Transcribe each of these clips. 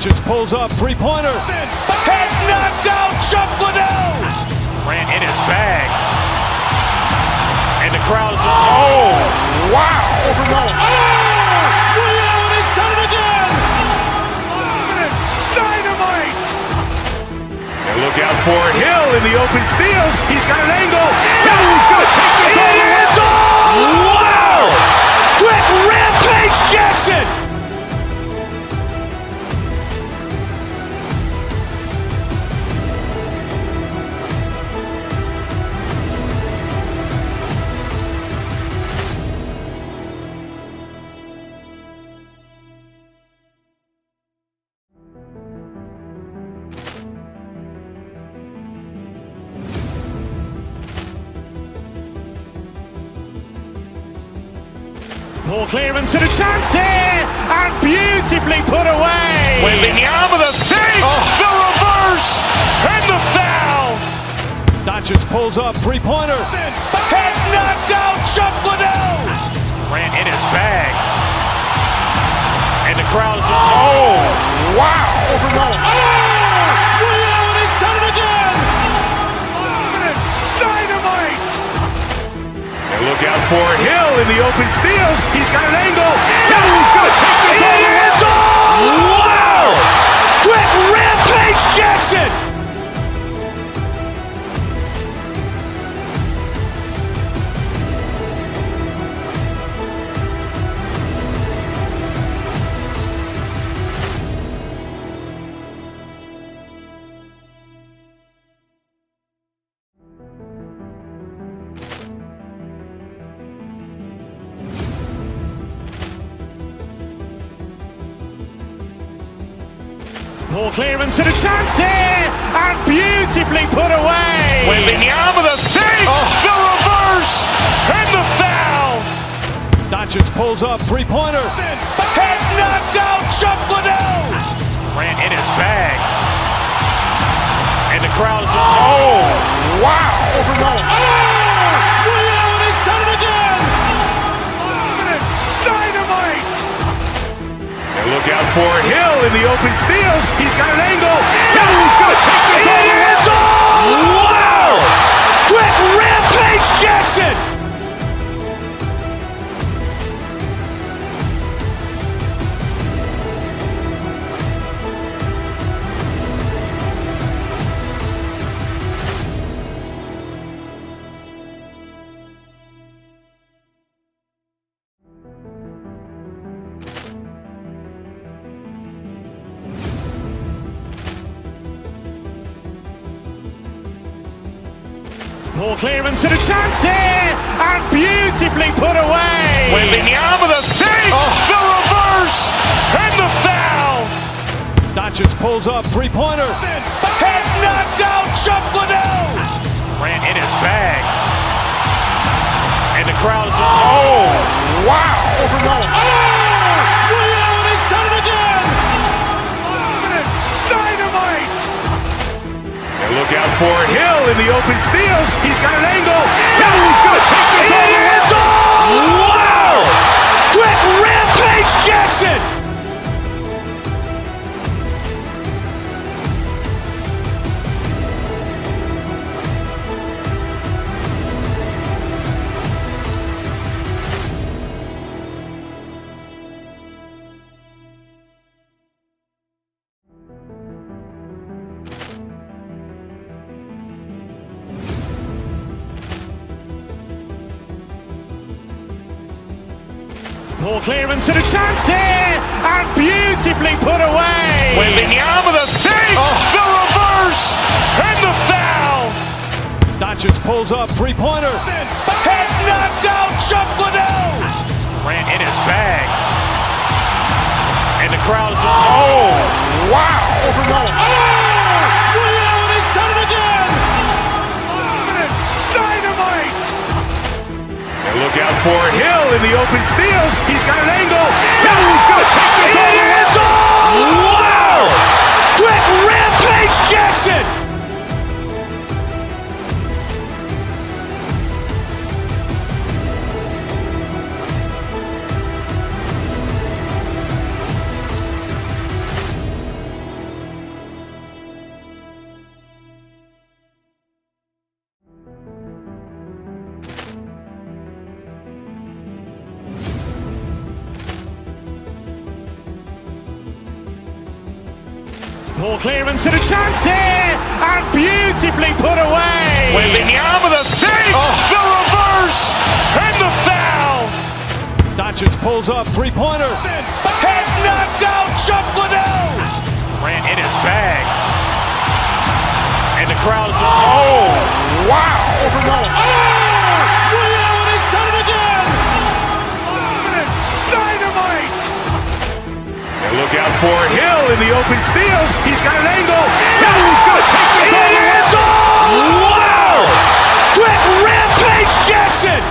Doncic pulls up, three-pointer. Has knocked out Chuck Liddell. Ran in his bag. And the crowd is... Oh, wow. Ray Allen has done it again. Dynamite. And look out for Hill in the open field. He's got an angle. He's going to take this all the way. Wow. Quick Rampage Jackson. Poor clearance and a chance here, and beautifully put away. Wembanyama the fake, the reverse, and the foul. Doncic pulls up, three-pointer. Has knocked out Chuck Liddell. Ran in his bag. And the crowd is... Oh, wow. Ray Allen has done it again. Dynamite. And look out for Hill in the open field. He's got an angle. He's going to take this all the way. Wow. Quick Rampage Jackson. Poor clearance and a chance here, and beautifully put away. Wembanyama the fake, the reverse, and the foul. Doncic pulls up, three-pointer. Has knocked out Chuck Liddell. Ran in his bag. And the crowd is... Oh, wow. Ray Allen has done it again. Dynamite. And look out for Hill in the open field. He's got an angle. He's going to take this all the way. Wow. Quick Rampage Jackson. Poor clearance and a chance here, and beautifully put away. Wembanyama the fake, the reverse, and the foul. Doncic pulls up, three-pointer. Has knocked out Chuck Liddell. Ran in his bag. And the crowd is... Oh, wow. Ray Allen has done it again. Dynamite. And look out for Hill in the open field. He's got an angle. He's going to take this all the way. Wow. Quick Rampage Jackson. Poor clearance and a chance here, and beautifully put away. Wembanyama the fake, the reverse, and the foul. Doncic pulls up, three-pointer. Has knocked out Chuck Liddell. Ran in his bag. And the crowd is... Oh, wow. Ray Allen has done it again. Dynamite. And look out for Hill in the open field. He's got an angle. He's going to take this all the way. Wow. Quick Rampage Jackson. Poor clearance and a chance here, and beautifully put away. Wembanyama with a save, the reverse, and the foul. Doncic pulls up, three-pointer. Has knocked out Chuck Liddell. Grant in his bag. And the crowd is, oh, wow. Ray Allen has done it again. Dynamite. And look out for Hill in the open field. He's got an angle. Hill's going to take this all the way. It is all. Wow. Quick Rampage Jackson.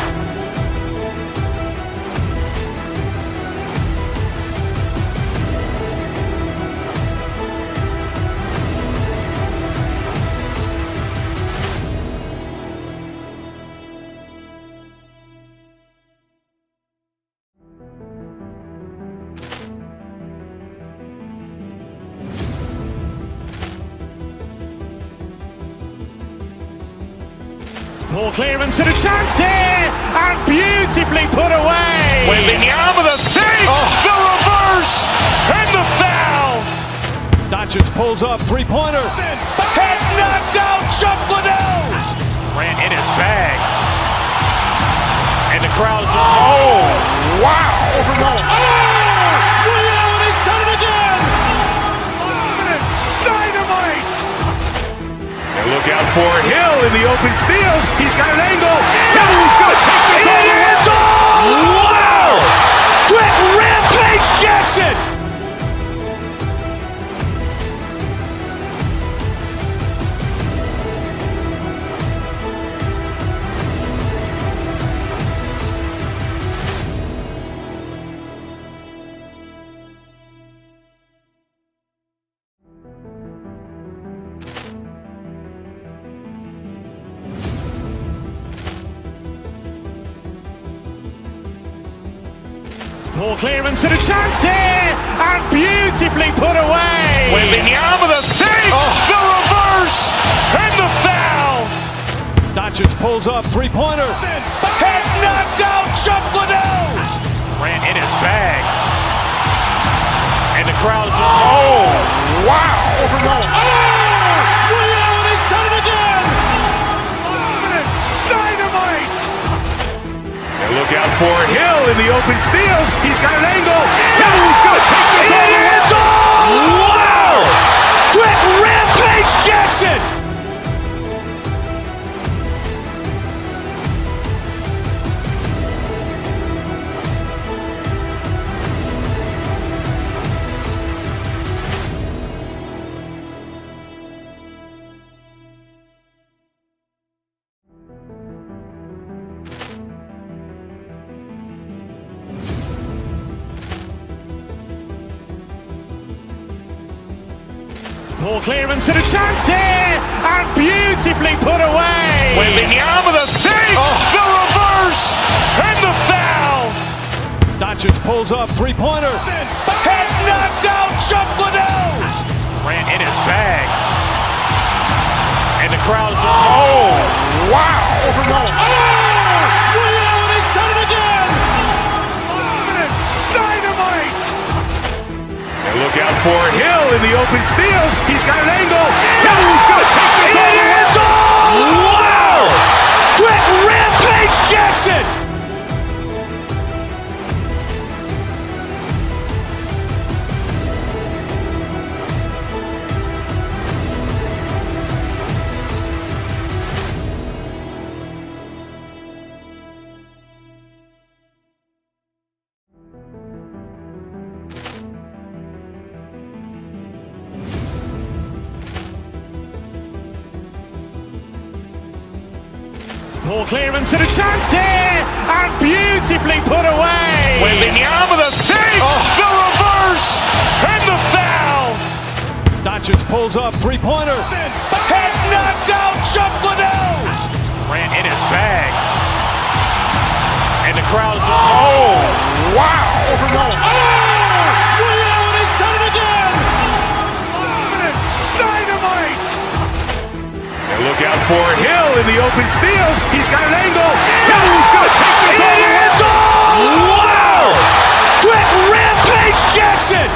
Poor clearance and a chance here, and beautifully put away. Wembanyama with a save, the reverse, and the foul. Doncic pulls up, three-pointer. Has knocked out Chuck Liddell. Grant in his bag. And the crowd is, oh, wow. Ray Allen has done it again. Dynamite. And look out for Hill in the open field. He's got an angle. Hill's going to take this all the way. It is all. Wow. Quick Rampage Jackson. Poor clearance and a chance here, and beautifully put away. Wembanyama with a save, the reverse, and the foul. Doncic pulls up, three-pointer. Has knocked out Chuck Liddell. Grant in his bag. And the crowd is, oh, wow. Ray Allen has done it again. Dynamite. And look out for Hill in the open field. He's got an angle. Hill's going to take this all the way. It is all. Wow. Quick Rampage Jackson. Poor clearance and a chance here, and beautifully put away. Wembanyama with a save, the reverse, and the foul. Doncic pulls up, three-pointer. Has knocked out Chuck Liddell. Grant in his bag. And the crowd is, oh, wow. Ray Allen has done it again. Dynamite. And look out for Hill in the open field. He's got an angle. Hill's going to take this all the way. It is all. Wow. Quick Rampage Jackson. Poor clearance and a chance here, and beautifully put away. Wembanyama with a save, the reverse, and the foul. Doncic pulls up, three-pointer. Has knocked out Chuck Liddell. Grant in his bag. And the crowd is, oh, wow. Ray Allen has done it again. Dynamite. And look out for Hill in the open field. He's got an angle. Hill's going to take this all the way. It is all. Wow. Quick Rampage Jackson.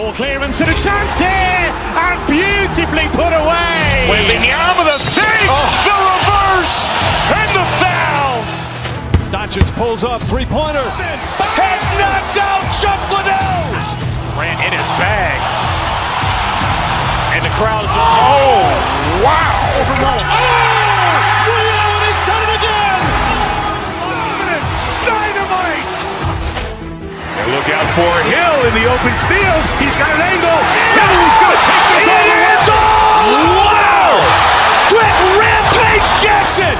Ball clearance and a chance here, and beautifully put away. Wembanyama the fake, the reverse, and the foul. Doncic pulls up, three-pointer. Has knocked out Chuck Liddell. Ran in his bag. And the crowd is, oh, wow. Liddell, and he's done it again. Dynamite. And look out for Hill in the open field. He's got an angle. Hill's going to take this all the way. Wow. Quick Rampage Jackson.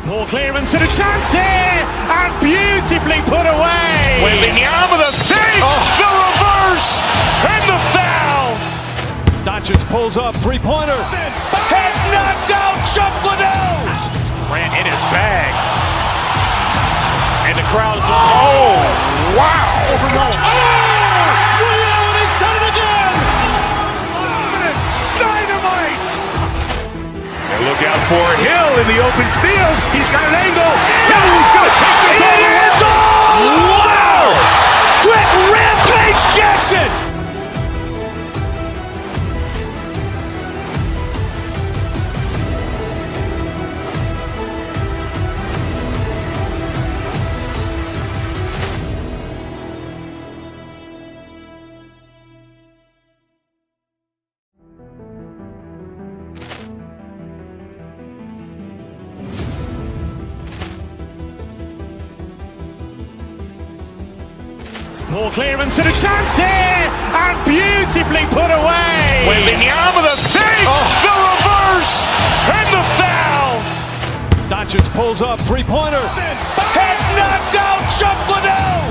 Ball clearance and a chance here, and beautifully put away. Wembanyama the fake, the reverse, and the foul. Doncic pulls up, three-pointer. Has knocked out Chuck Liddell. Ran in his bag. And the crowd is, oh, wow. Liddell, and he's done it again. Dynamite. And look out for Hill in the open field. He's got an angle. Hill's going to take this all the way. Wow. Quick Rampage Jackson. Ball clearance and a chance here, and beautifully put away. Wembanyama the fake, the reverse, and the foul. Doncic pulls up, three-pointer. Has knocked out Chuck Liddell.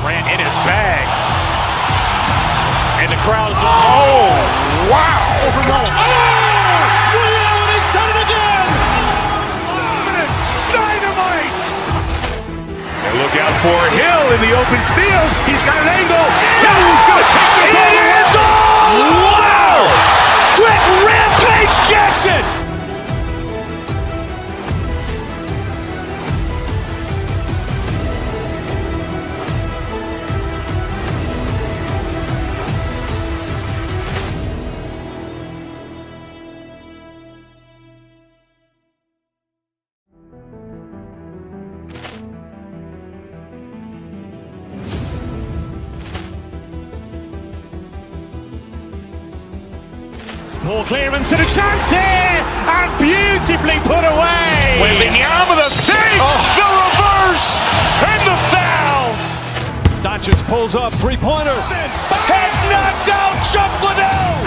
Ran in his bag. And the crowd is, oh, wow. Liddell, and he's done it again. Dynamite. And look out for Hill in the open field. He's got an angle. Hill's going to take this all the way. Wow. Quick Rampage Jackson. Ball clearance and a chance here, and beautifully put away. Wembanyama the fake, the reverse, and the foul. Doncic pulls up, three-pointer. Has knocked out Chuck Liddell.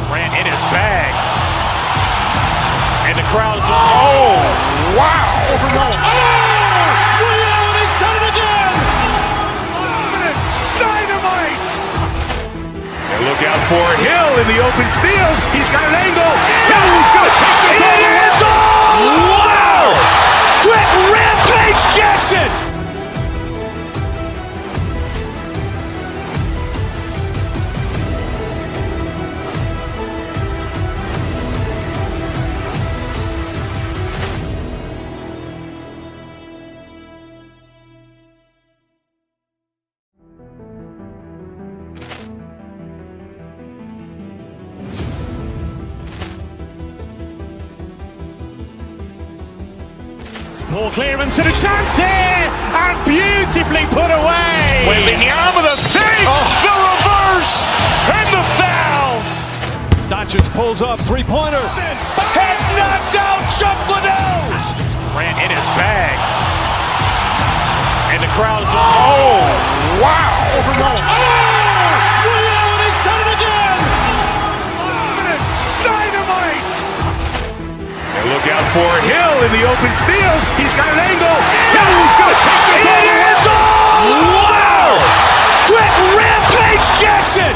Ran in his bag. And the crowd is, oh, wow. Liddell, and he's done it again. Dynamite. And look out for Hill in the open field. He's got an angle. Hill's going to take this all the way. Wow. Quick Rampage Jackson. Ball clearance and a chance here, and beautifully put away. Wembanyama the fake, the reverse, and the foul. Doncic pulls up, three-pointer. Has knocked out Chuck Liddell. Ran in his bag. And the crowd is, oh, wow. Liddell, and he's done it again. Dynamite. And look out for Hill in the open field. He's got an angle. Hill's going to take this all the way. Wow. Quick Rampage Jackson.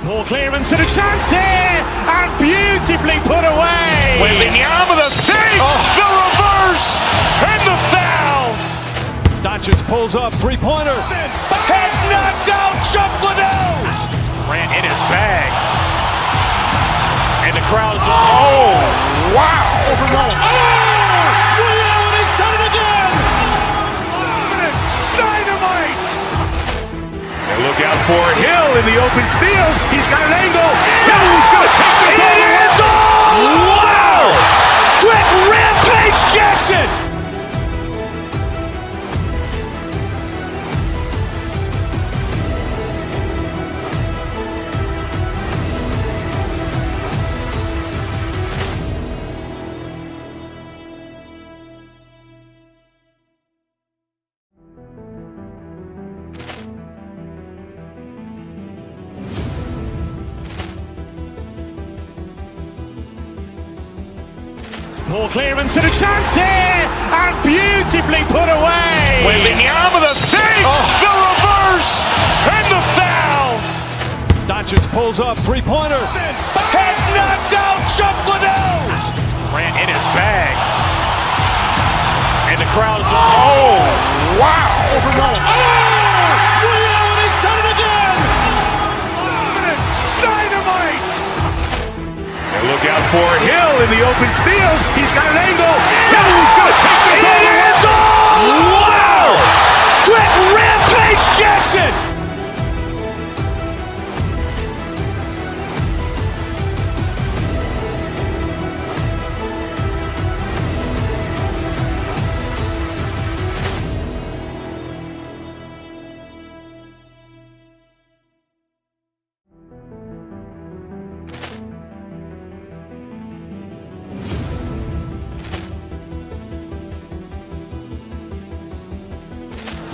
Poor clearance and a chance here, and beautifully put away. Wembanyama the fake, the reverse, and the foul. Doncic pulls up, three-pointer. Has knocked out Chuck Liddell. Grant in his bag. And the crowd is, wow. He's done it again. Dynamite. And look out for Hill in the open field. He's got an angle. Hill's going to take this all the way. Wow. Trent Rampage Jackson. Poor clearance and a chance here, and beautifully put away. Wembanyama the fake, the reverse, and the foul. Doncic pulls up, three-pointer. Has knocked out Chuck Liddell. Grant in his bag. And the crowd is, wow. He's done it again. Dynamite. And look out for Hill in the open field. He's got an angle. Hill's going to take this all the way. Wow. Trent Rampage Jackson.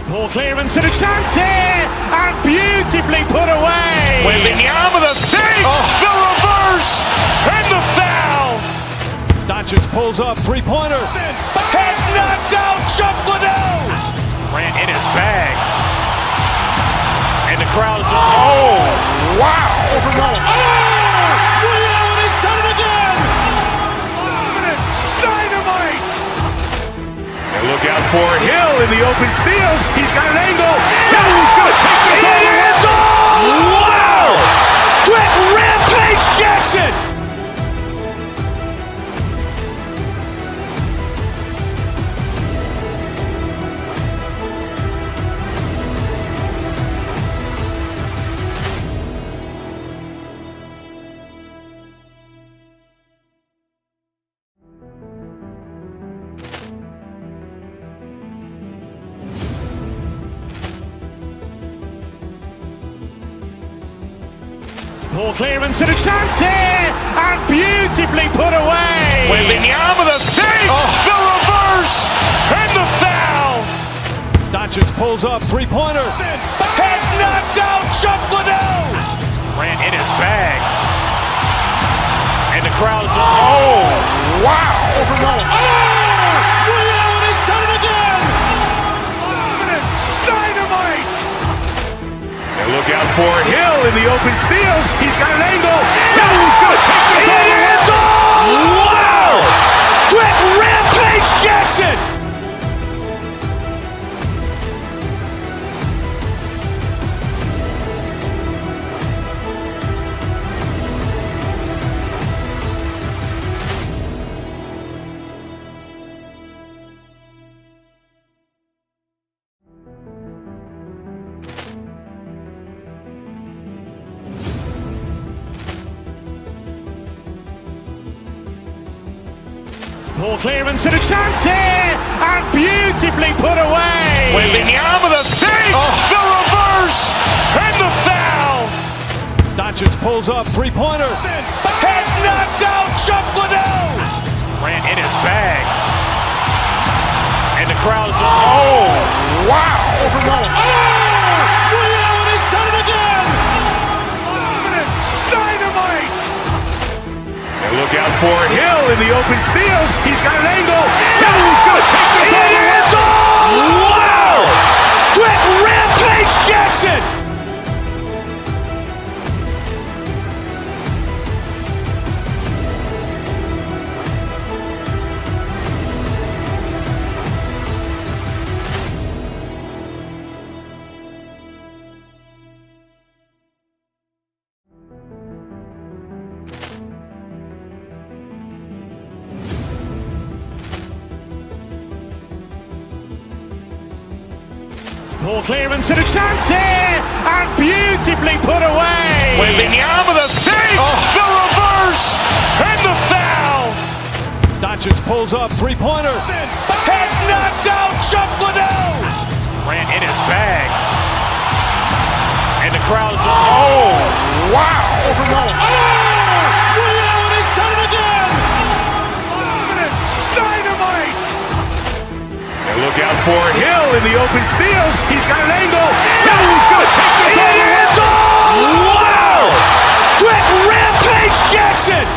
Poor clearance and a chance here, and beautifully put away. Wembanyama the fake, the reverse, and the foul. Doncic pulls up, three-pointer. Has knocked out Chuck Liddell. Grant in his bag. And the crowd is, wow. He's done it again. Dynamite. And look out for Hill in the open field. He's got an angle. Hill's going to take this all the way. Wow. Trent Rampage Jackson. Poor clearance and a chance here, and beautifully put away. Wembanyama the fake, the reverse, and the foul. Doncic pulls up, three-pointer. Has knocked out Chuck Liddell. Grant in his bag. And the crowd is, wow. He's done it again. Dynamite. And look out for Hill in the open field. He's got an angle. Hill's going to take this all the way. Wow. Trent Rampage Jackson. Poor clearance and a chance here, and beautifully put away. Wembanyama the fake, the reverse, and the foul. Doncic pulls up, three-pointer. Has knocked out Chuck Liddell. Grant in his bag. And the crowd is, wow. He's done it again. Dynamite. And look out for Hill in the open field. He's got an angle. Hill's going to take this all the way. Wow. Trent Rampage Jackson. Poor clearance and a chance here, and beautifully put away. Wembanyama with a fake, the reverse, and the foul. Doncic pulls up, three-pointer. Has knocked out Chuck Liddell. Ran in his bag. And the crowd is, wow. He's done it again. Dynamite. And look out for Hill in the open field. He's got an angle. He's going to take this all the way. Wow. Quick Rampage Jackson.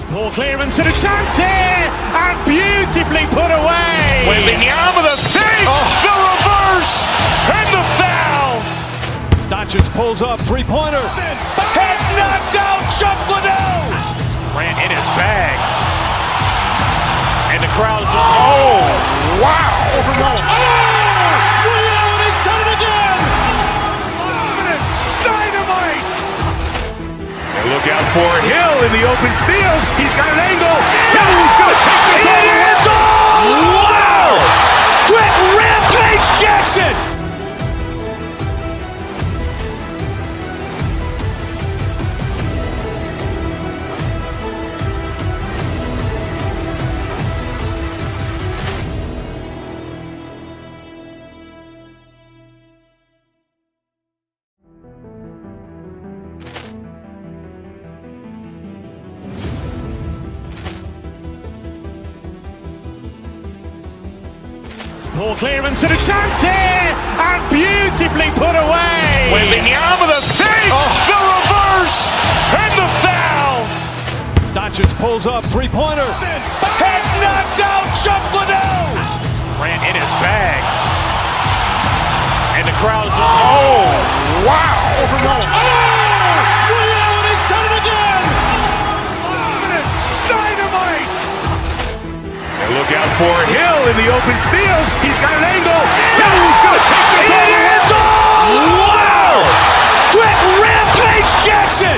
Poor clearance and a chance here, and beautifully put away. Wembanyama with a fake, the reverse, and the foul. Doncic pulls up, three-pointer. Has knocked out Chuck Liddell. Ran in his bag. And the crowd is, wow. He's done it again. Dynamite. And look out for Hill in the open field. He's got an angle. He's going to take this all the way. Wow. Quick Rampage Jackson. Poor clearance and a chance here, and beautifully put away. Wembanyama with a fake, the reverse, and the foul. Doncic pulls up, three-pointer. Has knocked out Chuck Liddell. Ran in his bag. And the crowd is, wow. He's done it again. Dynamite. And look out for Hill in the open field. He's got an angle. He's going to take this all the way. Wow. Quick Rampage Jackson.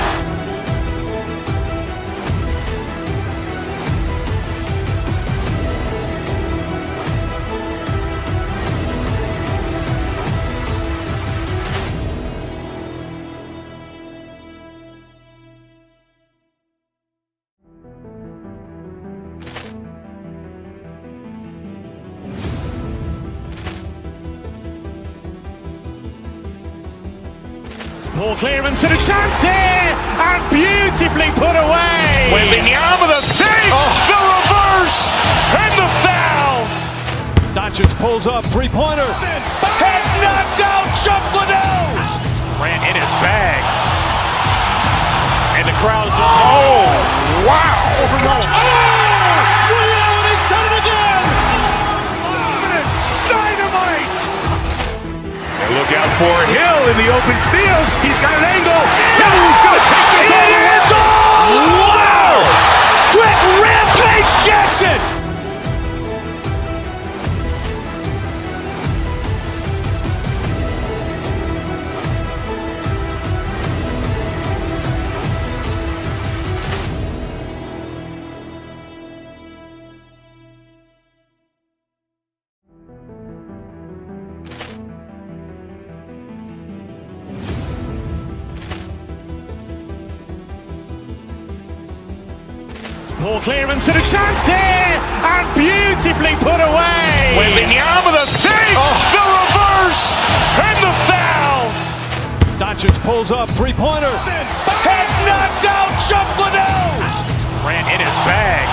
Poor clearance and a chance here, and beautifully put away. Wembanyama with a fake, the reverse, and the foul. Doncic pulls up, three-pointer. Has knocked out Chuck Liddell. Ran in his bag. And the crowd is, wow. He's done it again. Dynamite. And look out for Hill in the open field. He's got an angle. He's going to take this all the way. Wow. Quick Rampage Jackson. Poor clearance and a chance here, and beautifully put away. Wembanyama with a fake, the reverse, and the foul. Doncic pulls up, three-pointer. Has knocked out Chuck Liddell. Ran in his bag.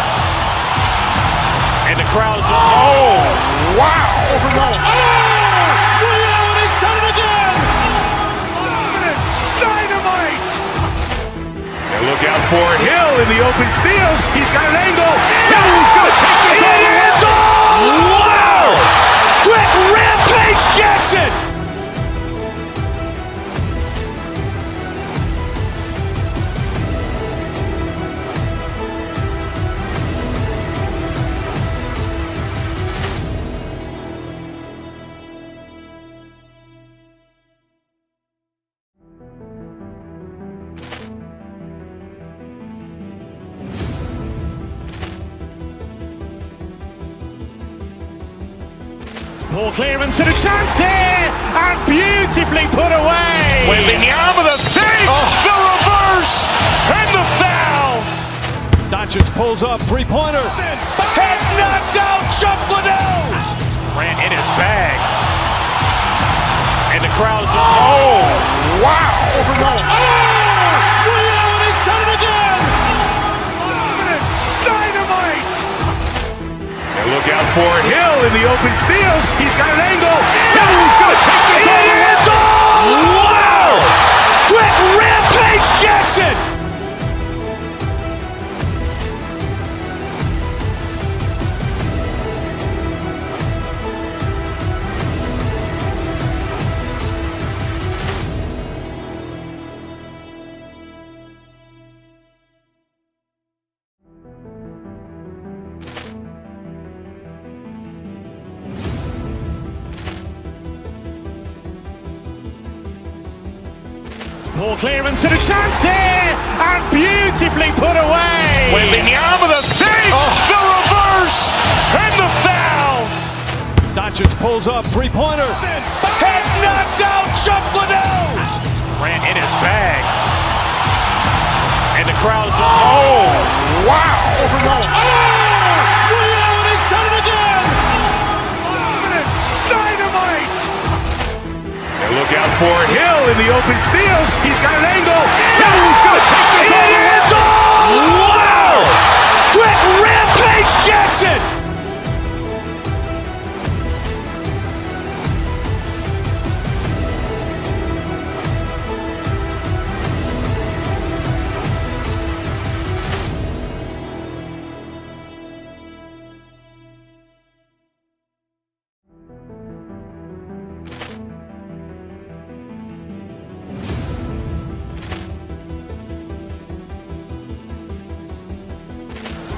And the crowd is, wow. He's done it again. Dynamite. And look out for Hill in the open field. He's got an angle. He's going to take this all the way. Wow. Quick Rampage Jackson. Ball clearance and a chance here, and beautifully put away. Wembanyama the fake, the reverse, and the foul. Doncic pulls up, three-pointer. Has knocked out Chuck Liddell. Grant in his bag. And the crowd's oh, wow. Ray Allen has done it again. Dynamite. And look out for Hill in the open field. He's got an angle. Hill's going to take this all the way. Wow. Quick Rampage Jackson. Ball clearance and a chance here, and beautifully put away. Wembanyama the fake, the reverse, and the foul. Doncic pulls up, three-pointer. Has knocked out Chuck Liddell. Grant in his bag. And the crowd's oh, wow. Ray Allen has done it again. Dynamite. And look out for Hill in the open field. He's got an angle. Hill's going to take this all the way. Wow. Quick Rampage Jackson.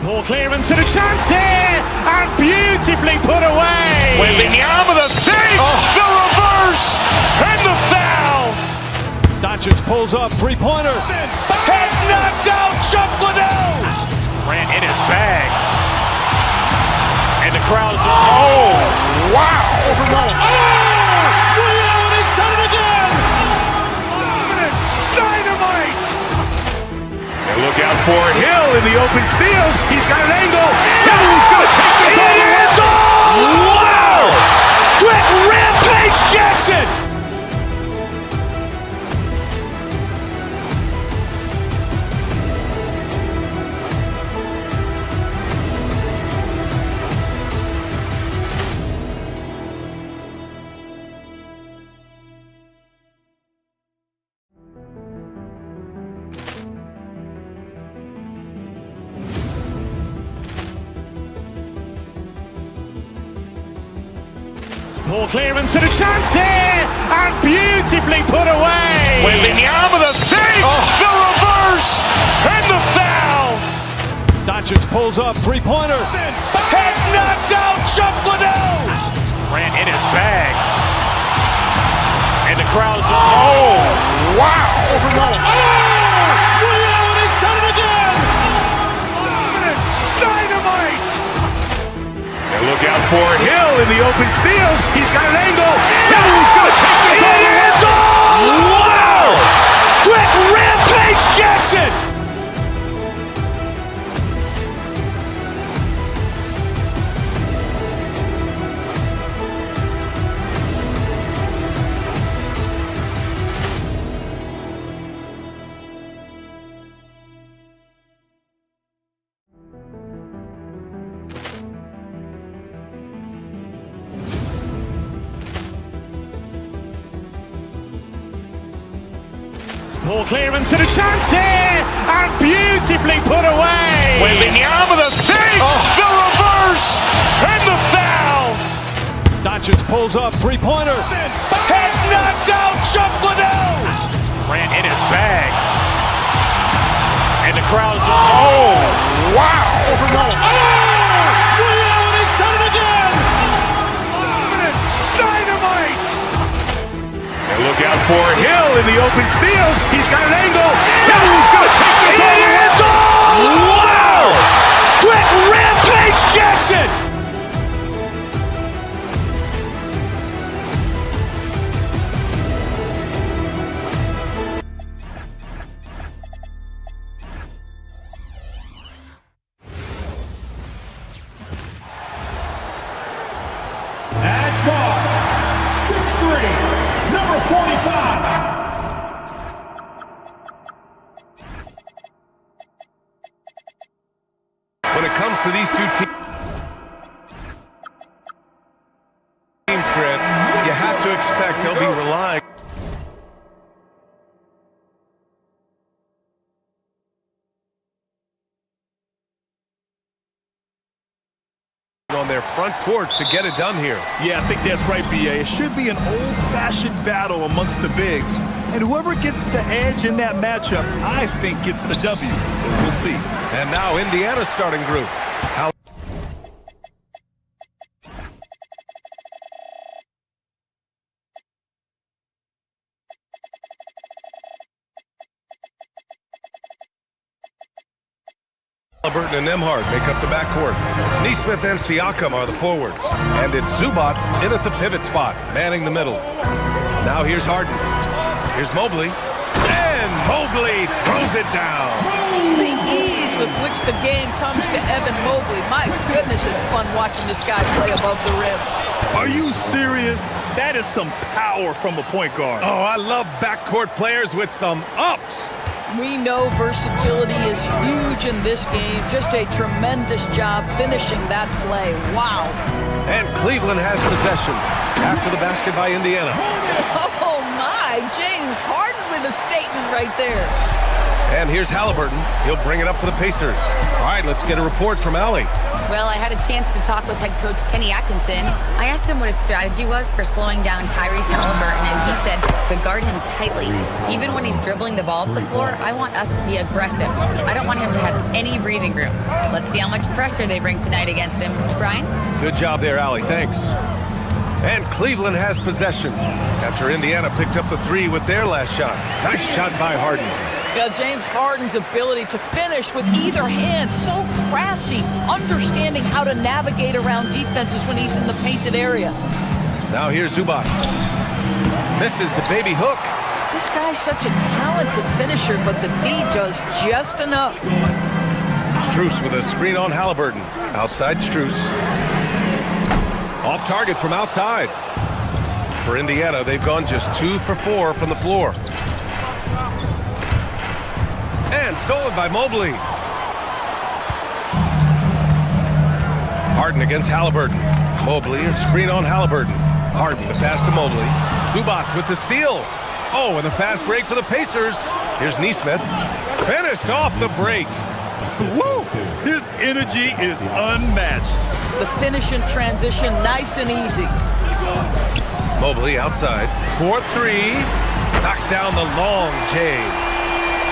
Ball clearance and a chance here, and beautifully put away. Wembanyama the fake, the reverse, and the foul. Doncic pulls up, three-pointer. Has knocked out Chuck Liddell. Grant in his bag. And the crowd's oh, wow. Ray Allen has done it again. Dynamite. And look out for Hill in the open field. He's got an angle. Hill's going to take this all the way. Wow. Quick Rampage Jackson. Ball clearance and a chance here, and beautifully put away. Wembanyama the fake, the reverse, and the foul. Doncic pulls up, three-pointer. Has knocked out Chuck Liddell. Grant in his bag. And the crowd's oh, wow. Ray Allen has done it again. Dynamite. And look out for Hill in the open field. He's got an angle. Hill's going to take this all the way. Wow. Quick Rampage Jackson. Ball clearance and a chance here, and beautifully put away. Wembanyama the fake, the reverse, and the foul. Doncic pulls up, three-pointer. Has knocked out Chuck Liddell. Grant in his bag. And the crowd's oh, wow. Ray Allen has done it again. Dynamite. And look out for Hill in the open field. He's got an angle. Hill's going to take this all the way. Wow. Quick Rampage Jackson. When it comes to these two teams, Grant, you have to expect they'll be relying on their front courts to get it done here. Yeah, I think that's right, B.A. It should be an old-fashioned battle amongst the bigs. And whoever gets the edge in that matchup, I think gets the W. We'll see. And now Indiana's starting group. Halliburton and Nembhard make up the backcourt. Nesmith and Siakam are the forwards. And it's Zubats in at the pivot spot, manning the middle. Now here's Harden. Here's Mobley. And Mobley throws it down. The ease with which the game comes to Evan Mobley. My goodness, it's fun watching this guy play above the rim. Are you serious? That is some power from a point guard. Oh, I love backcourt players with some ups. We know versatility is huge in this game. Just a tremendous job finishing that play. Wow. And Cleveland has possession after the basket by Indiana. Oh, my. James Harden with a statement right there. And here's Halliburton. He'll bring it up for the Pacers. All right, let's get a report from Allie. Well, I had a chance to talk with head coach Kenny Atkinson. I asked him what his strategy was for slowing down Tyrese Halliburton, and he said to guard him tightly. Even when he's dribbling the ball up the floor, I want us to be aggressive. I don't want him to have any breathing room. Let's see how much pressure they bring tonight against him. Brian? Good job there, Allie. Thanks. And Cleveland has possession after Indiana picked up the three with their last shot. Nice shot by Harden. Yeah, James Harden's ability to finish with either hand, so crafty, understanding how to navigate around defenses when he's in the painted area. Now here's Zubats. Misses the baby hook. This guy's such a talented finisher, but the D does just enough. Strus with a screen on Halliburton. Outside Strus. Off target from outside. For Indiana, they've gone just 2 for 4 from the floor. And stolen by Mobley. Harden against Halliburton. Mobley, a screen on Halliburton. Harden, the pass to Mobley. Zubats with the steal. Oh, and the fast break for the Pacers. Here's Nesmith. Finished off the break. Woo! His energy is unmatched. The finish in transition, nice and easy. Mobley outside. 4-3. Knocks down the long J.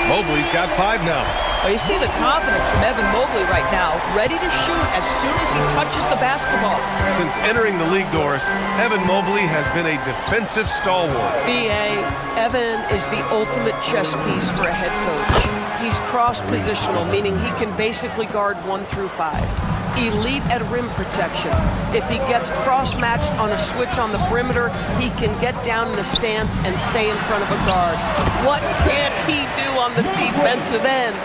Mobley's got 5 now. Well, you see the confidence from Evan Mobley right now, ready to shoot as soon as he touches the basketball. Since entering the league, Doris, Evan Mobley has been a defensive stalwart. B.A., Evan is the ultimate chess piece for a head coach. He's cross-positional, meaning he can basically guard 1 through 5. Elite at rim protection. If he gets cross-matched on a switch on the perimeter, he can get down in the stance and stay in front of a guard. What can't he do on the defensive end?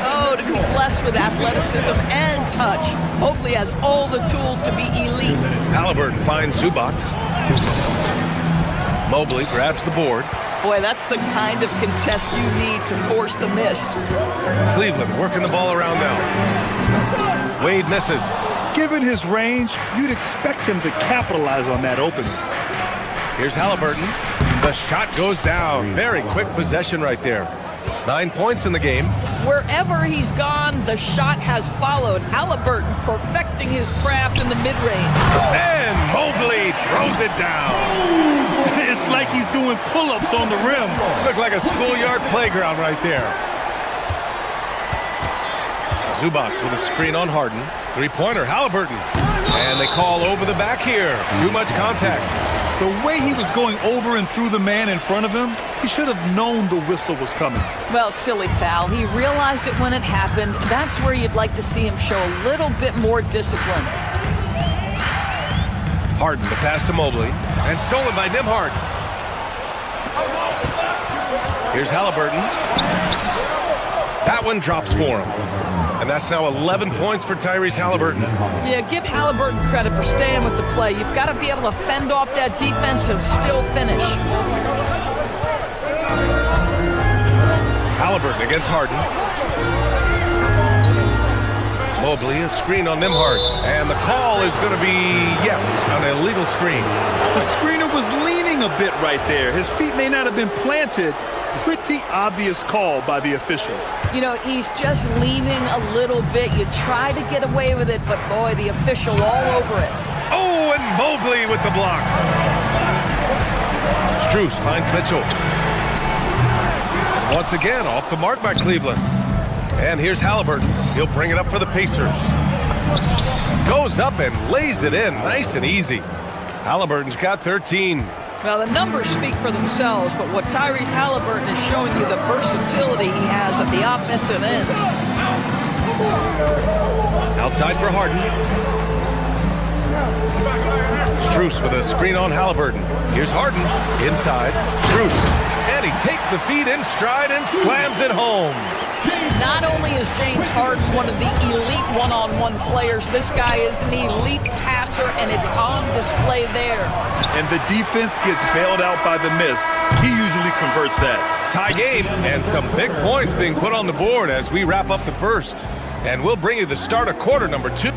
Oh, to be blessed with athleticism and touch. Mobley has all the tools to be elite. Halliburton finds Zubats. Mobley grabs the board. Boy, that's the kind of contest you need to force the miss. Cleveland working the ball around now. Wade misses. Given his range, you'd expect him to capitalize on that opening. Here's Halliburton. The shot goes down. Very quick possession right there. 9 points in the game. Wherever he's gone, the shot has followed. Halliburton perfecting his craft in the mid-range. And Mobley throws it down. It's like he's doing pull-ups on the rim. Looked like a schoolyard playground right there. Zubats with a screen on Harden. 3-pointer, Halliburton. And they call over the back here. Too much contact. The way he was going over and through the man in front of him, he should have known the whistle was coming. Well, silly foul. He realized it when it happened. That's where you'd like to see him show a little bit more discipline. Harden, the pass to Mobley. And stolen by Nembhard. Here's Halliburton. That one drops for him. And that's now 11 points for Tyrese Halliburton. Yeah, give Halliburton credit for staying with the play. You've got to be able to fend off that defense and still finish. Halliburton against Harden. Mobley, a screen on Nembhard. And the call is going to be, yes, an illegal screen. The screener was leaning a bit right there. His feet may not have been planted. Pretty obvious call by the officials. You know, he's just leaning a little bit. You try to get away with it, but boy, the official all over it. Oh, and Mobley with the block. Strus finds Mitchell. Once again, off the mark by Cleveland. And here's Halliburton. He'll bring it up for the Pacers. Goes up and lays it in, nice and easy. Halliburton's got 13. Well, the numbers speak for themselves, but what Tyrese Halliburton is showing you the versatility he has at the offensive end. Outside for Harden. Strus with a screen on Halliburton. Here's Harden. Inside. Strus. And he takes the feed in stride and slams it home. Not only is James Harden one of the elite one-on-one players, this guy is an elite passer, and it's on display there. And the defense gets bailed out by the miss. He usually converts that. Tie game, and some big points being put on the board as we wrap up the first. And we'll bring you the start of quarter number 2.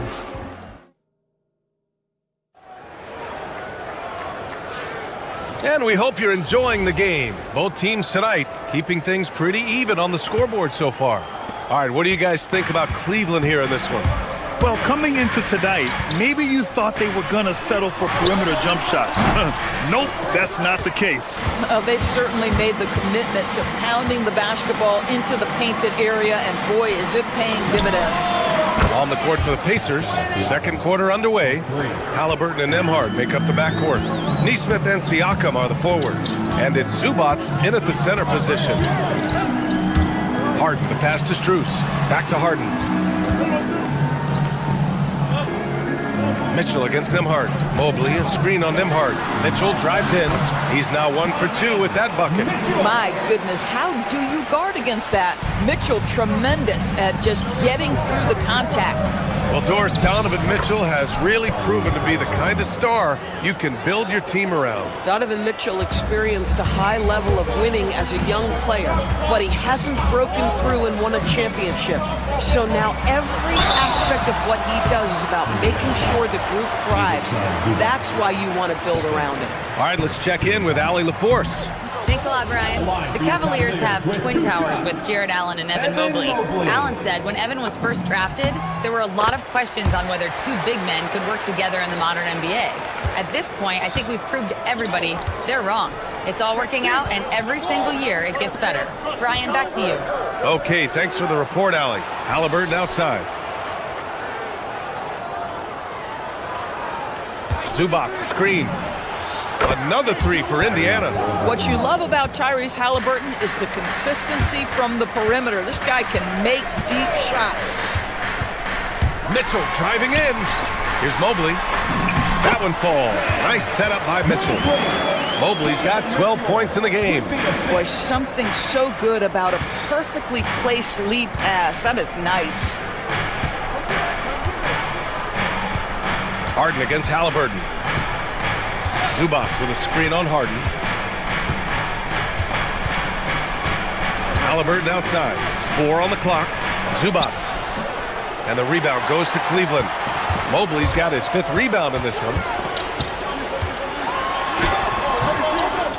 And we hope you're enjoying the game. Both teams tonight keeping things pretty even on the scoreboard so far. All right, what do you guys think about Cleveland here in this one? Well, coming into tonight, maybe you thought they were going to settle for perimeter jump shots. Nope, that's not the case. They've certainly made the commitment to pounding the basketball into the painted area, and boy, is it paying dividends. On the court for the Pacers, second quarter underway. Halliburton and Nembhard make up the backcourt. Nesmith and Siakam are the forwards, and it's Zubac in at the center position. Harden, the pass to Strus. Back to Harden. Mitchell against Nembhard. Mobley, a screen on Nembhard. Mitchell drives in. He's now 1 for 2 with that bucket. My goodness, how do you guard against that? Mitchell, tremendous at just getting through the contact. Well, Doris, Donovan Mitchell has really proven to be the kind of star you can build your team around. Donovan Mitchell experienced a high level of winning as a young player, but he hasn't broken through and won a championship. So now every aspect of what he does is about making sure the group thrives. That's why you want to build around him. All right, let's check in with Allie LaForce. Thanks a lot, Brian. The Cavaliers have twin towers with Jared Allen and Evan Mobley. Allen said when Evan was first drafted, there were a lot of questions on whether two big men could work together in the modern NBA. At this point, I think we've proved to everybody they're wrong. It's all working out, and every single year it gets better. Brian, back to you. Okay, thanks for the report, Allie. Halliburton outside. Zubac, screen. Another three for Indiana. What you love about Tyrese Halliburton is the consistency from the perimeter. This guy can make deep shots. Mitchell driving in. Here's Mobley. That one falls. Nice setup by Mitchell. Mobley's got 12 points in the game. Boy, something so good about a perfectly placed lead pass. That is nice. Harden against Halliburton. Zubac with a screen on Harden. Halliburton outside. 4 on the clock. Zubac. And the rebound goes to Cleveland. Mobley's got his 5th rebound in this one.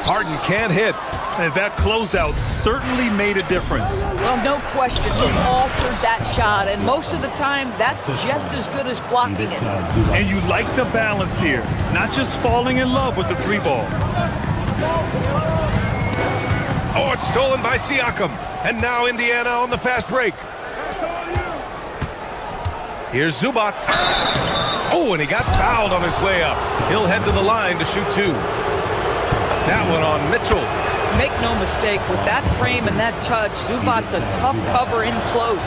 Harden can't hit. And that closeout certainly made a difference. Well, no question. He altered that shot, and most of the time, that's just as good as blocking it. And you like the balance here, not just falling in love with the 3-ball. Oh, it's stolen by Siakam. And now Indiana on the fast break. Here's Zubac. Oh, and he got fouled on his way up. He'll head to the line to shoot 2. That one on Mitchell. Make no mistake, with that frame and that touch, Zubac's a tough cover in close.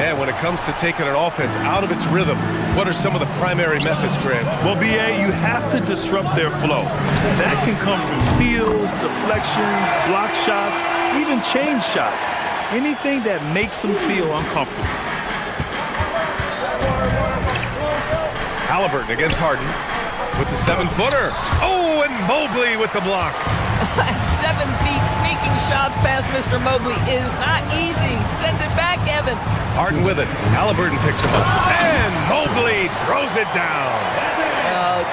And when it comes to taking an offense out of its rhythm, what are some of the primary methods, Grant? Well, B.A., you have to disrupt their flow. That can come from steals, deflections, block shots, even change shots. Anything that makes them feel uncomfortable. Halliburton against Harden with the 7-footer. Oh, and Mobley with the block. 7 feet sneaking shots past past Mr. Mobley is not easy. Send it back, Evan. Harden with it. Halliburton picks him up. And Mobley throws it down.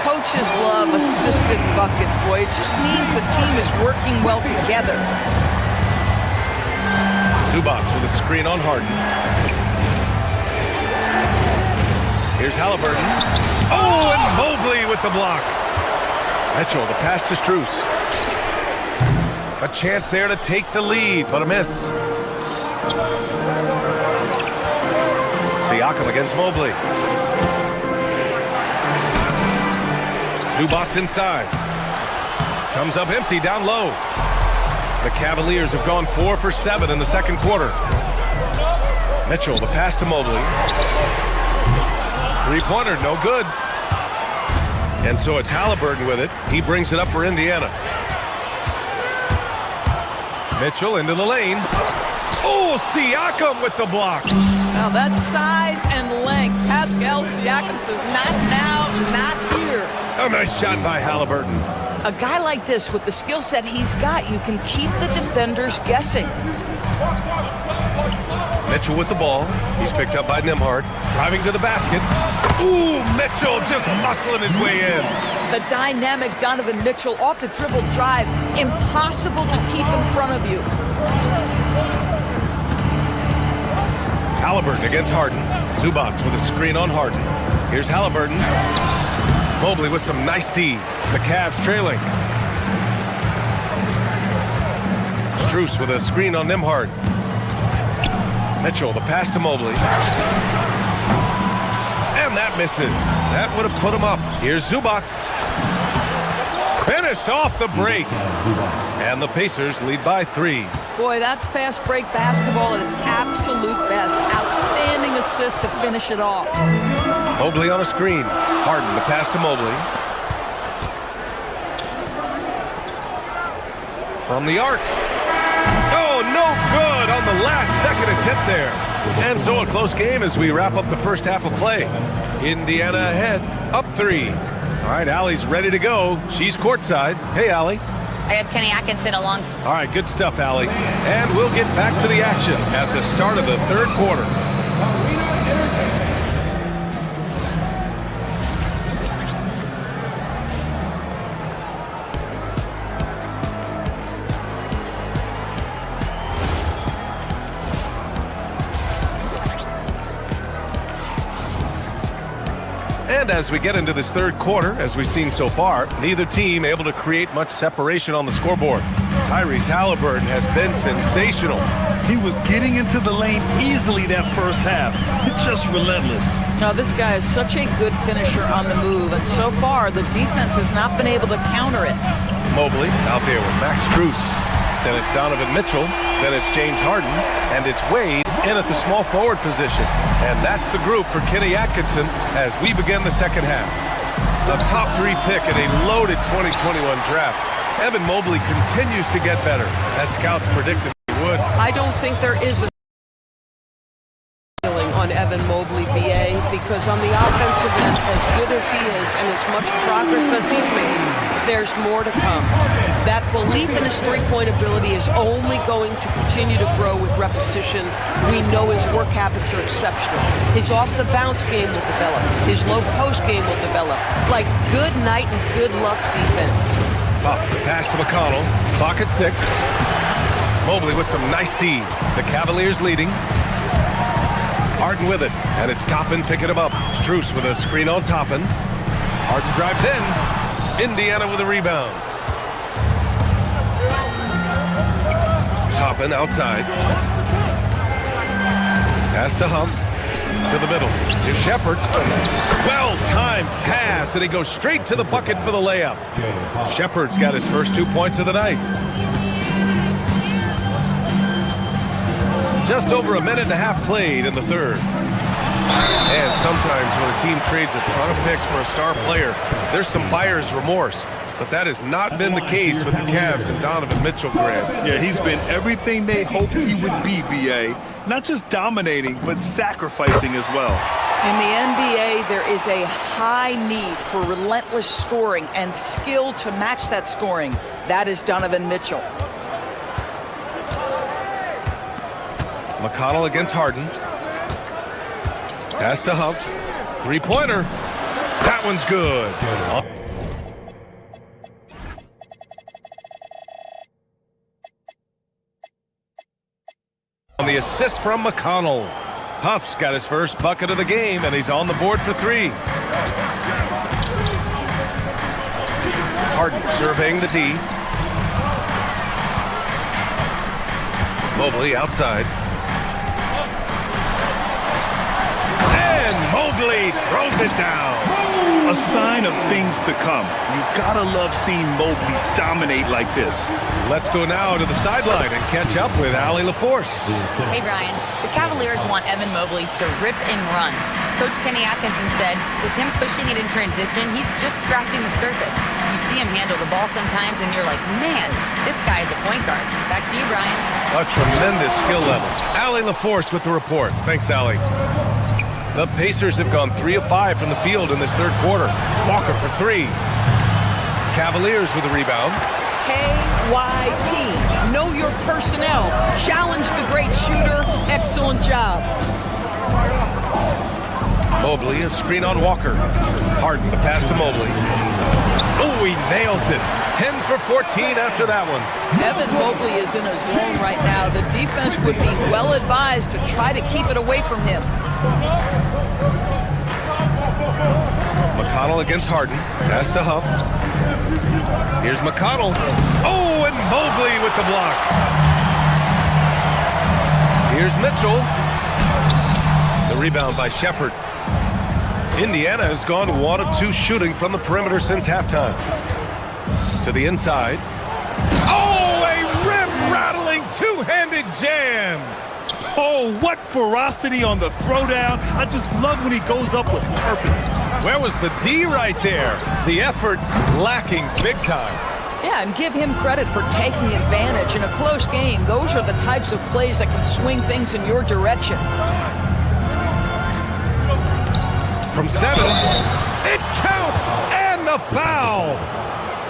Coaches love assisted buckets, boy. It just means the team is working well together. Zubac with a screen on Harden. Here's Halliburton. Oh, and Mobley with the block. Mitchell, the pass to Strus. A chance there to take the lead, but a miss. Siakam against Mobley. Zubac inside. Comes up empty down low. The Cavaliers have gone 4 for 7 in the second quarter. Mitchell, the pass to Mobley. Three-pointer, no good. And so it's Halliburton with it. He brings it up for Indiana. Mitchell into the lane. Oh, Siakam with the block. Now that's size and length. Pascal Siakam says, not now, not here. A nice shot by Halliburton. A guy like this, with the skill set he's got, you can keep the defenders guessing. Mitchell with the ball. He's picked up by Nembhard. Driving to the basket. Ooh, Mitchell just muscling his way in. The dynamic Donovan Mitchell off the dribble drive. Impossible to keep in front of you. Halliburton against Harden. Zubac with a screen on Harden. Here's Halliburton. Mobley with some nice D. The Cavs trailing. Strus with a screen on Nembhard. Mitchell, the pass to Mobley. And that misses. That would have put him up. Here's Zubac. Finished off the break. And the Pacers lead by 3. Boy, that's fast break basketball at its absolute best. Outstanding assist to finish it off. Mobley on a screen. Harden, the pass to Mobley. From the arc. Oh, no good on the last second attempt there. And so a close game as we wrap up the first half of play. Indiana ahead, up 3. All right, Allie's ready to go. She's courtside. Hey, Allie. I have Kenny Atkinson along. All right, good stuff, Allie. And we'll get back to the action at the start of the third quarter. And as we get into this third quarter, as we've seen so far, neither team able to create much separation on the scoreboard. Tyrese Halliburton has been sensational. He was getting into the lane easily that first half. Just relentless. Now, this guy is such a good finisher on the move, and so far, the defense has not been able to counter it. Mobley out there with Max Strus. Then it's Donovan Mitchell. Then it's James Harden. And it's Wade in at the small forward position. And that's the group for Kenny Atkinson as we begin the second half. A top 3 pick in a loaded 2021 draft. Evan Mobley continues to get better, as scouts predicted he would. I don't think there is a ceiling on Evan Mobley, BA, because on the offensive end, as good as he is and as much progress as he's made, there's more to come. That belief in his three-point ability is only going to continue to grow with repetition. We know his work habits are exceptional. His off-the-bounce game will develop. His low-post game will develop. Like good night and good luck defense. Off the pass to McConnell. Clock at 6. Mobley with some nice D. The Cavaliers leading. Harden with it, and it's Toppin picking him up. Strus with a screen on Toppin. Harden drives in. Indiana with a rebound. Toppin outside. Pass to Huff. To the middle. Here's Shepherd. Well-timed pass, and he goes straight to the bucket for the layup. Shepherd's got his first 2 points of the night. Just over a minute and a half played in the third. And sometimes when a team trades a ton of picks for a star player, there's some buyer's remorse. But that has not been the case with the Cavs and Donovan Mitchell, Grant. Yeah, he's been everything they hoped he would be, B.A. Not just dominating, but sacrificing as well. In the NBA, there is a high need for relentless scoring and skill to match that scoring. That is Donovan Mitchell. McConnell against Harden. Pass to Huff. Three-pointer. That one's good. On the assist from McConnell. Huff's got his first bucket of the game, and he's on the board for three. Harden surveying the D. Mobley outside. And Mobley throws it down. A sign of things to come. You gotta love seeing Mobley dominate like this. Let's go now to the sideline and catch up with Allie LaForce. Hey, Brian. The Cavaliers want Evan Mobley to rip and run. Coach Kenny Atkinson said with him pushing it in transition, he's just scratching the surface. You see him handle the ball sometimes, and you're like, man, this guy's a point guard. Back to you, Brian. A tremendous skill level. Allie LaForce with the report. Thanks, Allie. The Pacers have gone 3 of 5 from the field in this third quarter. Walker for three. Cavaliers with a rebound. KYP. Know your personnel. Challenge the great shooter. Excellent job. Mobley, a screen on Walker. Harden, the pass to Mobley. Oh, he nails it. 10 for 14 after that one. Evan Mobley is in a zone right now. The defense would be well advised to try to keep it away from him. McConnell against Harden. Pass to Huff. Here's McConnell. Oh, and Mobley with the block. Here's Mitchell. The rebound by Shepherd. Indiana has gone 1 of 2 shooting from the perimeter since halftime. To the inside. Oh, a rim-rattling two-handed jam. Oh, what ferocity on the throwdown. I just love when he goes up with purpose. Where was the D right there? The effort lacking big time. Yeah, and give him credit for taking advantage in a close game. Those are the types of plays that can swing things in your direction. From 7, it counts, and the foul.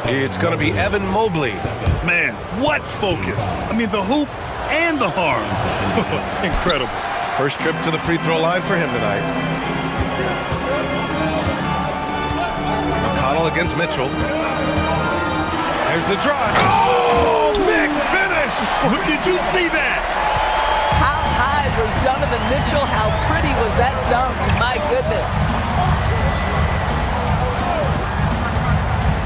It's going to be Evan Mobley. Man, what focus. I mean, the hoop and the harm. Incredible. First trip to the free throw line for him tonight. McConnell against Mitchell. There's the drive. Oh, big finish. Did you see that? How high was Donovan Mitchell? How pretty was that dunk? My goodness.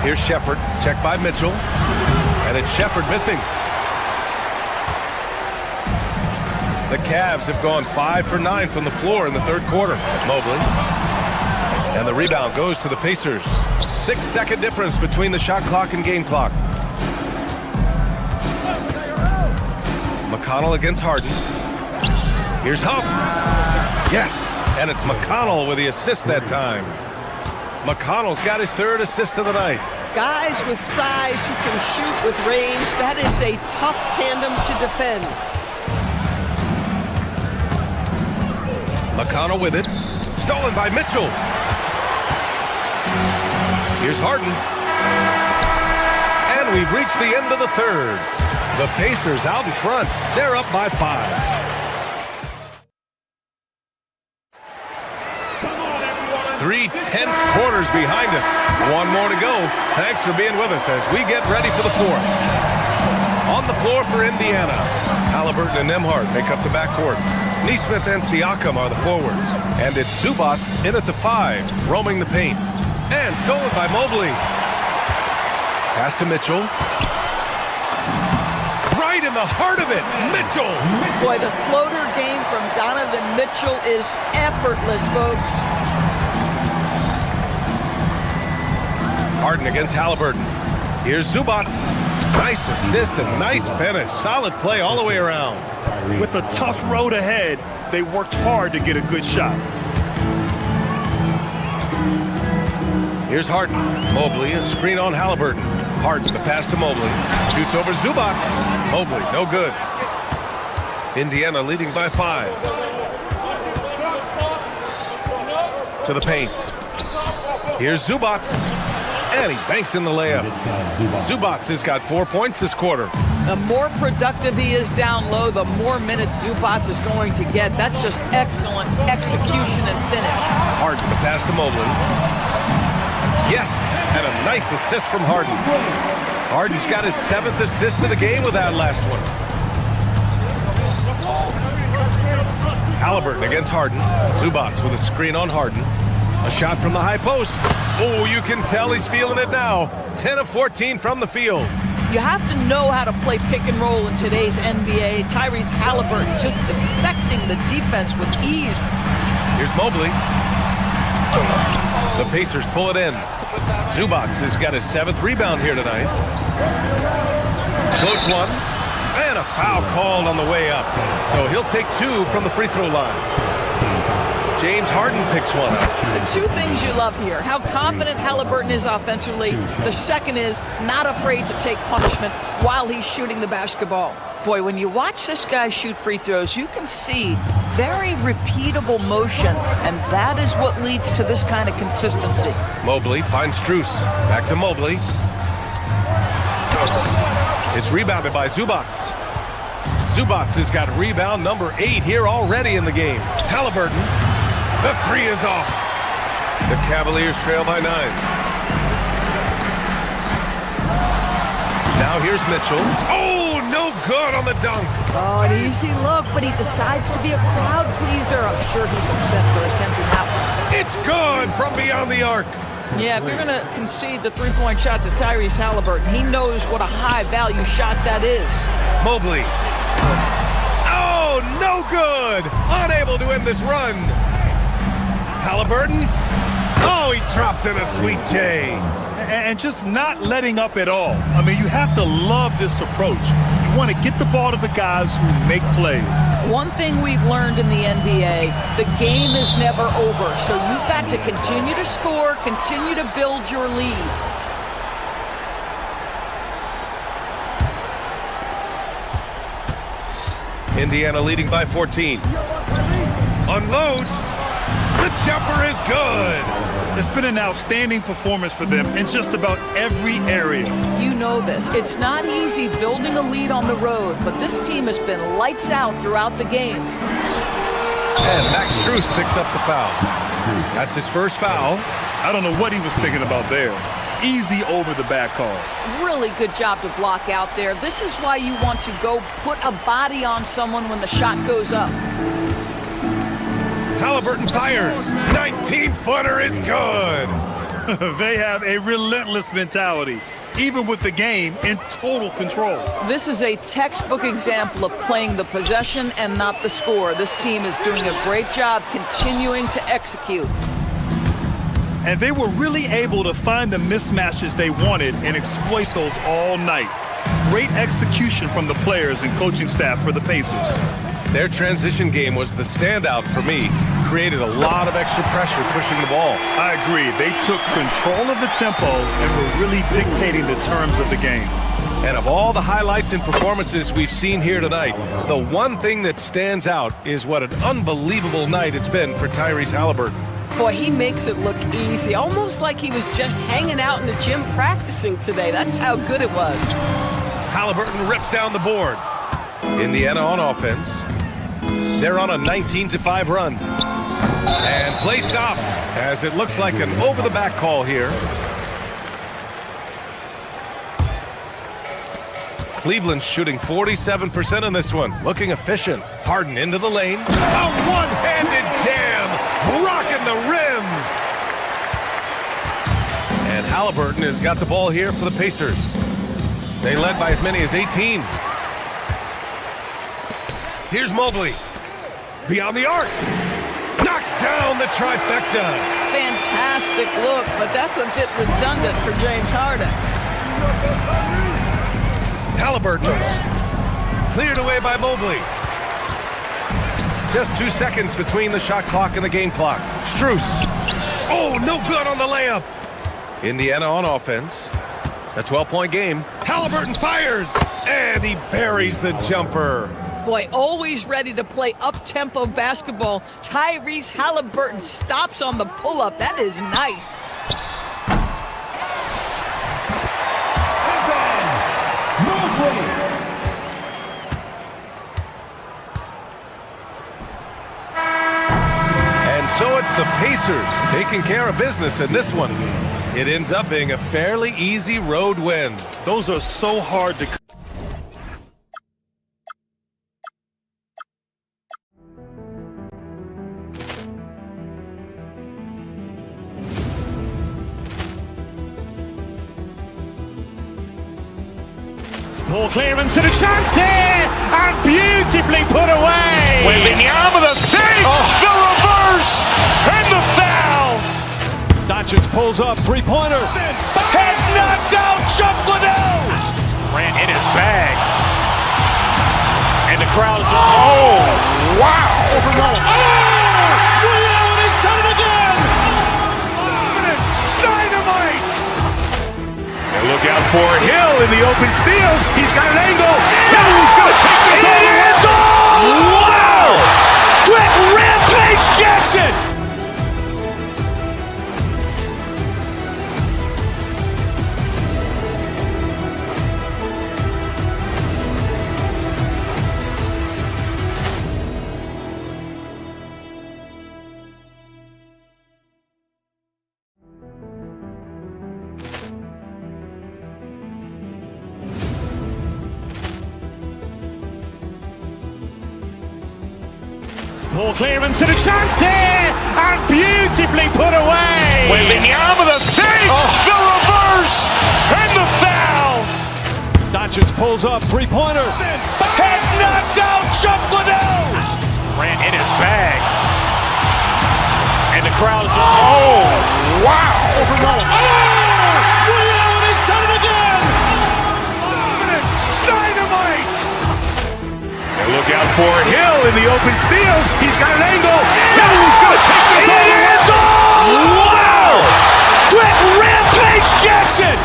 Here's Shepherd, checked by Mitchell, and it's Shepherd missing. The Cavs have gone 5 for 9 from the floor in the third quarter. Mobley, and the rebound goes to the Pacers. 6-second difference between the shot clock and game clock. McConnell against Harden. Here's Huff. Yes, and it's McConnell with the assist that time. McConnell's got his third assist of the night. Guys with size who can shoot with range, that is a tough tandem to defend. McConnell with it. Stolen by Mitchell. Here's Harden. And we've reached the end of the third. The Pacers out in front. They're up by 5. 3 tense quarters behind us. 1 more to go. Thanks for being with us as we get ready for the fourth. On the floor for Indiana, Halliburton and Nembhard make up the backcourt. Nesmith and Siakam are the forwards. And it's Zubats in at the 5, roaming the paint. And stolen by Mobley. Pass to Mitchell. Right in the heart of it, Mitchell. Boy, the floater game from Donovan Mitchell is effortless, folks. Harden against Halliburton. Here's Zubats. Nice assist and nice finish. Solid play all the way around. With a tough road ahead, they worked hard to get a good shot. Here's Harden. Mobley, a screen on Halliburton. Harden, the pass to Mobley. Shoots over Zubats. Mobley, no good. Indiana leading by 5. To the paint. Here's Zubats. And he banks in the layup. Zubats has got 4 points this quarter. The more productive he is down low, the more minutes Zubac is going to get. That's just excellent execution and finish. Harden, the pass to Mobley. Yes, and a nice assist from Harden. Harden's got his 7th assist of the game with that last one. Halliburton against Harden. Zubac with a screen on Harden. A shot from the high post. Oh, you can tell he's feeling it now. 10 of 14 from the field. You have to know how to play pick and roll in today's NBA. Tyrese Halliburton just dissecting the defense with ease. Here's Mobley. The Pacers pull it in. Zubac has got his 7th rebound here tonight. Floats one. And a foul called on the way up. So he'll take 2 from the free throw line. James Harden picks one up. The two things you love here, how confident Halliburton is offensively. The second is not afraid to take punishment while he's shooting the basketball. Boy, when you watch this guy shoot free throws, you can see very repeatable motion, and that is what leads to this kind of consistency. Mobley finds Strus. Back to Mobley. It's rebounded by Zubac. Zubac has got rebound number 8 here already in the game. Halliburton. The 3 is off. The Cavaliers trail by 9. Now here's Mitchell. Oh, no good on the dunk. Oh, an easy look, but he decides to be a crowd pleaser. I'm sure he's upset for attempting that one. It's good from beyond the arc. Yeah, if you're going to concede the three-point shot to Tyrese Halliburton, he knows what a high-value shot that is. Mobley. Oh, no good. Unable to end this run. Halliburton. Oh, he dropped in a sweet J. And just not letting up at all. I mean, you have to love this approach. You want to get the ball to the guys who make plays. One thing we've learned in the NBA, the game is never over. So you've got to continue to score, continue to build your lead. Indiana leading by 14. Unloads. The jumper is good. It's been an outstanding performance for them in just about every area. You know this. It's not easy building a lead on the road, but this team has been lights out throughout the game. And Max Strus picks up the foul. That's his first foul. I don't know what he was thinking about there. Easy over the back call. Really good job to block out there. This is why you want to go put a body on someone when the shot goes up. Halliburton fires. 19-footer is good. They have a relentless mentality, even with the game in total control. This is a textbook example of playing the possession and not the score. This team is doing a great job continuing to execute. And they were really able to find the mismatches they wanted and exploit those all night. Great execution from the players and coaching staff for the Pacers. Their transition game was the standout for me. Created a lot of extra pressure pushing the ball. I agree. They took control of the tempo and were really dictating the terms of the game. And of all the highlights and performances we've seen here tonight, the one thing that stands out is what an unbelievable night it's been for Tyrese Halliburton. Boy, he makes it look easy, almost like he was just hanging out in the gym practicing today. That's how good it was. Halliburton rips down the board. Indiana on offense. They're on a 19-5 run. And play stops as it looks like an over-the-back call here. Cleveland's shooting 47% on this one. Looking efficient. Harden into the lane. A one-handed jam. Rocking the rim. And Halliburton has got the ball here for the Pacers. They led by as many as 18. Here's Mobley. Beyond the arc. Knocks down the trifecta. Fantastic look, but that's a bit redundant for James Harden. Halliburton. Cleared away by Mobley. Just 2 seconds between the shot clock and the game clock. Strus. Oh, no good on the layup. Indiana on offense. A 12-point game. Halliburton fires. And he buries the jumper. Boy, always ready to play up-tempo basketball. Tyrese Halliburton stops on the pull-up. That is nice. Pacers taking care of business in this one. It ends up being a fairly easy road win. Those are so hard to... Poor clearance and a chance here, and beautifully put away. Wembanyama the fake, the reverse, and the foul. Doncic pulls up, three-pointer. Has knocked out Chuck Liddell. Grant in his bag. And the crowd is... Oh, wow. He's done it again. Dynamite. And look out for Hill in the open field. He's got an angle. Hill's going to take this all the way. Wow. Quick Rampage Jackson. Poor clearance and a chance here, and beautifully put away. Wembanyama the fake, the reverse, and the foul. Doncic pulls up, three-pointer. Has knocked out Chuck Liddell. Grant in his bag. And the crowd is... Oh, wow. He's done it again. Dynamite. And look out for Hill in the open field. He's got an angle. Hill's going to take this all the way. Wow. Quick Rampage Jackson.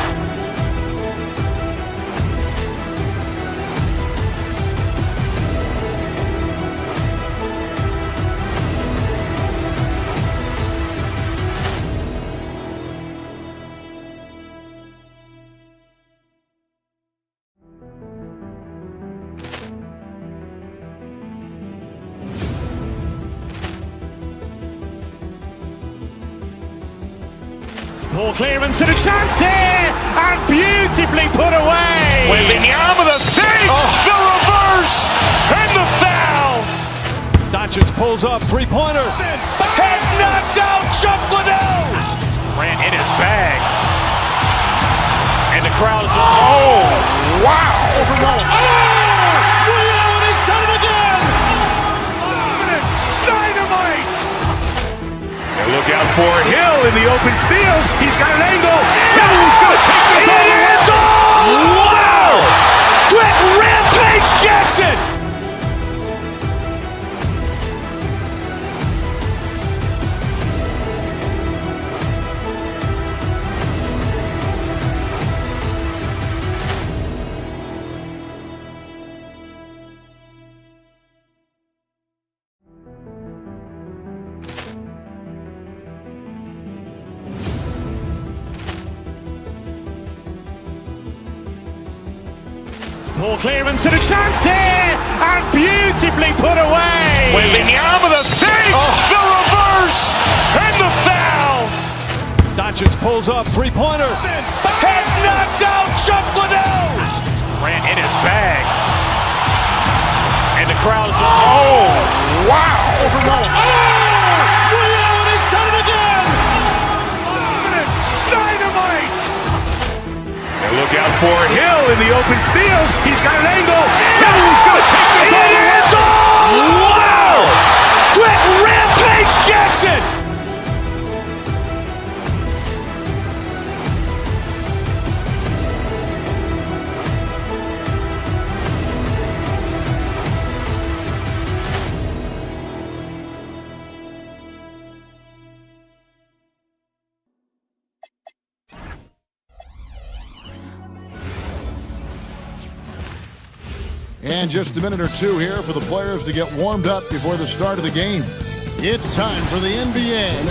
Poor clearance and a chance here, and beautifully put away. Wembanyama the fake, the reverse, and the foul. Doncic pulls up, three-pointer. Has knocked out Chuck Liddell. Grant in his bag. And the crowd is... Oh, wow. He's done it again. Dynamite. And look out for Hill in the open field. He's got an angle. Hill's going to take this all the way. Wow. Quick Rampage Jackson. Poor clearance and a chance here, and beautifully put away. Wembanyama the fake, the reverse, and the foul. Doncic pulls up, three-pointer. Has knocked out Chuck Liddell. Grant in his bag. And the crowd is... Oh, wow. He's done it again. Dynamite. And look out for Hill in the open field. He's got an angle. Hill's going to take this all the way. Wow. Quick Rampage Jackson. And just a minute or two here for the players to get warmed up before the start of the game. It's time for the NBA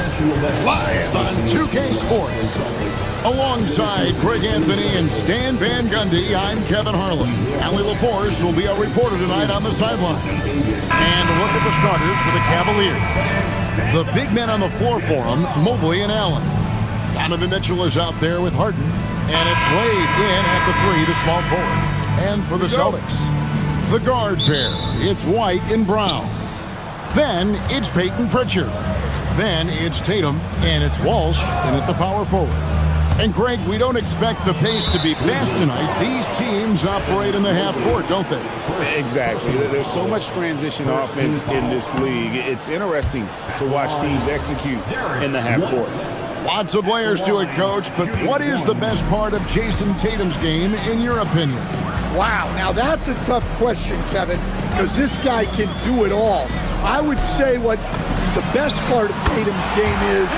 live on 2K Sports. Alongside Craig Anthony and Stan Van Gundy, I'm Kevin Harlan. Allie LaForce will be our reporter tonight on the sideline. And look at the starters for the Cavaliers. The big men on the floor for him, Mobley and Allen. Donovan Mitchell is out there with Harden. And it's Wade in at the three, the small forward. And for the Celtics, the guard pair, it's White and Brown. Then it's Peyton Pritchard. Then it's Tatum, and it's Walsh in at the power forward. And Greg, we don't expect the pace to be fast tonight. These teams operate in the half court, don't they? Exactly. There's so much transition offense in this league. It's interesting to watch teams execute in the half court. Lots of layers to it, Coach, but what is the best part of Jason Tatum's game, in your opinion? Wow, now that's a tough question, Kevin, because this guy can do it all. I would say what the best part of Tatum's game is,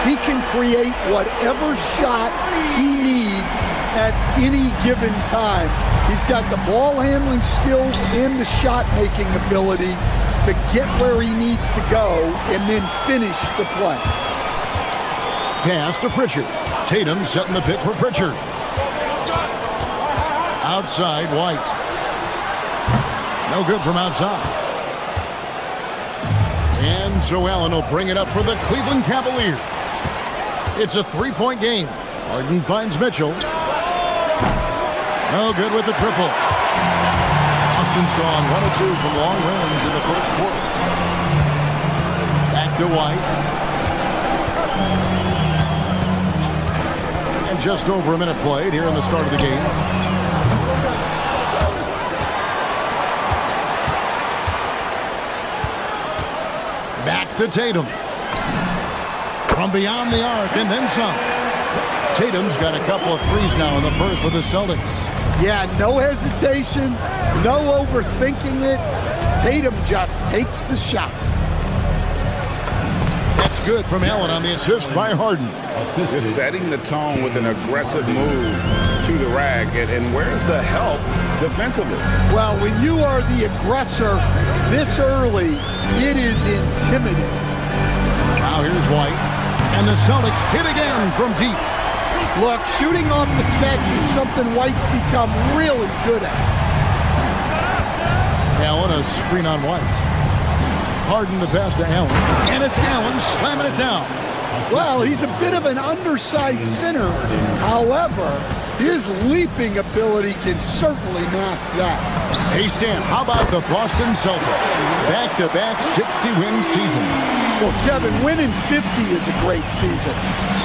he can create whatever shot he needs at any given time. He's got the ball handling skills and the shot making ability to get where he needs to go and then finish the play. Pass to Pritchard. Tatum setting the pick for Pritchard. Outside, White. No good from outside. And so Allen will bring it up for the Cleveland Cavaliers. It's a three-point game. Harden finds Mitchell. No good with the triple. Austin's gone 1 of 2 from long range in the first quarter. Back to White. And just over a minute played here in the start of the game. Back to Tatum. From beyond the arc and then some. Tatum's got a couple of threes now in the first for the Celtics. Yeah, no hesitation, no overthinking it. Tatum just takes the shot. That's good from Allen on the assist by Harden. Just setting the tone with an aggressive move to the rack. And where's the help defensively? Well, when you are the aggressor this early, it is intimidating. Now here's White. And the Celtics hit again from deep. Look, shooting off the catch is something White's become really good at. Allen, a screen on White. Harden the pass to Allen. And it's Allen slamming it down. Well, he's a bit of an undersized center. However, his leaping ability can certainly mask that. Hey, Stan, how about the Boston Celtics? Back-to-back 60-win seasons. Well, Kevin, winning 50 is a great season.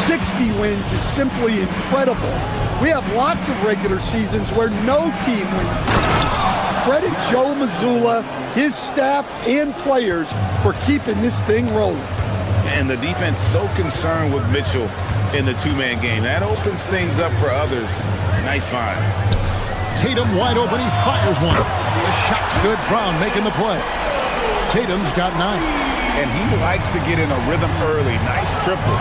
60 wins is simply incredible. We have lots of regular seasons where no team wins. Credit Joe Mazzulla, his staff, and players for keeping this thing rolling. And the defense so concerned with Mitchell in the two-man game. That opens things up for others. Nice find. Tatum wide open. He fires one. The shot's good. Brown making the play. Tatum's got 9. And he likes to get in a rhythm early. Nice triple.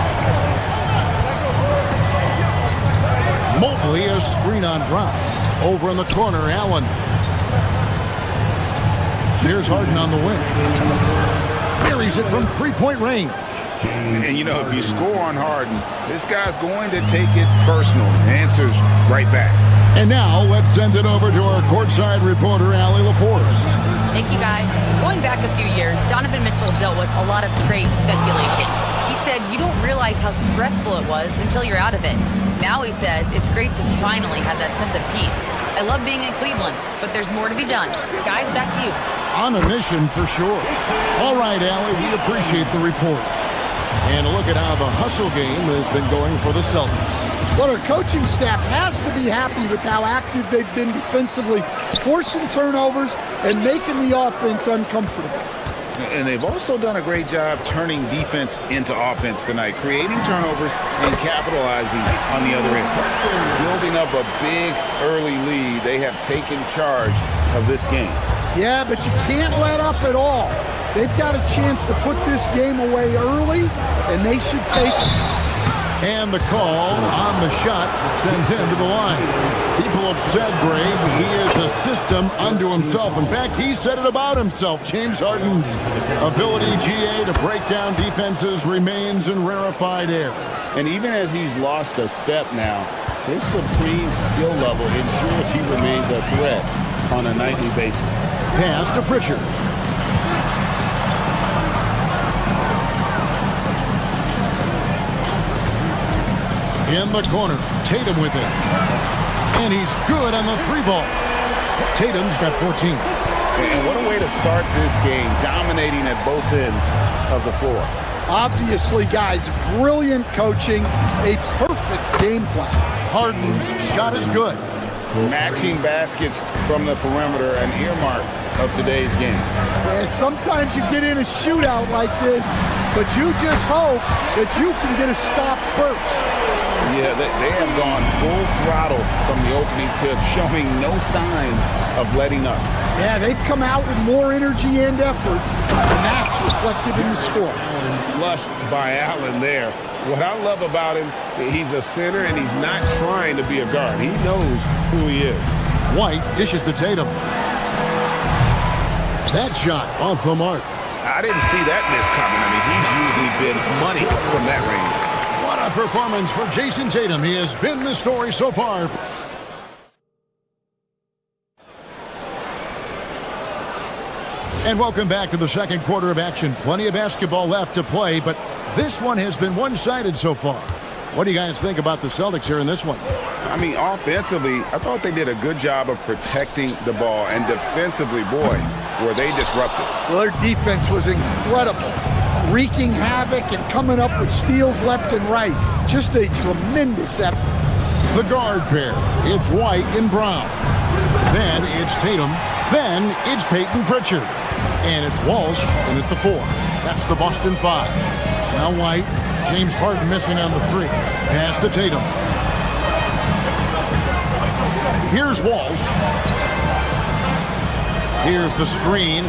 Mobley, a screen on Brown. Over in the corner, Allen. Here's Harden on the wing. Buries it from three-point range. And, you know, if you score on Harden, this guy's going to take it personal. Answers right back. And now let's send it over to our courtside reporter, Allie LaForce. Thank you, guys. Going back a few years, Donovan Mitchell dealt with a lot of trade speculation. He said you don't realize how stressful it was until you're out of it. Now he says it's great to finally have that sense of peace. I love being in Cleveland, but there's more to be done. Guys, back to you. On a mission for sure. All right, Allie, we appreciate the report. And a look at how the hustle game has been going for the Celtics. Well, our coaching staff has to be happy with how active they've been defensively, forcing turnovers and making the offense uncomfortable. And they've also done a great job turning defense into offense tonight, creating turnovers and capitalizing on the other end. Building up a big early lead, they have taken charge of this game. Yeah, but you can't let up at all. They've got a chance to put this game away early, and they should take it. And the call on the shot that sends him to the line. People have said, Greg, he is a system unto himself. In fact, he said it about himself. James Harden's ability, GA, to break down defenses remains in rarefied air. And even as he's lost a step now, his supreme skill level ensures he remains a threat on a nightly basis. Pass to Pritchard. In the corner, Tatum with it. And he's good on the 3-ball. Tatum's got 14. And what a way to start this game, dominating at both ends of the floor. Obviously, guys, brilliant coaching, a perfect game plan. Harden's shot is good. Maxing baskets from the perimeter, an earmark of today's game. And sometimes you get in a shootout like this, but you just hope that you can get a stop first. Yeah, they have gone full throttle from the opening tip, showing no signs of letting up. Yeah, they've come out with more energy and effort, and that's reflected in the score. Flushed by Allen there. What I love about him, he's a center and he's not trying to be a guard. He knows who he is. White dishes to Tatum. That shot off the mark. I didn't see that miss coming. I mean, he's usually been money from that range. What a performance for Jason Tatum. He has been the story so far. And welcome back to the second quarter of action. Plenty of basketball left to play, but this one has been one-sided so far. What do you guys think about the Celtics here in this one? I mean, offensively, I thought they did a good job of protecting the ball. And defensively, boy, were they disruptive. Well, their defense was incredible, wreaking havoc and coming up with steals left and right. Just a tremendous effort. The guard pair, it's White and Brown. Then it's Tatum. Then it's Peyton Pritchard. And it's Walsh in at the 4. That's the Boston 5. Now White, James Harden missing on the 3. Pass to Tatum. Here's Walsh. Here's the screen.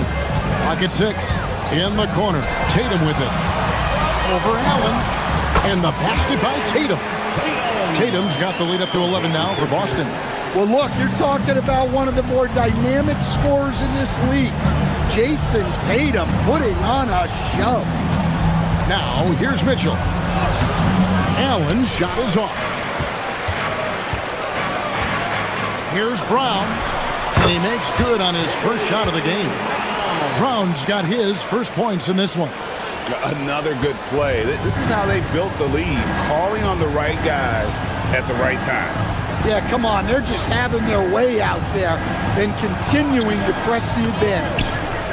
Clock at 6. In the corner. Tatum with it. Over Allen. And the basket by Tatum. Tatum's got the lead up to 11 now for Boston. Well, look, you're talking about one of the more dynamic scorers in this league. Jason Tatum putting on a show. Now, here's Mitchell. Allen's shot is off. Here's Brown. And he makes good on his first shot of the game. Brown's got his first points in this one. Another good play. This is how they built the lead, calling on the right guys at the right time. Yeah, come on. They're just having their way out there and continuing to press the advantage.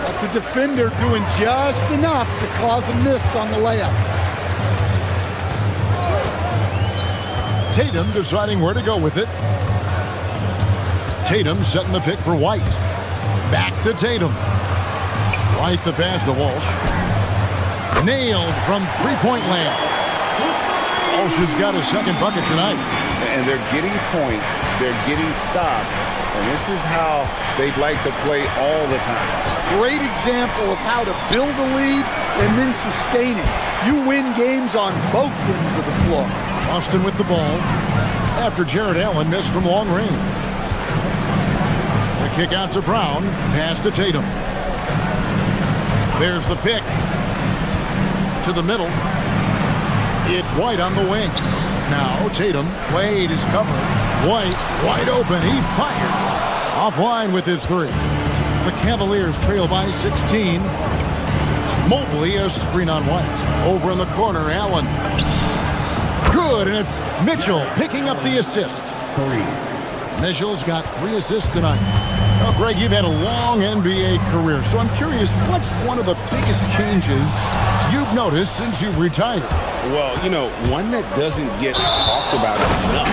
That's a defender doing just enough to cause a miss on the layup. Tatum deciding where to go with it. Tatum setting the pick for White. Back to Tatum. White the pass to Walsh. Nailed from three-point land. Walsh has got his second bucket tonight. And they're getting points, they're getting stops, and this is how they'd like to play all the time. Great example of how to build a lead and then sustain it. You win games on both ends of the floor. Boston with the ball after Jared Allen missed from long range. The kick out to Brown, pass to Tatum. There's the pick. To the middle. It's White on the wing. Now Tatum, Wade is covered. White, wide open, he fires. Offline with his 3. The Cavaliers trail by 16. Mobley, a screen on White. Over in the corner, Allen. Good, and it's Mitchell picking up the assist. 3. Mitchell's got 3 assists tonight. Now, Greg, you've had a long NBA career, so I'm curious, what's one of the biggest changes you've noticed since you've retired? Well, you know, one that doesn't get talked about enough,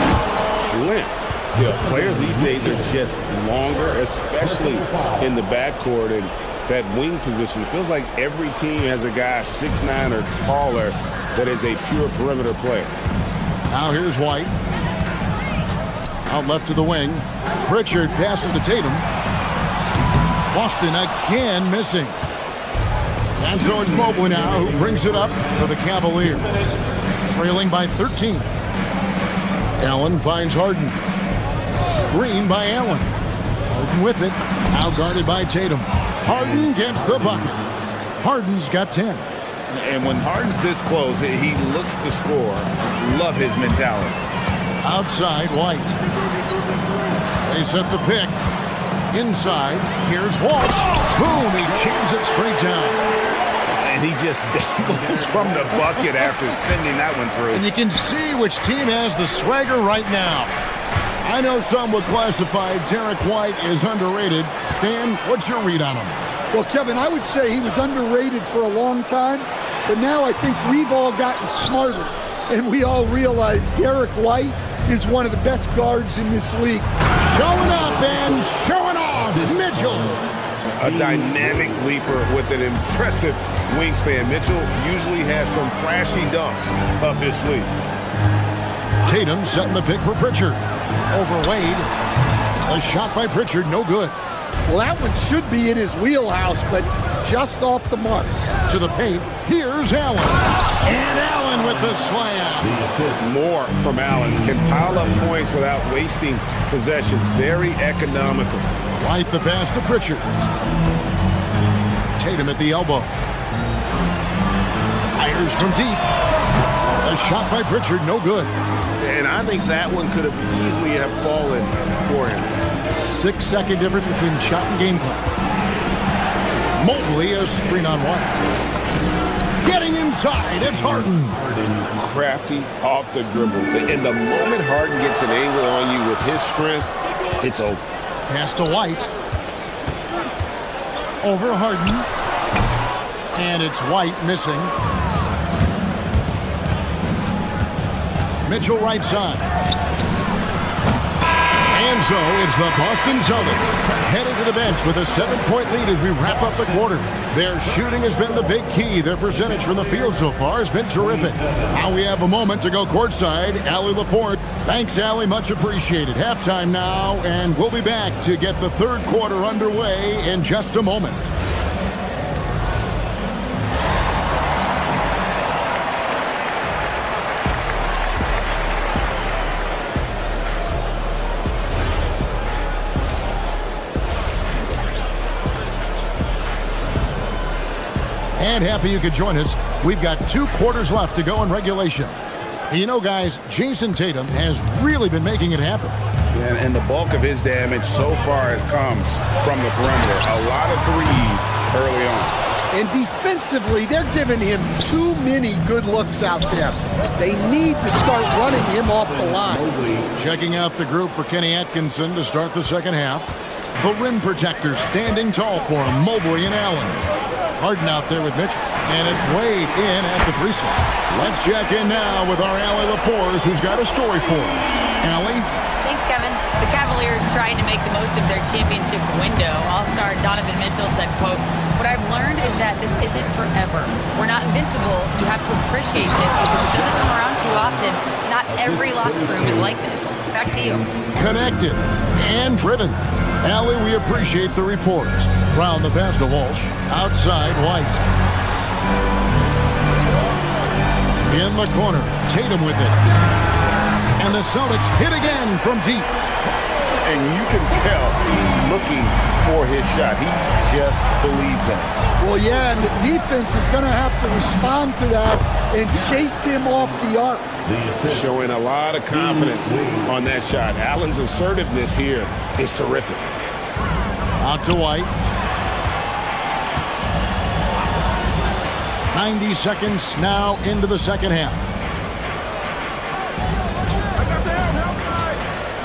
length. You know, players these days are just longer, especially in the backcourt, and that wing position. Feels like every team has a guy 6'9" or taller that is a pure perimeter player. Now here's White. Out left to the wing. Pritchard passes to Tatum. Boston again missing. And so it's Mobley now who brings it up for the Cavaliers. Trailing by 13. Allen finds Harden. Screen by Allen. Harden with it. Now guarded by Tatum. Harden gets the bucket. Harden's got 10. And when Harden's this close, he looks to score. Love his mentality. Outside, White. They set the pick. Inside, here's Walsh. Boom, he jams it straight down. And he just dangles from the bucket after sending that one through. And you can see which team has the swagger right now. I know some would classify Derek White as underrated. Stan, what's your read on him? Well, Kevin, I would say he was underrated for a long time, but now I think we've all gotten smarter, and we all realize Derek White is one of the best guards in this league. Showing up and showing off, Mitchell. A dynamic leaper with an impressive wingspan. Mitchell usually has some flashy dunks up his sleeve. Tatum setting the pick for Pritchard. Over Wade. A shot by Pritchard, no good. Well, that one should be in his wheelhouse, but just off the mark. To the paint, here's Allen. And Allen with the slam. More from Allen. Can pile up points without wasting possessions. Very economical. White the pass to Pritchard. Tatum at the elbow. Fires from deep. A shot by Pritchard, no good. And I think that one could have easily have fallen for him. 6-second difference between shot and game clock. Mobley a screen on White. Getting inside, it's Harden. Crafty off the dribble. And the moment Harden gets an angle on you with his strength, it's over. Pass to White. Over Harden. And it's White missing. Mitchell right side. And so it's the Boston Celtics heading to the bench with a 7-point lead as we wrap up the quarter. Their shooting has been the big key. Their percentage from the field so far has been terrific. Now we have a moment to go courtside. Allie LaForte. Thanks, Allie. Much appreciated. Halftime now, and we'll be back to get the third quarter underway in just a moment. And happy you could join us. We've got 2 quarters left to go in regulation. You know, guys, Jason Tatum has really been making it happen. Yeah, and the bulk of his damage so far has come from the perimeter. A lot of threes early on. And defensively, they're giving him too many good looks out there. They need to start running him off the line. Checking out the group for Kenny Atkinson to start the second half. The rim protectors standing tall for him, Mobley and Allen. Harden out there with Mitchell. And it's Wade in at the 3-slot. Let's check in now with our Allie LaForce, who's got a story for us. Allie? Thanks, Kevin. The Cavaliers trying to make the most of their championship window. All-star Donovan Mitchell said, quote, "What I've learned is that this isn't forever. We're not invincible. You have to appreciate this because it doesn't come around too often. Not every locker room is like this." Back to you. Connected and driven. Allie, we appreciate the report. Round the pass to Walsh. Outside, White. In the corner, Tatum with it. And the Celtics hit again from deep. And you can tell he's looking for his shot. He just believes in it. Well, yeah, and the defense is going to have to respond to that and chase him off the arc. Showing a lot of confidence on that shot. Allen's assertiveness here is terrific. Out to White. 90 seconds now into the second half.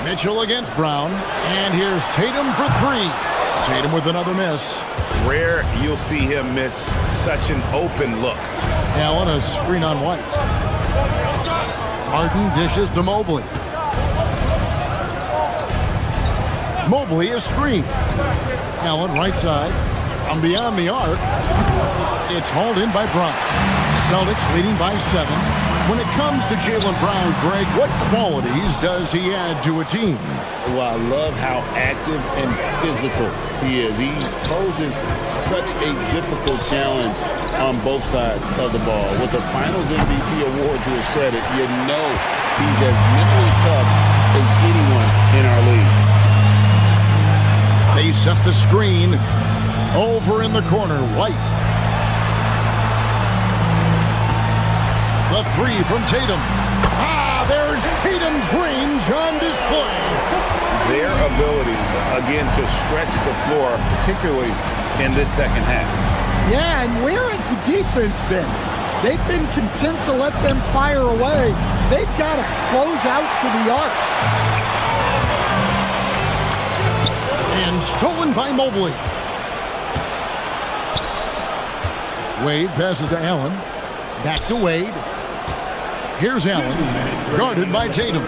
Mitchell against Brown. And here's Tatum for 3. Tatum with another miss. Rare you'll see him miss such an open look. Allen a screen on White. Harden dishes to Mobley. Mobley a screen. Allen right side. From beyond the arc. It's hauled in by Brown. Celtics leading by 7. When it comes to Jaylen Brown, Greg, what qualities does he add to a team? Well, I love how active and physical he is. He poses such a difficult challenge on both sides of the ball. With the Finals MVP award to his credit, you know he's as mentally tough as anyone in our league. They set the screen. Over in the corner, White. The 3 from Tatum. There's Tatum's range on display. Their ability, again, to stretch the floor, particularly in this second half. Yeah, and where has the defense been? They've been content to let them fire away. They've got to close out to the arc. And stolen by Mobley. Wade passes to Allen. Back to Wade. Here's Allen, guarded by Tatum.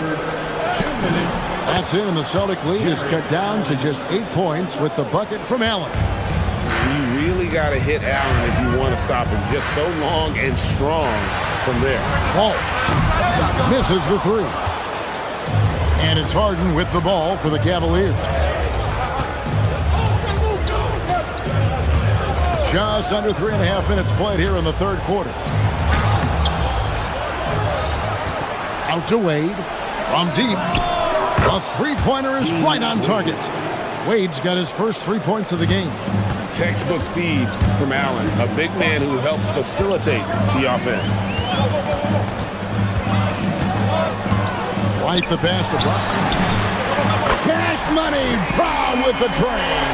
That's it, and the Celtic lead is cut down to just 8 points with the bucket from Allen. You really got to hit Allen if you want to stop him. Just so long and strong from there. Ball misses the three. And it's Harden with the ball for the Cavaliers. Just under 3.5 minutes played here in the third quarter. Out to Wade from deep. A three-pointer is right on target. Wade's got his first 3 points of the game. Textbook feed from Allen, a big man who helps facilitate the offense. White the pass to Brown. Cash money, Brown with the train.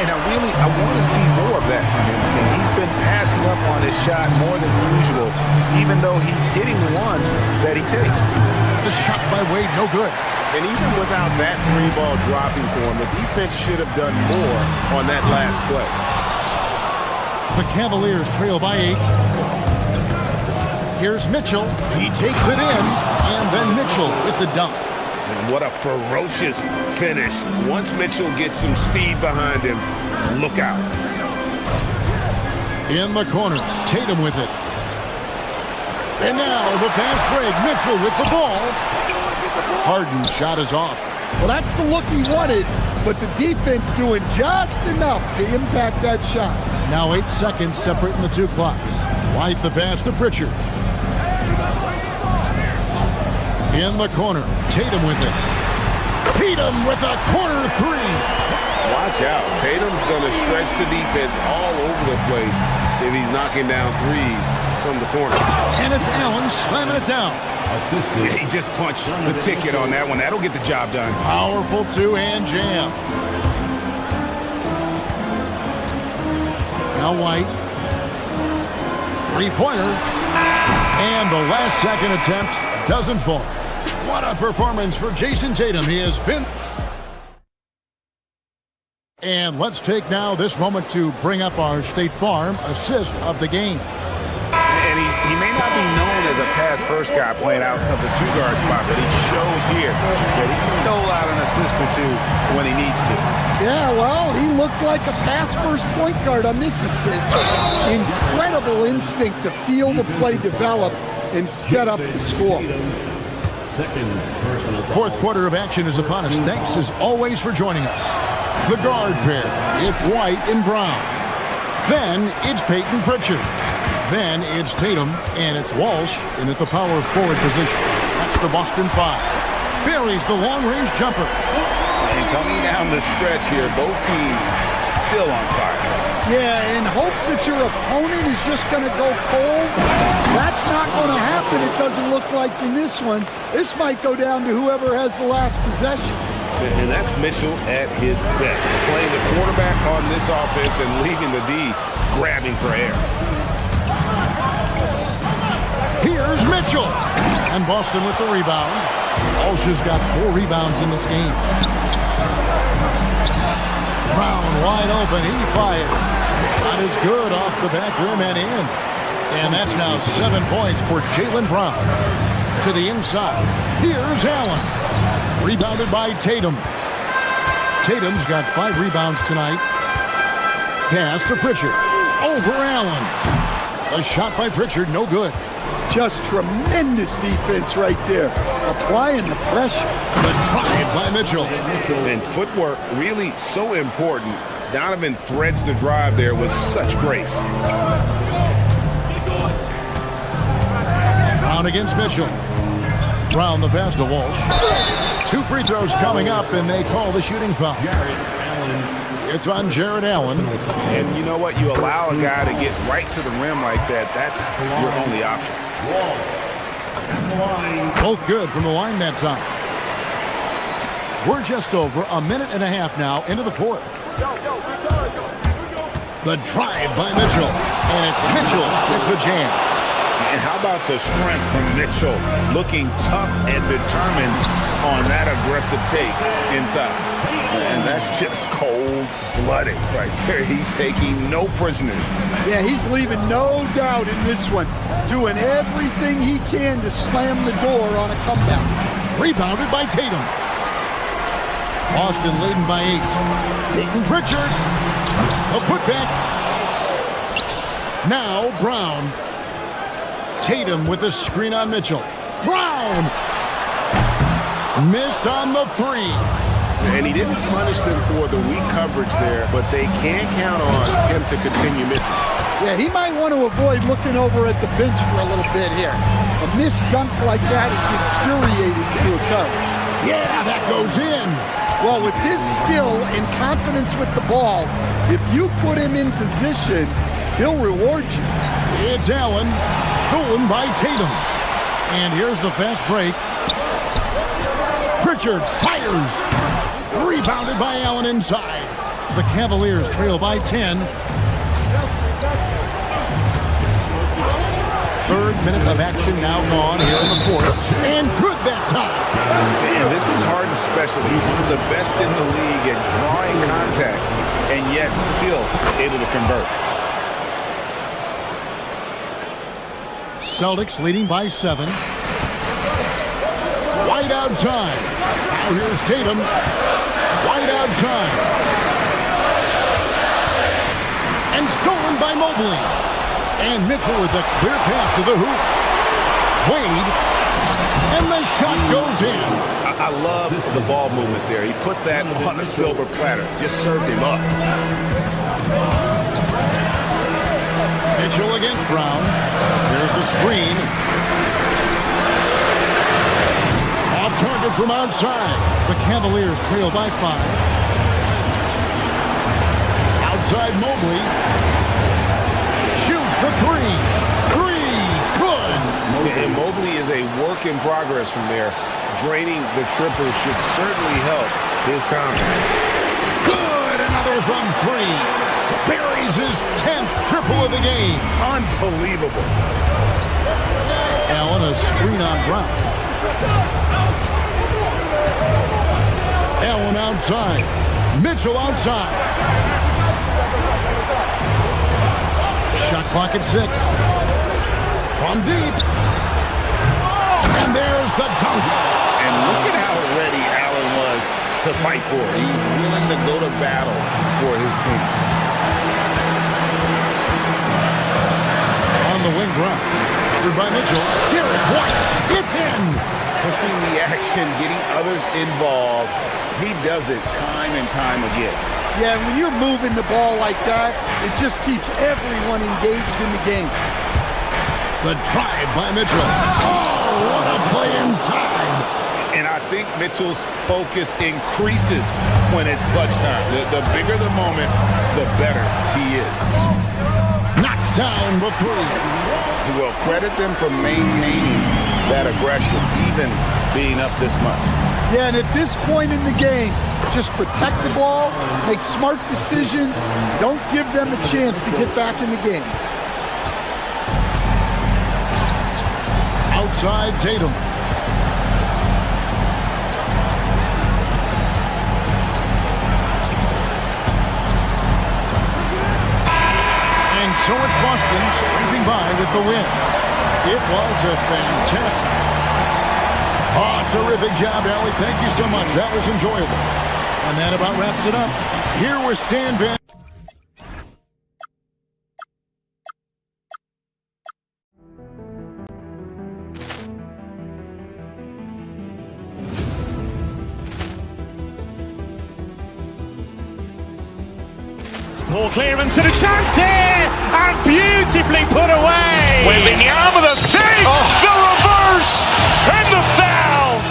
And I want to see more of that from him. I mean, he's been passing up on his shot more than usual, even though he's hitting the ones that he takes. The shot by Wade, no good. And even without that three ball dropping for him, the defense should have done more on that last play. The Cavaliers trail by 8. Here's Mitchell. He takes it in, and then Mitchell with the dunk. And what a ferocious finish. Once Mitchell gets some speed behind him, look out. In the corner, Tatum with it. And now the fast break, Mitchell with the ball. Harden's shot is off. Well, that's the look he wanted, but the defense doing just enough to impact that shot. Now 8 seconds separating the two clocks. White the pass to Pritchard. In the corner, Tatum with it. Tatum with a corner three. Watch out. Tatum's going to stretch the defense all over the place if he's knocking down threes from the corner. And it's Allen slamming it down. Yeah, he just punched the ticket on that one. That'll get the job done. Powerful two-hand jam. Now White. Three-pointer. And the last second attempt doesn't fall. What a performance for Jason Tatum. He has been. And let's take now this moment to bring up our State Farm assist of the game. And he may not be known as a pass-first guy playing out of the two-guard spot, but he shows here that he can dole out an assist or two when he needs to. Yeah, well, he looked like a pass-first point guard on this assist. Incredible instinct to feel the play develop and set up the score. Fourth quarter of action is upon us. Thanks as always for joining us. The guard pair, it's White and Brown. Then it's Peyton Pritchard. Then it's Tatum, and it's Walsh in at the power forward position. That's the Boston Five. Buries the long-range jumper. And coming down the stretch here, both teams still on fire. Yeah, in hopes that your opponent is just going to go cold. That's not going to happen, it doesn't look like in this one. This might go down to whoever has the last possession. And that's Mitchell at his best. Playing the quarterback on this offense and leaving the D grabbing for air. Here's Mitchell. And Boston with the rebound. Walsh has got 4 rebounds in this game. Brown wide open. He fired. Shot is good off the back rim and in. And that's now 7 points for Jaylen Brown. To the inside. Here's Allen. Rebounded by Tatum. Tatum's got 5 rebounds tonight. Pass to Pritchard. Over Allen. A shot by Pritchard, no good. Just tremendous defense right there. Applying the pressure. The drive by Mitchell. And footwork really so important. Donovan threads the drive there with such grace. Brown against Mitchell. Brown the pass to Walsh. 2 free throws coming up, and they call the shooting foul. It's on Jared Allen. And you know what? You allow a guy to get right to the rim like that. That's your only option. Both good from the line that time. We're just over a minute and a half now into the fourth. The drive by Mitchell. And it's Mitchell with the jam. And how about the strength from Mitchell, looking tough and determined on that aggressive take inside. And that's just cold-blooded right there. He's taking no prisoners. Yeah, he's leaving no doubt in this one, doing everything he can to slam the door on a comeback. Rebounded by Tatum. Boston leading by 8. Peyton Pritchard. A putback. Now Brown. Tatum with a screen on Mitchell. Brown! Missed on the 3. And he didn't punish them for the weak coverage there, but they can't count on him to continue missing. Yeah, he might want to avoid looking over at the bench for a little bit here. A missed dunk like that is infuriating to a coach. Yeah, that goes in. Well, with his skill and confidence with the ball, if you put him in position, he'll reward you. It's Allen, stolen by Tatum. And here's the fast break. Pritchard fires. Rebounded by Allen inside. The Cavaliers trail by 10. Third minute of action now gone here in the 4th. And good that time. Man, this is Harden's specialty. One of the best in the league at drawing contact, and yet still able to convert. Celtics leading by 7. White outside. Now here's Tatum. White outside. And stolen by Mobley. And Mitchell with a clear path to the hoop. Wade. And the shot goes in. I love the ball movement there. He put that on a silver platter. Just served him up. Mitchell against Brown. There's the screen. Off target from outside. The Cavaliers trail by 5. Outside Mobley. Shoots the 3. 3. Good. And Mobley is a work in progress from there. Draining the triple should certainly help his confidence. Good. Another from 3. Buries his 10th triple of the game. Unbelievable. Allen a screen on Brown. Allen outside. Mitchell outside. Shot clock at 6. From deep. And there's the dunk. And look at how ready Allen was to fight for it. He's willing to go to battle for his team. On the wing run. Covered by Mitchell. Derek White. It's in. Pushing the action, getting others involved. He does it time and time again. Yeah, when you're moving the ball like that, it just keeps everyone engaged in the game. The drive by Mitchell. Oh, what a play inside. And I think Mitchell's focus increases when it's clutch time. The bigger the moment, the better he is. Knocks down the 3. Well, credit them for maintaining that aggression, even being up this much. Yeah, and at this point in the game, just protect the ball, make smart decisions, don't give them a chance to get back in the game. Outside Tatum. And so it's Boston sweeping by with the win. It was a fantastic. Oh, terrific job, Allie. Thank you so much. That was enjoyable. And that about wraps it up. Here with Stan Van. Poor clearance and a chance here, and beautifully put away. Wembanyama the save, the reverse, and the foul.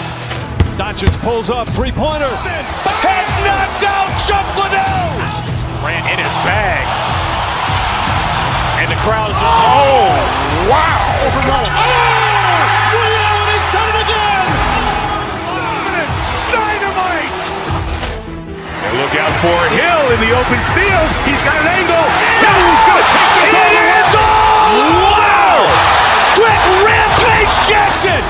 Doncic pulls up, three-pointer. Has knocked out Chuck Liddell. Ran in his bag. And the crowd is, oh, wow. Ray Allen has done it again. Dynamite. And look Look out for Hill in the open field. He's got an angle. Hill's going to take this all the way. Wow! Quick rampage Jackson!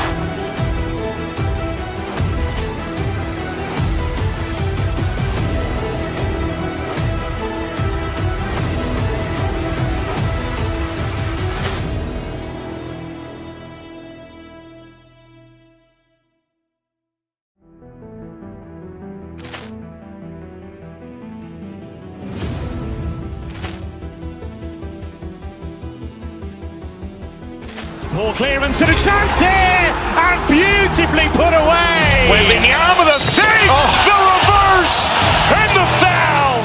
Ball clearance and a chance here, and beautifully put away. Wembanyama the fake, the reverse, and the foul.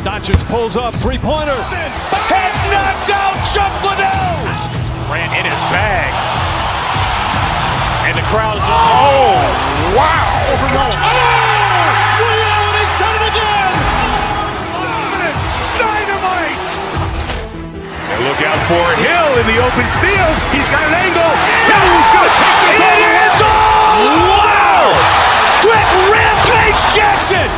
Doncic pulls up, three-pointer. Has knocked out Chuck Liddell. Ran in his bag. And the crowd is, oh, wow. He's done it again. Dynamite. And look out for Hill in the open field. He's got an angle. Hill's going to take this all the way. Wow! Quick rampage Jackson.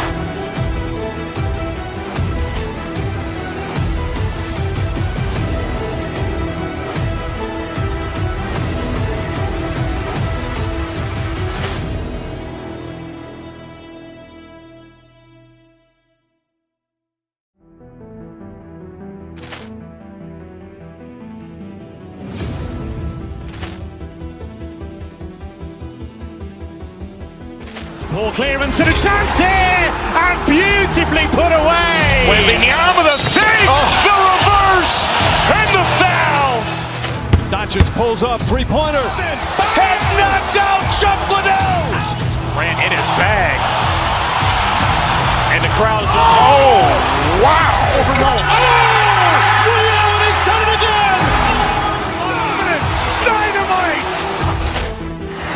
Ball clearance and a chance here, and beautifully put away. Wembanyama the fake, the reverse, and the foul. Doncic pulls up, three-pointer. Has knocked out Chuck Liddell. Ran in his bag. And the crowd is, oh, wow. He's done it again. Dynamite.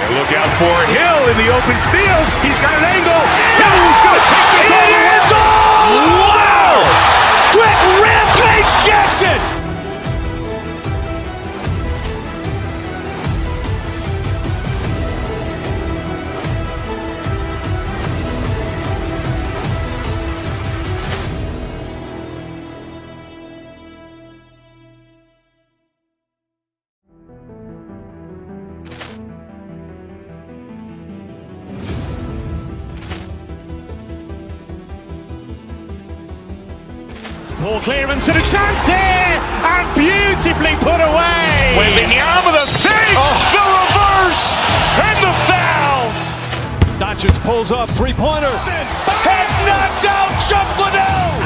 And look out for Hill in the open field. He's got an angle. Hill's going to take this all the way. Wow! Quick rampage Jackson. Ball clearance and a chance here, and beautifully put away. Wembanyama the fake, the reverse, and the foul. Doncic pulls up, three-pointer. Has knocked out Chuck Liddell.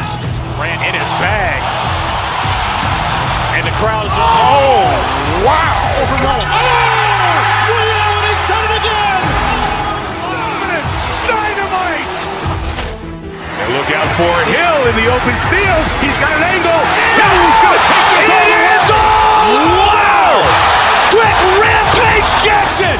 Ran in his bag. And the crowd is, oh, wow. He's done it again. Dynamite. And look out for Hill in the open field. He's got an angle. Hill's going to take this all the way. Wow! Quick rampage Jackson.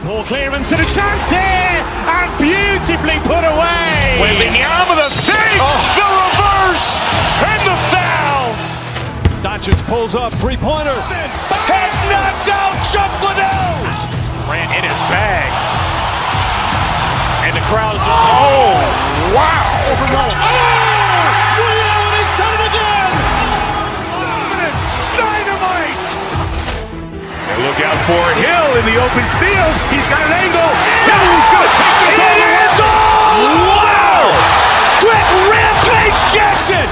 Ball clearance and a chance here, and beautifully put away. Wembanyama the fake, the reverse, and the foul. Doncic pulls up, three-pointer. Has knocked out Chuck Liddell. Ran in his bag. And the crowd is, oh, wow. He's done it again. Dynamite. And look out for Hill in the open field. He's got an angle. Hill's going to take this all the way. Wow! Quick rampage Jackson.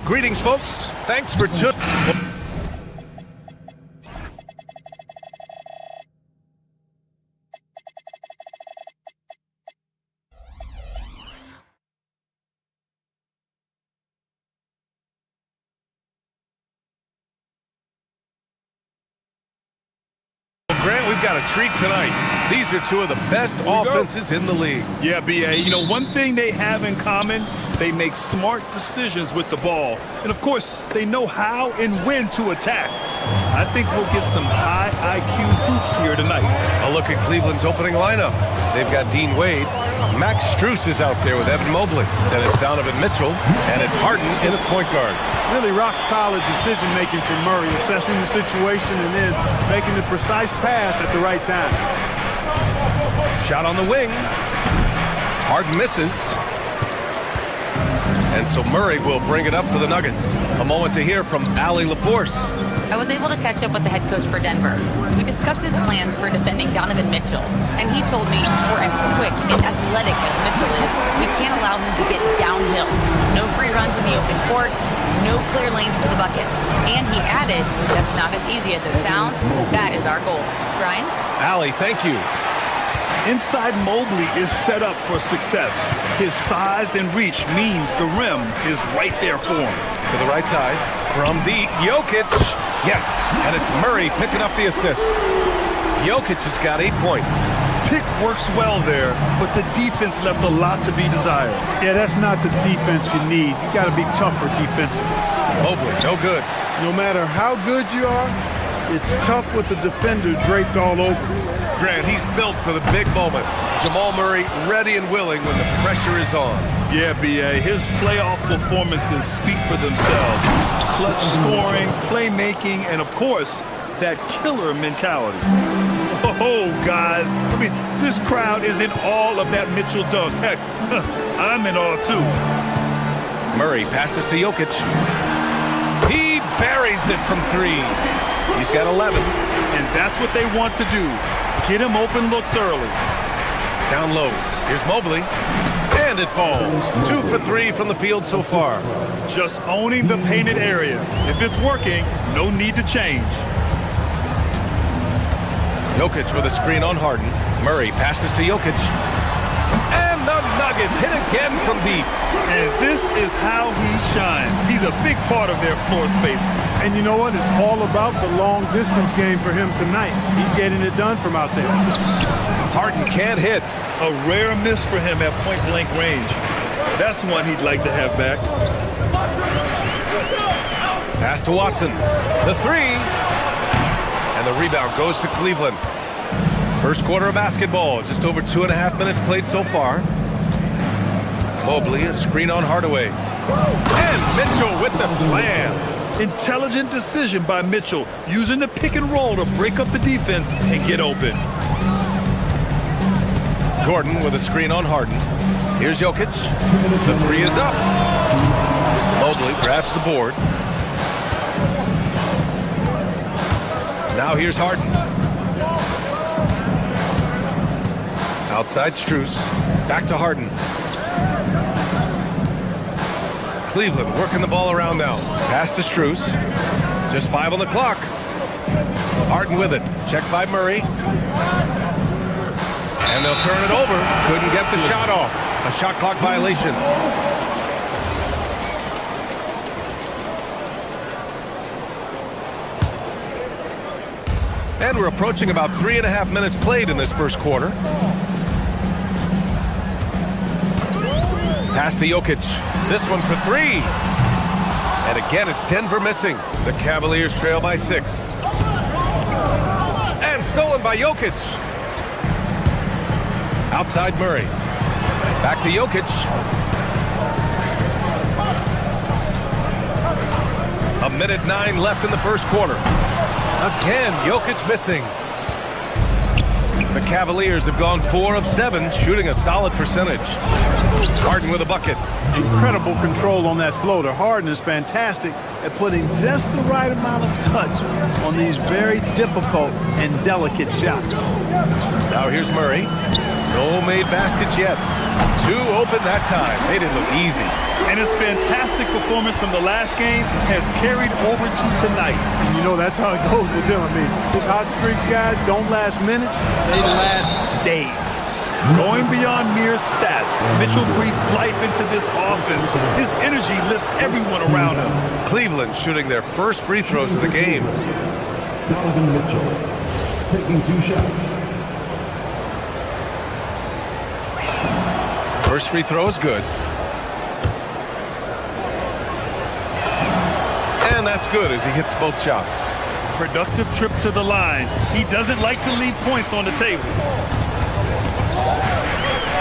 Greetings, folks. Thanks for tuning. we've got a treat tonight. These are two of the best offenses in the league. Yeah, B.A., you know, one thing they have in common, they make smart decisions with the ball. And, of course, they know how and when to attack. I think we'll get some high IQ hoops here tonight. A look at Cleveland's opening lineup. They've got Dean Wade. Max Strus is out there with Evan Mobley. Then it's Donovan Mitchell, and it's Harden in at point guard. Really rock-solid decision-making from Murray, assessing the situation and then making the precise pass at the right time. Shot on the wing. Harden misses. And so Murray will bring it up for the Nuggets. A moment to hear from Allie LaForce. I was able to catch up with the head coach for Denver. We discussed his plans for defending Donovan Mitchell, and he told me for as quick and athletic as Mitchell is, we can't allow him to get downhill. No free runs in the open court, no clear lanes to the bucket. And he added, that's not as easy as it sounds. That is our goal. Brian? Allie, thank you. Inside Mobley is set up for success. His size and reach means the rim is right there for him. To the right side, from deep, Jokic. Yes, and it's Murray picking up the assist. Jokic has got 8 points. Pick works well there, but the defense left a lot to be desired. Yeah, that's not the defense you need. You got to be tougher defensively. Mobley, no good. No matter how good you are, it's tough with the defender draped all over you. Grant, he's built for the big moments. Jamal Murray ready and willing when the pressure is on. Yeah, B.A., his playoff performances speak for themselves. Clutch scoring, playmaking, and of course, that killer mentality. Oh, guys, I mean, this crowd is in awe of that Mitchell dunk. Heck, I'm in awe too. Murray passes to Jokic. He buries it from 3. He's got 11. And that's what they want to do. Get him open looks early. Down low. Here's Mobley. And it falls. 2 for 3 from the field so far. Just owning the painted area. If it's working, no need to change. Jokic with a screen on Harden. Murray passes to Jokic. And the Nuggets hit again from deep. And this is how he shines. He's a big part of their floor space. And you know what? It's all about the long-distance game for him tonight. He's getting it done from out there. Harden can't hit. A rare miss for him at point-blank range. That's one he'd like to have back. Pass to Watson. The 3. And the rebound goes to Cleveland. First quarter of basketball. Just over 2.5 minutes played so far. Mobley, a screen on Hardaway. And Mitchell with the slam. Intelligent decision by Mitchell, using the pick and roll to break up the defense and get open. Gordon with a screen on Harden. Here's Jokic. The 3 is up. Mobley grabs the board. Now here's Harden. Outside Strus. Back to Harden. Cleveland working the ball around now. Pass to Strus. Just 5 on the clock. Harden with it. Checked by Murray. And they'll turn it over. Couldn't get the shot off. A shot clock violation. And we're approaching about 3.5 minutes played in this first quarter. Pass to Jokic. This one for 3. And again, it's Denver missing. The Cavaliers trail by 6. And stolen by Jokic. Outside Murray. Back to Jokic. A minute 9 left in the first quarter. Again, Jokic missing. The Cavaliers have gone 4 of 7, shooting a solid percentage. Harden with a bucket. Incredible control on that floater. Harden is fantastic at putting just the right amount of touch on these very difficult and delicate shots. Now here's Murray. No made baskets yet. 2 open that time. Made it look easy. And his fantastic performance from the last game has carried over to tonight. And you know, that's how it goes with him. I mean, his hot streaks, guys, don't last minutes. They last days. Going beyond mere stats, Mitchell breathes life into this offense. His energy lifts everyone around him. Cleveland shooting their first free throws of the game. taking 2 shots. First free throw is good. And that's good as he hits both shots. Productive trip to the line. He doesn't like to leave points on the table.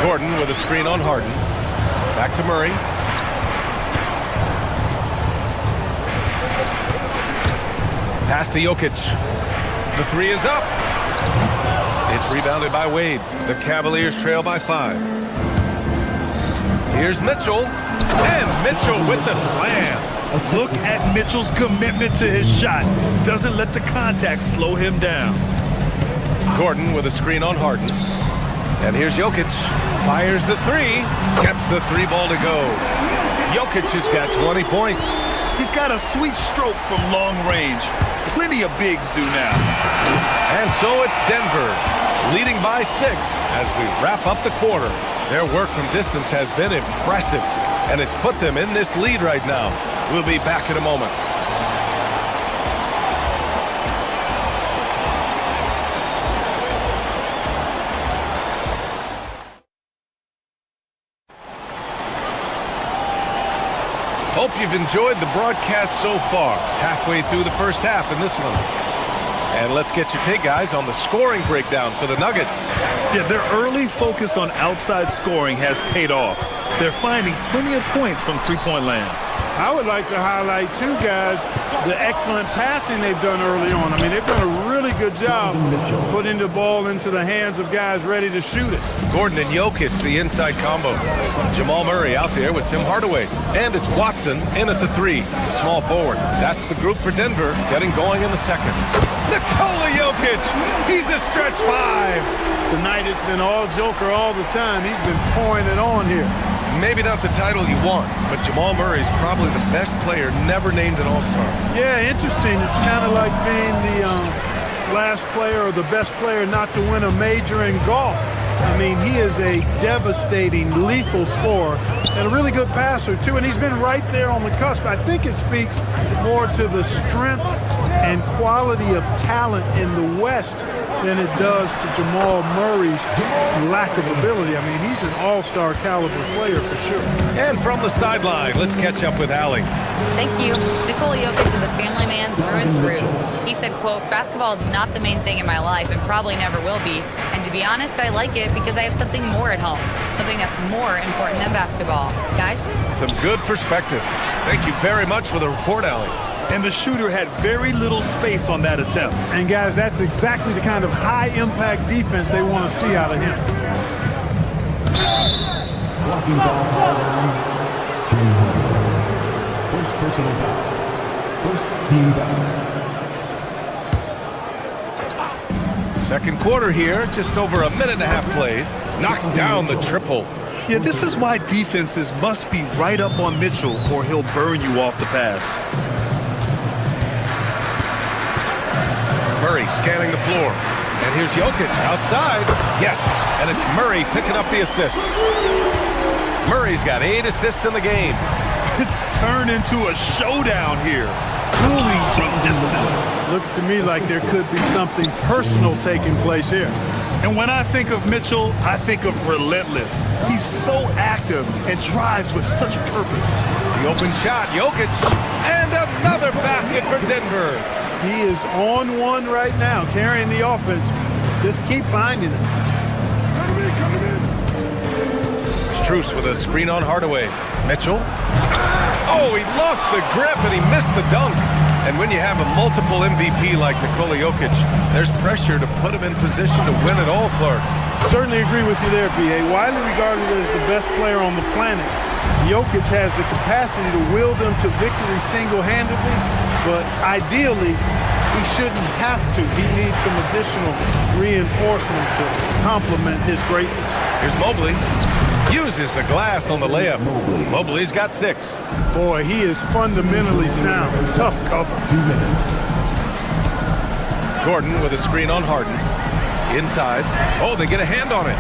Gordon with a screen on Harden. Back to Murray. Pass to Jokic. The 3 is up. It's rebounded by Wade. The Cavaliers trail by 5. Here's Mitchell. And Mitchell with the slam. Look at Mitchell's commitment to his shot. Doesn't let the contact slow him down. Gordon with a screen on Harden. And here's Jokic. Fires the 3. Gets the 3 ball to go. Jokic has got 20 points. He's got a sweet stroke from long range. Plenty of bigs do now. And so it's Denver, leading by 6 as we wrap up the quarter. Their work from distance has been impressive, and it's put them in this lead right now. We'll be back in a moment. Hope you've enjoyed the broadcast so far. Halfway through the first half in this one. And let's get your take, guys, on the scoring breakdown for the Nuggets. Yeah, their early focus on outside scoring has paid off. They're finding plenty of points from three-point land. I would like to highlight, too, guys, the excellent passing they've done early on. I mean, they've done a really good job putting the ball into the hands of guys ready to shoot it. Gordon and Jokic, the inside combo. Jamal Murray out there with Tim Hardaway. And it's Watson in at the 3. Small forward. That's the group for Denver getting going in the second. Nikola Jokic, he's a stretch 5. Tonight it's been all Joker all the time. He's been pouring it on here. Maybe not the title you want, but Jamal Murray's probably the best player never named an All-Star. Yeah, interesting. It's kind of like being the last player or the best player not to win a major in golf. I mean, he is a devastating, lethal scorer and a really good passer, too. And he's been right there on the cusp. I think it speaks more to the strength and quality of talent in the West than it does to Jamal Murray's lack of ability. I mean, he's an all-star caliber player for sure. And from the sideline, let's catch up with Allie. Thank you. Nikola Jokic is a family man through and through. He said, quote, "Basketball is not the main thing in my life and probably never will be. And to be honest, I like it because I have something more at home, something that's more important than basketball." Guys? Some good perspective. Thank you very much for the report, Allie. And the shooter had very little space on that attempt. And, guys, that's exactly the kind of high-impact defense they want to see out of him. Blocking foul. Team foul. First personal foul. First team foul. Second quarter here, just over a minute and a half played. Knocks down the triple. Yeah, this is why defenses must be right up on Mitchell or he'll burn you off the pass. Murray scanning the floor. And here's Jokic outside. Yes, and it's Murray picking up the assist. Murray's got 8 assists in the game. It's turned into a showdown here. Cooling from distance. Looks to me like there could be something personal taking place here. And when I think of Mitchell, I think of relentless. He's so active and drives with such purpose. The open shot, Jokic. And another basket for Denver. He is on one right now, carrying the offense. Just keep finding it. Strus with a screen on Hardaway. Mitchell. Oh, he lost the grip and he missed the dunk. And when you have a multiple MVP like Nikola Jokic, there's pressure to put him in position to win it all, Clark. Certainly agree with you there, B.A. Widely regarded as the best player on the planet, Jokic has the capacity to will them to victory single-handedly, but ideally, he shouldn't have to. He needs some additional reinforcement to complement his greatness. Here's Mobley. Uses the glass on the layup. Mobley's got 6. Boy, he is fundamentally sound. Tough cover. 2 minutes. Gordon with a screen on Harden. Inside. Oh, they get a hand on it.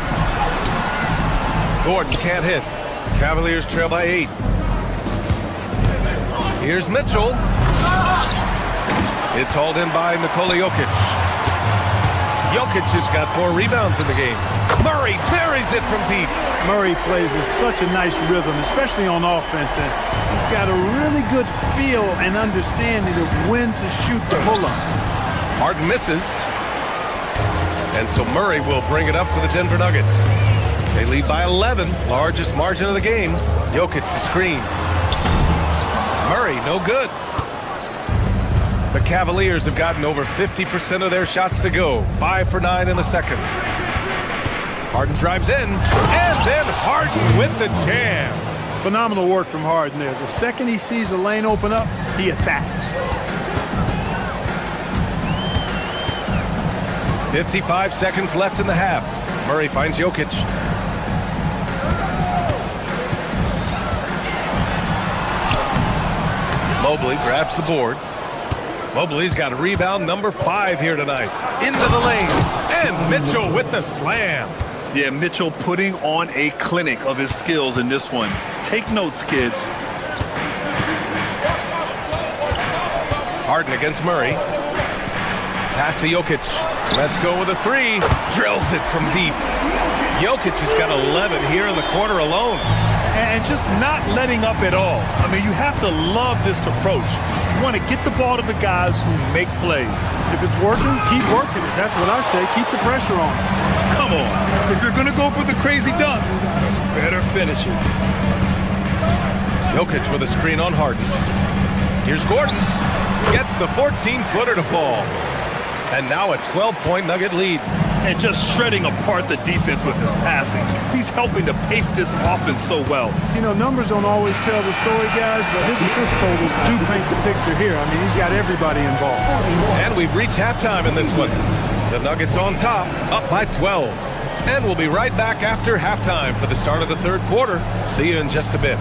Gordon can't hit. Cavaliers trail by 8. Here's Mitchell. It's hauled in by Nikola Jokic. Jokic just got 4 rebounds in the game. Murray buries it from deep. Murray plays with such a nice rhythm, especially on offense, and he's got a really good feel and understanding of when to shoot the pull-up. Harden misses. And so Murray will bring it up for the Denver Nuggets. They lead by 11, largest margin of the game. Jokic the screen. Murray, no good. The Cavaliers have gotten over 50% of their shots to go. 5 for 9 in the second. Harden drives in, and then Harden with the jam. Phenomenal work from Harden there. The second he sees a lane open up, he attacks. 55 seconds left in the half. Murray finds Jokic. Mobley grabs the board. Mobley's got a rebound number 5 here tonight. Into the lane. And Mitchell with the slam. Yeah, Mitchell putting on a clinic of his skills in this one. Take notes, kids. Harden against Murray. Pass to Jokic. Let's go with a 3. Drills it from deep. Jokic has got 11 here in the quarter alone. And just not letting up at all. I mean, you have to love this approach. You want to get the ball to the guys who make plays. If it's working, keep working it. That's what I say. Keep the pressure on. Come on. If you're going to go for the crazy dunk, better finish it. Jokic with a screen on Harden. Here's Gordon. Gets the 14-footer to fall. And now a 12-point Nugget lead. And just shredding apart the defense with his passing. He's helping to pace this offense so well. You know, numbers don't always tell the story, guys, but his assist totals do paint the picture here. I mean, he's got everybody involved. And we've reached halftime in this one. The Nuggets on top, up by 12. And we'll be right back after halftime for the start of the third quarter. See you in just a bit.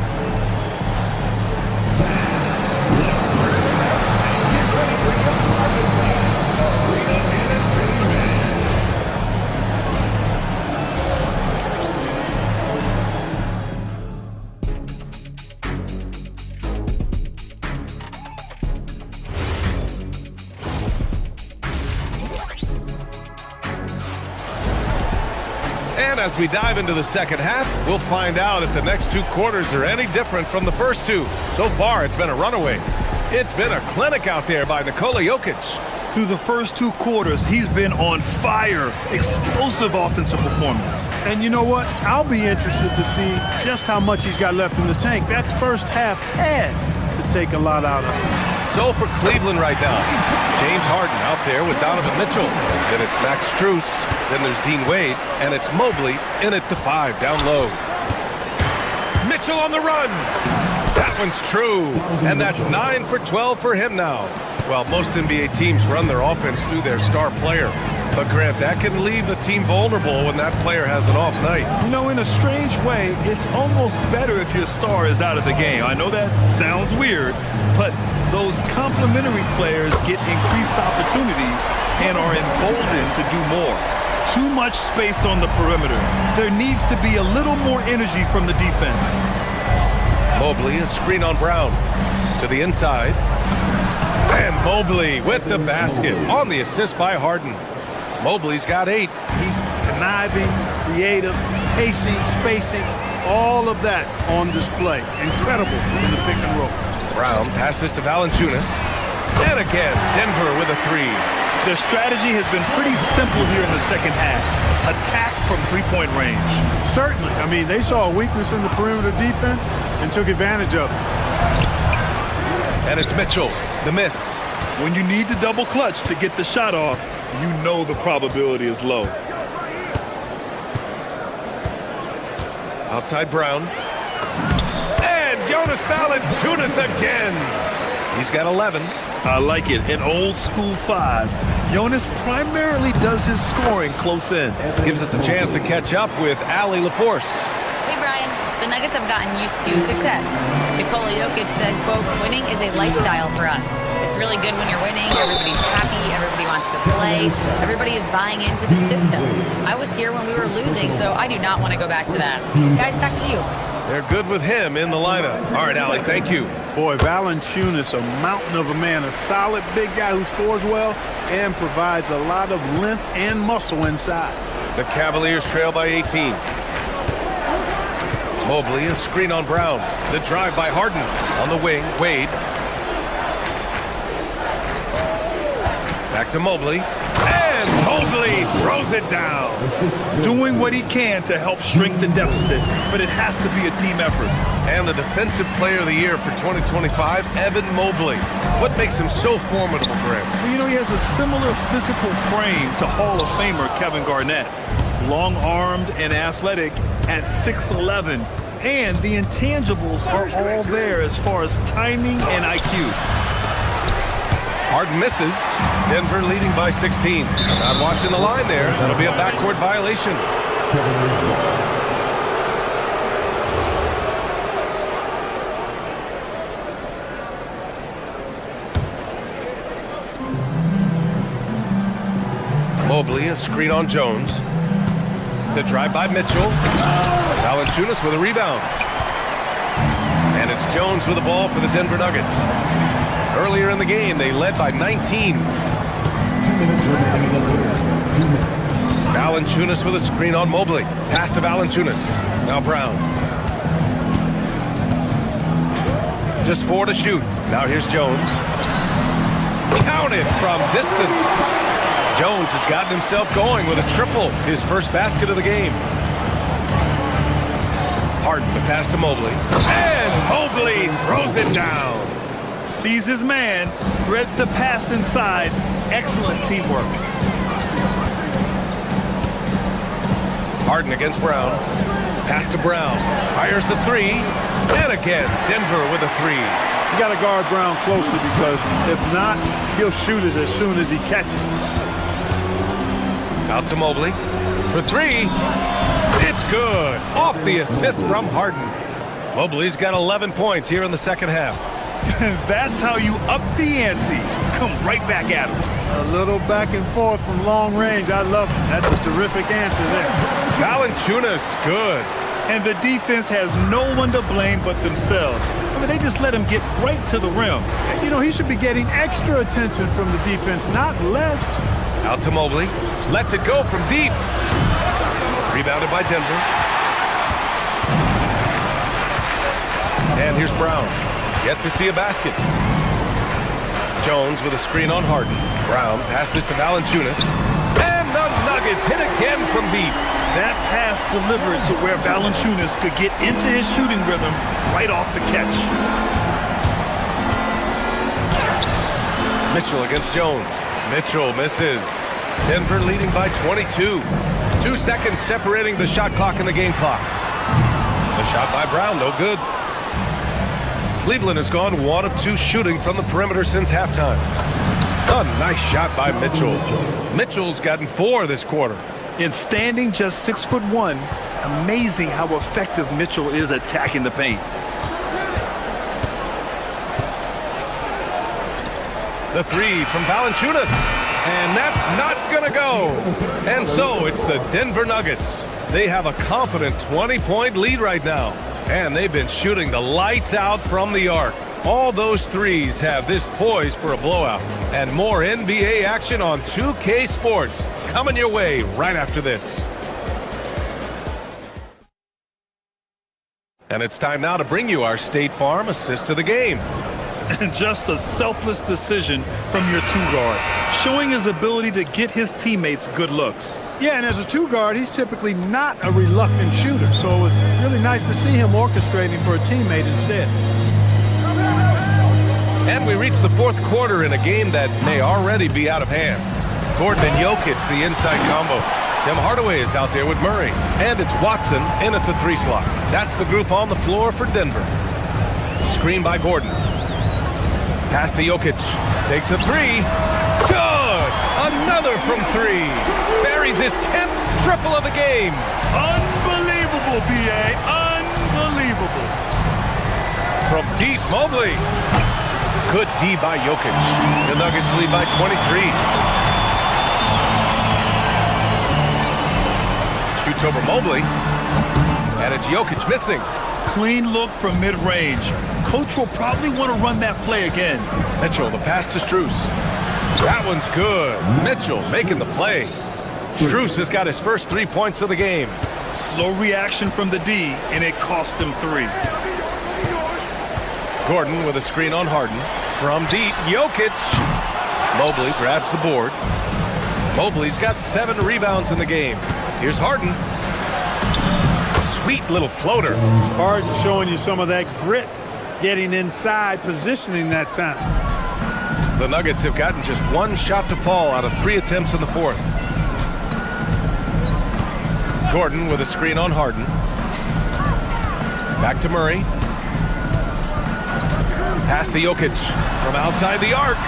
And as we dive into the second half, we'll find out if the next 2 quarters are any different from the first 2. So far, it's been a runaway. It's been a clinic out there by Nikola Jokic. Through the first 2 quarters, he's been on fire. Explosive offensive performance. And you know what? I'll be interested to see just how much he's got left in the tank. That first half had to take a lot out of him. So for Cleveland right now, James Harden out there with Donovan Mitchell. Then it's Max Strus. Then there's Dean Wade. And it's Mobley in at the 5 down low. Mitchell on the run. That one's true. And that's 9 for 12 for him now. Well, most NBA teams run their offense through their star player. But Grant, that can leave the team vulnerable when that player has an off night. You know, in a strange way, it's almost better if your star is out of the game. I know that sounds weird, but those complementary players get increased opportunities and are emboldened to do more. Too much space on the perimeter. There needs to be a little more energy from the defense. Mobley, a screen on Brown. To the inside. And Mobley with the basket on the assist by Harden. Mobley's got 8. He's conniving, creative, pacing, spacing, all of that on display. Incredible in the pick and roll. Brown passes to Valanciunas. And again, Denver with a 3. Their strategy has been pretty simple here in the second half. Attack from 3-point range. Certainly. I mean, they saw a weakness in the perimeter defense and took advantage of it. And it's Mitchell, the miss. When you need to double clutch to get the shot off, you know the probability is low. Outside Brown. And Jonas Valanciunas again. He's got 11. I like it. An old school 5. Jonas primarily does his scoring close in. Gives us a chance to catch up with Allie LaForce. Hey, Brian. The Nuggets have gotten used to success. Nikola Jokic said, quote, winning is a lifestyle for us. It's really good when you're winning. Everybody's happy. Everybody wants to play. Everybody is buying into the system. I was here when we were losing, so I do not want to go back to that. Guys, back to you. They're good with him in the lineup. All right, Allie, thank you. Boy, Valanciunas, a mountain of a man, a solid big guy who scores well and provides a lot of length and muscle inside. The Cavaliers trail by 18. Mobley, a screen on Brown. The drive by Harden. On the wing, Wade. Back to Mobley. And Mobley throws it down. Doing what he can to help shrink the deficit, but it has to be a team effort. And the Defensive Player of the Year for 2025, Evan Mobley. What makes him so formidable, Graham? Well, you know, he has a similar physical frame to Hall of Famer Kevin Garnett. Long-armed and athletic at 6'11", and the intangibles are all there as far as timing and IQ. Harden misses. Denver leading by 16. Not watching the line there. That'll be a backcourt violation. Mobley, a screen on Jones. The drive by Mitchell. Valanciunas with a rebound. And it's Jones with the ball for the Denver Nuggets. Earlier in the game, they led by 19. Valanciunas with a screen on Mobley. Pass to Valanciunas. Now Brown. Just 4 to shoot. Now here's Jones. Counted from distance. Jones has gotten himself going with a triple, his first basket of the game. Harden, the pass to Mobley. And Mobley throws it down. Sees his man, threads the pass inside. Excellent teamwork. Harden against Brown. Pass to Brown. Fires the three. And again, Denver with a three. You got to guard Brown closely because if not, he'll shoot it as soon as he catches it. Out to Mobley for three. It's good. Off the assist from Harden. Mobley's got 11 points here in the second half. That's how you up the ante. Come right back at him. A little back and forth from long range. I love it. That's a terrific answer there. Valanciunas, good. And the defense has no one to blame but themselves. I mean, they just let him get right to the rim. You know, he should be getting extra attention from the defense, not less. Out to Mobley. Lets it go from deep. Rebounded by Denver. And here's Brown. Yet to see a basket. Jones with a screen on Harden. Brown passes to Valanciunas. And the Nuggets hit again from deep. That pass delivered to where Valanciunas could get into his shooting rhythm right off the catch. Mitchell against Jones. Mitchell misses. Denver leading by 22. 2 seconds separating the shot clock and the game clock. The shot by Brown, no good. Cleveland has gone 1 of 2 shooting from the perimeter since halftime. A nice shot by Mitchell. Mitchell's gotten 4 this quarter. In standing just 6'1", amazing how effective Mitchell is attacking the paint. The three from Valanciunas. And that's not gonna go. And so it's the Denver Nuggets. They have a confident 20-point lead right now. And they've been shooting the lights out from the arc. All those threes have this poised for a blowout. And more NBA action on 2K Sports coming your way right after this. And it's time now to bring you our State Farm assist of the game. Just a selfless decision from your two-guard, showing his ability to get his teammates good looks. Yeah, and as a two-guard, he's typically not a reluctant shooter, so it was really nice to see him orchestrating for a teammate instead. And we reach the fourth quarter in a game that may already be out of hand. Gordon and Jokic, the inside combo. Tim Hardaway is out there with Murray, and it's Watson in at the 3 slot. That's the group on the floor for Denver. Screen by Gordon. Pass to Jokic. Takes a 3. Good! Another from 3. Buries his 10th triple of the game. Unbelievable, B.A. Unbelievable. From deep, Mobley. Good D by Jokic. The Nuggets lead by 23. Shoots over Mobley. And it's Jokic missing. Clean look from mid-range. Coach will probably want to run that play again. Mitchell, the pass to Strus. That one's good. Mitchell making the play. Strus has got his first 3 points of the game. Slow reaction from the D, and it cost him 3. Gordon with a screen on Harden. From deep, Jokic. Mobley grabs the board. Mobley's got 7 rebounds in the game. Here's Harden. Sweet little floater. Harden showing you some of that grit, getting inside, positioning that time. The Nuggets have gotten just 1 shot to fall out of 3 attempts in the fourth. Gordon with a screen on Harden. Back to Murray. Pass to Jokic from outside the arc.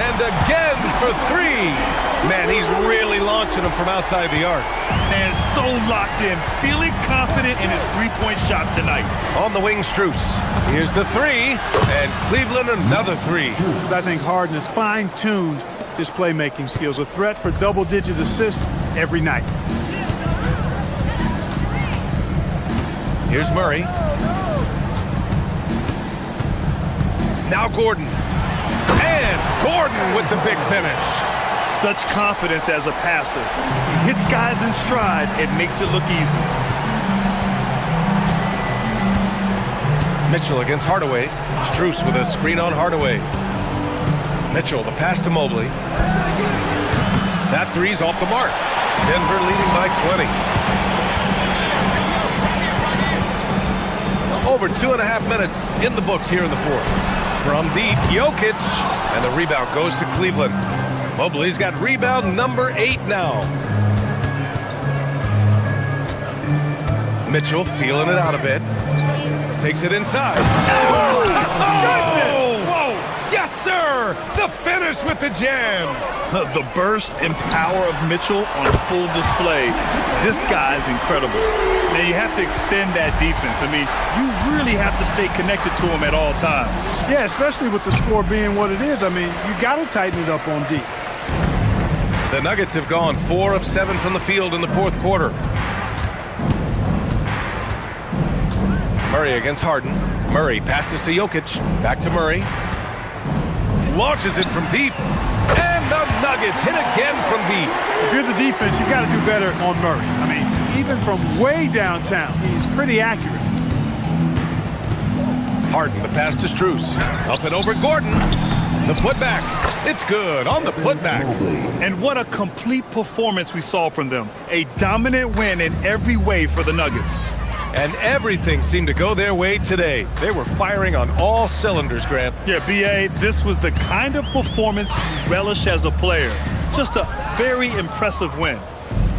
And again for 3. Man, he's really launching them from outside the arc. And so locked in, feeling confident in his three-point shot tonight. On the wing, Strus. Here's the 3. And Cleveland another 3. I think Harden has fine-tuned his playmaking skills. A threat for double-digit assists every night. Here's Murray. Now Gordon. And Gordon with the big finish. Such confidence as a passer. He hits guys in stride. It makes it look easy. Mitchell against Hardaway. Strus with a screen on Hardaway. Mitchell, the pass to Mobley. That 3's off the mark. Denver leading by 20. Over 2.5 minutes in the books here in the fourth. From deep, Jokic. And the rebound goes to Cleveland. Mobley's got rebound number 8 now. Mitchell feeling it out a bit. Takes it inside. Oh! Whoa! Yes, sir! The finish with the jam. The burst and power of Mitchell on full display. This guy's incredible. Now, you have to extend that defense. I mean, you really have to stay connected to him at all times. Yeah, especially with the score being what it is. I mean, you got to tighten it up on D. The Nuggets have gone 4 of 7 from the field in the fourth quarter. Murray against Harden. Murray passes to Jokic. Back to Murray. Launches it from deep. And the Nuggets hit again from deep. If you're the defense, you've got to do better on Murray. I mean, even from way downtown, he's pretty accurate. Harden, the pass to Strus. Up and over Gordon. The putback. It's good on the putback. And what a complete performance we saw from them. A dominant win in every way for the Nuggets. And everything seemed to go their way today. They were firing on all cylinders, Grant. Yeah, B.A., this was the kind of performance you relish as a player. Just a very impressive win.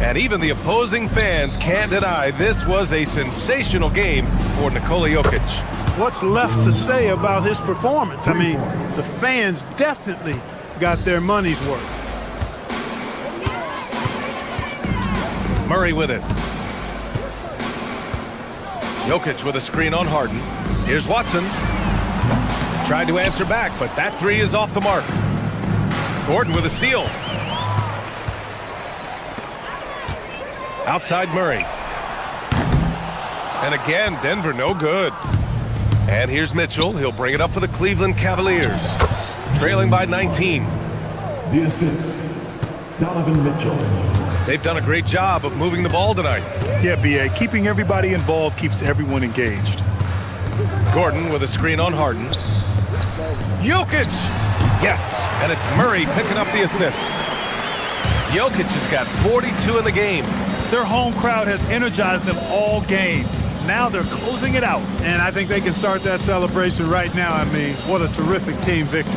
And even the opposing fans can't deny this was a sensational game for Nikola Jokic. What's left to say about his performance? I mean, the fans definitely got their money's worth. Murray with it. Jokic with a screen on Harden. Here's Watson. Tried to answer back, but that 3 is off the mark. Gordon with a steal. Outside Murray. And again, Denver no good. And here's Mitchell. He'll bring it up for the Cleveland Cavaliers. Trailing by 19. The assist, Donovan Mitchell. They've done a great job of moving the ball tonight. Yeah, B.A., keeping everybody involved keeps everyone engaged. Gordon with a screen on Harden. Jokic! Yes, and it's Murray picking up the assist. Jokic has got 42 in the game. Their home crowd has energized them all game. Now they're closing it out. And I think they can start that celebration right now. I mean, what a terrific team victory.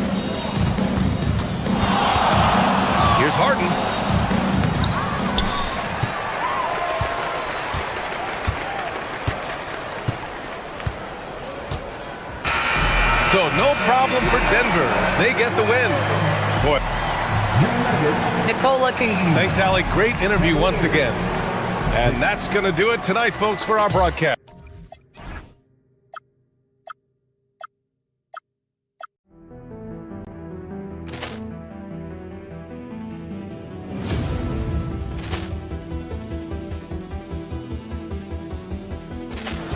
Here's Harden. So no problem for Denver as they get the win. Boy. Nikola can... Thanks, Allie. Great interview once again. And that's going to do it tonight, folks, for our broadcast.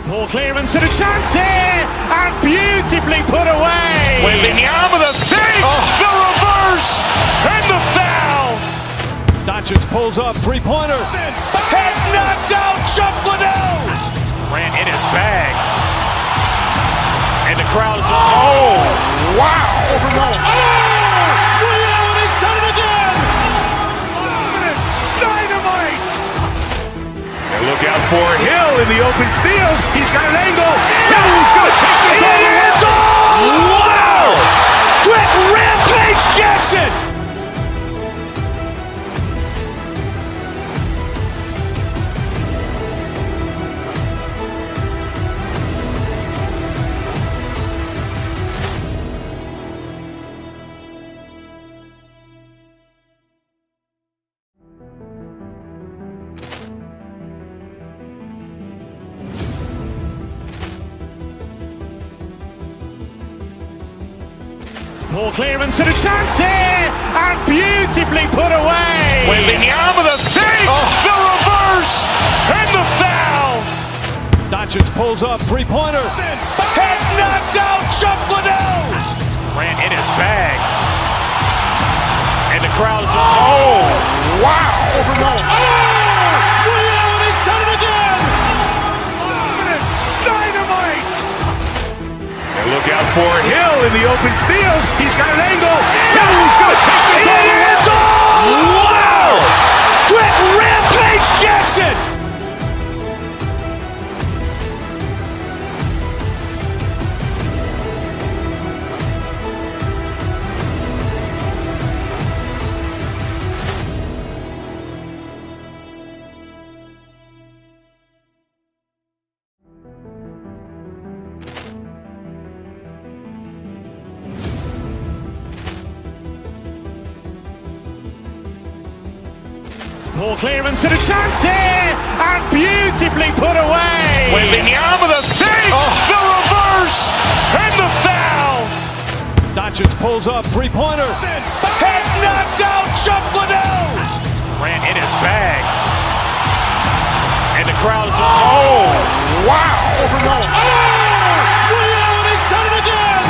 Poor clearance and a chance here, and beautifully put away. Wembanyama the fake, the reverse, and the foul. Doncic pulls up, three-pointer. Has knocked out Chuck Liddell. Ran in his bag. And the crowd is, oh, wow. Liddell has done it again. Dynamite. And look out for Hill in the open field. He's got an angle. He's going to take this all the way. Wow! Quick Rampage Jackson. Poor clearance and a chance here, and beautifully put away. Wembanyama the fake, the reverse, and the foul. Doncic pulls up, three-pointer. Has knocked out Chuck Liddell. Ran in his bag. And the crowd is, oh, wow. Liddell has done it again. Dynamite. And look out for Hill in the open field. He's got an angle. He's going to take this all the way. Wow! Quick Rampage Jackson. Poor clearance and a chance here, and beautifully put away. Wembanyama the fake, the reverse, and the foul. Doncic pulls up, three-pointer. Has knocked out Chuck Liddell. Ran in his bag. And the crowd is, oh, wow. Liddell has done it again.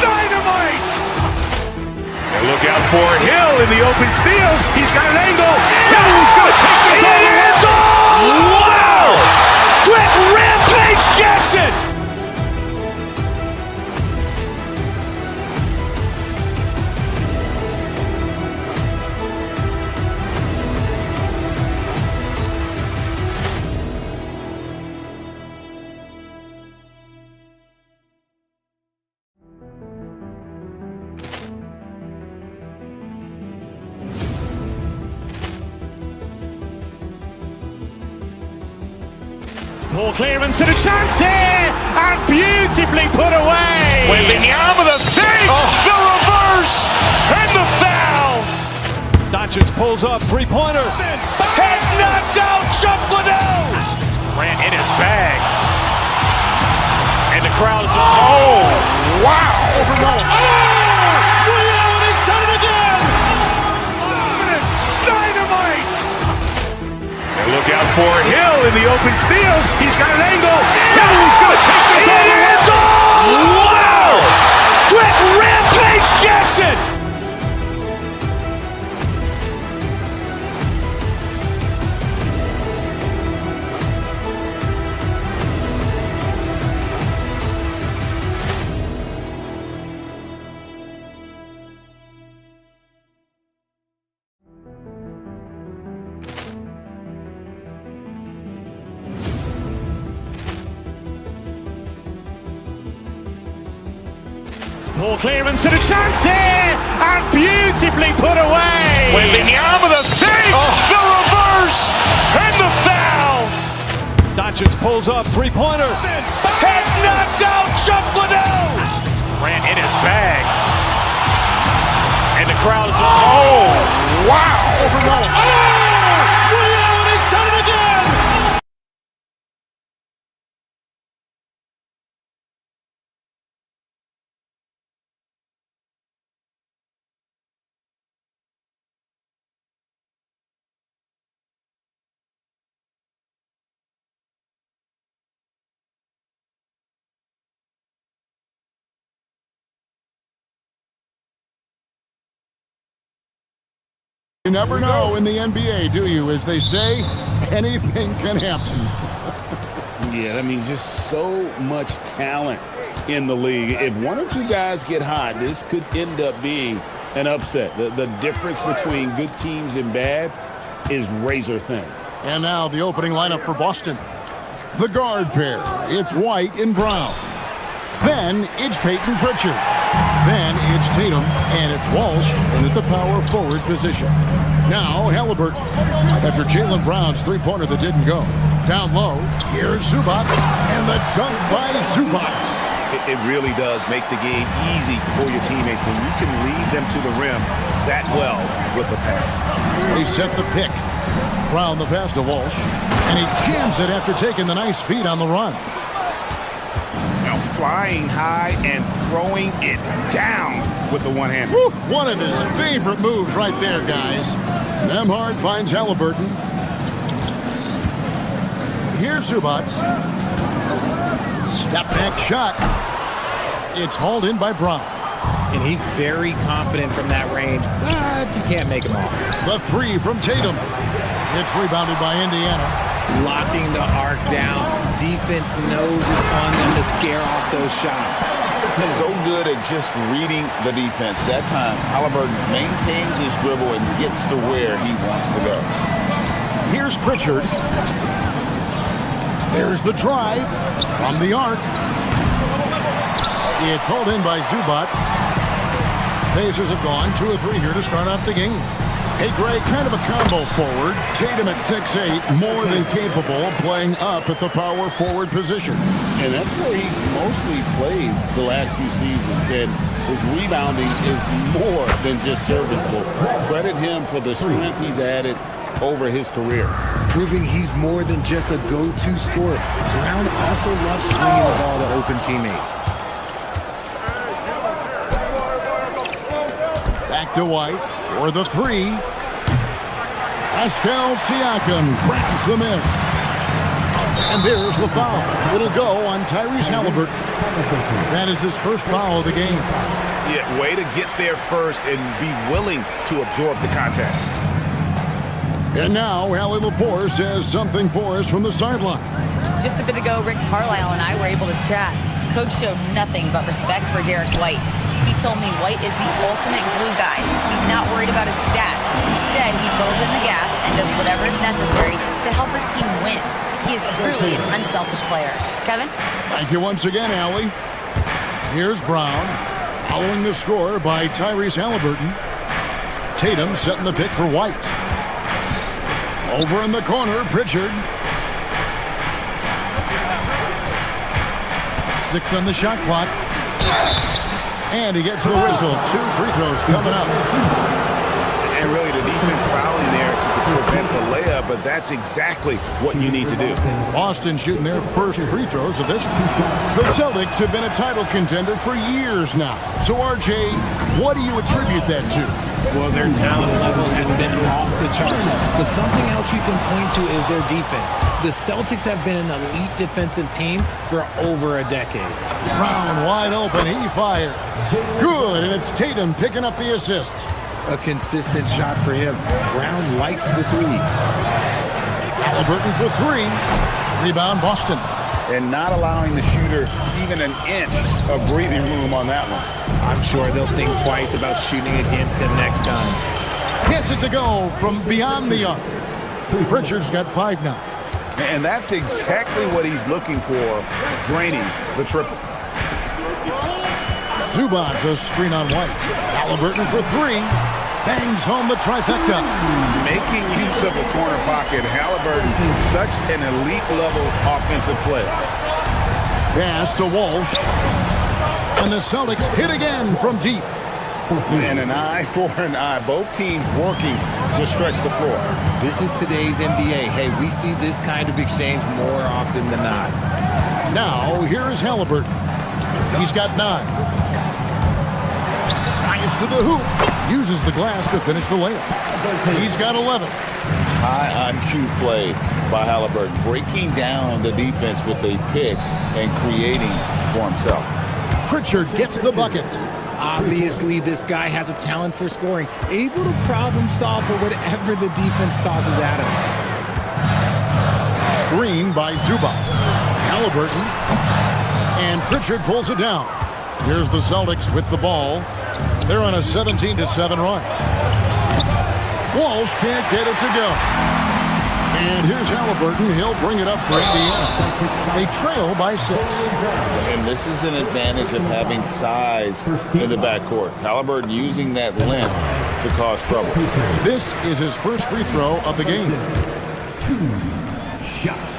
Dynamite. And look out for Hill in the open field. He's got an angle. He's going to take this all the way. Wow! Quick Rampage Jackson. Poor clearance and a chance here, and beautifully put away. Wembanyama the fake, the reverse, and the foul. Doncic pulls up, three-pointer. Has knocked out Chuck Liddell. Ran in his bag. And the crowd is, oh, wow. Liddell has done it again. Dynamite. And look out for Hill in the open field. He's got an angle. He's going to take this all the way. Wow! Quick Rampage Jackson. Poor clearance and a chance here, and beautifully put away. Wembanyama the fake, the reverse, and the foul. Doncic pulls up, three-pointer. Has knocked out Chuck Liddell. Ran in his bag. And the crowd is, oh, wow. You never know in the NBA, do you? As they say, anything can happen. Yeah, I mean, just so much talent in the league. If one or two guys get hot, this could end up being an upset. The difference between good teams and bad is razor thin. And now the opening lineup for Boston. The guard pair, it's White and Brown. Then it's Peyton Pritchard. Then it's Tatum, and it's Walsh in at the power forward position. Now Halliburton. After Jaylen Brown's three-pointer that didn't go. Down low, here's Zubac, and the dunk by Zubac. It really does make the game easy for your teammates when you can lead them to the rim that well with the pass. They set the pick. Brown the pass to Walsh, and he jams it after taking the nice feed on the run. Now flying high and throwing it down with the one hand. One of his favorite moves right there, guys. Nembhard finds Halliburton. Here's Zubac. Step back shot. It's hauled in by Brown. And he's very confident from that range, but you can't make him all. The three from Tatum. It's rebounded by Indiana. Locking the arc down. Defense knows it's on them to scare off those shots. So good at just reading the defense. That time, Halliburton maintains his dribble and gets to where he wants to go. Here's Pritchard. There's the drive from the arc. It's hauled in by Zubac. Pacers have gone 2 of 3 here to start off the game. Hey, Greg, kind of a combo forward. Tatum at 6'8", more than capable of playing up at the power forward position. And that's where he's mostly played the last few seasons. And his rebounding is more than just serviceable. Credit him for the strength he's added over his career. Proving he's more than just a go-to scorer. Brown also loves swinging the ball to open teammates. Back to White for the three. Pascal Siakam grabs the miss. And there's the foul. It'll go on Tyrese Halliburton. That is his first foul of the game. Yeah, way to get there first and be willing to absorb the contact. And now, Allie LaForce says something for us from the sideline. Just a bit ago, Rick Carlisle and I were able to chat. Coach showed nothing but respect for Derek White. He told me White is the ultimate glue guy. He's not worried about his stats. Instead, he fills in the gaps and does whatever is necessary to help his team win. He is truly an unselfish player. Kevin? Thank you once again, Allie. Here's Brown, following the score by Tyrese Halliburton. Tatum setting the pick for White. Over in the corner, Pritchard. 6 on the shot clock. And he gets the whistle. 2 free throws coming up. And really the defense fouling there to prevent the layup, but that's exactly what you need to do. Boston shooting their first free throws of this. The Celtics have been a title contender for years now. So, RJ, what do you attribute that to? Well, their talent level has been off the chart. But something else you can point to is their defense. The Celtics have been an elite defensive team for over a decade. Brown wide open. He fires. Good, and it's Tatum picking up the assist. A consistent shot for him. Brown likes the three. Halliburton for 3. Rebound, Boston. And not allowing the shooter even an inch of breathing room on that one. I'm sure they'll think twice about shooting against him next time. Gets it to go from beyond the arc. Pritchard's got 5 now. And that's exactly what he's looking for, draining the triple. Zubac a screen on White. Halliburton for 3. Bangs home the trifecta. Making use of the corner pocket. Halliburton, such an elite level offensive player. Pass to Walsh. And the Celtics hit again from deep. And an eye for an eye. Both teams working to stretch the floor. This is today's NBA. Hey, we see this kind of exchange more often than not. Now, here is Halliburton. He's got 9. Drives to the hoop. Uses the glass to finish the layup. He's got 11. High IQ play by Halliburton. Breaking down the defense with a pick and creating for himself. Pritchard gets the bucket. Obviously, this guy has a talent for scoring, able to problem solve for whatever the defense tosses at him. Green by Zubac. Halliburton. And Pritchard pulls it down. Here's the Celtics with the ball. They're on a 17-7 run. Walsh can't get it to go. And here's Halliburton. He'll bring it up for Indiana. They trail by 6. And this is an advantage of having size in the backcourt. Halliburton using that length to cause trouble. This is his first free throw of the game. 2 shots.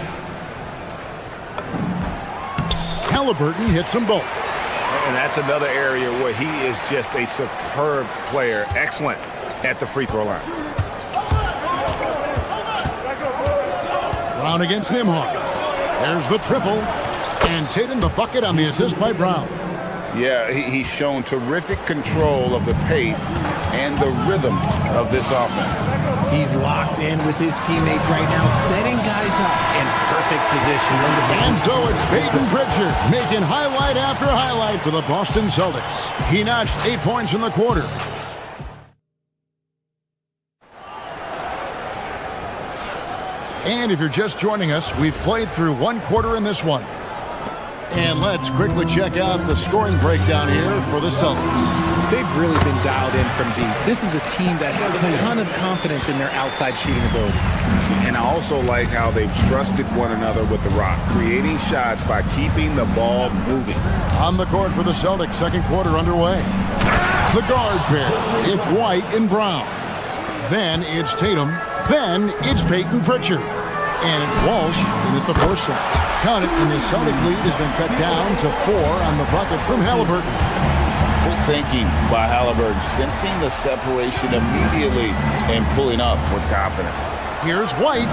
Halliburton hits them both. And that's another area where he is just a superb player. Excellent at the free throw line. Brown against Nembhard. There's the triple. And Tatum the bucket on the assist by Brown. Yeah, he's shown terrific control of the pace and the rhythm of this offense. He's locked in with his teammates right now, setting guys up in perfect position. And so it's Peyton Pritchard making highlight after highlight for the Boston Celtics. He notched 8 points in the quarter. And if you're just joining us, we've played through 1 quarter in this one. And let's quickly check out the scoring breakdown here for the Celtics. They've really been dialed in from deep. This is a team that has a ton of confidence in their outside shooting ability. And I also like how they've trusted one another with the rock, creating shots by keeping the ball moving. On the court for the Celtics, second quarter underway. The guard pair, it's White and Brown. Then it's Tatum. Then it's Peyton Pritchard. And it's Walsh in at the foresight. Count it, and the Celtic lead has been cut down to 4 on the bucket from Halliburton. Quick thinking by Halliburton, sensing the separation immediately and pulling up with confidence. Here's White.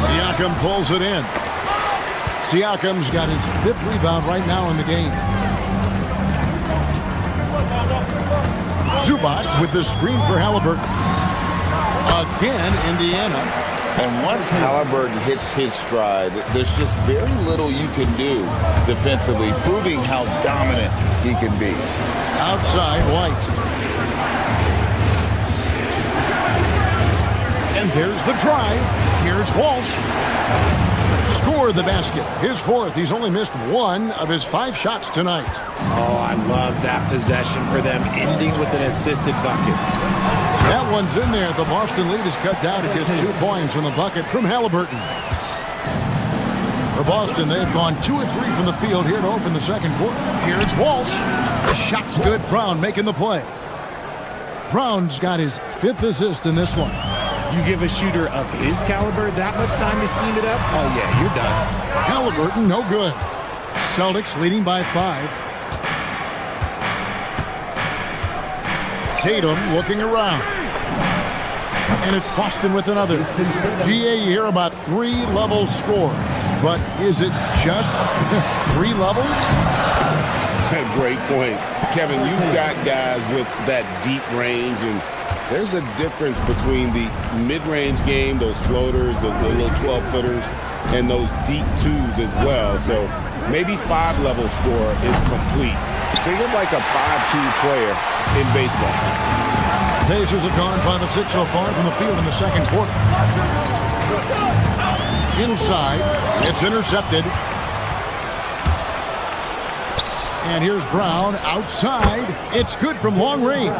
Siakam pulls it in. Siakam's got his 5th rebound right now in the game. Zubac with the screen for Halliburton. Again, Indiana. And once Halliburton hits his stride, there's just very little you can do defensively, proving how dominant he can be. Outside, White. And there's the drive. Here's Walsh. Scored the basket. His 4th. He's only missed 1 of his 5 shots tonight. Oh, I love that possession for them, ending with an assisted bucket. That one's in there. The Boston lead is cut down to just 2 points in the bucket from Halliburton. For Boston, they've gone 2 of 3 from the field here to open the second quarter. Here it's Walsh. The shot's good. Brown making the play. Brown's got his 5th assist in this one. You give a shooter of his caliber that much time to seam it up, oh yeah, you're done. Halliburton, no good. Celtics leading by 5. Tatum looking around. And it's Boston with another. GA, you hear about 3-level score. But is it just 3 levels? Great point. Kevin, you've got guys with that deep range, and there's a difference between the mid-range game, those floaters, the little 12-footers, and those deep 2s as well. So maybe 5-level score is complete. Think of like a 5-2 player in baseball. Pacers have gone 5 of 6 so far from the field in the second quarter. Inside, it's intercepted. And here's Brown outside. It's good from long range.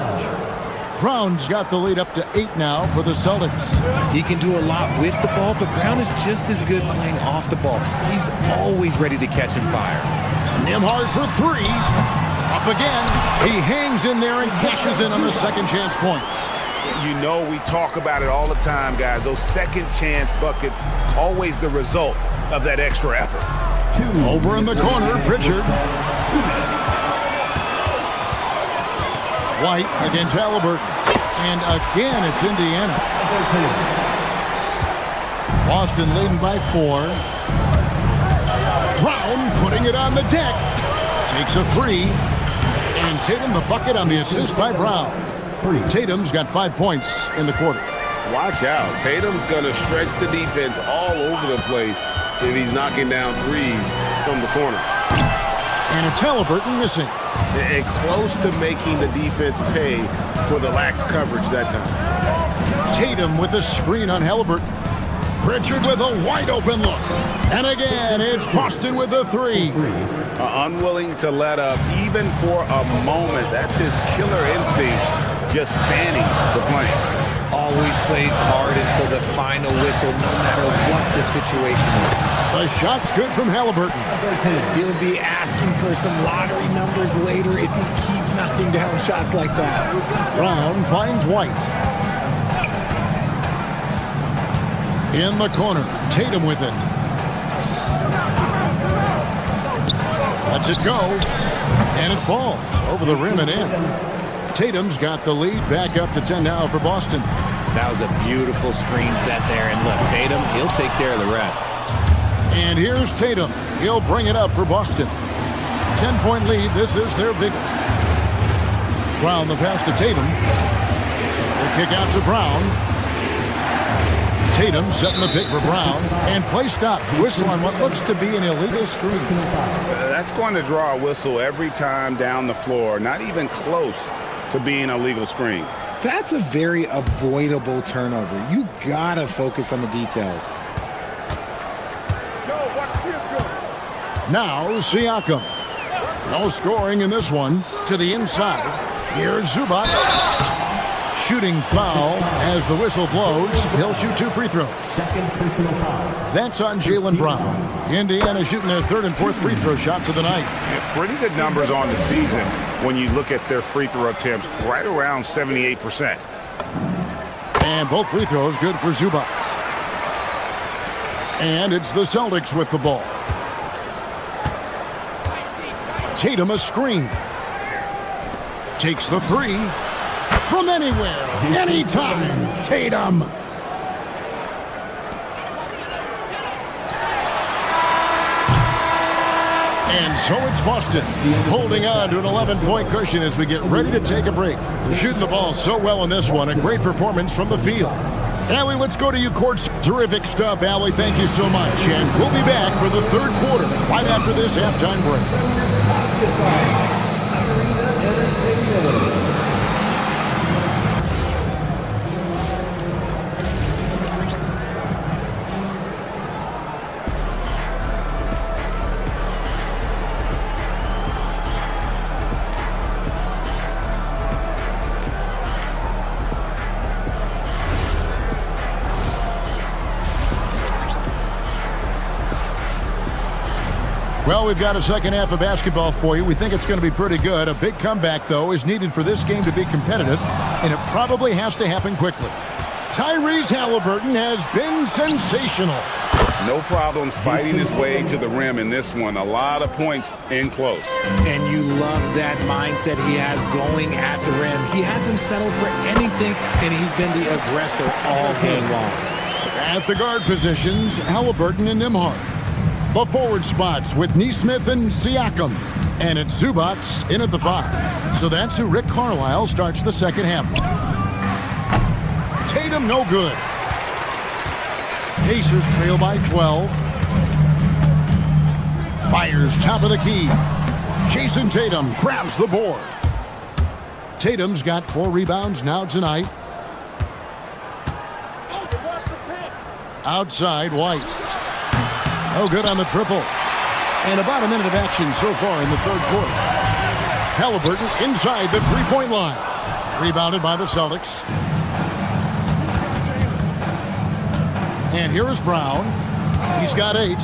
Brown's got the lead up to 8 now for the Celtics. He can do a lot with the ball, but Brown is just as good playing off the ball. He's always ready to catch and fire. Nembhard for 3. Up again. He hangs in there and cashes in on the second chance points. You know we talk about it all the time, guys. Those second chance buckets, always the result of that extra effort. Over in the corner, Pritchard. White against Halliburton. And again, it's Indiana. Boston leading by 4. Brown putting it on the deck. Takes a 3. And Tatum the bucket on the assist by Brown. Tatum's got 5 points in the quarter. Watch out. Tatum's going to stretch the defense all over the place if he's knocking down threes from the corner. And it's Halliburton missing. And close to making the defense pay for the lax coverage that time. Tatum with a screen on Halliburton. Pritchard with a wide open look. And again, it's Boston with a three. Unwilling to let up even for a moment. That's his killer instinct, just fanning the flame. Always plays hard until the final whistle, no matter what the situation is. The shot's good from Halliburton. He'll be asking for some lottery numbers later if he keeps knocking down shots like that. Brown finds White. In the corner, Tatum with it. Lets it go, and it falls over the rim and in. Tatum's got the lead, back up to 10 now for Boston. That was a beautiful screen set there, and look, Tatum, he'll take care of the rest. And here's Tatum. He'll bring it up for Boston. 10-point lead. This is their biggest. Brown the pass to Tatum. The kick out to Brown. Tatum setting the pick for Brown. And play stops. Whistle on what looks to be an illegal screen. That's going to draw a whistle every time down the floor. Not even close to being a legal screen. That's a very avoidable turnover. You gotta focus on the details. Now Siakam. No scoring in this one. To the inside. Here's Zubac. Shooting foul as the whistle blows. He'll shoot 2 free throws. Second personal foul. That's on Jaylen Brown. Indiana shooting their 3rd and 4th free throw shots of the night. Yeah, pretty good numbers on the season when you look at their free throw attempts, right around 78%. And both free throws good for Zubac. And it's the Celtics with the ball. Tatum a screen. Takes the three. From anywhere, anytime, Tatum. And so it's Boston, holding on to an 11-point cushion as we get ready to take a break. We're shooting the ball so well in this one, a great performance from the field. Allie, let's go to you, courts. Terrific stuff, Allie. Thank you so much. And we'll be back for the 3rd quarter right after this halftime break. Well, we've got a second half of basketball for you. We think it's going to be pretty good. A big comeback, though, is needed for this game to be competitive, and it probably has to happen quickly. Tyrese Halliburton has been sensational. No problems fighting his way to the rim in this one. A lot of points in close. And you love that mindset he has going at the rim. He hasn't settled for anything, and he's been the aggressor all game long. At the guard positions, Halliburton and Nembhard. The forward spots with Nesmith and Siakam. And it's Zubac in at the 5. So that's who Rick Carlisle starts the second half. Tatum no good. Pacers trail by 12. Fires top of the key. Jason Tatum grabs the board. Tatum's got 4 rebounds now tonight. Outside, White. Oh, good on the triple. And about a minute of action so far in the 3rd quarter. Halliburton inside the 3-point line. Rebounded by the Celtics. And here is Brown. He's got 8.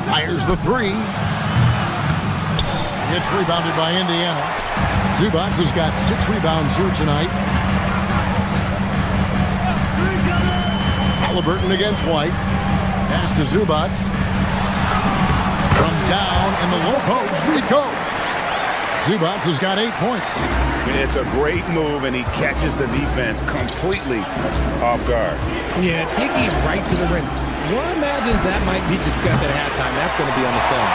Fires the 3. It's rebounded by Indiana. Zubac has got 6 rebounds here tonight. Halliburton against White. Pass to Zubac. From down in the low post, it goes. Zubac has got 8 points. It's a great move, and he catches the defense completely off guard. Yeah, taking it right to the rim. One imagines that might be discussed at halftime. That's going to be on the film.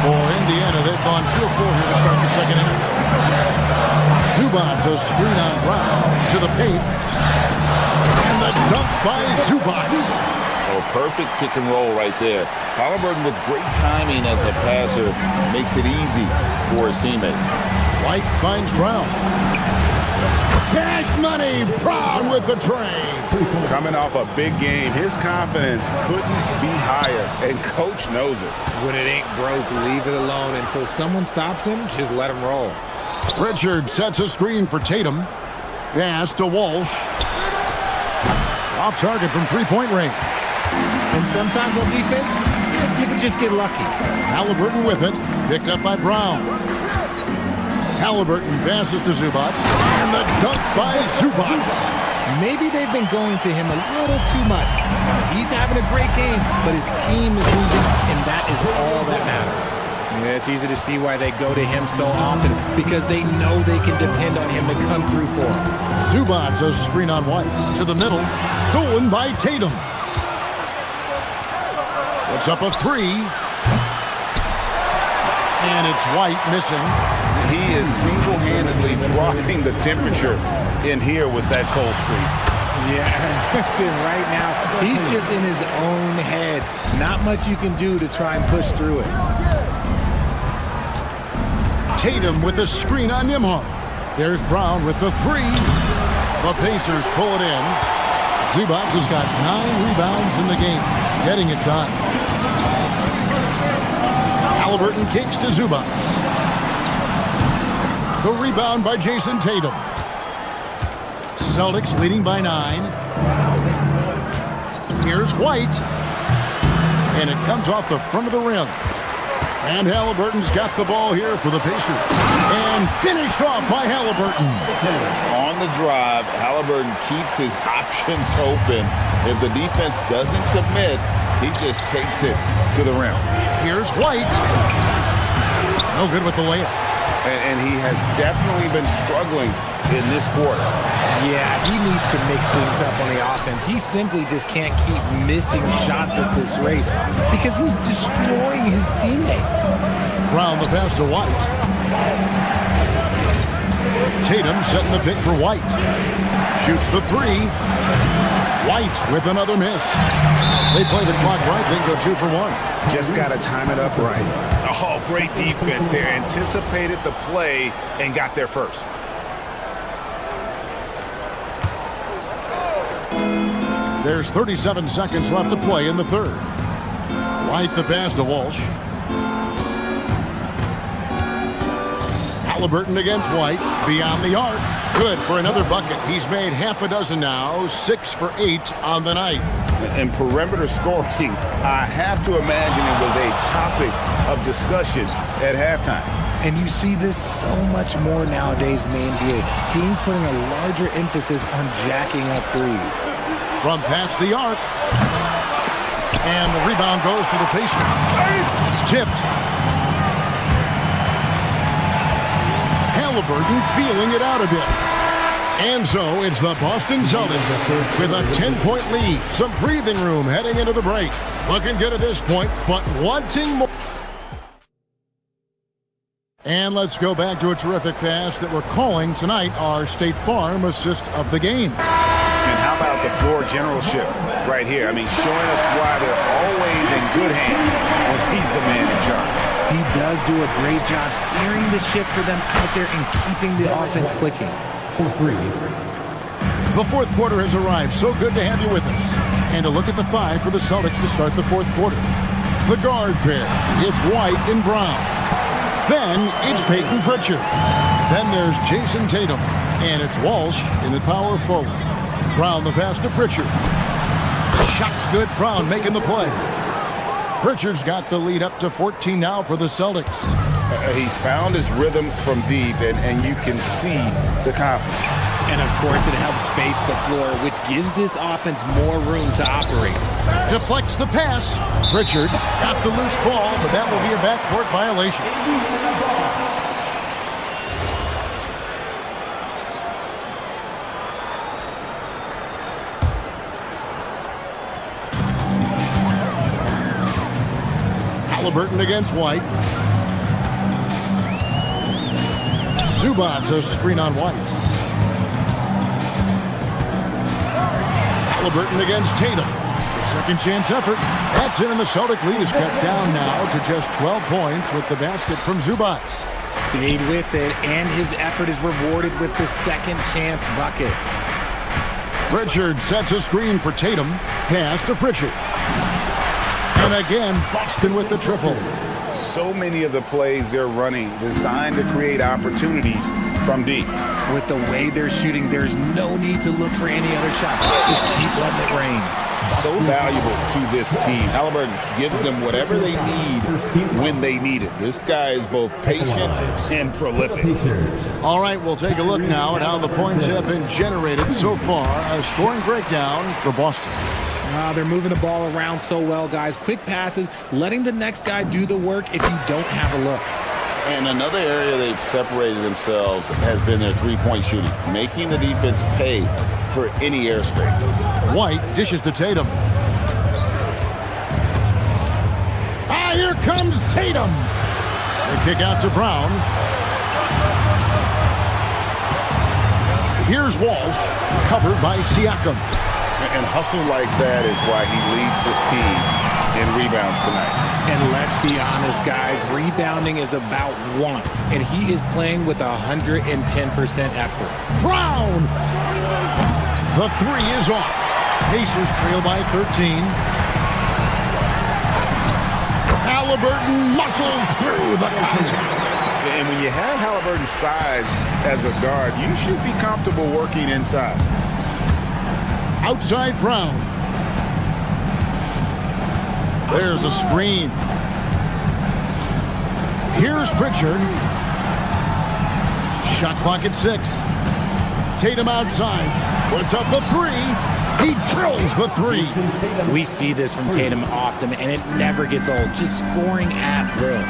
For Indiana, they've gone 2 of 4 here to start the second half. Zubac, a screen on Brown to the paint. And the dunk by Zubac. Oh, perfect pick and roll right there. Halliburton with great timing as a passer makes it easy for his teammates. White finds Brown. Cash money, Brown with the tray. Coming off a big game, his confidence couldn't be higher, and coach knows it. When it ain't broke, leave it alone until someone stops him. Just let him roll. Pritchard sets a screen for Tatum. Pass to Walsh. Off target from three-point range. And sometimes on defense, you can just get lucky. Halliburton with it. Picked up by Brown. Halliburton passes to Zubac. And the dunk by Zubac. Maybe they've been going to him a little too much. He's having a great game, but his team is losing, and that is all that matters. Yeah, it's easy to see why they go to him so often, because they know they can depend on him to come through for them. Zubac a screen on White. To the middle. Stolen by Tatum. Puts up a three. And it's White missing. He is single-handedly dropping the temperature in here with that cold streak. Yeah, that's it right now. He's just in his own head. Not much you can do to try and push through it. Tatum with a screen on Nimhar. There's Brown with the three. The Pacers pull it in. Zubac has got 9 rebounds in the game, getting it done. Halliburton kicks to Zubac. The rebound by Jason Tatum. Celtics leading by 9. Here's White. And it comes off the front of the rim. And Halliburton's got the ball here for the Pacers. And finished off by Halliburton. On the drive, Halliburton keeps his options open. If the defense doesn't commit, he just takes it to the rim. Here's White. No good with the layup. And he has definitely been struggling in this quarter. Yeah, he needs to mix things up on the offense. He simply just can't keep missing shots at this rate because he's destroying his teammates. Brown the pass to White. Tatum setting the pick for White. Shoots the three. White with another miss. They play the clock right, then go 2 for 1. Just got to time it up right. Oh, great defense there. Anticipated the play and got there first. There's 37 seconds left to play in the third. White the pass to Walsh. Halliburton against White. Beyond the arc. Good for another bucket. He's made half a dozen now. 6 for 8 on the night. And perimeter scoring, I have to imagine it was a topic of discussion at halftime. And you see this so much more nowadays in the NBA. Teams putting a larger emphasis on jacking up threes. From past the arc. And the rebound goes to the Pacers. It's tipped. Halliburton feeling it out a bit. And so it's the Boston Celtics with a 10-point lead. Some breathing room heading into the break. Looking good at this point, but wanting more. And let's go back to a terrific pass that we're calling tonight our State Farm assist of the game. And how about the floor generalship right here? I mean, showing us why they're always in good hands when he's the man in charge. He does do a great job steering the ship for them out there and keeping the offense clicking. The fourth quarter has arrived. So good to have you with us. And a look at the 5 for the Celtics to start the fourth quarter. The guard pair. It's White and Brown. Then it's Peyton Pritchard. Then there's Jason Tatum. And it's Walsh in the power forward. Brown the pass to Pritchard. The shot's good. Brown making the play. Pritchard's got the lead up to 14 now for the Celtics. He's found his rhythm from deep, and you can see the confidence. And, of course, it helps space the floor, which gives this offense more room to operate. Deflects the pass. Pritchard got the loose ball, but that will be a backcourt violation. Halliburton against White. Zubac a screen on White. Halliburton against Tatum. Second chance effort. That's in, and the Celtic lead is cut down now to just 12 points with the basket from Zubac. Stayed with it, and his effort is rewarded with the second chance bucket. Pritchard sets a screen for Tatum. Pass to Pritchard. And again, Boston with the triple. So many of the plays they're running designed to create opportunities from deep. With the way they're shooting, there's no need to look for any other shot. Just keep letting it rain. So valuable to this team. Halliburton gives them whatever they need when they need it. This guy is both patient and prolific. All right, we'll take a look now at how the points have been generated so far. A scoring breakdown for Boston. They're moving the ball around so well, guys. Quick passes, letting the next guy do the work if you don't have a look. And another area they've separated themselves has been their three-point shooting, making the defense pay for any airspace. White dishes to Tatum. Here comes Tatum. They kick out to Brown. Here's Walsh, covered by Siakam. And hustle like that is why he leads his team in rebounds tonight. And let's be honest, guys, rebounding is about want, and he is playing with 110% effort. Brown! The three is off. Pacers trail by 13. Halliburton muscles through the contact. And when you have Halliburton's size as a guard, you should be comfortable working inside. Outside Brown. There's a screen. Here's Pritchard. Shot clock at 6. Tatum outside. Puts up the three. He drills the three. We see this from Tatum often, and it never gets old. Just scoring at will.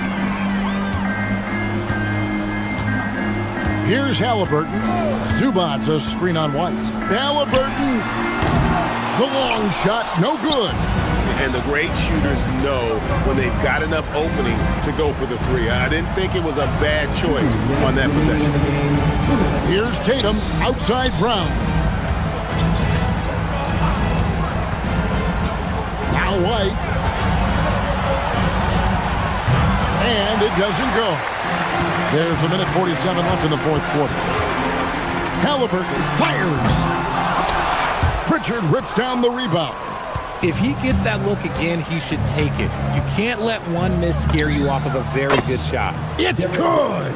Here's Halliburton. Zubac a screen on White. Halliburton. The long shot, no good. And the great shooters know when they've got enough opening to go for the three. I didn't think it was a bad choice on that possession. Here's Tatum, outside Brown. Now White. And it doesn't go. There's a minute 47 left in the fourth quarter. Halliburton fires. Pritchard rips down the rebound. If he gets that look again, he should take it. You can't let one miss scare you off of a very good shot. It's good.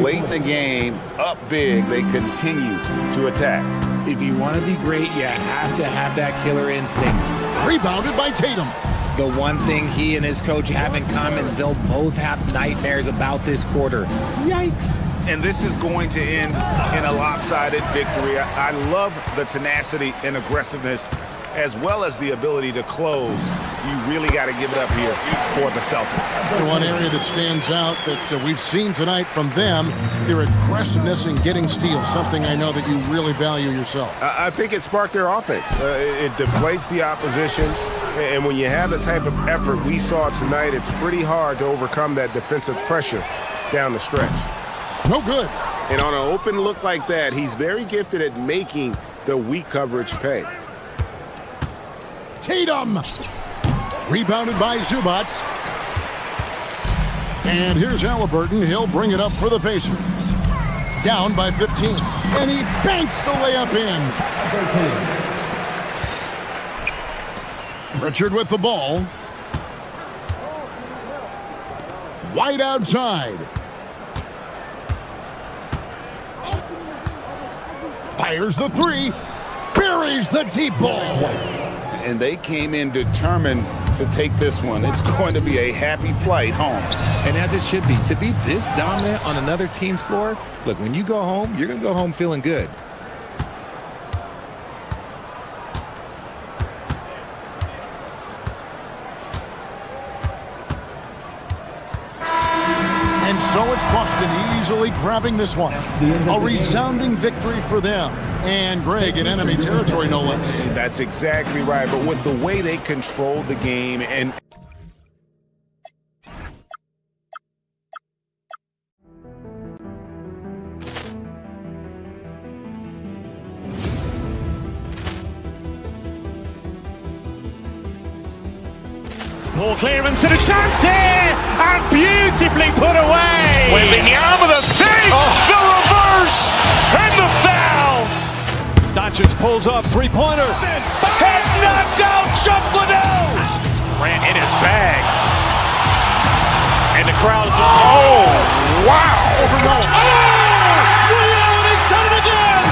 Late in the game, up big, they continue to attack. If you want to be great, you have to have that killer instinct. Rebounded by Tatum. The one thing he and his coach have in common, they'll both have nightmares about this quarter. Yikes. And this is going to end in a lopsided victory. I love the tenacity and aggressiveness as well as the ability to close. You really got to give it up here for the Celtics. One area that stands out that we've seen tonight from them, their aggressiveness in getting steals, something I know that you really value yourself. I think it sparked their offense. It deflates the opposition, and when you have the type of effort we saw tonight, it's pretty hard to overcome that defensive pressure down the stretch. No good. And on an open look like that, he's very gifted at making the weak coverage pay. Tatum! Rebounded by Zubac. And here's Halliburton. He'll bring it up for the Pacers. Down by 15. And he banks the layup in. Pritchard with the ball. White outside. Fires the three. Buries the deep ball. And they came in determined to take this one. It's going to be a happy flight home. And as it should be. To be this dominant on another team's floor, look, when you go home, you're going to go home feeling good. And so it's Boston easily grabbing this one. A resounding victory for them. And Greg in enemy territory, no less. That's exactly right. But with the way they controlled the game and Ball clearance and a chance here, and beautifully put away. Wembanyama the fake, the reverse, and the foul. Doncic pulls up, three-pointer. Has knocked out Chuck Liddell. Grant in his bag. And the crowd is, oh, wow. He's done it again.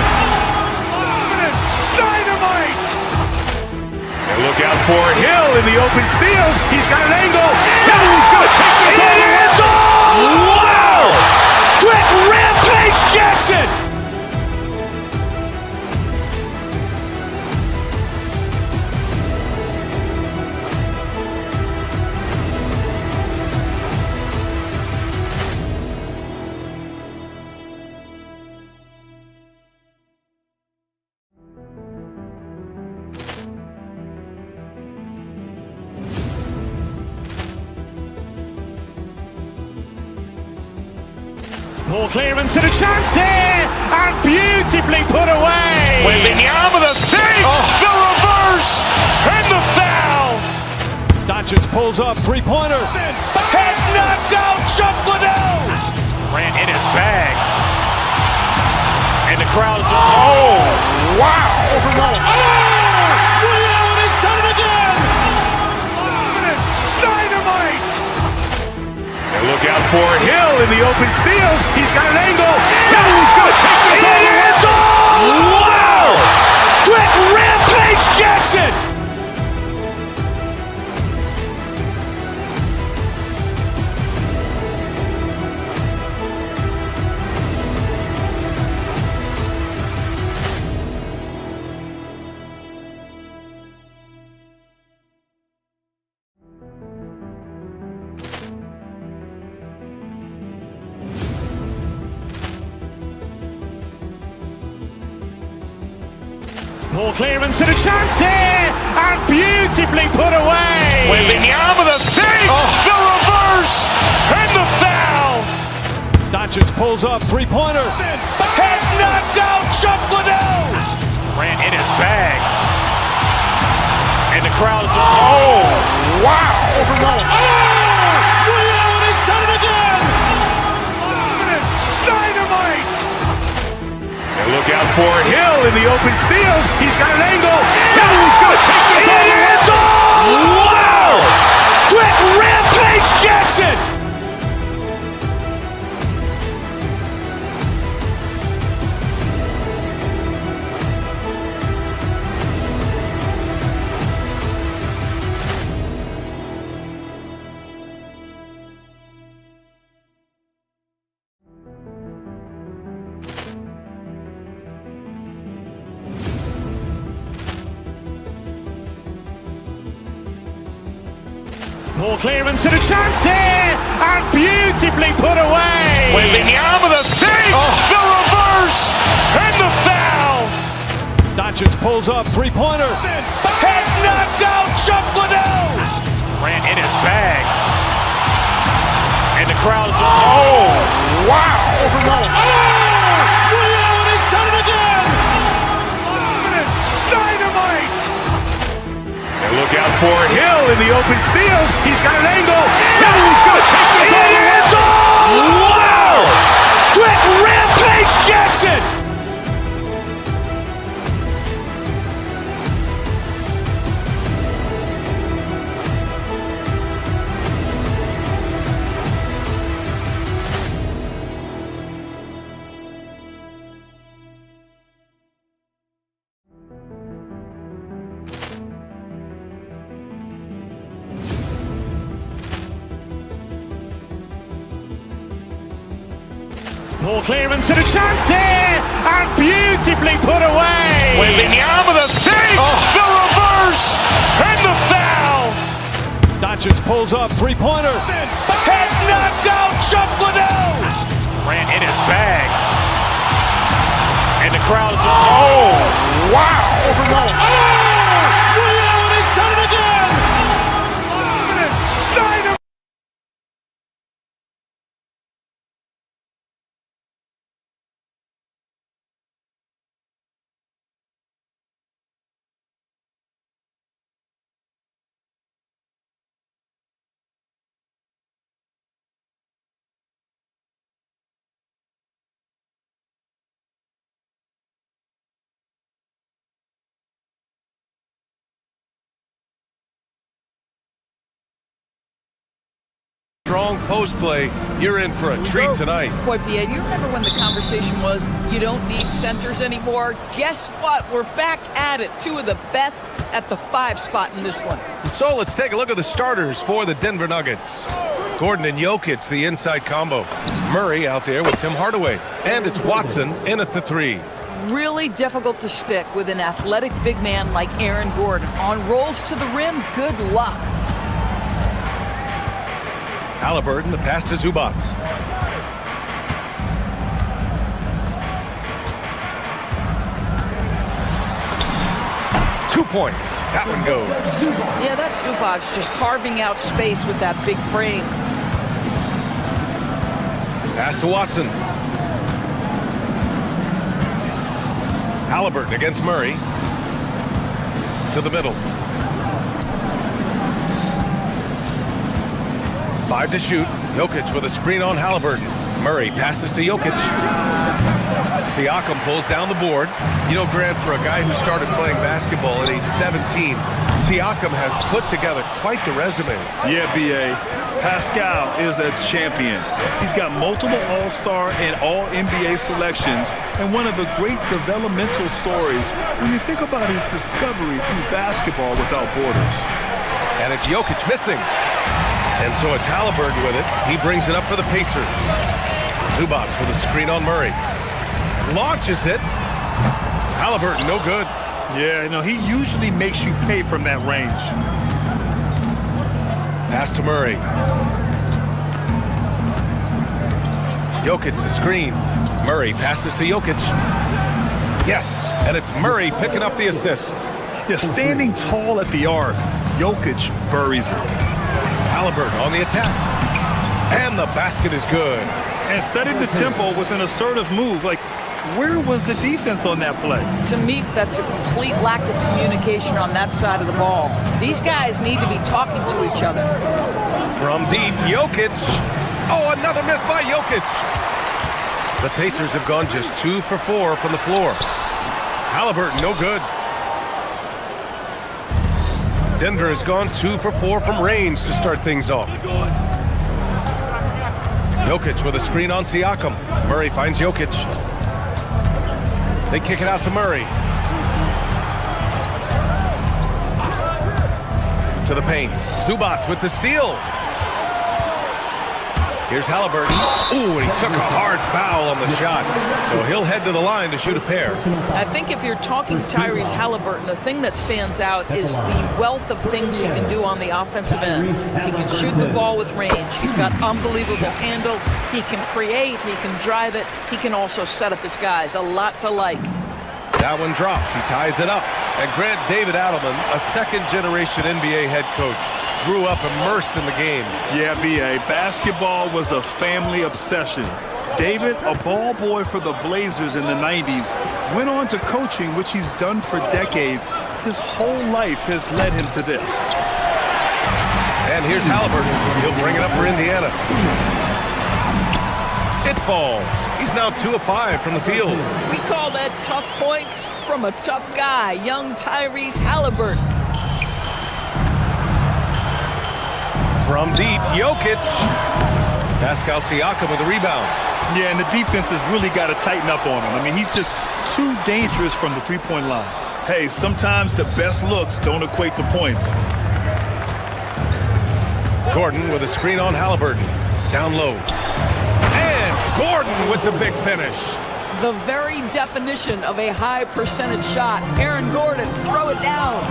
Dynamite. And look out for Hill in the open field. He's got an angle. Hill's going to take this all the way. Wow! Quick rampage Jackson. Ball clearance and a chance here, and beautifully put away. Wembanyama the fake, the reverse, and the foul. Doncic pulls up, three-pointer. Has knocked out Chuck Liddell. Grant in his bag. And the crowd is, oh, wow. He's done it again. Dynamite. And look out for Hill in the open field. He's got an angle. Hill's going to take this all the way. Wow! Quick rampage Jackson. Ball clearance and a chance here, and beautifully put away. Wembanyama the fake, the reverse, and the foul. Doncic pulls up, three-pointer. Has knocked out Chuck Liddell. Grant in his bag. And the crowd is, oh, wow. He's done it again. Dynamite. And look out for Hill in the open field. He's got an angle. Hill's going to take this all the way. Wow! Quick rampage Jackson. Ball clearance and a chance here, and beautifully put away. Wembanyama the fake, the reverse, and the foul. Doncic pulls up, three-pointer. Has knocked out Chuck Liddell. Grant in his bag. And the crowd is, oh, wow. He's done it again. Dynamite. And look out for Hill in the open field. He's got an angle. Hill's going to take this all the way. Wow! Quick rampage Jackson. Ball clearance and a chance here, and beautifully put away. Wembanyama the fake, the reverse, and the foul. Doncic pulls up, three-pointer. Has knocked out Chuck Liddell. Grant in his bag. And the crowd is, oh, wow. He's done it again. Dynamite. Strong post play. You're in for a treat tonight. Boy, Pierre, you remember when the conversation was you don't need centers anymore? Guess what? We're back at it. Two of the best at the 5 spot in this one. And so let's take a look at the starters for the Denver Nuggets. Gordon and Jokic, the inside combo. Murray out there with Tim Hardaway. And it's Watson in at the 3. Really difficult to stick with an athletic big man like Aaron Gordon. On rolls to the rim, good luck. Halliburton, the pass to Zubac. Two points. That one goes. Yeah, that's Zubac just carving out space with that big frame. Pass to Watson. Halliburton against Murray. To the middle. 5 to shoot. Jokic with a screen on Halliburton. Murray passes to Jokic. Siakam pulls down the board. You know, Grant, for a guy who started playing basketball at age 17, Siakam has put together quite the resume. Yeah, B.A. Pascal is a champion. He's got multiple All-Star and All-NBA selections, and one of the great developmental stories when you think about his discovery through basketball without borders. And it's Jokic missing. And so it's Halliburton with it. He brings it up for the Pacers. Zubac with a screen on Murray. Launches it. Halliburton, no good. Yeah, you know, he usually makes you pay from that range. Pass to Murray. Jokic the screen. Murray passes to Jokic. Yes, and it's Murray picking up the assist. Yeah, standing tall at the arc, Jokic buries it. Halliburton on the attack. And the basket is good. And setting the tempo with an assertive move. Like, where was the defense on that play? To me, that's a complete lack of communication on that side of the ball. These guys need to be talking to each other. From deep, Jokic. Oh, another miss by Jokic. The Pacers have gone just 2 for 4 from the floor. Halliburton, no good. Denver has gone 2 for 4 from range to start things off. Jokic with a screen on Siakam. Murray finds Jokic. They kick it out to Murray. To the paint. Zubac with the steal. Here's Halliburton. Ooh, and he took a hard foul on the shot. So he'll head to the line to shoot a pair. I think if you're talking Tyrese Halliburton, the thing that stands out is the wealth of things he can do on the offensive end. He can shoot the ball with range. He's got unbelievable handle. He can create. He can drive it. He can also set up his guys. A lot to like. That one drops. He ties it up. And Grant, David Adelman, a second-generation NBA head coach, grew up immersed in the game. Yeah, B.A. Basketball was a family obsession. David, a ball boy for the Blazers in the 90s, went on to coaching, which he's done for decades. His whole life has led him to this. And here's Halliburton. He'll bring it up for Indiana. It falls. He's now 2 of 5 from the field. We call that tough points from a tough guy, young Tyrese Halliburton. From deep, Jokic. Pascal Siakam with the rebound. Yeah, and the defense has really got to tighten up on him. I mean, he's just too dangerous from the three-point line. Hey, sometimes the best looks don't equate to points. Gordon with a screen on Halliburton. Down low. And Gordon with the big finish. The very definition of a high percentage shot. Aaron Gordon, throw it down.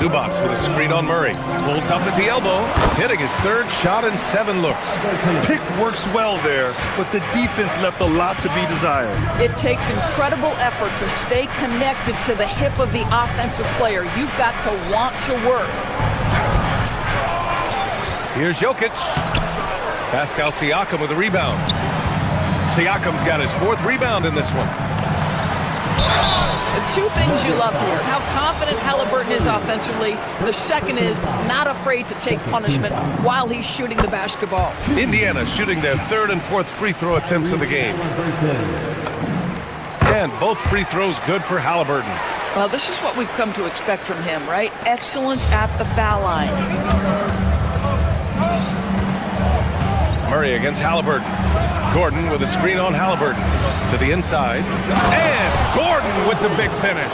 Zubac with a screen on Murray. Pulls up at the elbow, hitting his 3rd shot in 7 looks. Pick works well there, but the defense left a lot to be desired. It takes incredible effort to stay connected to the hip of the offensive player. You've got to want to work. Here's Jokic. Pascal Siakam with a rebound. Siakam's got his 4th rebound in this one. The 2 things you love here, how confident Halliburton is offensively. The second is not afraid to take punishment while he's shooting the basketball. Indiana shooting their 3rd and 4th free throw attempts of the game. And both free throws good for Halliburton. Well, this is what we've come to expect from him, right? Excellence at the foul line. Murray against Halliburton. Gordon with a screen on Halliburton. To the inside. And Gordon with the big finish.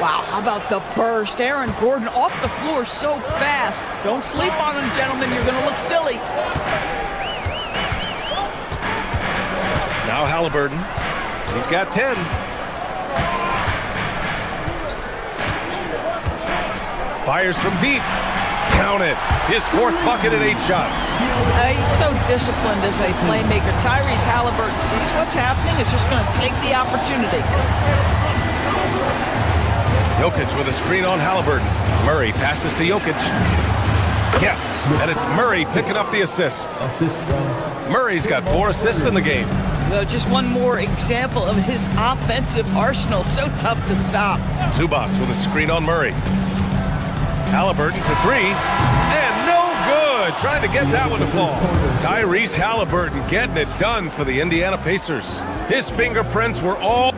Wow, how about the burst? Aaron Gordon off the floor so fast. Don't sleep on him, gentlemen. You're going to look silly. Now Halliburton. He's got 10. Fires from deep. Count it. His fourth bucket in 8 shots. He's so disciplined as a playmaker. Tyrese Halliburton sees what's happening. Is just going to take the opportunity. Jokic with a screen on Halliburton. Murray passes to Jokic. Yes, and it's Murray picking up the assist. Murray's got 4 assists in the game. Just one more example of his offensive arsenal. So tough to stop. Zubac with a screen on Murray. Halliburton for 3. And no good. Trying to get that one to fall. Tyrese Halliburton getting it done for the Indiana Pacers. His fingerprints were all...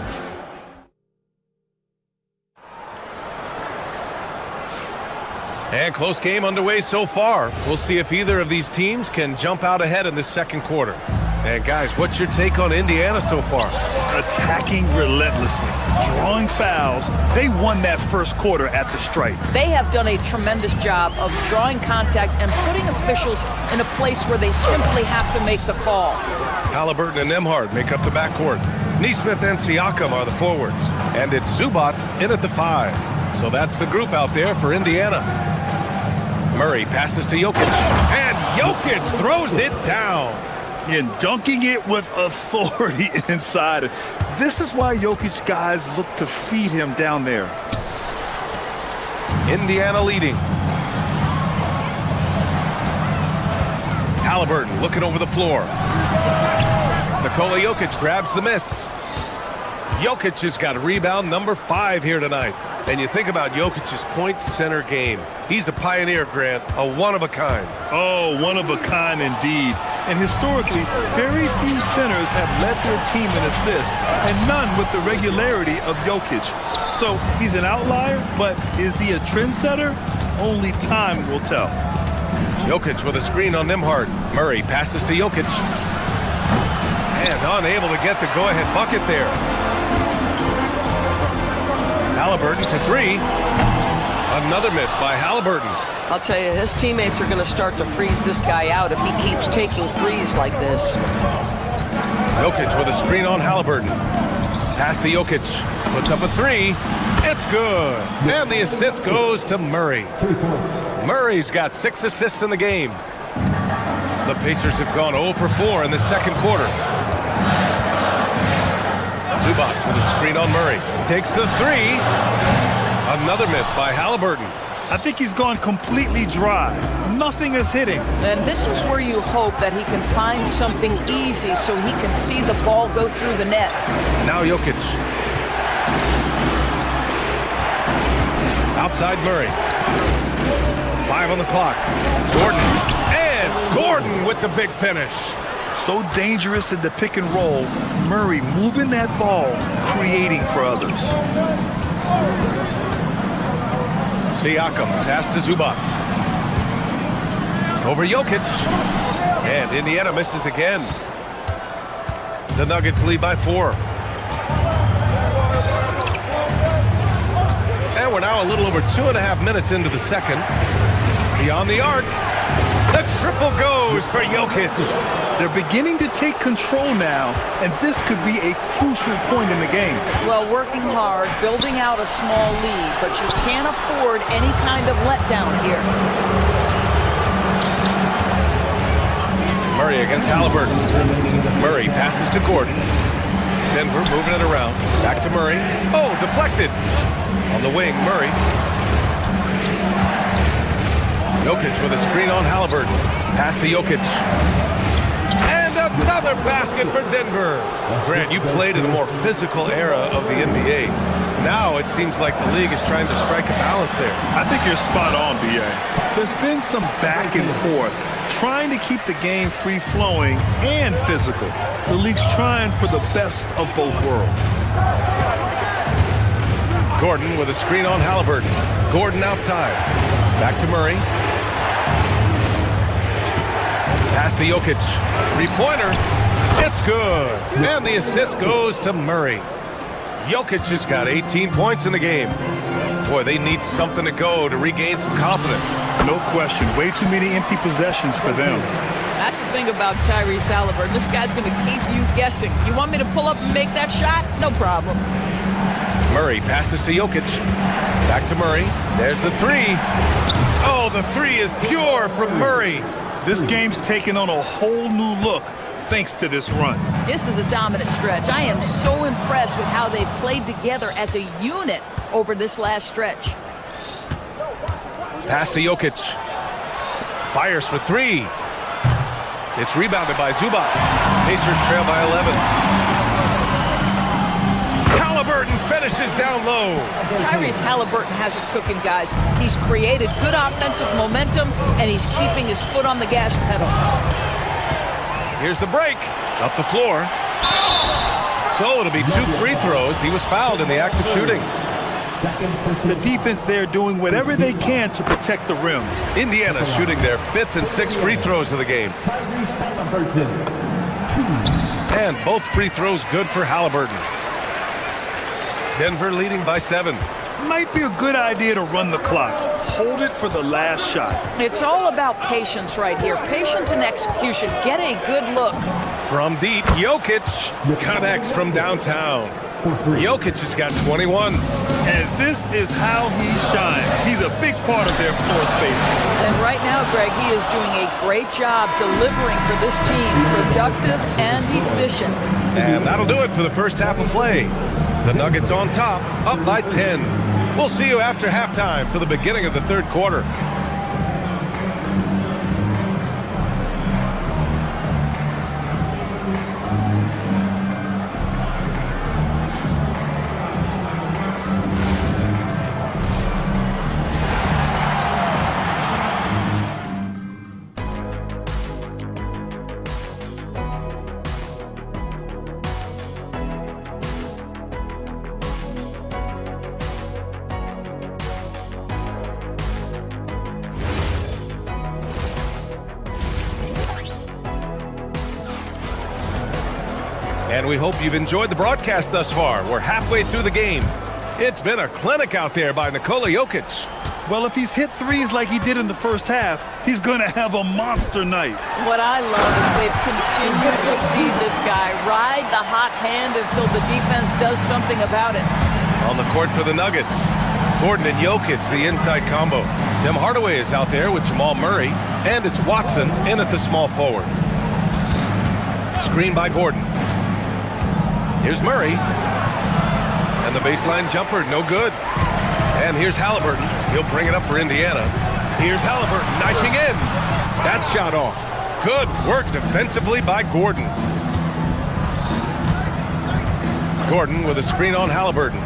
And close game underway so far. We'll see if either of these teams can jump out ahead in this second quarter. And guys, what's your take on Indiana so far? Attacking relentlessly, drawing fouls. They won that first quarter at the stripe. They have done a tremendous job of drawing contact and putting officials in a place where they simply have to make the call. Halliburton and Nembhard make up the backcourt. Nesmith and Siakam are the forwards. And it's Zubac in at the 5. So that's the group out there for Indiana. Murray passes to Jokic. And Jokic throws it down. And dunking it with authority inside. This is why Jokic guys look to feed him down there. Indiana leading. Halliburton looking over the floor. Nikola Jokic grabs the miss. Jokic has got rebound number 5 here tonight. And you think about Jokic's point center game. He's a pioneer, Grant, a one-of-a-kind. Oh, one-of-a-kind indeed. And historically, very few centers have led their team in assists, and none with the regularity of Jokic. So he's an outlier, but is he a trendsetter? Only time will tell. Jokic with a screen on Nembhard. Murray passes to Jokic. And unable to get the go-ahead bucket there. Halliburton for 3. Another miss by Halliburton. I'll tell you, his teammates are going to start to freeze this guy out if he keeps taking threes like this. Jokic with a screen on Halliburton. Pass to Jokic. Puts up a 3. It's good. And the assist goes to Murray. Murray's got 6 assists in the game. The Pacers have gone 0 for 4 in the second quarter. Zubac with a screen on Murray. Takes the 3. Another miss by Halliburton. I think he's gone completely dry. Nothing is hitting. And this is where you hope that he can find something easy so he can see the ball go through the net. Now Jokic. Outside Murray. 5 on the clock. Gordon. And Gordon with the big finish. So dangerous in the pick and roll. Murray moving that ball, creating for others. Siakam, pass to Zubac. Over Jokic. And Indiana misses again. The Nuggets lead by 4. And we're now a little over 2.5 minutes into the second. Beyond the arc. The triple goes for Jokic. They're beginning to take control now, and this could be a crucial point in the game. Well, working hard, building out a small lead, but you can't afford any kind of letdown here. Murray against Halliburton. Murray passes to Gordon. Denver moving it around. Back to Murray. Oh, deflected. On the wing, Murray. Jokic with a screen on Halliburton. Pass to Jokic. And another basket for Denver. Grant, you played in a more physical era of the NBA. Now it seems like the league is trying to strike a balance there. I think you're spot on, B.A. There's been some back and forth, trying to keep the game free-flowing and physical. The league's trying for the best of both worlds. Gordon with a screen on Halliburton. Gordon outside. Back to Murray. Pass to Jokic. Three-pointer. It's good. And the assist goes to Murray. Jokic just got 18 points in the game. Boy, they need something to go to regain some confidence. No question. Way too many empty possessions for them. That's the thing about Tyrese Halliburton. This guy's going to keep you guessing. You want me to pull up and make that shot? No problem. Murray passes to Jokic. Back to Murray. There's the three. Oh, the three is pure from Murray. This game's taken on a whole new look thanks to this run. This is a dominant stretch. I am so impressed with how they've played together as a unit over this last stretch. Pass to Jokic. Fires for three. It's rebounded by Zubac. Pacers trail by 11. Halliburton finishes down low. Tyrese Halliburton has it cooking, guys. He's created good offensive momentum, and he's keeping his foot on the gas pedal. Here's the break. Up the floor. So it'll be 2 free throws. He was fouled in the act of shooting. The defense there doing whatever they can to protect the rim. Indiana shooting their 5th and 6th free throws of the game. And both free throws good for Halliburton. Denver leading by 7. Might be a good idea to run the clock. Hold it for the last shot. It's all about patience right here. Patience and execution. Get a good look. From deep, Jokic connects from downtown. Jokic has got 21. And this is how he shines. He's a big part of their floor space. And right now, Greg, he is doing a great job delivering for this team. Productive and efficient. And that'll do it for the first half of play. The Nuggets on top, up by 10. We'll see you after halftime for the beginning of the third quarter. And we hope you've enjoyed the broadcast thus far. We're halfway through the game. It's been a clinic out there by Nikola Jokic. Well, if he's hit threes like he did in the first half, he's going to have a monster night. What I love is they've continued to feed this guy. Ride the hot hand until the defense does something about it. On the court for the Nuggets, Gordon and Jokic, the inside combo. Tim Hardaway is out there with Jamal Murray, and it's Watson in at the small forward. Screen by Gordon. Here's Murray. And the baseline jumper, no good. And here's Halliburton. He'll bring it up for Indiana. Here's Halliburton knifing in. That shot off. Good work defensively by Gordon. Gordon with a screen on Halliburton.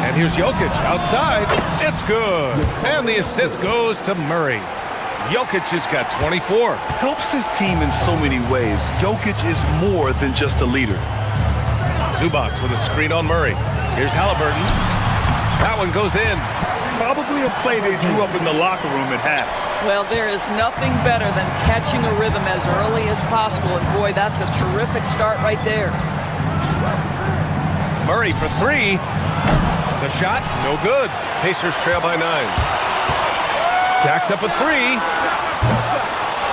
And here's Jokic outside. It's good. And the assist goes to Murray. Jokic has got 24. Helps his team in so many ways. Jokic is more than just a leader. Zubac with a screen on Murray. Here's Halliburton. That one goes in. Probably a play they drew up in the locker room at half. Well, there is nothing better than catching a rhythm as early as possible. And boy, that's a terrific start right there. Murray for three. The shot, no good. Pacers trail by 9. Jacks up at 3.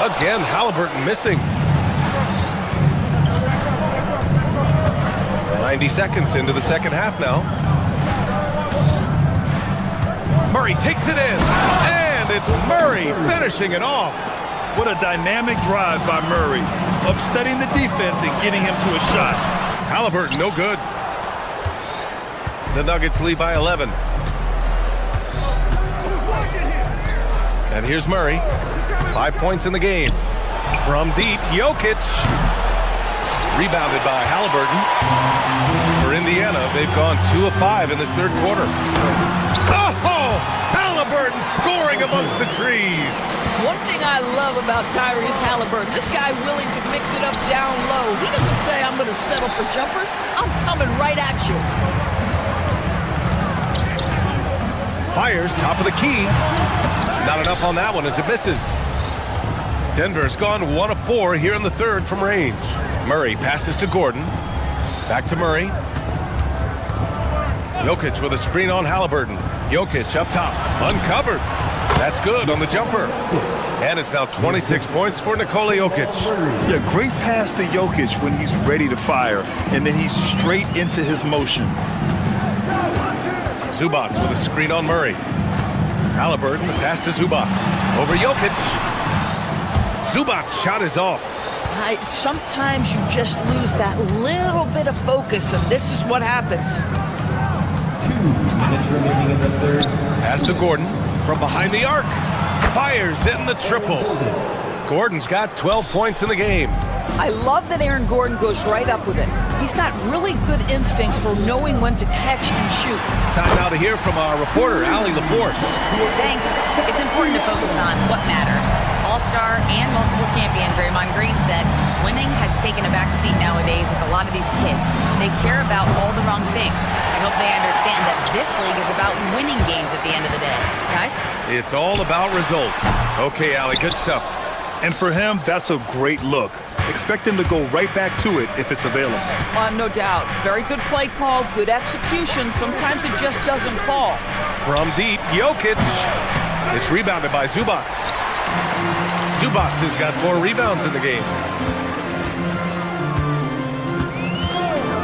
Again, Halliburton missing. 90 seconds into the second half now. Murray takes it in, and it's Murray finishing it off. What a dynamic drive by Murray, upsetting the defense and getting him to a shot. Halliburton, no good. The Nuggets lead by 11. And here's Murray. 5 points in the game. From deep, Jokic. Rebounded by Halliburton. For Indiana, they've gone 2 of 5 in this third quarter. Oh! Halliburton scoring amongst the trees. One thing I love about Tyrese Halliburton, this guy willing to mix it up down low. He doesn't say, I'm going to settle for jumpers. I'm coming right at you. Fires top of the key. Not enough on that one as it misses. Denver's gone 1 of 4 here in the third from range. Murray passes to Gordon. Back to Murray. Jokic with a screen on Halliburton. Jokic up top. Uncovered. That's good on the jumper. And it's now 26 points for Nikola Jokic. Yeah, great pass to Jokic when he's ready to fire, and then he's straight into his motion. Zubac with a screen on Murray. Halliburton, the pass to Zubac. Over Jokic. Zubac's shot is off. Sometimes you just lose that little bit of focus, and this is what happens. 2 minutes remaining in the third. Pass to Gordon from behind the arc. Fires in the triple. Gordon's got 12 points in the game. I love that Aaron Gordon goes right up with it. He's got really good instincts for knowing when to catch and shoot. Time now to hear from our reporter, Allie LaForce. Thanks. It's important to focus on what matters. All-star and multiple champion Draymond Green said, winning has taken a backseat nowadays with a lot of these kids. They care about all the wrong things. I hope they understand that this league is about winning games at the end of the day. Guys? It's all about results. Okay, Allie, good stuff. And for him, that's a great look. Expect him to go right back to it if it's available. No doubt. Very good play call, good execution. Sometimes it just doesn't fall. From deep, Jokic. It's rebounded by Zubac. Zubac has got 4 rebounds in the game.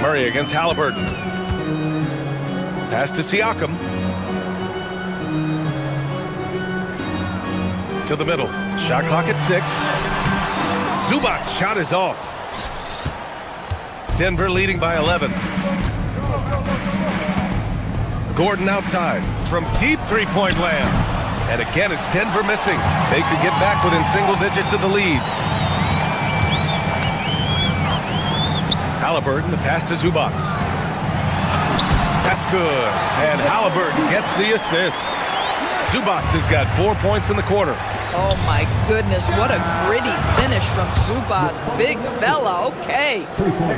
Murray against Halliburton. Pass to Siakam. To the middle. Shot clock at 6. Zubac's shot is off. Denver leading by 11. Gordon outside from deep three-point land. And again, it's Denver missing. They could get back within single digits of the lead. Halliburton, the pass to Zubac. That's good. And Halliburton gets the assist. Zubac has got 4 points in the quarter. Oh, my goodness. What a gritty finish from Zubac. Big fella. Okay.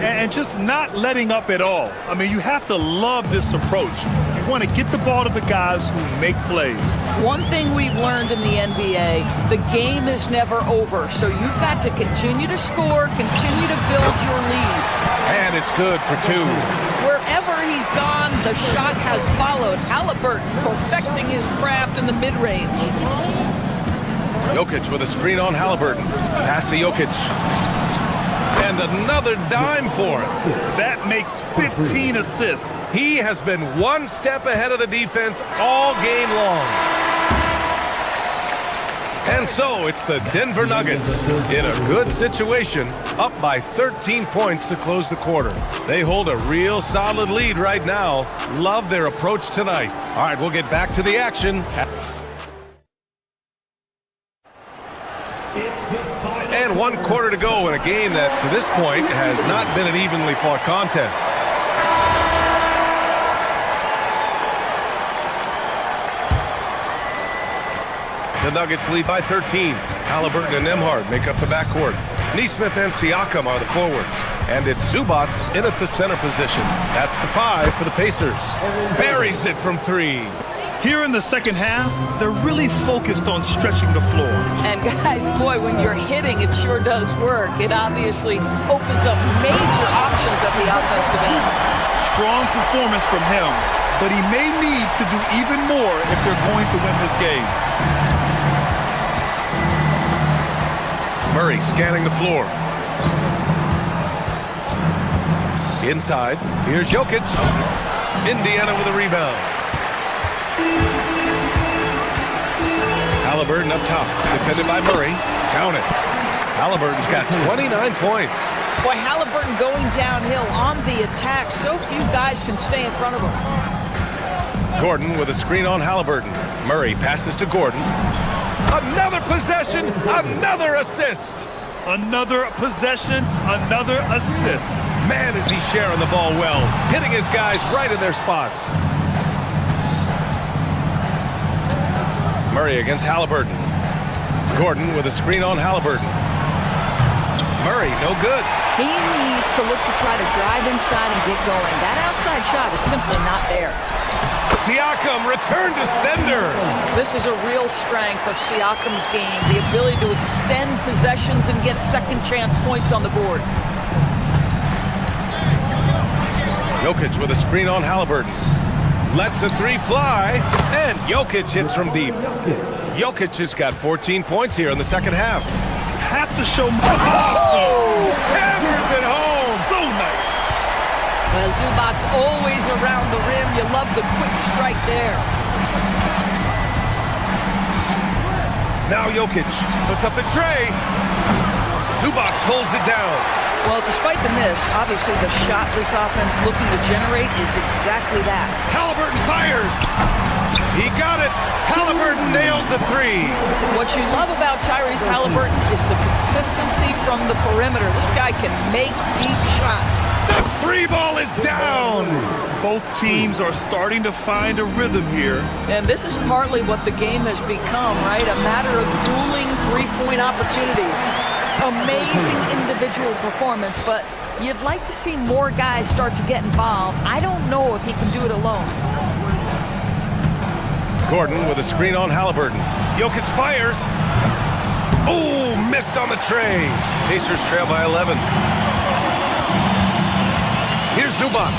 And just not letting up at all. I mean, you have to love this approach. You want to get the ball to the guys who make plays. One thing we've learned in the NBA, the game is never over. So you've got to continue to score, continue to build your lead. And it's good for 2. Wherever he's gone, the shot has followed. Halliburton perfecting his craft in the mid-range. Jokic with a screen on Halliburton. Pass to Jokic. And another dime for him. That makes 15 assists. He has been one step ahead of the defense all game long. And so it's the Denver Nuggets in a good situation, up by 13 points to close the quarter. They hold a real solid lead right now. Love their approach tonight. All right, we'll get back to the action. And 1 quarter to go in a game that, to this point, has not been an evenly fought contest. The Nuggets lead by 13. Halliburton and Nembhard make up the backcourt. Nesmith and Siakam are the forwards. And it's Zubac in at the center position. That's the 5 for the Pacers. Buries it from 3. Here in the second half, they're really focused on stretching the floor. And guys, boy, when you're hitting, it sure does work. It obviously opens up major options at the offensive end. Strong performance from him, but he may need to do even more if they're going to win this game. Murray scanning the floor. Inside, here's Jokic. Indiana with a rebound. Halliburton up top, defended by Murray. Count it. Halliburton's got 29 points. Boy, Halliburton going downhill on the attack. So few guys can stay in front of him. Gordon with a screen on Halliburton. Murray passes to Gordon. Another possession, another assist. Another possession, another assist. Man, is he sharing the ball well, hitting his guys right in their spots. Murray against Halliburton. Gordon with a screen on Halliburton. Murray, no good. He needs to look to try to drive inside and get going. That outside shot is simply not there. Siakam, return to sender. This is a real strength of Siakam's game, the ability to extend possessions and get second chance points on the board. Jokic with a screen on Halliburton. Lets the three fly, and Jokic hits from deep. Jokic has got 14 points here in the second half. Have to show more. Hammers it home. So nice. Well, Zubac's always around the rim. You love the quick strike there. Now Jokic puts up the tray. Zubac pulls it down. Well, despite the miss, obviously the shot this offense looking to generate is exactly that. Halliburton fires. He got it. Halliburton nails the three. What you love about Tyrese Halliburton is the consistency from the perimeter. This guy can make deep shots. The three ball is down. Both teams are starting to find a rhythm here. And this is partly what the game has become, right? A matter of dueling three-point opportunities. Amazing individual performance, but you'd like to see more guys start to get involved. I don't know if he can do it alone. Gordon with a screen on Halliburton. Jokic fires. Oh, missed on the tray. Pacers trail by 11. Here's Zubac.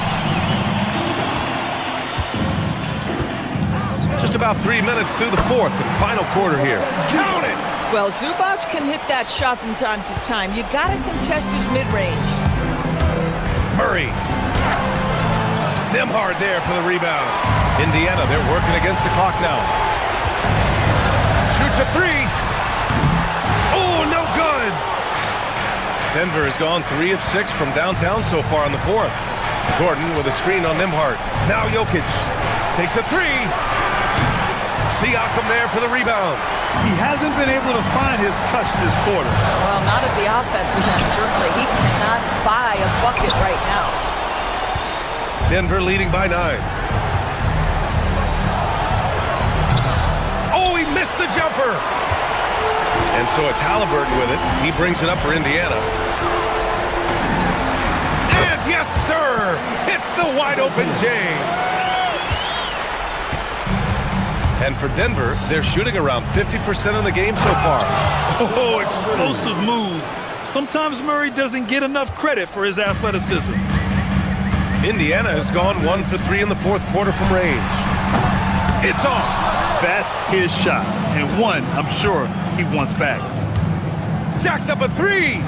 Just about 3 minutes through the fourth and final quarter here. Count it! Well, Zubac can hit that shot from time to time. You got to contest his mid-range. Murray. Nembhard there for the rebound. Indiana, they're working against the clock now. Shoots a three. Oh, no good. Denver has gone 3 of 6 from downtown so far in the fourth. Gordon with a screen on Nembhard. Now Jokic takes a three. Siakam there for the rebound. He hasn't been able to find his touch this quarter. Well, not at the offensive end, certainly. He cannot buy a bucket right now. Denver leading by 9. Oh, he missed the jumper. And so it's Halliburton with it. He brings it up for Indiana. And yes, sir, hits the wide open J. And for Denver, they're shooting around 50% of the game so far. Oh, explosive move. Sometimes Murray doesn't get enough credit for his athleticism. Indiana has gone 1 for 3 in the fourth quarter from range. It's off. That's his shot, and one I'm sure he wants back. Jacks up a three.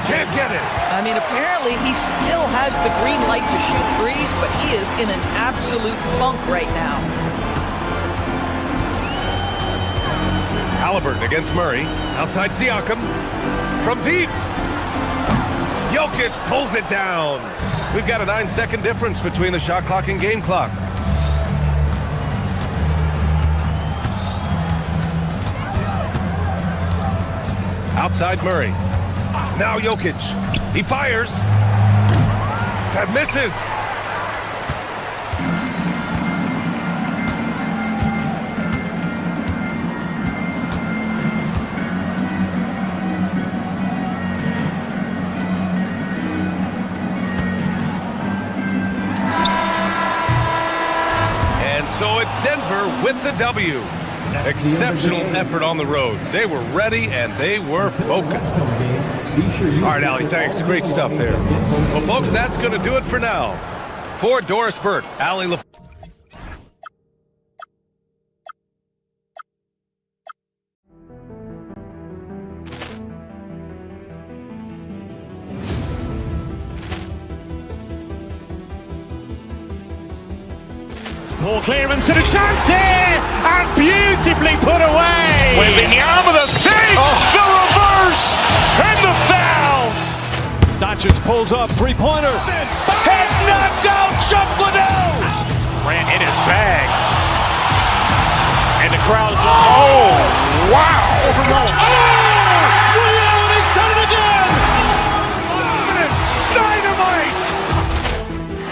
Can't get it. I mean, apparently he still has the green light to shoot threes, but he is in an absolute funk right now. Halliburton against Murray. Outside Siakam. From deep. Jokic pulls it down. We've got a 9-second difference between the shot clock and game clock. Outside Murray. Now Jokic. He fires. That misses. So it's Denver with the W. Exceptional effort on the road. They were ready and they were focused. All right, Allie, thanks. Great stuff there. Well, folks, that's going to do it for now. For Doris Burke, Allie LaFleur. Ball clearance and a chance here, and beautifully put away. Wembanyama the fake, the reverse, and the foul. Doncic pulls up, three-pointer. Has knocked out Chuck Liddell. Ran in his bag. And the crowd is, oh, wow. Reality's done it again. Dynamite.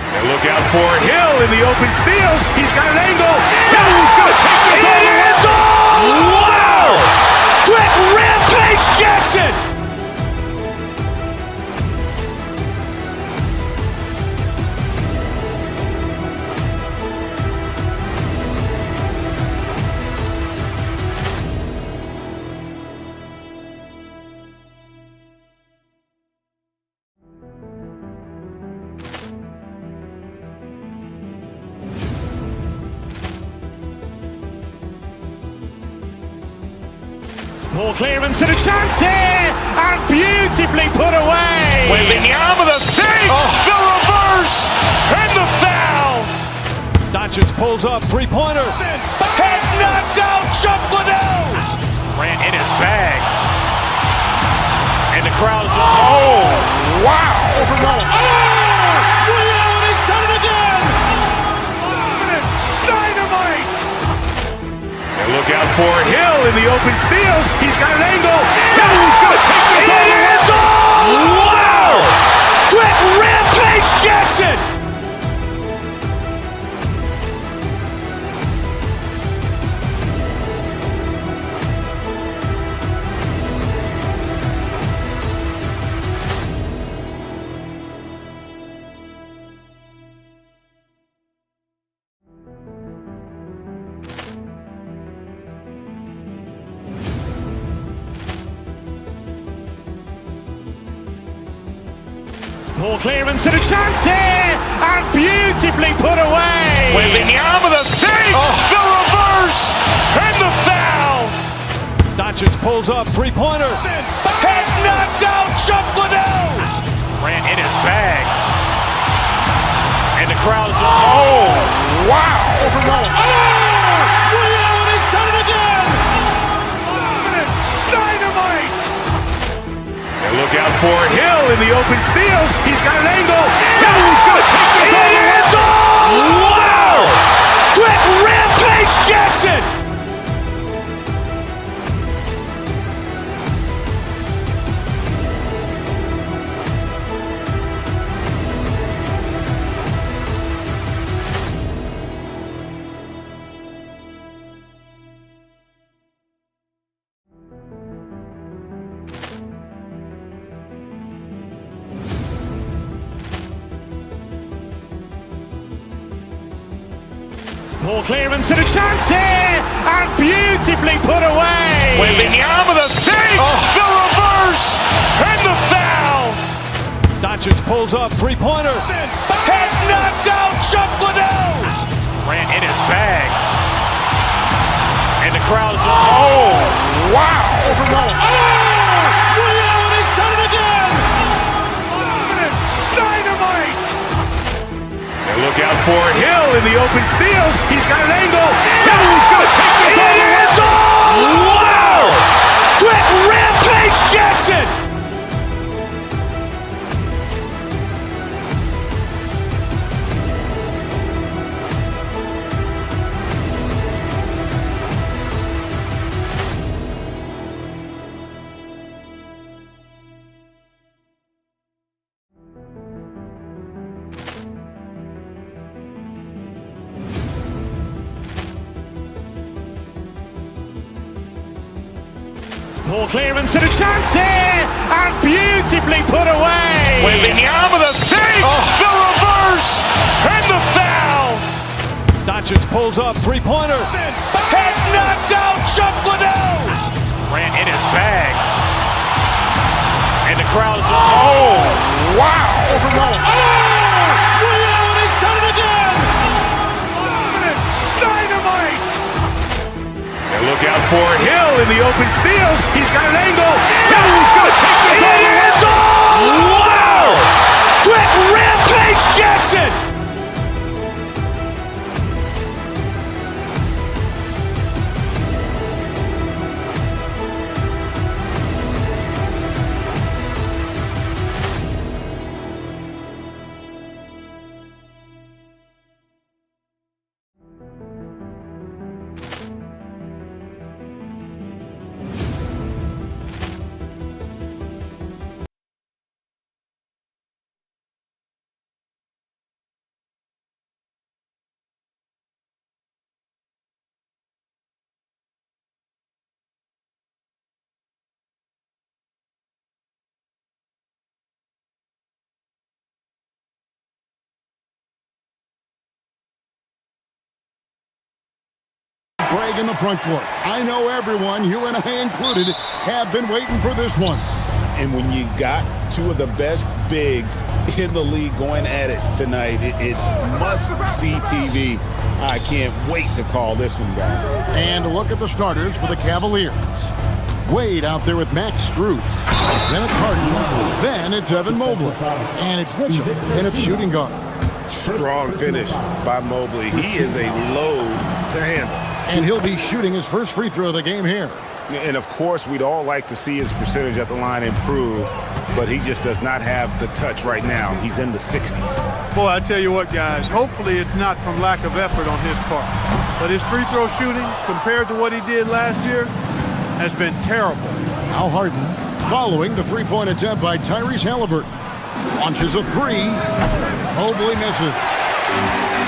And look out for Hill in the open field. He's got an angle. Hill's going to take this all the way. Wow! Quick rampage Jackson. Ball clearance and a chance here, and beautifully put away. Wembanyama the fake, the reverse, and the foul. Doncic pulls up, three-pointer. Has knocked out Chuck Liddell. Grant in his bag. And the crowd is, oh, wow. Ray Allen has done it again. Dynamite. And look out for Hill in the open field. He's got an angle. Hill's going to take this all the way. Wow! Quick rampage Jackson. Ball clearance and a chance here, and beautifully put away. Wembanyama the fake, the reverse, and the foul. Doncic pulls up, three-pointer. Has knocked out Chuck Liddell. Grant in his bag. And the crowd is, oh, wow. Ray Allen has done it again. Dynamite. And look out for Hill in the open field. He's got an angle. Hill's going to take this all the way. Wow! Quick rampage Jackson. Ball clearance and a chance here, and beautifully put away. Wembanyama the fake, the reverse, and the foul. Doncic pulls up, three-pointer. Has knocked out Chuck Liddell. Grant in his bag. And the crowd is, oh, wow. Ray Allen has done it again. Dynamite. And look out for Hill in the open field. He's got an angle. Hill's going to take this all the way. Wow! Quick rampage Jackson. Ball clearance and a chance here, and beautifully put away. Wembanyama the fake, the reverse, and the foul. Doncic pulls up, three-pointer. Has knocked out Chuck Liddell. Grant in his bag. And the crowd is, oh, wow. Ray Allen has done it again. Dynamite. And look out for Hill in the open field. He's got an angle. Hill's going to take this all the way. Wow! Quick rampage Jackson. Greg in the front court. I know everyone, you and I included, have been waiting for this one. And when you got two of the best bigs in the league going at it tonight, it's must-see TV. I can't wait to call this one, guys. And look at the starters for the Cavaliers. Wade out there with Max Strus. Then it's Harden. Then it's Evan Mobley. And it's Mitchell. And it's shooting guard. Strong finish by Mobley. He is a load to handle. And he'll be shooting his first free throw of the game here. And, of course, we'd all like to see his percentage at the line improve, but he just does not have the touch right now. He's in the 60s. Boy, I tell you what, guys, hopefully it's not from lack of effort on his part. But his free throw shooting, compared to what he did last year, has been terrible. Now Harden, following the three-point attempt by Tyrese Halliburton. Launches a three. Mobley misses.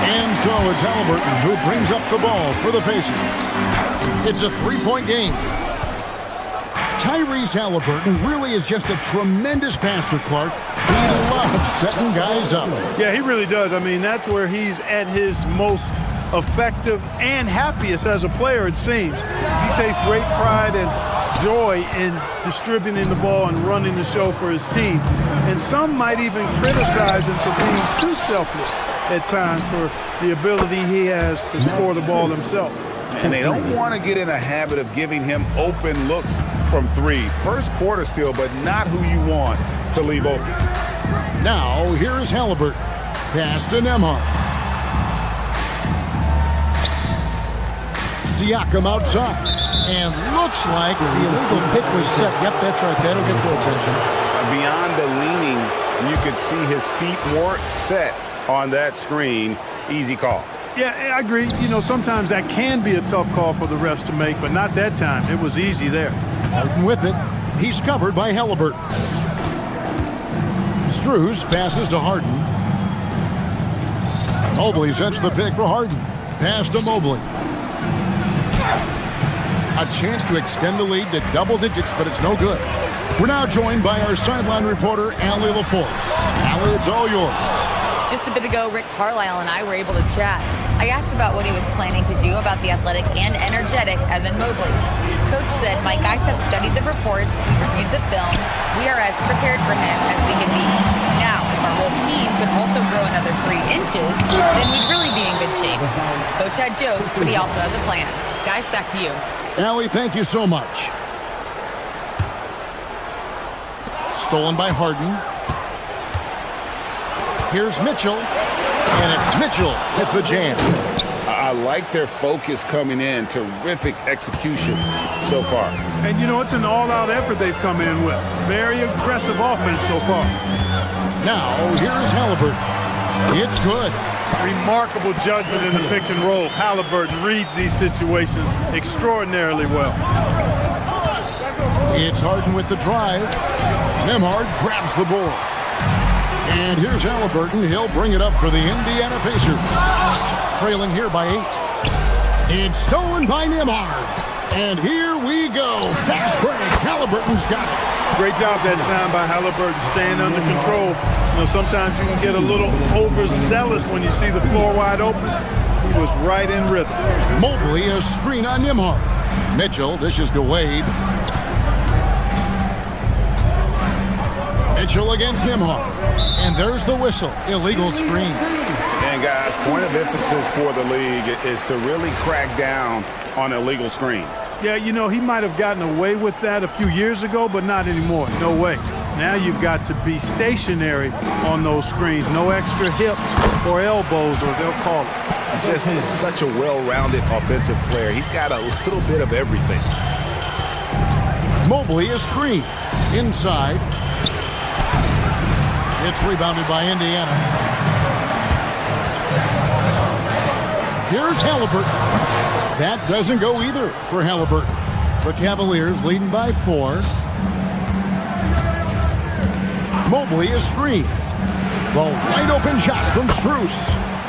And so it's Halliburton who brings up the ball for the Pacers. It's a three-point game. Tyrese Halliburton really is just a tremendous passer, Clark. He loves setting guys up. Yeah, he really does. I mean, that's where he's at his most effective and happiest as a player, it seems. He takes great pride and joy in distributing the ball and running the show for his team. And some might even criticize him for being too selfless at times for the ability he has to score the ball himself. And they don't want to get in a habit of giving him open looks from three. First quarter still, but not who you want to leave open. Now, here's Halliburton. Pass to Nembhard. Siakam outside. And looks like the illegal pick was set. Yep, that's right. That'll get their attention. Beyond the leaning, you could see his feet weren't set on that screen. Easy call. Yeah, I agree. You know, sometimes that can be a tough call for the refs to make, but not that time. It was easy there. Harden with it. He's covered by Halliburton. Strus passes to Harden. Mobley sets the pick for Harden. Pass to Mobley. A chance to extend the lead to double digits, but it's no good. We're now joined by our sideline reporter, Allie LaForce. Allie, it's all yours. Just a bit ago, Rick Carlisle and I were able to chat. I asked about what he was planning to do about the athletic and energetic Evan Mobley. Coach said, "My guys have studied the reports, we reviewed the film. We are as prepared for him as we can be. Now, if our whole team could also grow another 3 inches, then we'd really be in good shape." Coach had jokes, but he also has a plan. Guys, back to you. Allie, thank you so much. Stolen by Harden. Here's Mitchell. And it's Mitchell with the jam. I like their focus coming in. Terrific execution so far. And, you know, it's an all-out effort they've come in with. Very aggressive offense so far. Now, here's Halliburton. It's good. Remarkable judgment in the pick and roll. Halliburton reads these situations extraordinarily well. It's Harden with the drive. Nembhard grabs the board. And here's Halliburton. He'll bring it up for the Indiana Pacers. Trailing here by 8. It's stolen by Nembhard. And here we go. Fast break. Halliburton's got it. Great job that time by Halliburton, staying under control. You know, sometimes you can get a little overzealous when you see the floor wide open. He was right in rhythm. Mobley, a screen on Nembhard. Mitchell dishes to Wade. Mitchell against Nembhard. And there's the whistle. Illegal screen. And, guys, point of emphasis for the league is to really crack down on illegal screens. Yeah, you know, he might have gotten away with that a few years ago, but not anymore. No way. Now you've got to be stationary on those screens. No extra hips or elbows, or they'll call it. Just such a well-rounded offensive player. He's got a little bit of everything. Mobley is screened. Inside. It's rebounded by Indiana. Here's Halliburton. That doesn't go either for Halliburton. The Cavaliers leading by 4. Mobley is screened. The wide open shot from Strus.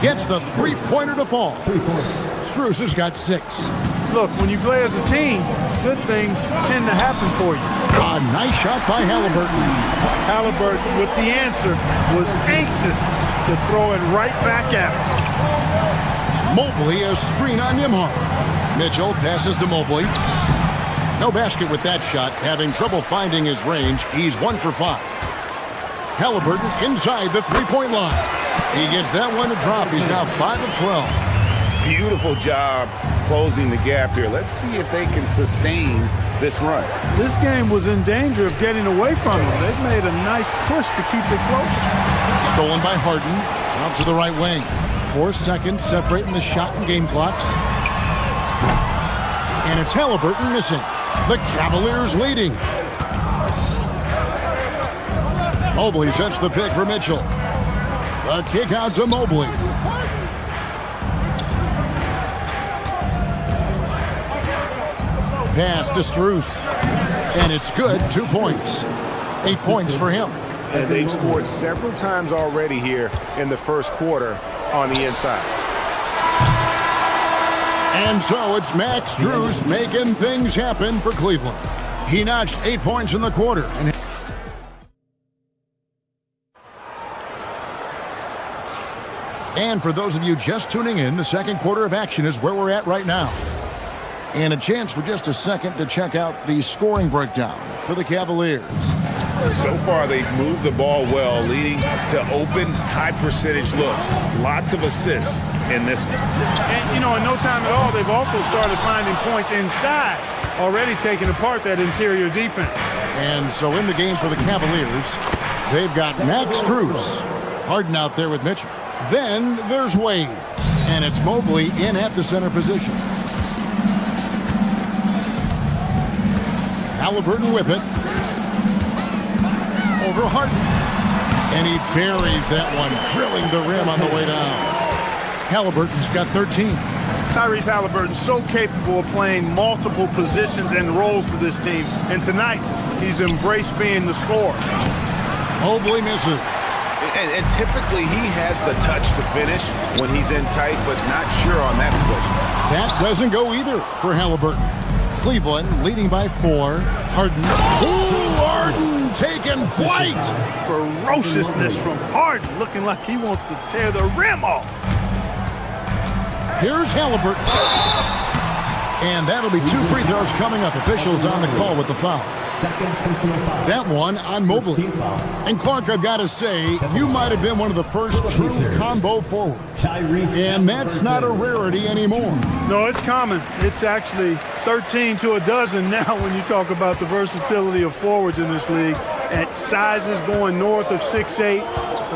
Gets the three-pointer to fall. 3 points. Strus has got 6. Look, when you play as a team, good things tend to happen for you. A nice shot by Halliburton. Halliburton, with the answer, was anxious to throw it right back at him. Mobley, a screen on Nembhard. Mitchell passes to Mobley. No basket with that shot. Having trouble finding his range. He's 1 for 5. Halliburton inside the three-point line. He gets that one to drop. He's now 5 of 12. Beautiful job closing the gap here. Let's see if they can sustain this run. This game was in danger of getting away from them. They've made a nice push to keep it close. Stolen by Harden. Out to the right wing. 4 seconds separating the shot and game clocks. And it's Halliburton missing. The Cavaliers leading. Mobley sets the pick for Mitchell. The kick out to Mobley. Pass to Strus. And it's good. 2 points. 8 points for him. And they've scored several times already here in the first quarter on the inside. And so it's Max Strus making things happen for Cleveland. He notched 8 points in the quarter. And for those of you just tuning in, the second quarter of action is where we're at right now. And a chance for just a second to check out the scoring breakdown for the Cavaliers. So far, they've moved the ball well, leading to open, high-percentage looks. Lots of assists in this one. And, in no time at all, they've also started finding points inside, already taking apart that interior defense. And so in the game for the Cavaliers, they've got Max Strus. Harden out there with Mitchell. Then there's Wade. And it's Mobley in at the center position. Halliburton with it. Over Harden. And he buries that one, drilling the rim on the way down. Halliburton's got 13. Tyrese Halliburton so capable of playing multiple positions and roles for this team. And tonight, he's embraced being the scorer. Mobley misses. And typically he has the touch to finish when he's in tight, but not sure on that possession. That doesn't go either for Halliburton. Cleveland leading by 4. Harden. Ooh, Harden taking flight. Ferociousness from Harden, looking like he wants to tear the rim off. Here's Halliburton. And that'll be 2 free throws coming up. Officials on the call with the foul. That one on Mobley. And Clark, I've got to say, you might have been one of the first true combo forwards. And that's not a rarity anymore. No, it's common. It's actually 13 to a dozen now when you talk about the versatility of forwards in this league. At sizes going north of 6'8",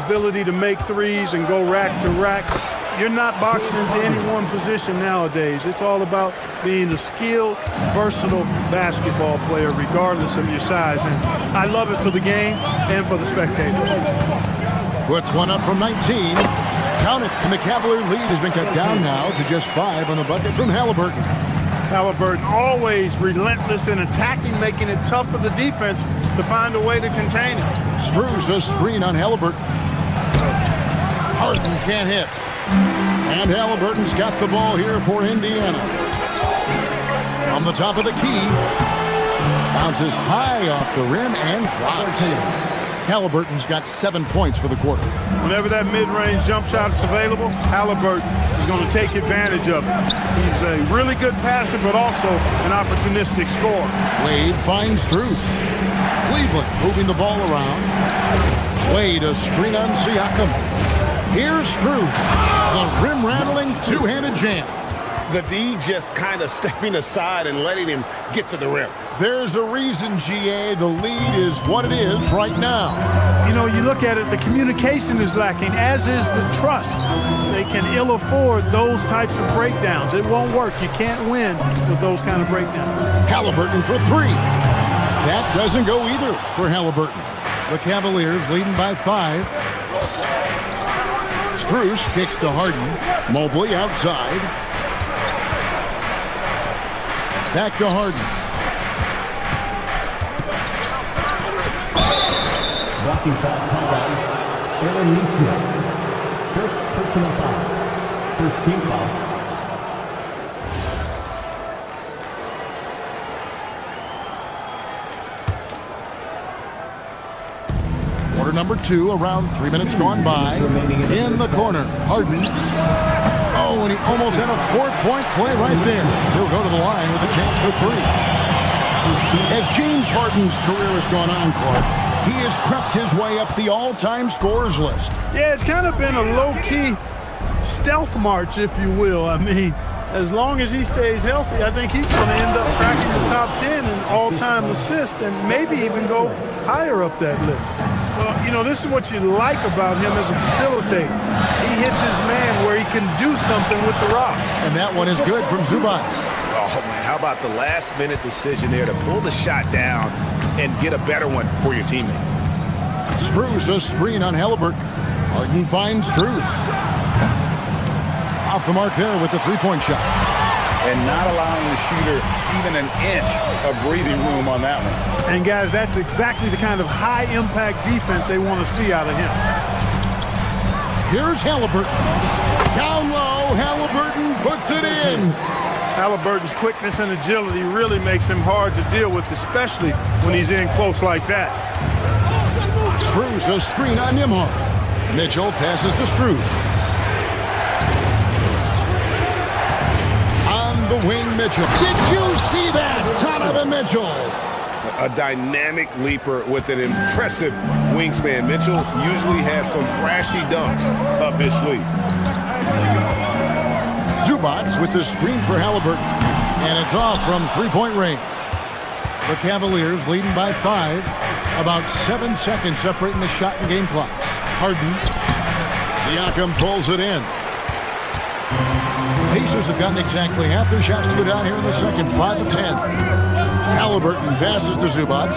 ability to make threes and go rack to rack. You're not boxing into any one position nowadays. It's all about being a skilled, versatile basketball player regardless of your size. And I love it for the game and for the spectators. Puts one up from 19. Count it. And the Cavalier lead has been cut down now to just 5 on the bucket from Halliburton. Halliburton always relentless in attacking, making it tough for the defense to find a way to contain it. Strus a screen on Halliburton. Harden can't hit. And Halliburton's got the ball here for Indiana. From the top of the key. Bounces high off the rim and drops. Halliburton's got 7 points for the quarter. Whenever that mid-range jump shot is available, Halliburton is going to take advantage of it. He's a really good passer, but also an opportunistic scorer. Wade finds Strus. Cleveland moving the ball around. Wade a screen on Siakam. Here's Strus. The rim-rattling two-handed jam. The D just kind of stepping aside and letting him get to the rim. There's a reason, GA. The lead is what it is right now. You look at it, the communication is lacking, as is the trust. They can ill afford those types of breakdowns. It won't work. You can't win with those kind of breakdowns. Halliburton for 3. That doesn't go either for Halliburton. The Cavaliers leading by 5. Strus kicks to Harden. Mobley outside. Back to Harden. Blocking foul called on Aaron Neesmith. First personal foul. First team foul. Quarter number 2, around 3 minutes gone by. In the corner, Harden. Oh, and he almost had a 4-point play right there. He'll go to the line with a chance for 3. As James Harden's career has gone on, Clark, he has crept his way up the all-time scorers list. Yeah, it's kind of been a low-key stealth march, if you will. I mean, as long as he stays healthy, I think he's going to end up cracking the top 10 in all-time assists and maybe even go higher up that list. Well, you know, this is what you like about him as a facilitator. He hits his man where he can do something with the rock. And that one is good from Zubac. Oh, man, how about the last-minute decision there to pull the shot down and get a better one for your teammate? Strus a screen on Halliburton. Harden finds Strus. Off the mark there with the three-point shot. And not allowing the shooter even an inch of breathing room on that one. And, guys, that's exactly the kind of high-impact defense they want to see out of him. Here's Halliburton. Down low, Halliburton puts it in. Halliburton's quickness and agility really makes him hard to deal with, especially when he's in close like that. Strus a screen on Nembhard. Mitchell passes to Strus. On the wing, Mitchell. Did you see that? Donovan Mitchell. A dynamic leaper with an impressive wingspan. Mitchell usually has some flashy dunks up his sleeve. Zubac with the screen for Halliburton. And it's off from three-point range. The Cavaliers leading by 5. About 7 seconds separating the shot and game clocks. Harden. Siakam pulls it in. The Pacers have gotten exactly half their shots to go down here in the second. 5 of 10. Halliburton passes to Zubac.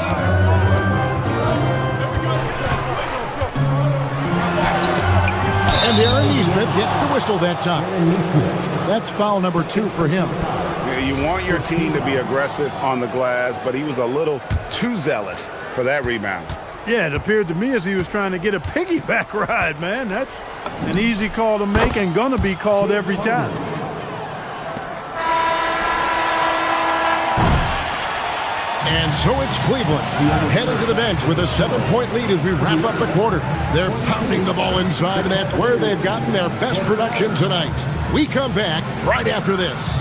And Aaron Nesmith gets the whistle that time. That's foul number 2 for him. Yeah, you want your team to be aggressive on the glass, but he was a little too zealous for that rebound. Yeah, it appeared to me as he was trying to get a piggyback ride, man. That's an easy call to make and gonna be called every time. And so it's Cleveland headed to the bench with a 7-point lead as we wrap up the quarter. They're pounding the ball inside, and that's where they've gotten their best production tonight. We come back right after this.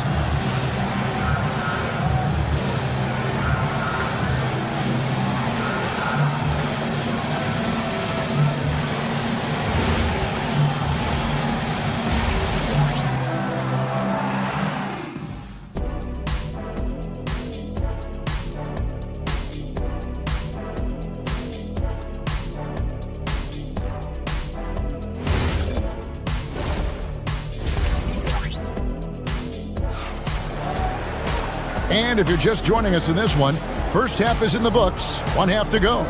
And if you're just joining us in this one, first half is in the books, 1 half to go.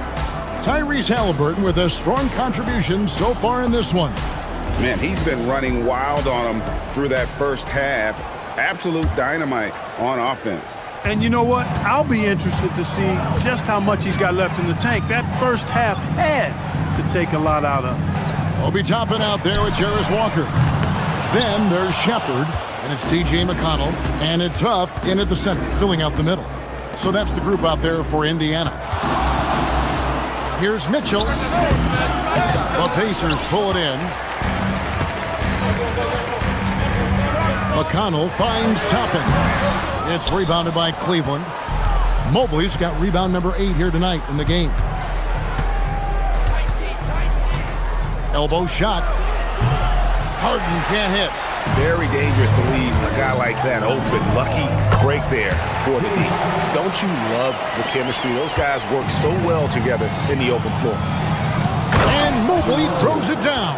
Tyrese Halliburton with a strong contribution so far in this one. Man, he's been running wild on them through that first half. Absolute dynamite on offense. And you know what? I'll be interested to see just how much he's got left in the tank. That first half had to take a lot out of him. Obi Toppin out there with Jarris Walker. Then there's Shepard. And it's T.J. McConnell, and it's Huff in at the center, filling out the middle. So that's the group out there for Indiana. Here's Mitchell. The Pacers pull it in. McConnell finds Toppin. It's rebounded by Cleveland. Mobley's got rebound number 8 here tonight in the game. Elbow shot. Harden can't hit. Very dangerous to leave a guy like that open. Lucky break there for the D. Don't you love the chemistry? Those guys work so well together in the open floor. And Mobley throws it down.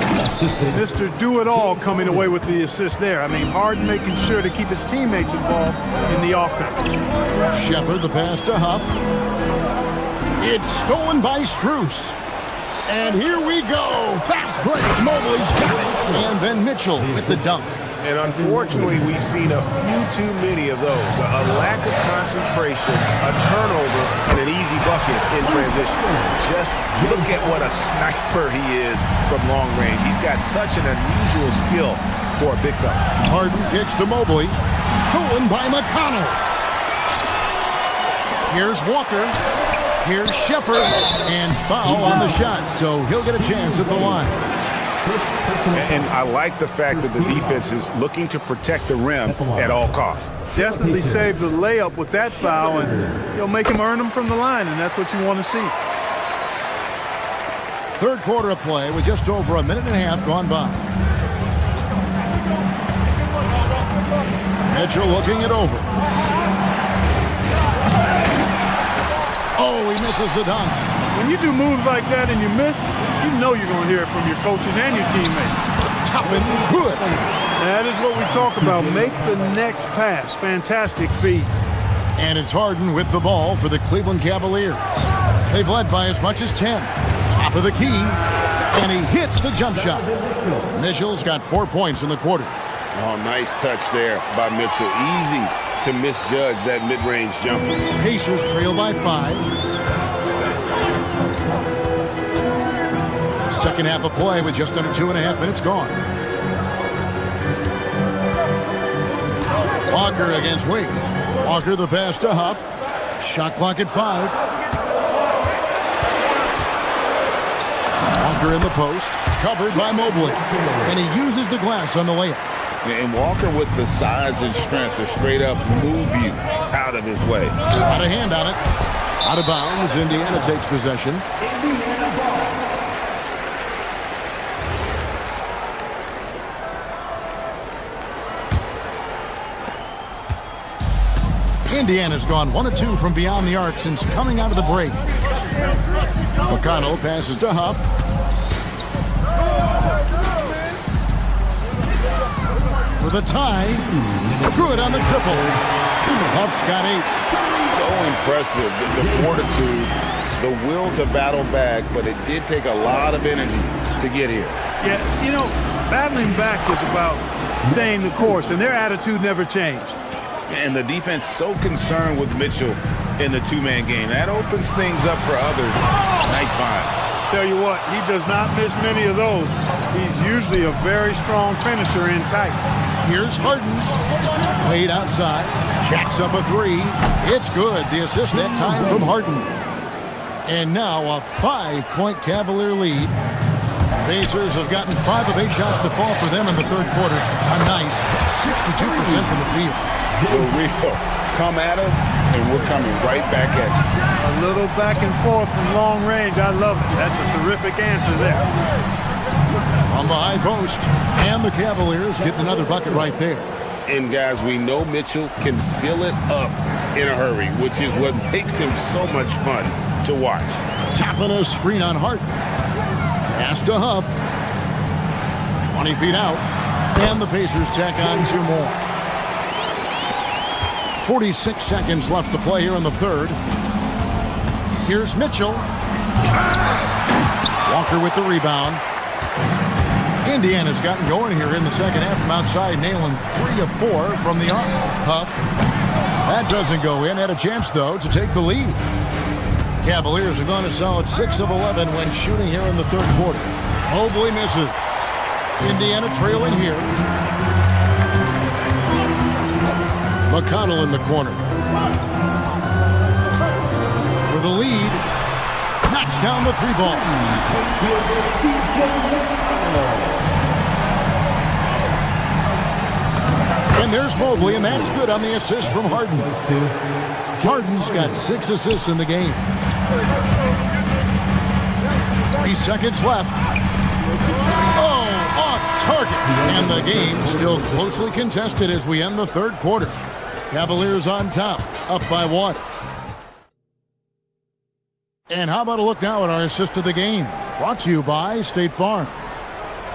Mr. Do-It-All coming away with the assist there. I mean, Harden making sure to keep his teammates involved in the offense. Shepard, the pass to Huff. It's stolen by Strus. And here we go. Fast break. Mobley's got it. And then Mitchell with the dunk. And unfortunately, we've seen a few too many of those. A lack of concentration, a turnover, and an easy bucket in transition. Just look at what a sniper he is from long range. He's got such an unusual skill for a big fella. Harden kicks to Mobley. Stolen by McConnell. Here's Walker. Here's Shepard. And foul on the shot, so he'll get a chance at the line. And I like the fact that the defense is looking to protect the rim at all costs. Definitely saved the layup with that foul, and he'll make him earn them from the line, and that's what you want to see. Third quarter of play with just over a minute and a half gone by. Mitchell looking it over. Oh, he misses the dunk. When you do moves like that and you miss, you know you're going to hear it from your coaches and your teammates. Toppin, good. That is what we talk about. Make the next pass. Fantastic feed. And it's Harden with the ball for the Cleveland Cavaliers. They've led by as much as 10. Top of the key, and he hits the jump shot. Mitchell's got 4 points in the quarter. Oh, nice touch there by Mitchell. Easy to misjudge that mid-range jumper. Pacers trail by 5. Second half of play with just under 2.5 minutes gone. Walker against Wade. Walker the pass to Huff. Shot clock at 5. Walker in the post. Covered by Mobley. And he uses the glass on the layup. And Walker with the size and strength to straight up move you out of his way. Out of hand on it. Out of bounds. Indiana takes possession. Indiana's gone 1 of 2 from beyond the arc since coming out of the break. McConnell passes to Huff. For the tie. Good on the triple. Huff's got 8. So impressive. The fortitude, the will to battle back, but it did take a lot of energy to get here. Yeah, you know, battling back is about staying the course, and their attitude never changed. And the defense so concerned with Mitchell in the two-man game. That opens things up for others. Nice find. Tell you what, he does not miss many of those. He's usually a very strong finisher in tight. Here's Harden. Wade outside. Jacks up a 3. It's good. The assist that time from Harden. And now a 5-point Cavalier lead. Pacers have gotten 5 of 8 shots to fall for them in the third quarter. A nice 62% from the field. We'll come at us, and we're coming right back at you. A little back and forth from long range. I love it. That's a terrific answer there. From the high post, and the Cavaliers getting another bucket right there. And guys, we know Mitchell can fill it up in a hurry, which is what makes him so much fun to watch. Tapping a screen on Harden. Pass to Huff. 20 feet out, and the Pacers tack on 2 more. 46 seconds left to play here in the third. Here's Mitchell. Walker with the rebound. Indiana's gotten going here in the second half from outside, nailing 3 of 4 from the arc. Huff. That doesn't go in. Had a chance, though, to take the lead. Cavaliers have gone a solid 6 of 11 when shooting here in the third quarter. Mobley misses. Indiana trailing here. McConnell in the corner. For the lead. Knocks down the 3 ball. And there's Mobley, and that's good on the assist from Harden. Harden's got 6 assists in the game. 3 seconds left. Oh, off target. And the game still closely contested as we end the third quarter. Cavaliers on top, up by 1. And how about a look now at our assist of the game? Brought to you by State Farm.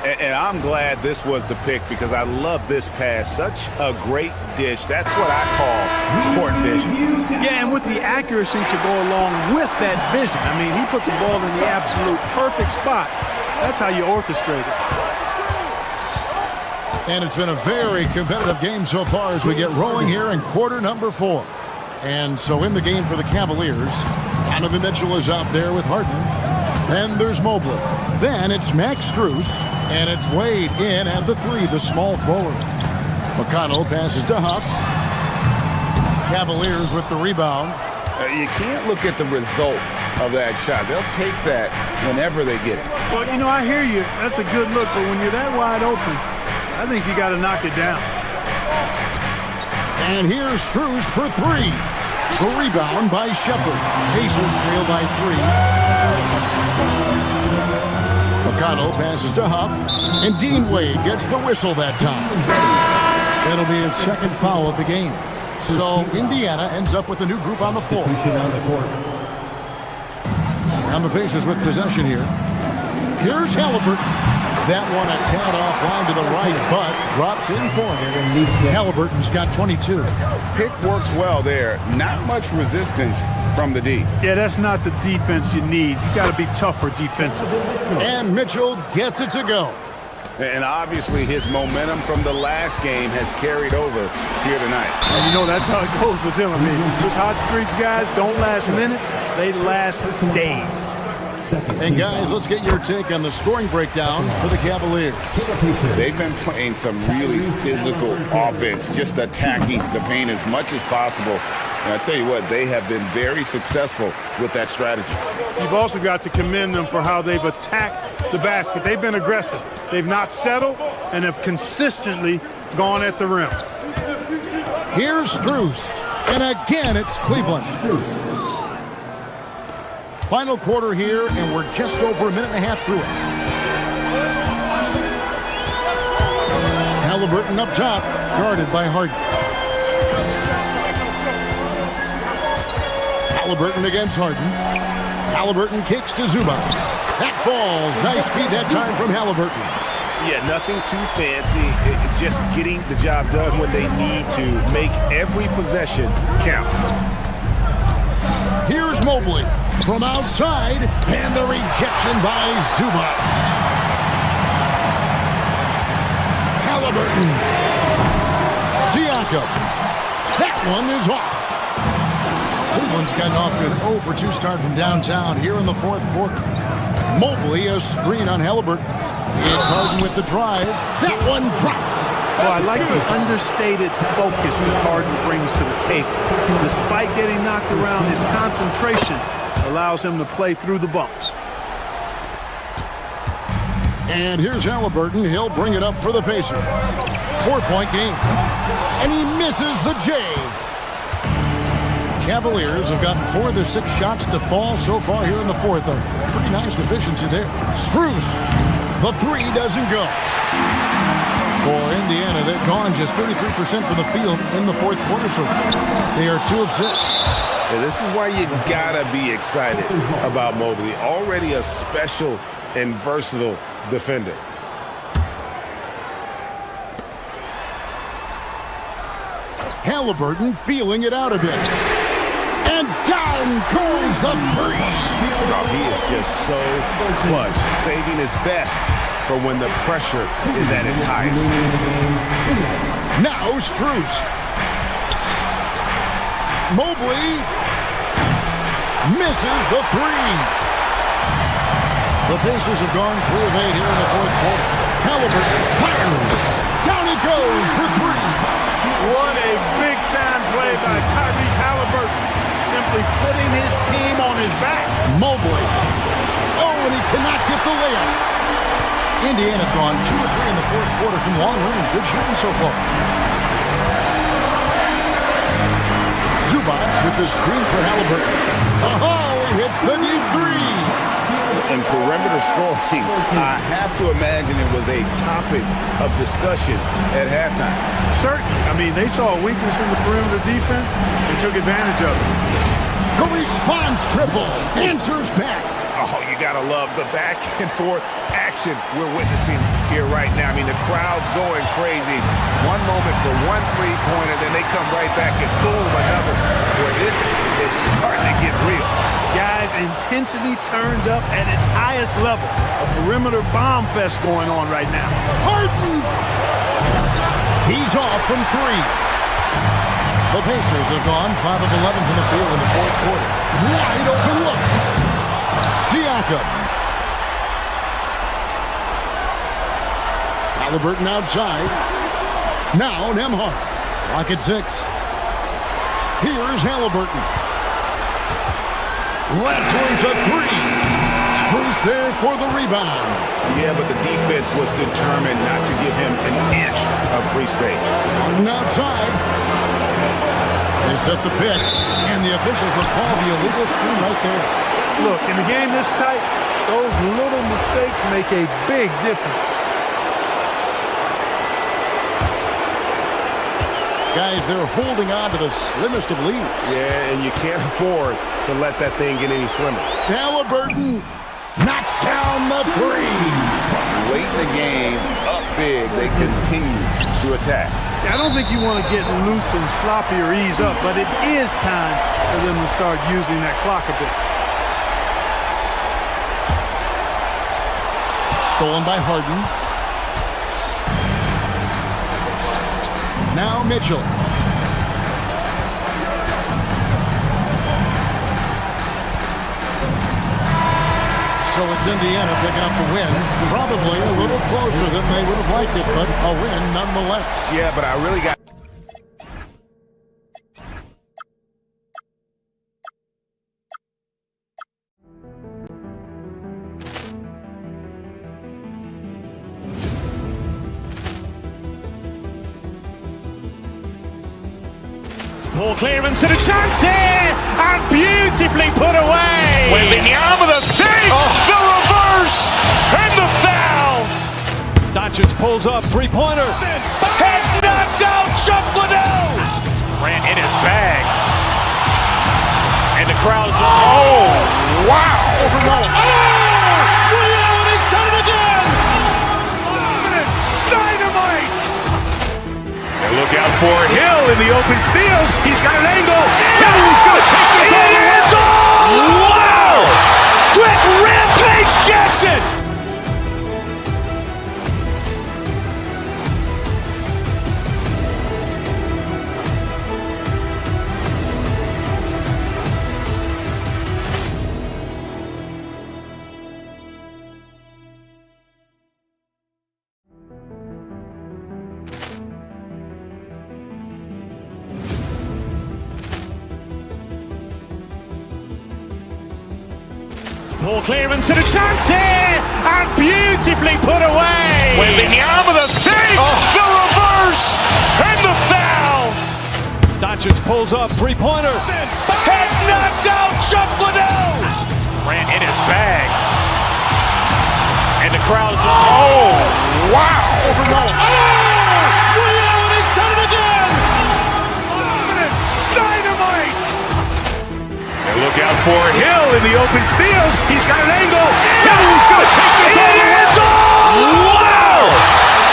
And I'm glad this was the pick because I love this pass. Such a great dish. That's what I call court vision. Yeah, and with the accuracy to go along with that vision. I mean, he put the ball in the absolute perfect spot. That's how you orchestrate it. And it's been a very competitive game so far as we get rolling here in quarter number 4. And so in the game for the Cavaliers, Donovan Mitchell is out there with Harden. Then there's Mobley. Then it's Max Strus. And it's Wade in at the 3, the small forward. McConnell passes to Huff. Cavaliers with the rebound. You can't look at the result of that shot. They'll take that whenever they get it. Well, you know, I hear you. That's a good look. But when you're that wide open, I think you got to knock it down. And here's Strus for 3. The rebound by Shepard. Pacers trail by 3. McConnell passes to Huff, and Dean Wade gets the whistle that time. It'll be his second foul of the game. So Indiana ends up with a new group on the floor. And the Pacers with possession here. Here's Halliburton. That one a tad offline to the right, but drops in for him. Halliburton's got 22. Pick works well there. Not much resistance from the D. Yeah, that's not the defense you need. You got to be tougher defensively. And Mitchell gets it to go. And obviously his momentum from the last game has carried over here tonight. And you know, that's how it goes with him. I mean, those hot streaks, guys, don't last minutes. They last days. And guys, let's get your take on the scoring breakdown for the Cavaliers. They've been playing some really physical offense, just attacking the paint as much as possible. And I tell you what, they have been very successful with that strategy. You've also got to commend them for how they've attacked the basket. They've been aggressive. They've not settled and have consistently gone at the rim. Here's Strus. And again, it's Cleveland. Final quarter here, and we're just over a minute and a half through it. Halliburton up top, guarded by Harden. Halliburton against Harden. Halliburton kicks to Zubac. That falls. Nice feed that time from Halliburton. Yeah, nothing too fancy. Just getting the job done when they need to. Make every possession count. Here's Mobley from outside, and the rejection by Zubac. Halliburton. Siakam. That one is off. Cleveland's gotten off to an 0 for 2 start from downtown here in the fourth quarter. Mobley, a screen on Halliburton. It's Harden with the drive. That one drops. Well, I like the understated focus that Harden brings to the table. Despite getting knocked around, his concentration allows him to play through the bumps. And here's Halliburton. He'll bring it up for the Pacers. 4-point game. And he misses the J. Cavaliers have gotten 4 of their 6 shots to fall so far here in the fourth. A pretty nice efficiency there. Strus. The 3 doesn't go. For Indiana, they've gone just 33% from the field in the fourth quarter so far. They are 2 of 6. Yeah, this is why you gotta be excited about Mobley. Already a special and versatile defender. Halliburton feeling it out a bit. And down goes the 3. Oh, he is just so clutch, saving his best for when the pressure is at its highest. Now Strus. Mobley misses the 3. The Pacers have gone 3 of 8 here in the fourth quarter. Halliburton fires. Down he goes for 3. What a big-time play by Tyrese Halliburton. Simply putting his team on his back. Mobley. Oh, and he cannot get the layup. Indiana's gone 2 of 3 in the fourth quarter from long range. Good shooting so far. Zubac with the screen for Halliburton. Oh, he hits the deep 3. And perimeter scoring, I have to imagine it was a topic of discussion at halftime. Certainly. I mean, they saw a weakness in the perimeter defense and took advantage of it. The response triple answers back. Oh, you gotta love the back and forth action we're witnessing here right now. I mean, the crowd's going crazy. One moment for one three-pointer, then they come right back and boom, another. Where this is starting to get real. Guys, intensity turned up at its highest level. A perimeter bomb fest going on right now. Harden! He's off from 3. The Pacers have gone 5 of 11 from the field in the fourth quarter. Wide open look. Siakam. Halliburton outside. Now Nembhard. Lock at 6. Here's Halliburton. Wrestles a 3. Strus there for the rebound. Yeah, but the defense was determined not to give him an inch of free space. Harden outside. They set the pick, and the officials will call the illegal screen right there. Look, in a game this tight, those little mistakes make a big difference. Guys, they're holding on to the slimmest of leads. Yeah, and you can't afford to let that thing get any slimmer. Halliburton knocks down the three. Late in the game, up big, they continue to attack. I don't think you want to get loose and sloppy or ease up, but it is time for them to start using that clock a bit. Stolen by Harden. Now Mitchell. So it's Indiana picking up the win. Probably a little closer than they would have liked it, but a win nonetheless. Yeah, but I really got... Poor clearance and a chance here, and beautifully put away. Wembanyama the fake, the reverse, and the foul. Doncic pulls up, three-pointer. Has knocked out Chuck Liddell. Grant in his bag. And the crowd's... Oh, wow. He's done it again. Dynamite. And look out for Hill in the open field. He's got an angle. He's going to take this all the way. Wow. Quick Rampage Jackson. Poor clearance and a chance here, and beautifully put away. Wembanyama the fake, the reverse, and the foul. Doncic pulls up, three-pointer. Has knocked out Chuck Liddell. Grant in his bag. And the crowd's... Oh, wow. He's done it again. Dynamite. And look out for Hill in the open field. He's got an angle. He's going to take this all the way. Wow.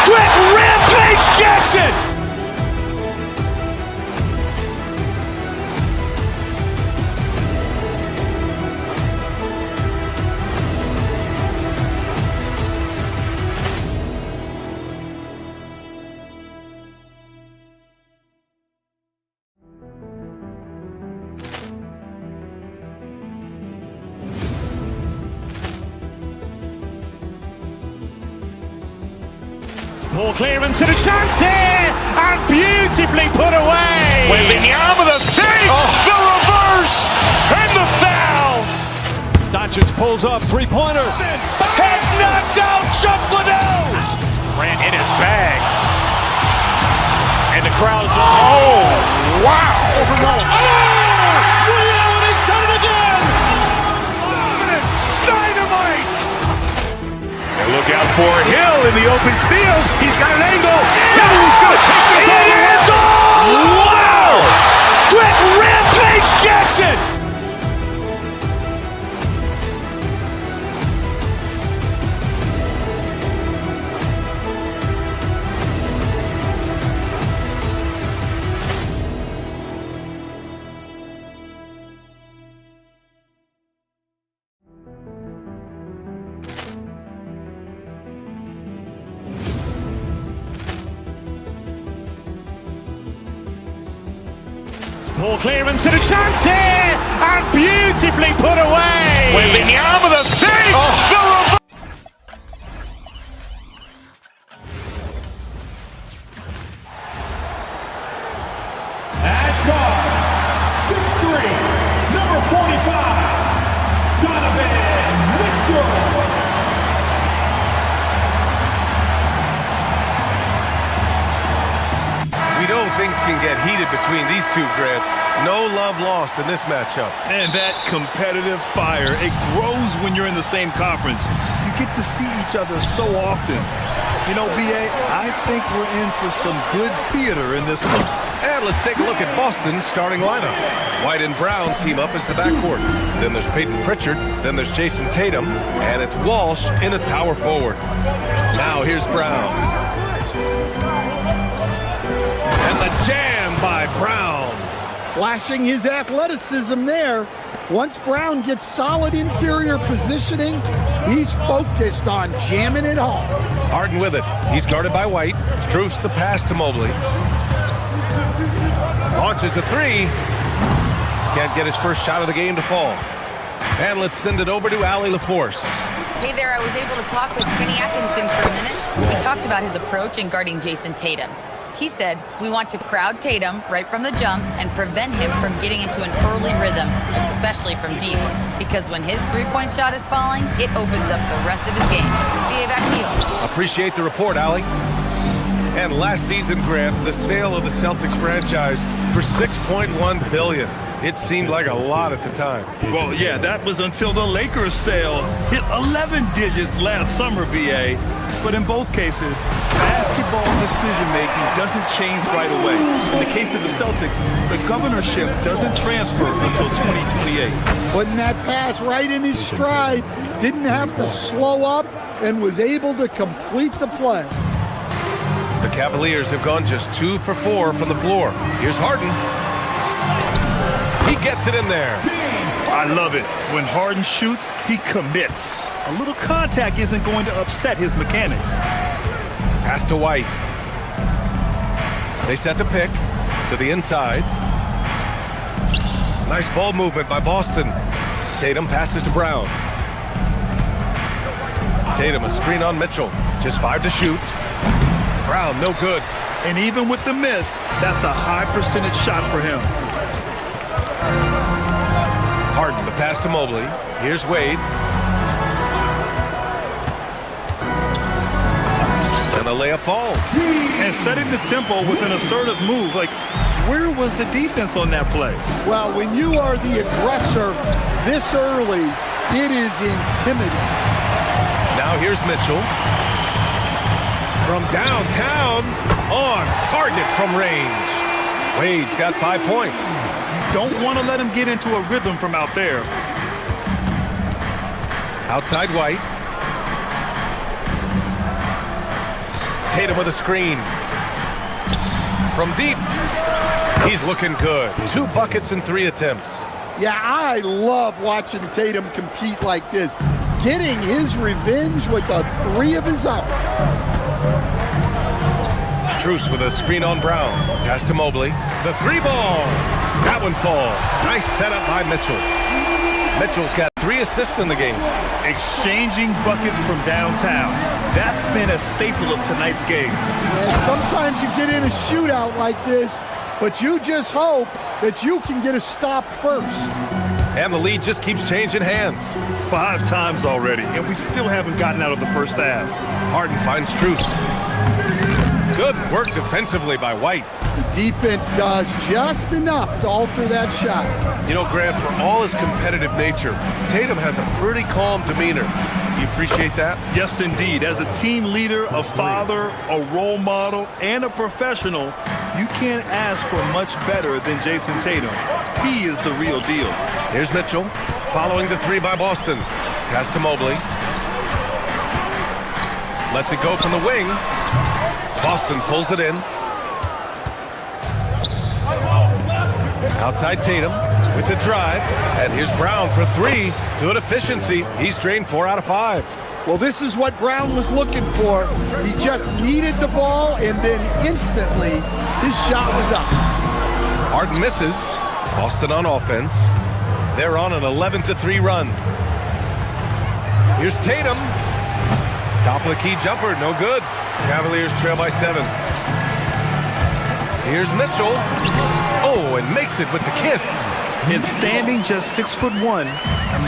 Quick Rampage Jackson. Poor clearance and a chance here, and beautifully put away. Wembanyama the fake, the reverse, and the foul. Doncic pulls up, three-pointer. Has knocked out Chuck Liddell. Grant in his bag. And the crowd's... Oh, wow. He's done it again. Dynamite. And look out for Hill in the open field. He's got an angle. He's going to take this all the way. Wow. Quick Rampage Jackson. Poor clearance and a chance here, and beautifully put away. Wembanyama the fake, the reverse. At guard, 6'3", number 45, Donovan Mitchell. We know things can get heated between these two, Grant. No love lost in this matchup. And that competitive fire, it grows when you're in the same conference. You get to see each other so often. You know, B.A., I think we're in for some good theater in this one. And let's take a look at Boston's starting lineup. White and Brown team up as the backcourt. Then there's Peyton Pritchard. Then there's Jason Tatum. And it's Walsh in at power forward. Now here's Brown. And the jam by Brown. Flashing his athleticism there. Once Brown gets solid interior positioning, he's focused on jamming it home. Harden with it. He's guarded by White. Strus the pass to Mobley. Launches a three. Can't get his first shot of the game to fall. And let's send it over to Allie LaForce. Hey there, I was able to talk with Kenny Atkinson for a minute. We talked about his approach in guarding Jason Tatum. He said, we want to crowd Tatum right from the jump and prevent him from getting into an early rhythm, especially from deep. Because when his three-point shot is falling, it opens up the rest of his game. BA, back to you. Appreciate the report, Allie. And last season, Grant, the sale of the Celtics franchise for $6.1 billion. It seemed like a lot at the time. Well, yeah, that was until the Lakers sale hit 11 digits last summer, BA. But in both cases, basketball decision-making doesn't change right away. In the case of the Celtics, the governorship doesn't transfer until 2028. Putting that pass right in his stride, didn't have to slow up, and was able to complete the play. The Cavaliers have gone just 2 for 4 from the floor. Here's Harden. He gets it in there. I love it. When Harden shoots, he commits. A little contact isn't going to upset his mechanics. Pass to White. They set the pick to the inside. Nice ball movement by Boston. Tatum passes to Brown. Tatum, a screen on Mitchell. Just 5 to shoot. Brown, no good. And even with the miss, that's a high percentage shot for him. Harden, the pass to Mobley. Here's Wade. And the layup falls. And setting the tempo with an assertive move. Like, where was the defense on that play? Well, when you are the aggressor this early, it is intimidating. Now here's Mitchell. From downtown, on target from range. Wade's got 5 points. Don't want to let him get into a rhythm from out there. Outside White. Tatum with a screen. From deep. He's looking good. 2 buckets and 3 attempts. Yeah, I love watching Tatum compete like this. Getting his revenge with a 3 of his own. Strus with a screen on Brown. Pass to Mobley. The 3-ball. That one falls. Nice setup by Mitchell. Mitchell's got 3 assists in the game. Exchanging buckets from downtown. That's been a staple of tonight's game. And sometimes you get in a shootout like this, but you just hope that you can get a stop first. And the lead just keeps changing hands. 5 times already, and we still haven't gotten out of the first half. Harden finds Strus. Good work defensively by White. The defense does just enough to alter that shot. You know, Grant, for all his competitive nature, Tatum has a pretty calm demeanor. You appreciate that? Yes, indeed. As a team leader, a father, a role model, and a professional, you can't ask for much better than Jason Tatum. He is the real deal. Here's Mitchell, following the 3 by Boston. Pass to Mobley. Lets it go from the wing. Boston pulls it in. Outside Tatum with the drive. And here's Brown for 3. Good efficiency. He's drained 4 out of 5. Well, this is what Brown was looking for. He just needed the ball, and then instantly his shot was up. Harden misses. Boston on offense. They're on an 11-3 run. Here's Tatum. Top of the key jumper, no good. Cavaliers trail by 7. Here's Mitchell. Oh, and makes it with the kiss. And standing just 6'1",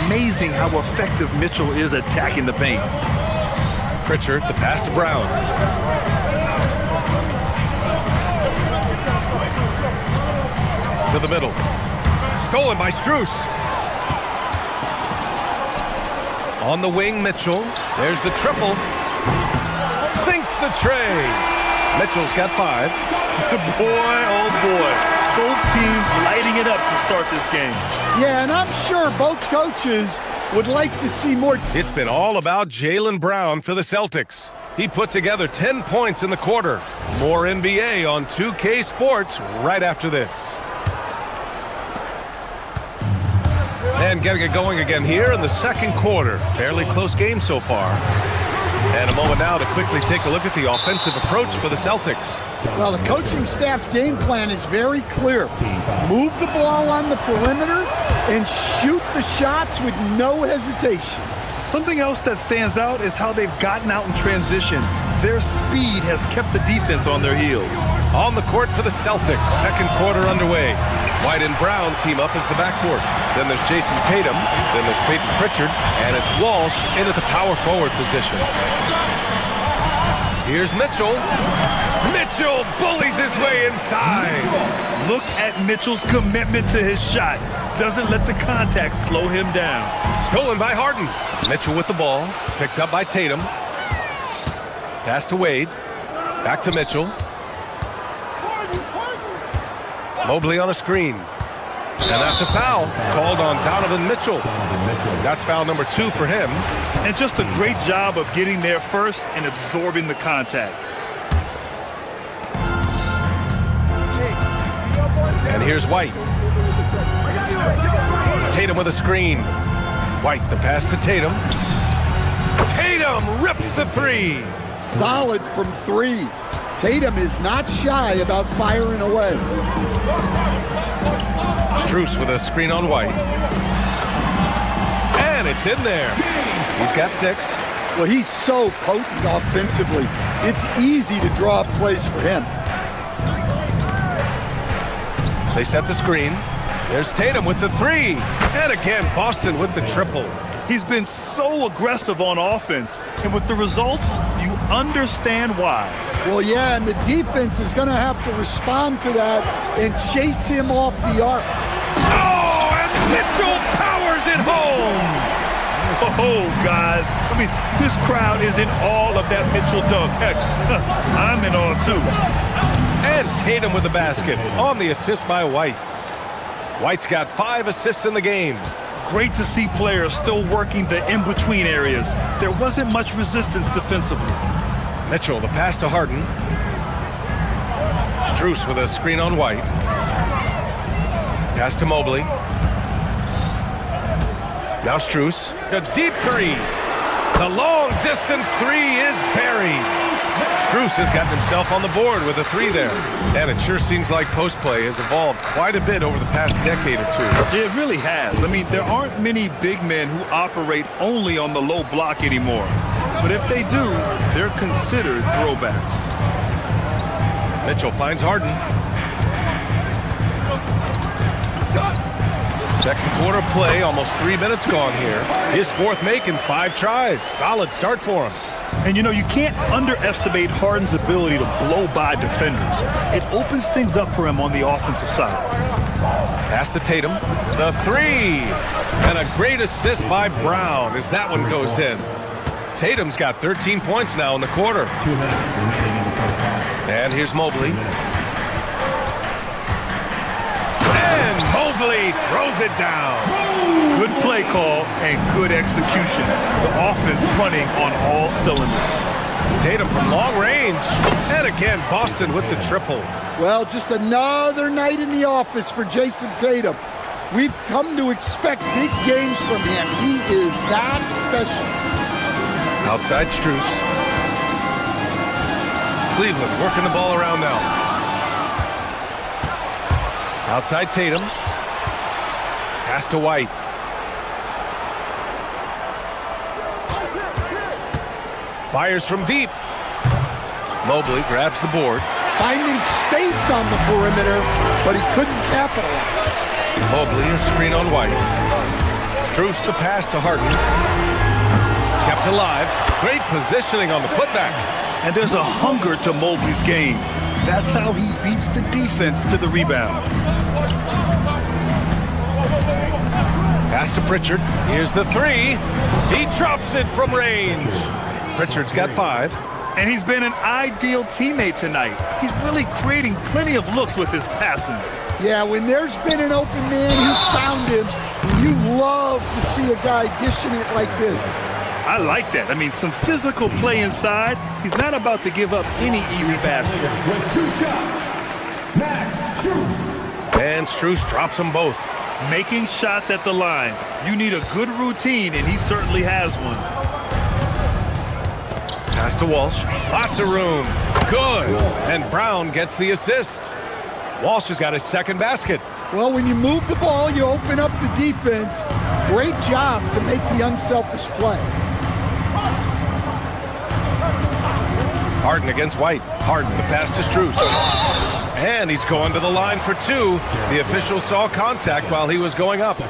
amazing how effective Mitchell is attacking the paint. Pritchard, the pass to Brown. To the middle. Stolen by Strus. On the wing, Mitchell. There's the triple. Sinks the tray. Mitchell's got 5. Boy, oh boy. Both teams lighting it up to start this game. Yeah, and I'm sure both coaches would like to see more. It's been all about Jaylen Brown for the Celtics. He put together 10 points in the quarter. More NBA on 2K Sports right after this. And getting it going again here in the second quarter. Fairly close game so far. And a moment now to quickly take a look at the offensive approach for the Celtics. Well, the coaching staff's game plan is very clear. Move the ball on the perimeter and shoot the shots with no hesitation. Something else that stands out is how they've gotten out in transition. Their speed has kept the defense on their heels. On the court for the Celtics, second quarter underway. White and Brown team up as the backcourt. Then there's Jason Tatum, then there's Peyton Pritchard, and it's Walsh in at the power forward position. Here's Mitchell. Mitchell bullies his way inside. Look at Mitchell's commitment to his shot. Doesn't let the contact slow him down. Stolen by Harden. Mitchell with the ball, picked up by Tatum. Pass to Wade. Back to Mitchell. Mobley on a screen. And that's a foul called on Donovan Mitchell. That's foul number 2 for him. And just a great job of getting there first and absorbing the contact. And here's White. Tatum with a screen. White, the pass to Tatum. Tatum rips the 3. Solid from 3. Tatum is not shy about firing away. Strus with a screen on White. And it's in there. He's got 6. Well, he's so potent offensively. It's easy to draw up plays for him. They set the screen. There's Tatum with the 3. And again, Boston with the triple. He's been so aggressive on offense. And with the results, you understand why. Well, yeah, and the defense is going to have to respond to that and chase him off the arc. Oh, and Mitchell powers it home. Oh, guys. I mean, this crowd is in all of that Mitchell dunk. Heck, I'm in on too. And Tatum with the basket on the assist by White. White's got 5 assists in the game. Great to see players still working the in-between areas. There wasn't much resistance defensively. Mitchell, the pass to Harden. Strus with a screen on White. Pass to Mobley. Now Strus. A deep 3. The long distance 3 is buried. Strus has gotten himself on the board with a 3 there. And it sure seems like post play has evolved quite a bit over the past decade or 2. It really has. I mean, there aren't many big men who operate only on the low block anymore. But if they do, they're considered throwbacks. Mitchell finds Harden. Second quarter play, almost 3 minutes gone here. His 4th make in 5 tries. Solid start for him. And, you know, you can't underestimate Harden's ability to blow by defenders. It opens things up for him on the offensive side. Pass to Tatum. The 3. And a great assist by Brown as that one goes in. Tatum's got 13 points now in the quarter. And here's Mobley. And Mobley throws it down. Good play call and good execution. The offense running on all cylinders. Tatum from long range. And again, Boston with the triple. Well, just another night in the office for Jason Tatum. We've come to expect big games from him. He is that special. Outside Strus. Cleveland working the ball around now. Outside Tatum. Pass to White. Fires from deep. Mobley grabs the board. Finding space on the perimeter, but he couldn't capitalize. Mobley, a screen on White. Strus the pass to Harden. Kept alive. Great positioning on the putback. And there's a hunger to Mobley's game. That's how he beats the defense to the rebound. Pass to Pritchard. Here's the 3. He drops it from range. Pritchard's got 5. And he's been an ideal teammate tonight. He's really creating plenty of looks with his passing. Yeah, when there's been an open man, he's found him. You love to see a guy dishing it like this. I like that. I mean, some physical play inside. He's not about to give up any easy baskets. And Strus drops them both. Making shots at the line. You need a good routine, and he certainly has one. Pass to Walsh. Lots of room. Good. And Brown gets the assist. Walsh has got his second basket. Well, when you move the ball, you open up the defense. Great job to make the unselfish play. Harden against White. Harden, the pass to Strus. And he's going to the line for two. The official saw contact while he was going up.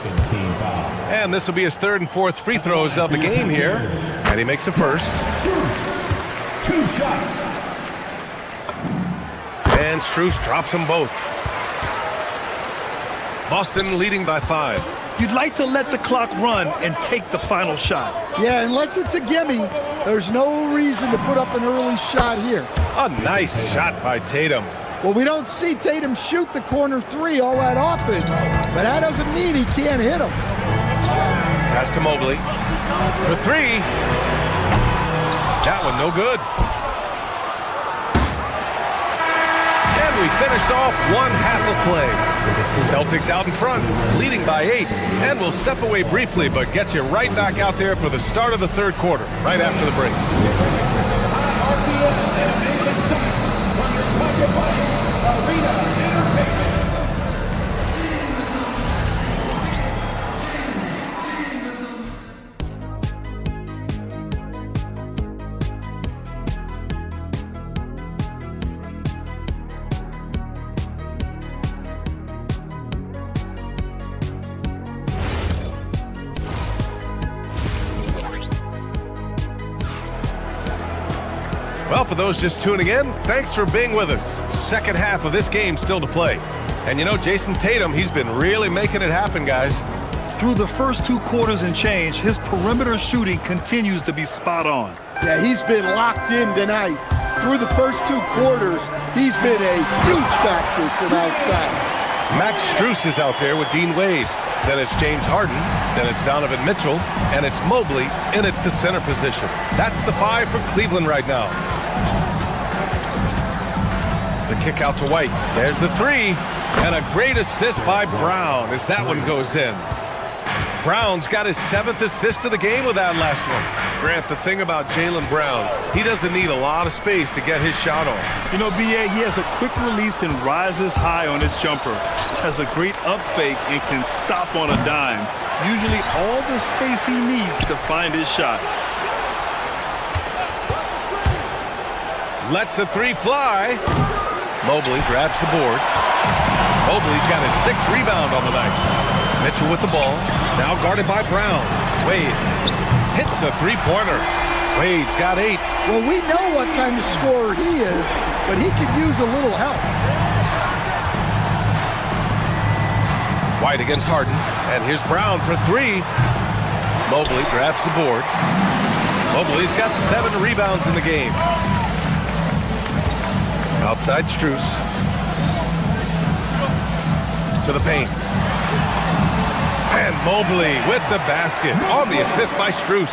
And this will be his third and fourth free throws of the game here. And he makes the first. 2 shots. And Strus drops them both. Boston leading by 5. You'd like to let the clock run and take the final shot. Yeah, unless it's a gimme, there's no reason to put up an early shot here. A nice shot by Tatum. Well, we don't see Tatum shoot the corner three all that often, but that doesn't mean he can't hit them. Pass to Mobley. For 3. That one no good. And we finished off one half of play. Celtics out in front, leading by 8. And we'll step away briefly, but get you right back out there for the start of the third quarter, right after the break. Well, for those just tuning in, thanks for being with us. Second half of this game still to play. And you know, Jason Tatum, he's been really making it happen, guys. Through the first 2 quarters and change, his perimeter shooting continues to be spot on. Yeah, he's been locked in tonight. Through the first 2 quarters, he's been a huge factor from outside. Max Strus is out there with Dean Wade. Then it's James Harden. Then it's Donovan Mitchell. And it's Mobley in at the center position. That's the 5 for Cleveland right now. The kick out to White. There's the 3. And a great assist by Brown as that one goes in. Brown's got his 7th assist of the game with that last one. Grant, the thing about Jaylen Brown, he doesn't need a lot of space to get his shot off. You know, B.A., he has a quick release and rises high on his jumper. Has a great up fake and can stop on a dime. Usually all the space he needs to find his shot. Lets the 3 fly. Mobley grabs the board. Mobley's got his 6th rebound on the night. Mitchell with the ball. Now guarded by Brown. Wade hits a 3-pointer. Wade's got 8. Well, we know what kind of scorer he is, but he could use a little help. White against Harden. And here's Brown for 3. Mobley grabs the board. Mobley's got 7 rebounds in the game. Outside Strus. To the paint. And Mobley with the basket on the assist by Strus.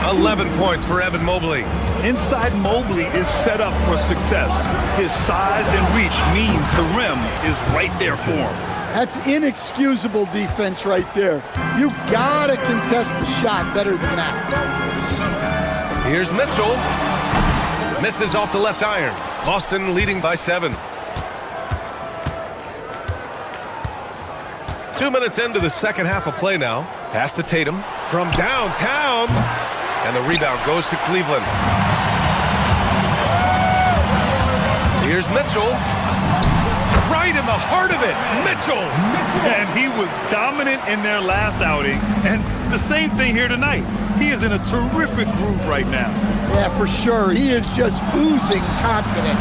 11 points for Evan Mobley. Inside Mobley is set up for success. His size and reach means the rim is right there for him. That's inexcusable defense right there. You gotta contest the shot better than that. Here's Mitchell. Misses off the left iron. Boston leading by 7. 2 minutes into the second half of play now. Pass to Tatum from downtown. And the rebound goes to Cleveland. Here's Mitchell. Right in the heart of it. Mitchell. And he was dominant in their last outing. And the same thing here tonight. He is in a terrific groove right now. Yeah, for sure. He is just oozing confidence.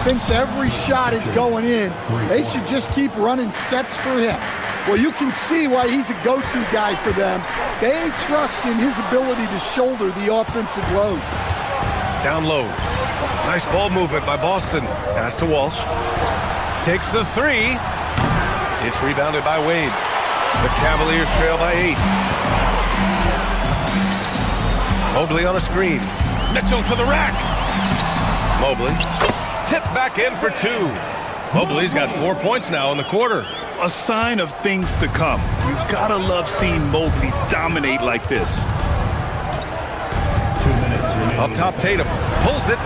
Thinks every shot is going in. They should just keep running sets for him. Well, you can see why he's a go-to guy for them. They trust in his ability to shoulder the offensive load. Down low. Nice ball movement by Boston. Pass to Walsh. Takes the three. It's rebounded by Wade. The Cavaliers trail by 8. Mobley on a screen. Mitchell to the rack. Mobley. Tip back in for 2. Mobley's got 4 points now in the quarter. A sign of things to come. You gotta love seeing Mobley dominate like this. Up top, Tatum pulls it.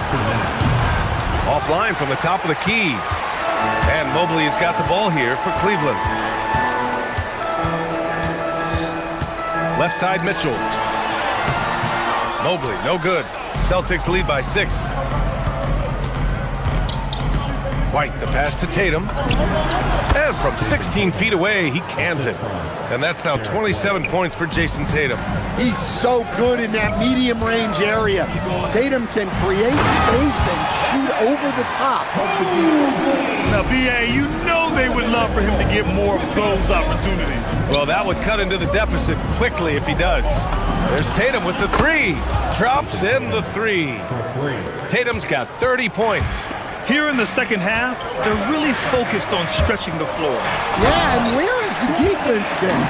Offline from the top of the key. And Mobley has got the ball here for Cleveland. Left side, Mitchell. Mobley, no good. Celtics lead by 6. White, the pass to Tatum. And from 16 feet away, he cans it. And that's now 27 points for Jason Tatum. He's so good in that medium range area. Tatum can create space and shoot over the top of the defense. Now, B.A., you know they would love for him to get more of those opportunities. Well, that would cut into the deficit quickly if he does. There's Tatum with the 3. Drops in the 3. Tatum's got 30 points. Here in the second half, they're really focused on stretching the floor. Yeah, and where has the defense been?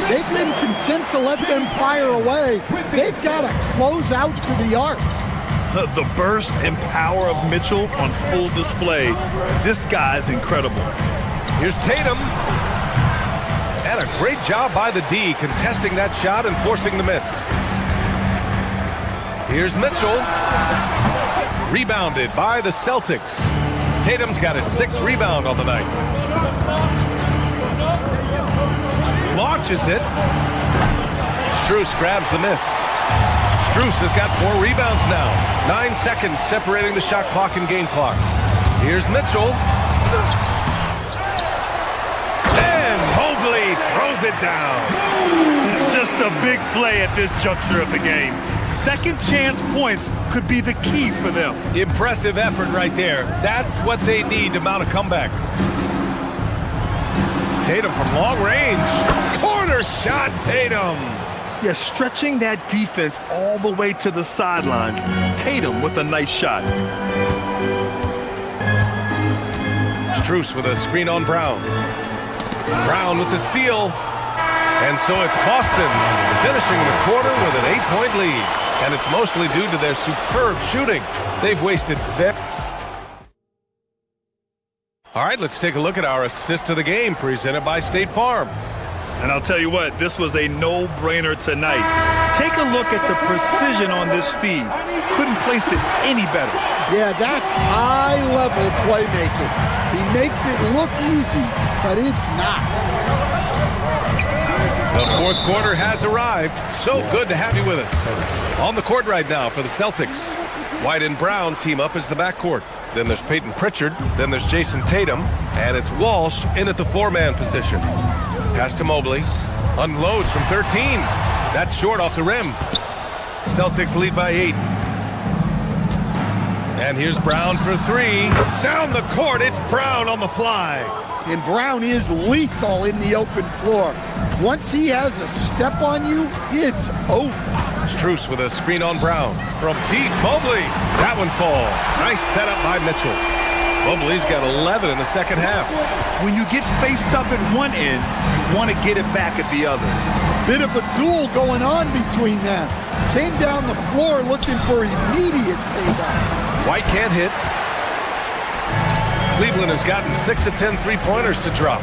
They've been content to let them fire away. They've got to close out to the arc. The burst and power of Mitchell on full display. This guy's incredible. Here's Tatum. And a great job by the D, contesting that shot and forcing the miss. Here's Mitchell. Rebounded by the Celtics. Tatum's got his 6th rebound on the night. Launches it. Strus grabs the miss. Strus has got 4 rebounds now. 9 seconds separating the shot clock and game clock. Here's Mitchell. And Mobley throws it down. Just a big play at this juncture of the game. Second chance points could be the key for them. Impressive effort right there. That's what they need to mount a comeback. Tatum from long range. Corner shot, Tatum. Yeah, stretching that defense all the way to the sidelines. Tatum with a nice shot. Strus with a screen on Brown. Brown with the steal. And so it's Boston finishing the quarter with an 8-point lead. And it's mostly due to their superb shooting. They've wasted 5. All right, let's take a look at our assist of the game presented by State Farm. And I'll tell you what, this was a no-brainer tonight. Take a look at the precision on this feed. Couldn't place it any better. Yeah, that's high-level playmaking. He makes it look easy, but it's not. The fourth quarter has arrived. So good to have you with us. On the court right now for the Celtics. White and Brown team up as the backcourt. Then there's Peyton Pritchard. Then there's Jason Tatum. And it's Walsh in at the 4-man position. Pass to Mobley. Unloads from 13. That's short off the rim. Celtics lead by 8. And here's Brown for 3. Down the court, it's Brown on the fly. And Brown is lethal in the open floor. Once he has a step on you, it's over. Strus with a screen on Brown. From deep, Mobley. That one falls. Nice setup by Mitchell. Mobley's got 11 in the second half. When you get faced up at one end, you want to get it back at the other. Bit of a duel going on between them. Came down the floor looking for immediate payback. White can't hit. Cleveland has gotten 6 of 10 three-pointers to drop.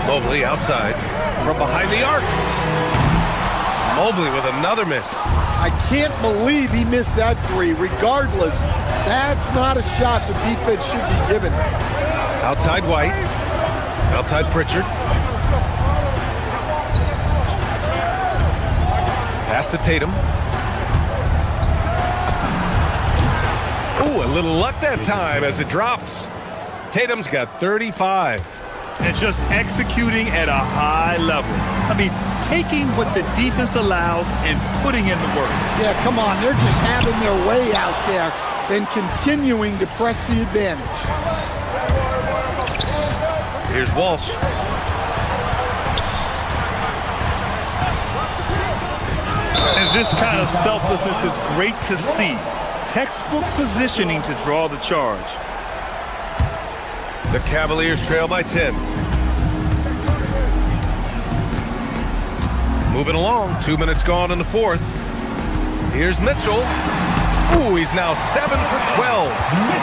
Mobley outside from behind the arc. Mobley with another miss. I can't believe he missed that 3. Regardless, that's not a shot the defense should be giving him. Outside White. Outside Pritchard. Pass to Tatum. Ooh, a little luck that time as it drops. Tatum's got 35. And just executing at a high level. I mean, taking what the defense allows and putting in the work. Yeah, come on. They're just having their way out there and continuing to press the advantage. Here's Walsh. And this kind of selflessness is great to see. Textbook positioning to draw the charge. The Cavaliers trail by 10. Moving along, 2 minutes gone in the fourth. Here's Mitchell. Ooh, he's now 7 for 12.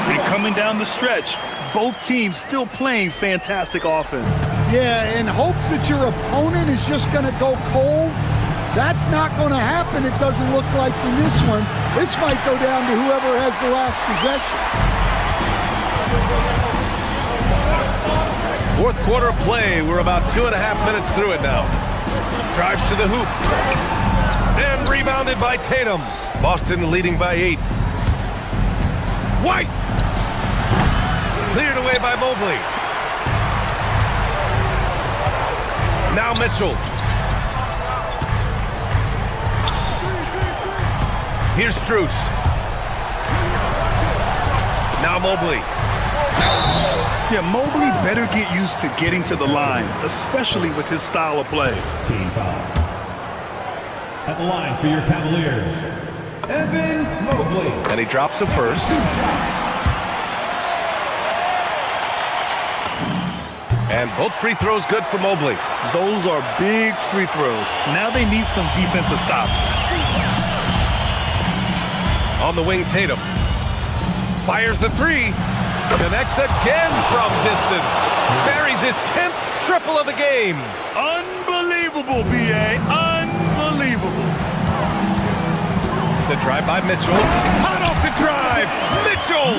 And coming down the stretch, both teams still playing fantastic offense. Yeah, in hopes that your opponent is just going to go cold, that's not going to happen. It doesn't look like in this one. This might go down to whoever has the last possession. Fourth quarter of play. We're about 2.5 minutes through it now. Drives to the hoop. And rebounded by Tatum. Boston leading by 8. White. Cleared away by Mobley. Now Mitchell. Here's Strus. Now Mobley. Yeah, Mobley better get used to getting to the line, especially with his style of play. Team foul. At the line for your Cavaliers, Evan Mobley. And he drops the first. And both free throws good for Mobley. Those are big free throws. Now they need some defensive stops. On the wing, Tatum. Fires the three. Connects again from distance. Buries his 10th triple of the game. Unbelievable, B.A. Unbelievable. The drive by Mitchell. Hot off the drive. Mitchell.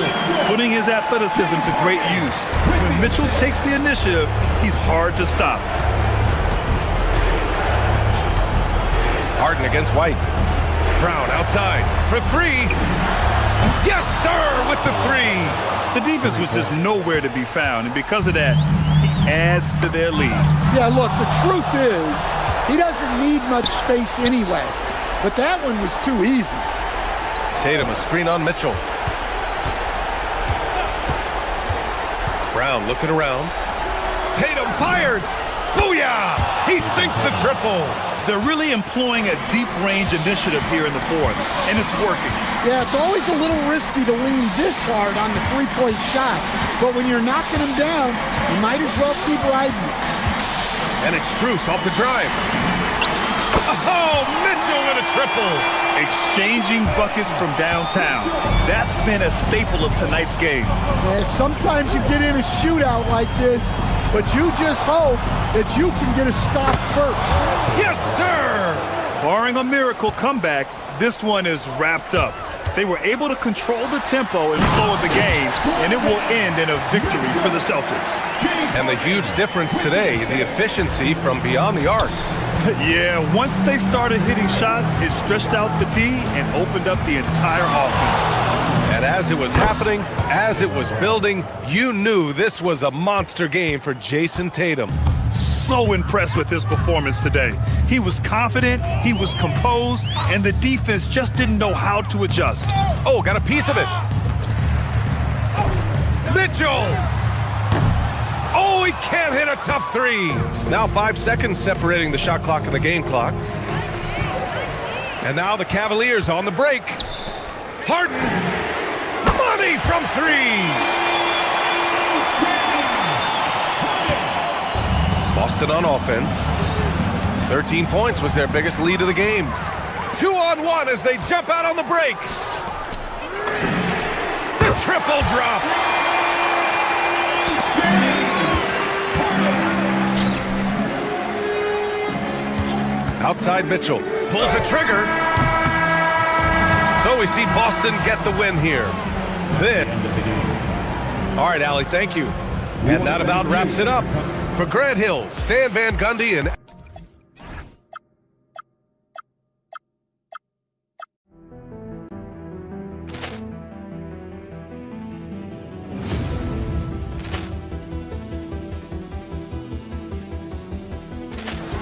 Putting his athleticism to great use. When Mitchell takes the initiative, he's hard to stop. Harden against White. Brown outside for three. Yes, sir, with the three. The defense was just nowhere to be found, and because of that, he adds to their lead. Yeah, look, the truth is, he doesn't need much space anyway, but that one was too easy. Tatum, a screen on Mitchell. Brown looking around. Tatum fires. Booyah! He sinks the triple. They're really employing a deep-range initiative here in the fourth, and it's working. Yeah, it's always a little risky to lean this hard on the three-point shot, but when you're knocking them down, you might as well keep riding it. And it's Strus off the drive. Oh, Mitchell with a triple. Exchanging buckets from downtown. That's been a staple of tonight's game. Yeah, sometimes you get in a shootout like this, but you just hope that you can get a stop first. Yes, sir! Barring a miracle comeback, this one is wrapped up. They were able to control the tempo and flow of the game, and it will end in a victory for the Celtics. And the huge difference today, the efficiency from beyond the arc. Yeah, once they started hitting shots, it stretched out the D and opened up the entire offense. And as it was happening, as it was building, you knew this was a monster game for Jason Tatum. So impressed with his performance today. He was confident, he was composed, and the defense just didn't know how to adjust. Oh, got a piece of it. Mitchell! Oh, he can't hit a tough three. Now 5 seconds separating the shot clock and the game clock. And now the Cavaliers on the break. Harden! Money from three! Boston on offense. 13 points was their biggest lead of the game. 2-on-1 as they jump out on the break. The triple drop. Outside Mitchell. Pulls the trigger. So we see Boston get the win here. Then. All right, Allie, thank you. And that about wraps it up. For Grant Hill, Stan Van Gundy, and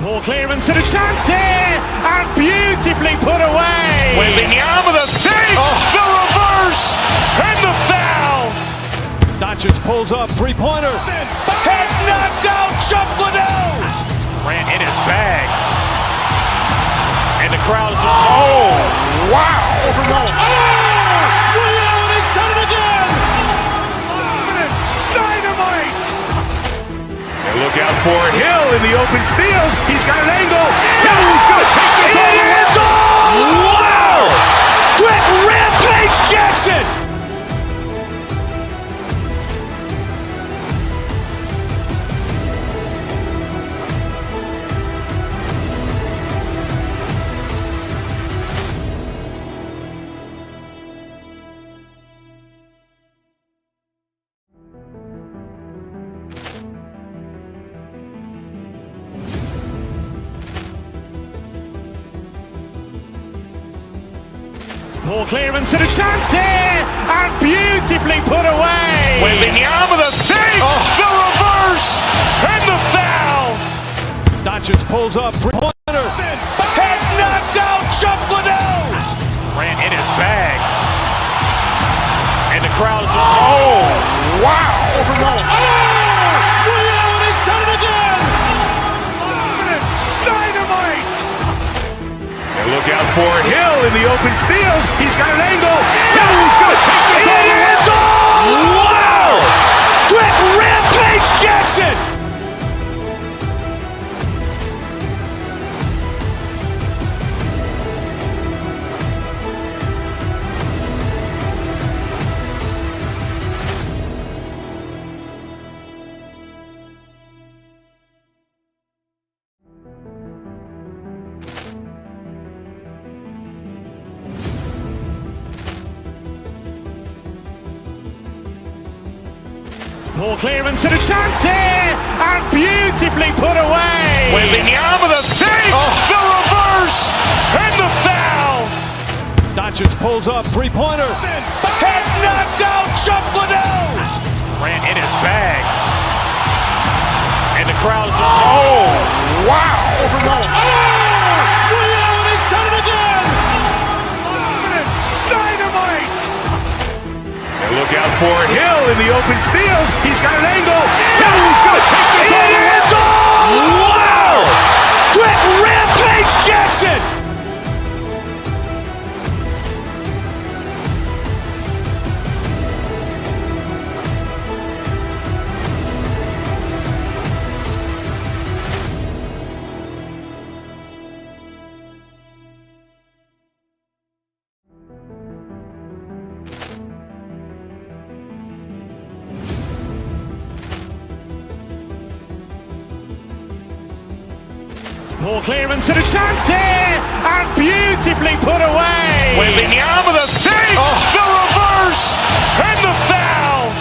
Poor clearance and a chance here, and beautifully put away. Wembanyama with a save, the reverse, and the foul. Doncic pulls up, three-pointer. Has knocked out Chuck Liddell. Ran in his bag. And And the crowd is, oh, wow! He's done it again! Dynamite! And look out for Hill in the open field. He's got an angle. Hill's going to take this all the way. Wow! Quick Rampage Jackson! Ball clearance and a chance here, and beautifully put away. Wembanyama the fake, the reverse, and the foul. Doncic pulls up, three-pointer. Vince has knocked out Chuck Liddell. Ran in his bag. And the crowd is, oh, wow. He's done it again. Dynamite. And look out for Hill in the open field. He's got an angle. Hill's going to take this all the way. Wow! Quick Rampage Jackson! Ball clearance and a chance here, and beautifully put away. Wembanyama the fake, the reverse, and the foul. Doncic pulls up, three-pointer. Vince has knocked out Chuck Liddell. Ran in his bag. And the crowd is, oh, wow. He's done it again. Dynamite. And look out for Hill in the open field. He's got an angle. Hill's going to take this all the way. Wow! Quick Rampage Jackson! Ball clearance and a chance here, and beautifully put away. Wembanyama the fake, the reverse, and the foul.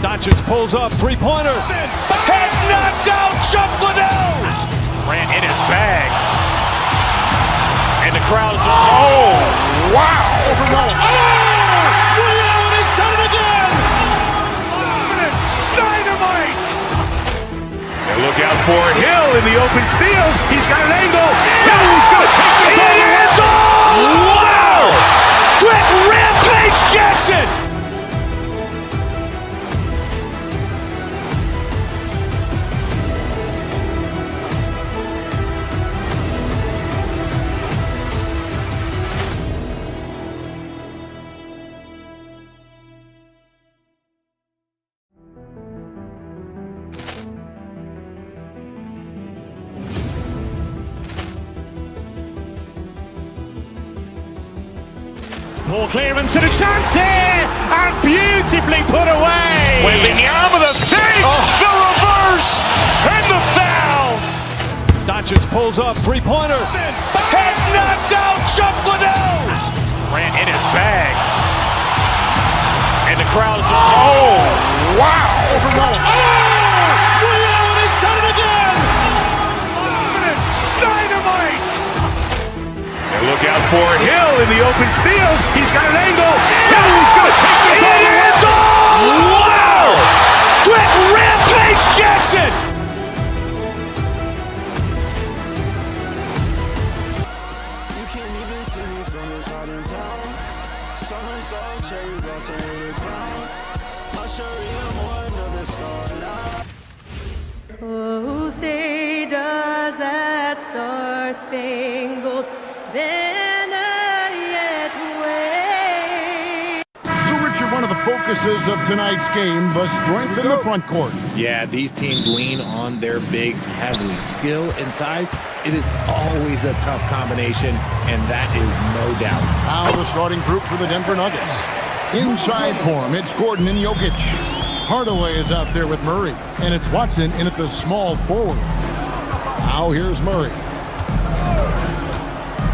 Doncic pulls up, three-pointer. Vince has knocked out Chuck Liddell. Ran in his bag. And the crowd is, oh, wow. He's done it again. Dynamite. And look out for Hill in the open field. He's got an angle. Hill's going to take this all the way. Wow! Quick Rampage Jackson! Ball clearance and a chance here, and beautifully put away. Wembanyama the fake, the reverse, and the foul. Doncic pulls up, three-pointer. Vince has knocked out Chuck Liddell. Ran in his bag. And the crowd is, oh, wow. He's done it again. Dynamite. And look out for Hill in the open field. He's got an angle. Hill's going to take this all the way. Wow! Quick Rampage Jackson! You can't even see me from this hot in town. Summer salt, cherry blossom with a crown. I'll show you more another star now. Oh, say does that star-spangled One of the focuses of tonight's game, the strength in the front court. Yeah, these teams lean on their bigs heavily. Skill and size, it is always a tough combination, and that is no doubt. Now the starting group for the Denver Nuggets. Inside for him, it's Gordon and Jokic. Hardaway is out there with Murray, and it's Watson in at the small forward. Now here's Murray.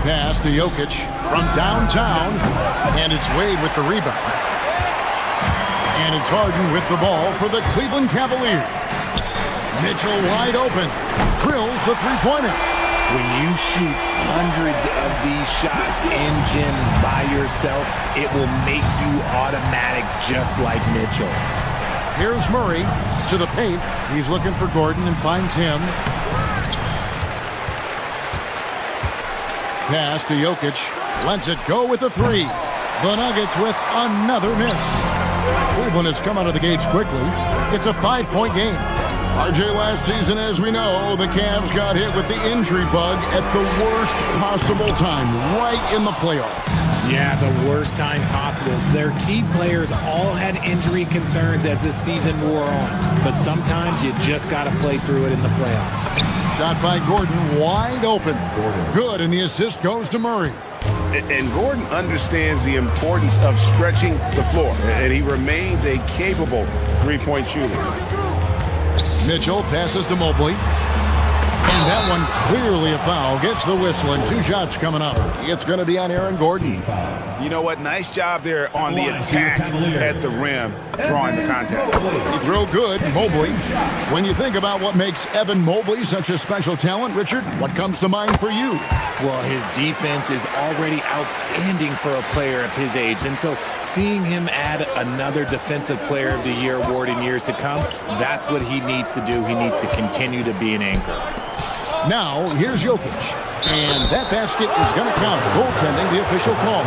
Pass to Jokic from downtown, and it's Wade with the rebound. And it's Harden with the ball for the Cleveland Cavaliers. Mitchell wide open. Drills the three-pointer. When you shoot hundreds of these shots in gyms by yourself, it will make you automatic just like Mitchell. Here's Murray to the paint. He's looking for Gordon and finds him. Pass to Jokic. Lets it go with a three. The Nuggets with another miss. Cleveland has come out of the gates quickly. It's a 5-point game. RJ, last season, as we know, the Cavs got hit with the injury bug at the worst possible time, right in the playoffs. Yeah, the worst time possible. Their key players all had injury concerns as the season wore on. But sometimes you just got to play through it in the playoffs. Shot by Gordon, wide open. Good, and the assist goes to Murray. And Gordon understands the importance of stretching the floor, and he remains a capable three-point shooter. Mitchell passes to Mobley. And that one clearly a foul. Gets the whistle, and 2 shots coming up. It's going to be on Aaron Gordon. You know what? Nice job there on the attack at the rim, drawing the contact. He threw good, Mobley. When you think about what makes Evan Mobley such a special talent, Richard, what comes to mind for you? Well, his defense is already outstanding for a player of his age. And so seeing him add another Defensive Player of the Year award in years to come, that's what he needs to do. He needs to continue to be an anchor. Now, here's Jokic. And that basket is going to count. Goaltending, the official call.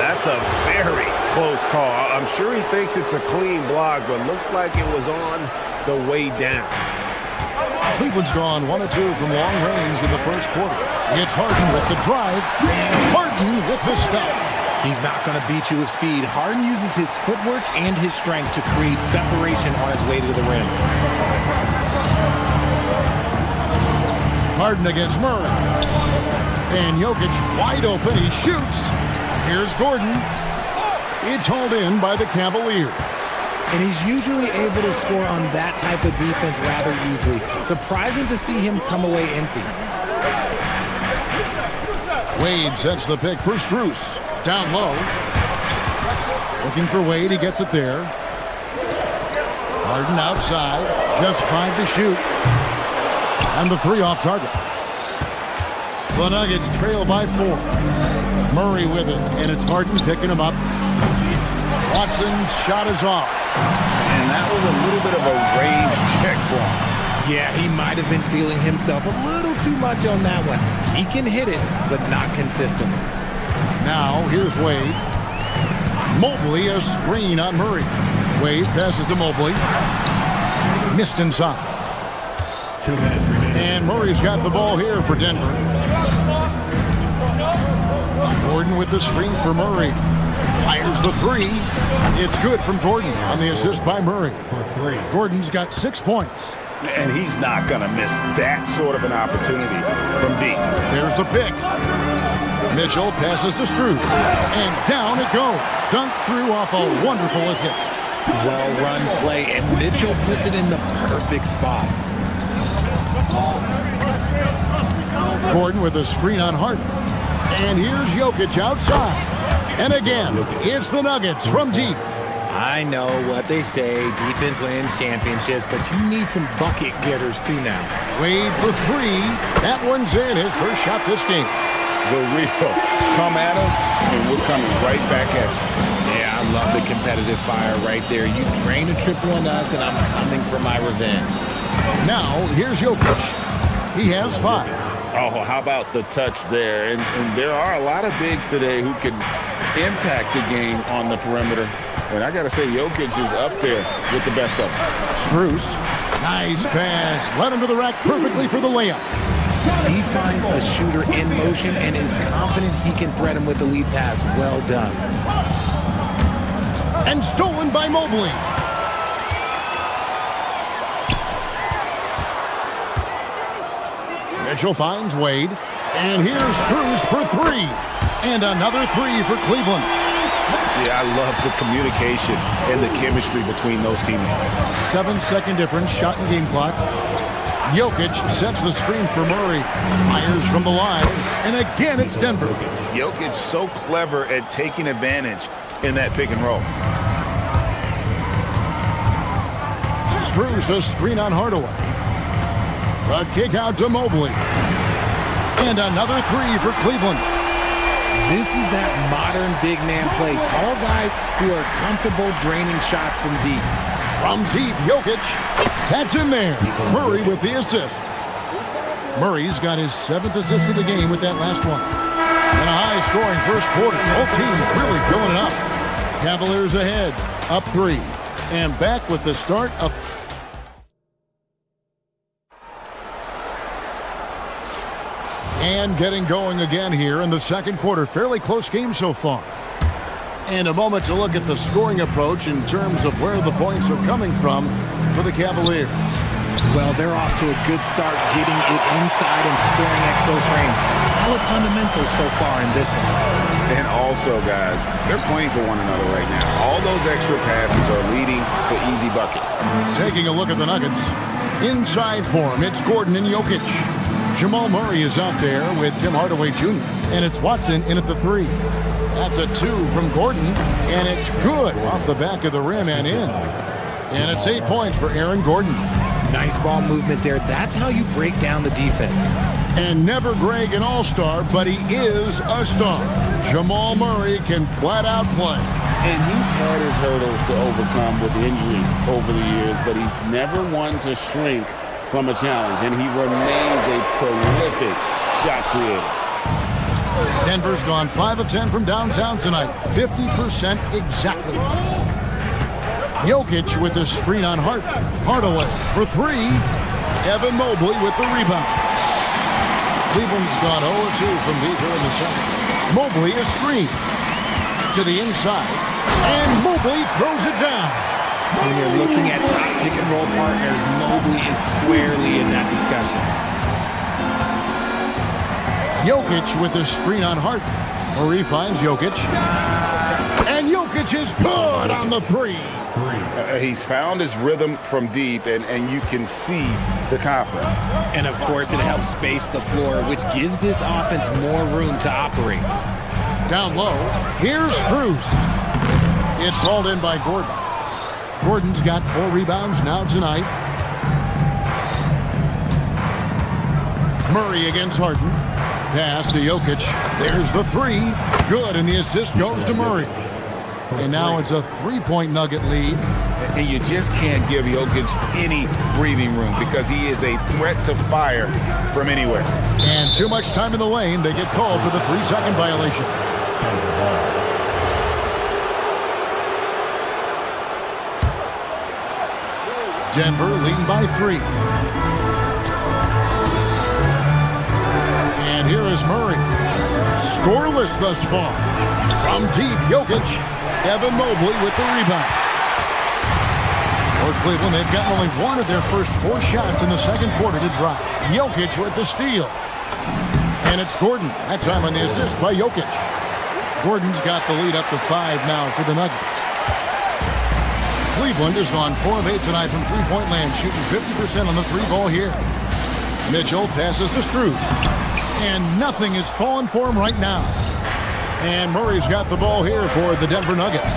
That's a very close call. I'm sure he thinks it's a clean block, but looks like it was on the way down. Cleveland's gone 1 of 2 from long range in the first quarter. It's Harden with the drive. And Harden with the stuff. He's not going to beat you with speed. Harden uses his footwork and his strength to create separation on his way to the rim. Harden against Murray. And Jokic wide open. He shoots. Here's Gordon. It's hauled in by the Cavaliers. And he's usually able to score on that type of defense rather easily. Surprising to see him come away empty. Wade sets the pick for Strus. Down low. Looking for Wade. He gets it there. Harden outside. Just 5 to shoot. And the 3 off target. The Nuggets trail by 4. Murray with it, and it's Harden picking him up. Watson's shot is off. And that was a little bit of a range check for him. Yeah, he might have been feeling himself a little too much on that one. He can hit it, but not consistently. Now, here's Wade. Mobley, a screen on Murray. Wade passes to Mobley. Missed inside. 2 minutes remaining. And Murray's got the ball here for Denver. Gordon with the screen for Murray. Fires the 3. It's good from Gordon on the assist by Murray. Gordon's got 6 points. And he's not going to miss that sort of an opportunity from deep. There's the pick. Mitchell passes to Strus. And down it goes. Dunked through off a wonderful assist. Well-run play, and Mitchell puts it in the perfect spot. Gordon with a screen on Harden. And here's Jokic outside. And again, it's the Nuggets from deep. I know what they say, defense wins championships, but you need some bucket getters too now. Wade for 3. That one's in, his first shot this game. The real come at us, and we're coming right back at you. Yeah, I love the competitive fire right there. You drain a triple on us, and I'm coming for my revenge. Now, here's Jokic. He has 5. Oh, how about the touch there? And there are a lot of bigs today who can impact the game on the perimeter. And I got to say, Jokic is up there with the best of them. Strus, nice pass. Led him to the rack perfectly for the layup. He finds a shooter in motion and is confident he can thread him with the lead pass. Well done. And stolen by Mobley. Mitchell finds Wade. And here's Strus for three. And another three for Cleveland. Yeah, I love the communication and the chemistry between those teammates. 7-second difference, shot and game clock. Jokic sets the screen for Murray. Fires from the line. And again, it's Denver. Jokic so clever at taking advantage in that pick and roll. Strus a screen on Hardaway. A kick out to Mobley. And another three for Cleveland. This is that modern big man play. Tall guys who are comfortable draining shots from deep. From deep, Jokic. That's in there. Murray with the assist. Murray's got his 7th assist of the game with that last one. And a high-scoring first quarter. Both teams really filling it up. Cavaliers ahead, up 3. And back with the start of... And getting going again here in the second quarter. Fairly close game so far. And a moment to look at the scoring approach in terms of where the points are coming from for the Cavaliers. Well, they're off to a good start getting it inside and scoring at close range. Solid fundamentals so far in this one. And also, guys, they're playing for one another right now. All those extra passes are leading to easy buckets. Taking a look at the Nuggets. Inside for him, it's Gordon and Jokic. Jamal Murray is out there with Tim Hardaway Jr. And it's Watson in at the 3. That's a 2 from Gordon, and it's good off the back of the rim and in. And it's 8 points for Aaron Gordon. Nice ball movement there. That's how you break down the defense. And never Greg an all-star, but he is a star. Jamal Murray can flat out play. And he's had his hurdles to overcome with injury over the years, but he's never one to shrink from a challenge, and he remains a prolific shot creator. Denver's gone 5 of 10 from downtown tonight. 50% exactly. Jokic with the screen on Hardaway for 3. Evan Mobley with the rebound. Cleveland's gone 0-2 from deep here in the second. Mobley is screen to the inside. And Mobley throws it down. When you're looking at top pick-and-roll partners, Mobley is squarely in that discussion. Jokic with the screen on Hart. Murray finds Jokic. And Jokic is good on the 3. He's found his rhythm from deep, and you can see the confidence. And, of course, it helps space the floor, which gives this offense more room to operate. Down low, here's Strus. It's hauled in by Gordon. Gordon's got 4 rebounds now tonight. Murray against Harden. Pass to Jokic. There's the 3. Good, and the assist goes to Murray. And now it's a 3-point Nugget lead. And you just can't give Jokic any breathing room because he is a threat to fire from anywhere. And too much time in the lane. They get called for the 3-second violation. Denver leading by 3. And here is Murray. Scoreless thus far. From deep, Jokic. Evan Mobley with the rebound. For Cleveland, they've gotten only 1 of their first 4 shots in the second quarter to drop. Jokic with the steal. And it's Gordon. That time on the assist by Jokic. Gordon's got the lead up to 5 now for the Nuggets. Cleveland has gone 4 of 8 tonight from three-point land, shooting 50% on the 3-ball here. Mitchell passes to Strus. And nothing is falling for him right now. And Murray's got the ball here for the Denver Nuggets.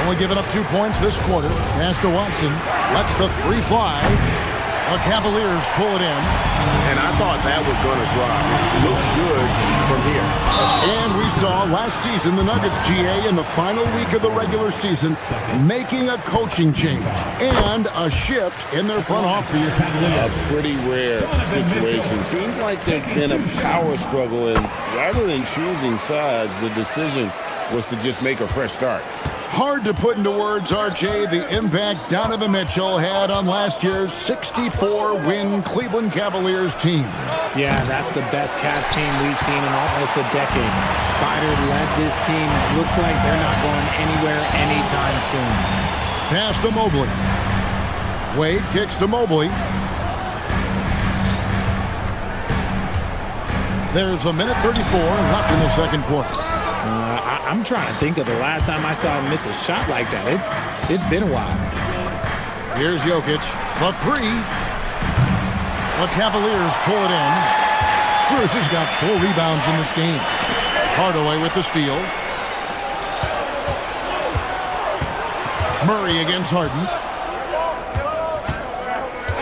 Only giving up 2 points this quarter. Pass to Watson. Lets the 3 fly. The Cavaliers pull it in. And I thought that was going to drop. It looked good from here. And we saw last season the Nuggets, GA, in the final week of the regular season, making a coaching change and a shift in their front office. A pretty rare situation. Seemed like there'd been a power struggle, and rather than choosing sides, the decision was to just make a fresh start. Hard to put into words, RJ, the impact Donovan Mitchell had on last year's 64-win Cleveland Cavaliers team. Yeah, that's the best Cavs team we've seen in almost a decade. Spider led this team. It looks like they're not going anywhere anytime soon. Pass to Mobley. Wade kicks to Mobley. There's a minute 34 left in the second quarter. I'm trying to think of the last time I saw him miss a shot like that. It's been a while. Here's Jokic. The three. The Cavaliers pull it in. Cruz has got 4 rebounds in this game. Hardaway with the steal. Murray against Harden.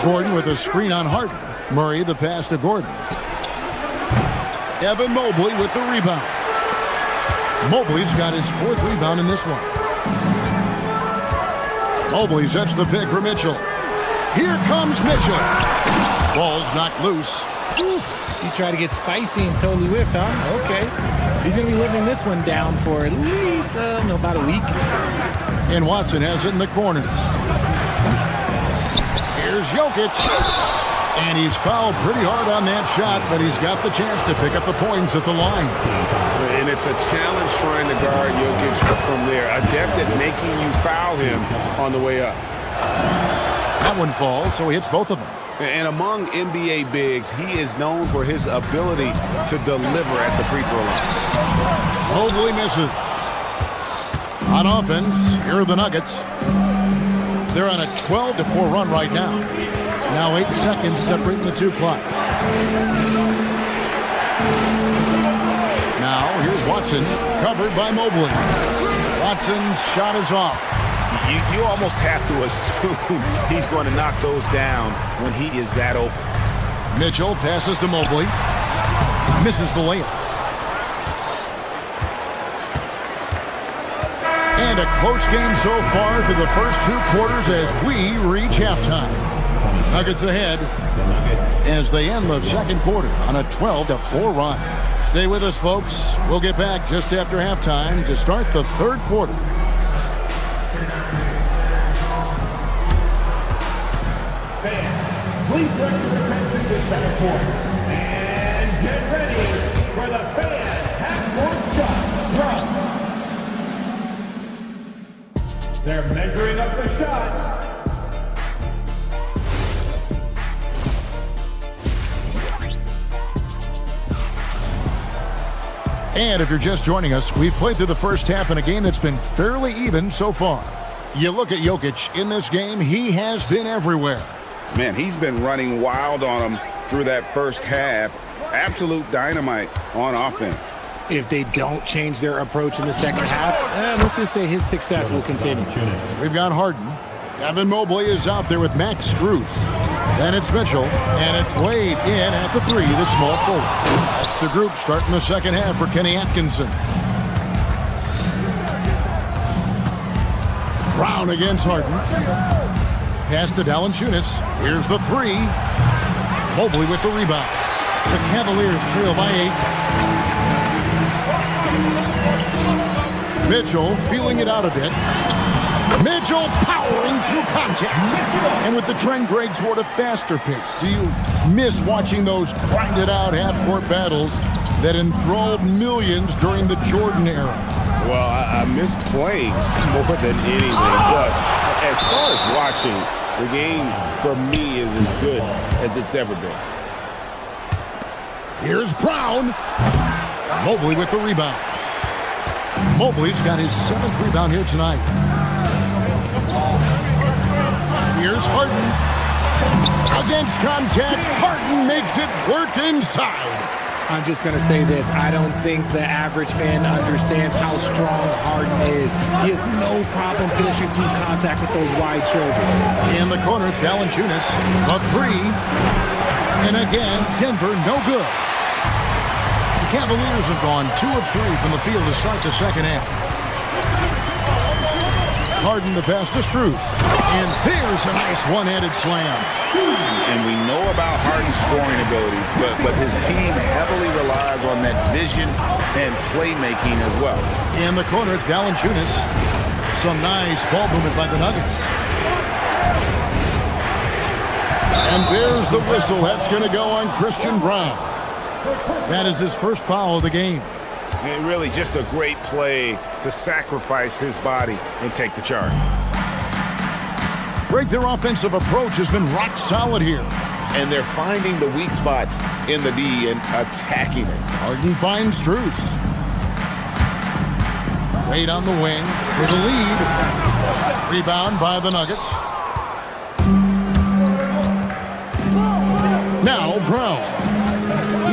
Gordon with a screen on Harden. Murray the pass to Gordon. Evan Mobley with the rebound. Mobley's got his 4th rebound in this one. Mobley sets the pick for Mitchell. Here comes Mitchell. Ball's knocked loose. He tried to get spicy and totally whiffed, huh? Okay. He's going to be living this one down for at least about a week. And Watson has it in the corner. Here's Jokic. And he's fouled pretty hard on that shot, but he's got the chance to pick up the points at the line. And it's a challenge trying to guard Jokic from there. Adept at making you foul him on the way up. That one falls, so he hits both of them. And among NBA bigs, he is known for his ability to deliver at the free throw line. Mobley misses. On offense, here are the Nuggets. They're on a 12-4 run right now. Now 8 seconds separating the 2 clocks. Now here's Watson, covered by Mobley. Watson's shot is off. You almost have to assume he's going to knock those down when he is that open. Mitchell passes to Mobley. Misses the layup. And a close game so far through the first 2 quarters as we reach halftime. Nuggets ahead as they end the second quarter on a 12-4 run. Stay with us, folks. We'll get back just after halftime to start the third quarter. Fans, please direct your attention to center court. And get ready for the fan half-court shot from. They're measuring up the shot. And if you're just joining us, we've played through the first half in a game that's been fairly even so far. You look at Jokic in this game, he has been everywhere. Man, he's been running wild on him through that first half. Absolute dynamite on offense. If they don't change their approach in the second half, let's just say his success will continue. We've got Harden. Evan Mobley is out there with Max Strus. Then it's Mitchell, and it's Wade in at the 3, the small forward. That's the group starting the second half for Kenny Atkinson. Brown against Harden. Pass to Valanciunas. Here's the 3. Mobley with the rebound. The Cavaliers trail by 8. Mitchell feeling it out a bit. Mitchell powering through contact. And with the trend Greg toward a faster pace. Do you miss watching those grinded-out half-court battles that enthralled millions during the Jordan era? Well, I miss playing more than anything. But as far as watching, the game for me is as good as it's ever been. Here's Brown. Mobley with the rebound. Mobley's got his 7th rebound here tonight. Here's Harden. Against contact, Harden makes it work inside. I'm just going to say this. I don't think the average fan understands how strong Harden is. He has no problem finishing through contact with those wide shoulders. In the corner, it's Valanciunas. A 3. And again, Denver no good. The Cavaliers have gone 2 of 3 from the field to start the second half. Harden the pass to Strus. And there's a nice one-handed slam. And we know about Harden's scoring abilities, but his team heavily relies on that vision and playmaking as well. In the corner, it's Valanciunas. Some nice ball movement by the Nuggets. And there's the whistle. That's going to go on Christian Brown. That is his first foul of the game. And really just a great play to sacrifice his body and take the charge. Greg, their offensive approach has been rock solid here. And they're finding the weak spots in the D and attacking it. Harden finds Strus. Wade on the wing for the lead. Rebound by the Nuggets. Now Brown.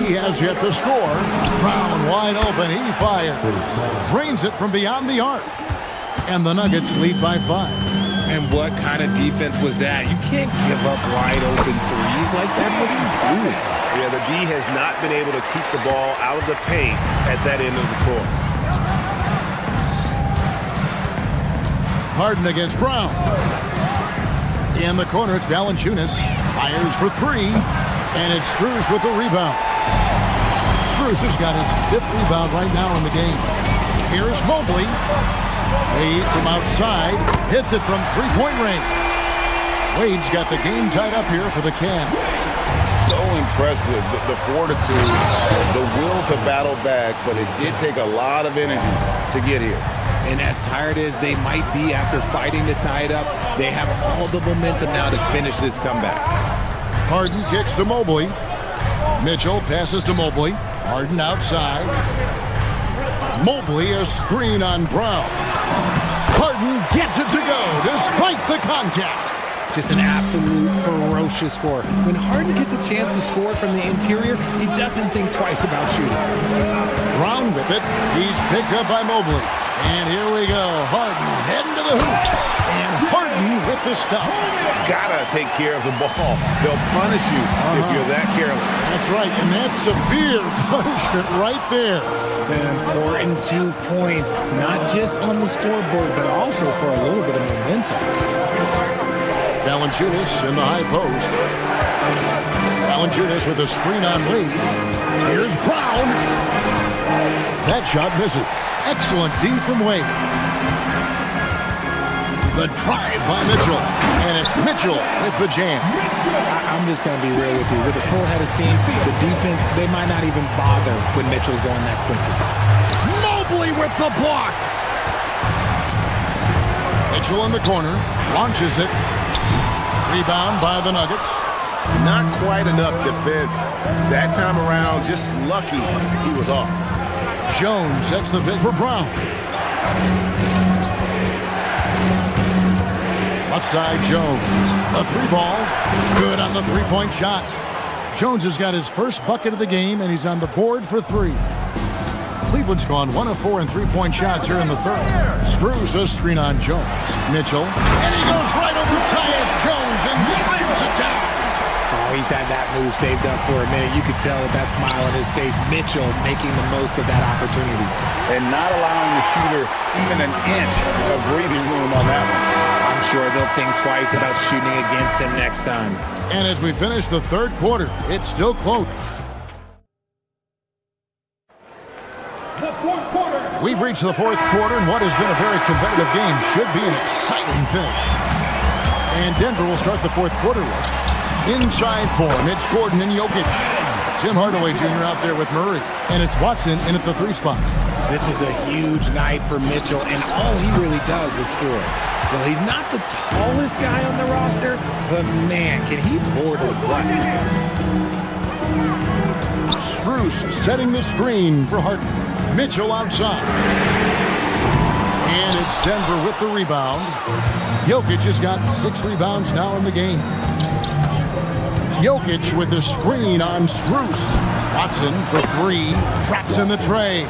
He has yet to score. Brown wide open. He fires. Drains it from beyond the arc. And the Nuggets lead by 5. And what kind of defense was that? You can't give up wide open threes like that. What are you doing? Yeah, the D has not been able to keep the ball out of the paint at that end of the court. Harden against Brown. In the corner, it's Valanciunas. Fires for 3. And it's Strus with the rebound. Strus has got his 5th rebound right now in the game. Here's Mobley. Wade from outside. Hits it from three-point range. Wade's got the game tied up here for the Cavs. So impressive, the fortitude, the will to battle back, but it did take a lot of energy to get here. And as tired as they might be after fighting to tie it up, they have all the momentum now to finish this comeback. Harden kicks to Mobley. Mitchell passes to Mobley. Harden outside. Mobley a screen on Brown. Harden gets it to go despite the contact. Just an absolute ferocious score. When Harden gets a chance to score from the interior, he doesn't think twice about shooting. Brown with it. He's picked up by Mobley. And here we go. Harden heading to the hoop. And Harden with the stuff. Gotta take care of the ball. They'll punish you if you're that careless. That's right, and that's severe punishment right there. An important 2 points, not just on the scoreboard, but also for a little bit of momentum. Valanciunas in the high post. Valanciunas with a screen on Lee. Here's Brown. That shot misses. Excellent D from Wade. The drive by Mitchell. And it's Mitchell with the jam. I'm just going to be real with you. With a full head of steam, the defense, they might not even bother when Mitchell's going that quickly. Mobley with the block. Mitchell in the corner. Launches it. Rebound by the Nuggets. Not quite enough defense. That time around, just lucky he was off. Jones sets the pick for Brown. Left side, Jones. A 3-ball. Good on the 3-point shot. Jones has got his first bucket of the game, and he's on the board for 3. Cleveland's gone 1 of 4 in 3-point shots here in the third. Strus a screen on Jones. Mitchell. And he goes right over Tyus Jones and slams it down. Oh, he's had that move saved up for a minute. You could tell with that smile on his face, Mitchell making the most of that opportunity. And not allowing the shooter even an inch of breathing room on that one. I'm sure they'll think twice about shooting against him next time. And as we finish the third quarter, it's still close. We've reached the fourth quarter, and what has been a very competitive game should be an exciting finish. And Denver will start the fourth quarter with inside form. It's Gordon and Jokic. Tim Hardaway Jr. out there with Murray. And it's Watson in at the 3 spot. This is a huge night for Mitchell, and all he really does is score. Well, he's not the tallest guy on the roster, but man, can he board with what? Strus setting the screen for Harden. Mitchell outside. And it's Denver with the rebound. Jokic has got 6 rebounds now in the game. Jokic with the screen on Strus. Watson for 3. Traps in the tray.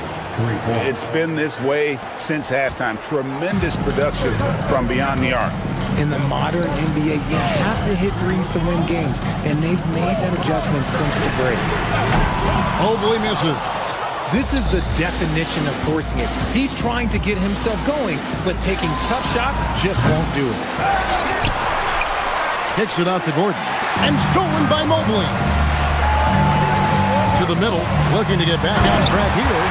It's been this way since halftime. Tremendous production from beyond the arc. In the modern NBA, you have to hit threes to win games, and they've made that adjustment since the break. Mobley misses. This is the definition of forcing it. He's trying to get himself going, but taking tough shots just won't do it. Kicks it out to Gordon. And stolen by Mobley. To the middle, looking to get back on track here.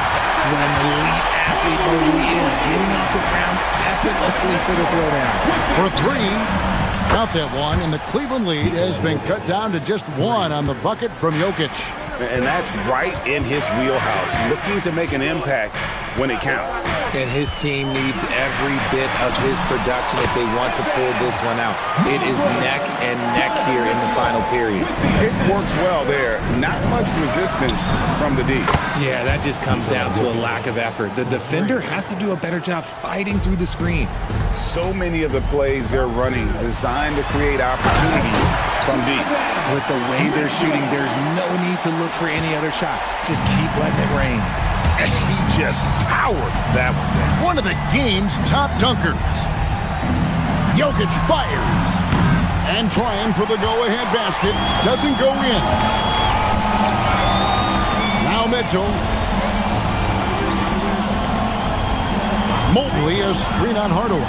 When the elite athlete Mobley is getting off the ground effortlessly for the throwdown. For three, count that one, and the Cleveland lead has been cut down to just one on the bucket from Jokic. And that's right in his wheelhouse, looking to make an impact when it counts. And his team needs every bit of his production if they want to pull this one out. It is neck and neck here in the final period. It works well there. Not much resistance from the D. Yeah, that just comes down to a lack of effort. The defender has to do a better job fighting through the screen. So many of the plays they're running designed to create opportunities from deep. With the way they're shooting, there's no need to look for any other shot. Just keep letting it rain. And he just powered that one down. One of the game's top dunkers. Jokic fires. And trying for the go-ahead basket. Doesn't go in. Now Mitchell. Mobley, a screen on Hardaway.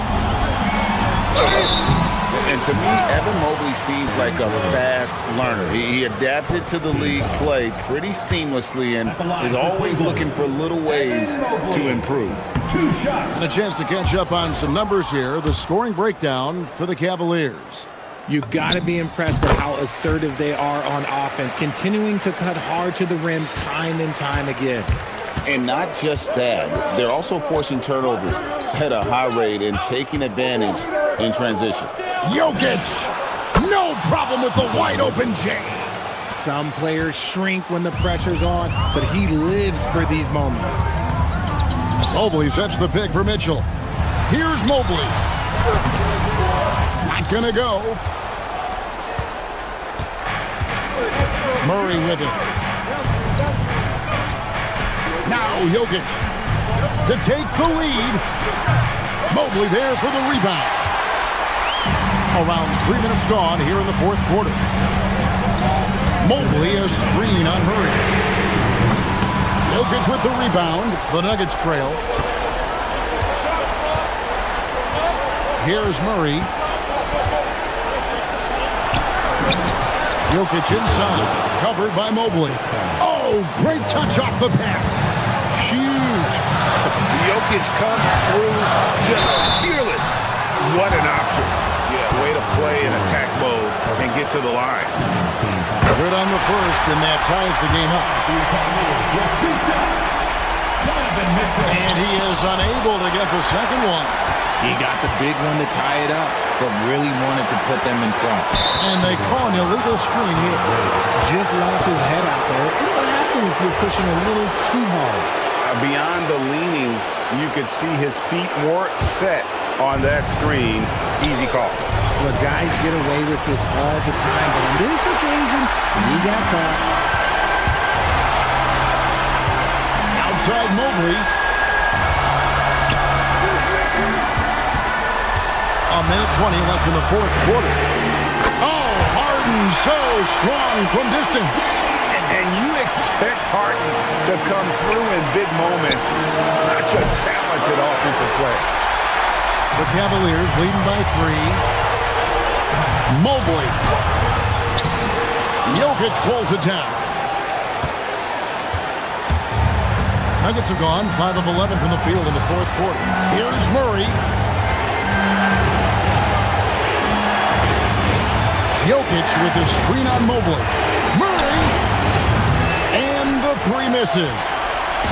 And to me, Evan Mobley seems like a fast learner. He adapted to the league play pretty seamlessly and is always looking for little ways to improve. And a chance to catch up on some numbers here. The scoring breakdown for the Cavaliers. You got to be impressed with how assertive they are on offense, continuing to cut hard to the rim time and time again. And not just that, they're also forcing turnovers at a high rate and taking advantage in transition. Jokic, no problem with the wide open J. Some players shrink when the pressure's on, but he lives for these moments. Mobley sets the pick for Mitchell. Here's Mobley. Not gonna go. Murray with it. Now Jokic to take the lead. Mobley there for the rebound. Around 3 minutes gone here in the fourth quarter. Mobley a screen on Murray. Jokic with the rebound. The Nuggets trail. Here's Murray. Jokic inside. Covered by Mobley. Oh, great touch off the pass. Huge. Jokic comes through just fearless. What an option. Yeah, way to play in attack mode and get to the line. Good on the first, and that ties the game up. And he is unable to get the second one. He got the big one to tie it up, but really wanted to put them in front. And they call an illegal screen here. Just lost his head out there. It'll happen if you're pushing a little too hard. Beyond the leaning, you could see his feet weren't set on that screen. Easy call. Look, guys get away with this all the time, but on this occasion, he got caught. Outside Mobley. A minute 20 left in the fourth quarter. Oh, Harden so strong from distance. And you expect Harden to come through in big moments. Such a talented offensive player. The Cavaliers leading by 3. Mobley. Jokic pulls it down. Nuggets have gone 5 of 11 from the field in the fourth quarter. Here's Murray. Jokic with the screen on Mobley. Murray! And the three misses.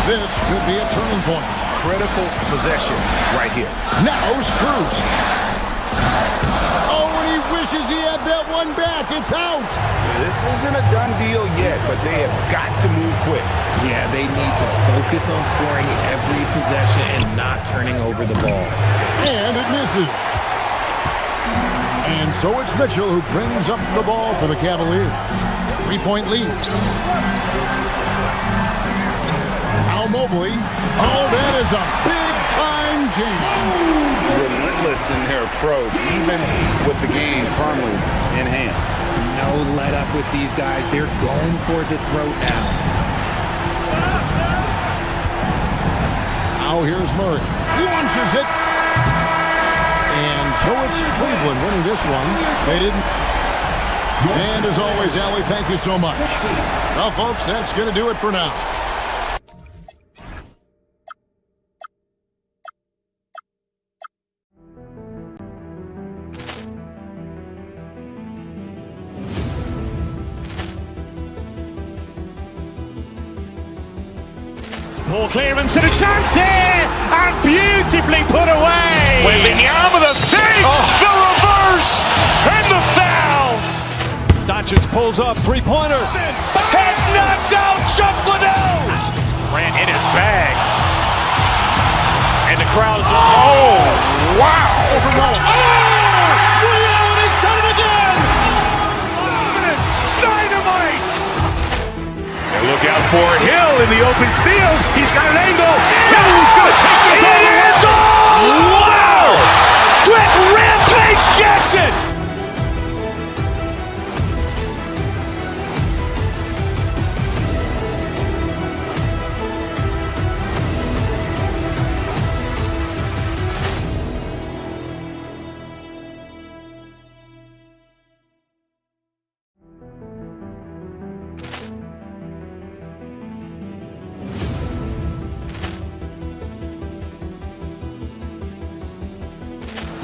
This could be a turning point. Critical possession right here. Now Strus. Oh, and he wishes he had that one back. It's out. This isn't a done deal yet, but they have got to move quick. Yeah, they need to focus on scoring every possession and not turning over the ball. And it misses. And so it's Mitchell who brings up the ball for the Cavaliers. 3-point lead. Now Mobley. Oh, that is a big-time change. Relentless in their approach, even with the game firmly in hand. No let up with these guys. They're going for the throat now. Now here's Murray. Launches it. And so it's Cleveland winning this one. They didn't. And as always, Allie, thank you so much. Well, folks, that's going to do it for now. Ball clearance and a chance here, and beautifully put away. Wembanyama the fake, the reverse, and the foul. Doncic pulls up, three-pointer. Has knocked out Chuck Liddell. Ran in his bag. And the crowd is, oh, wow. He's done it again. Dynamite. And look out for Hill in the open field. He's got an angle. He's going to take this all the way. Wow. Quick Rampage Jackson.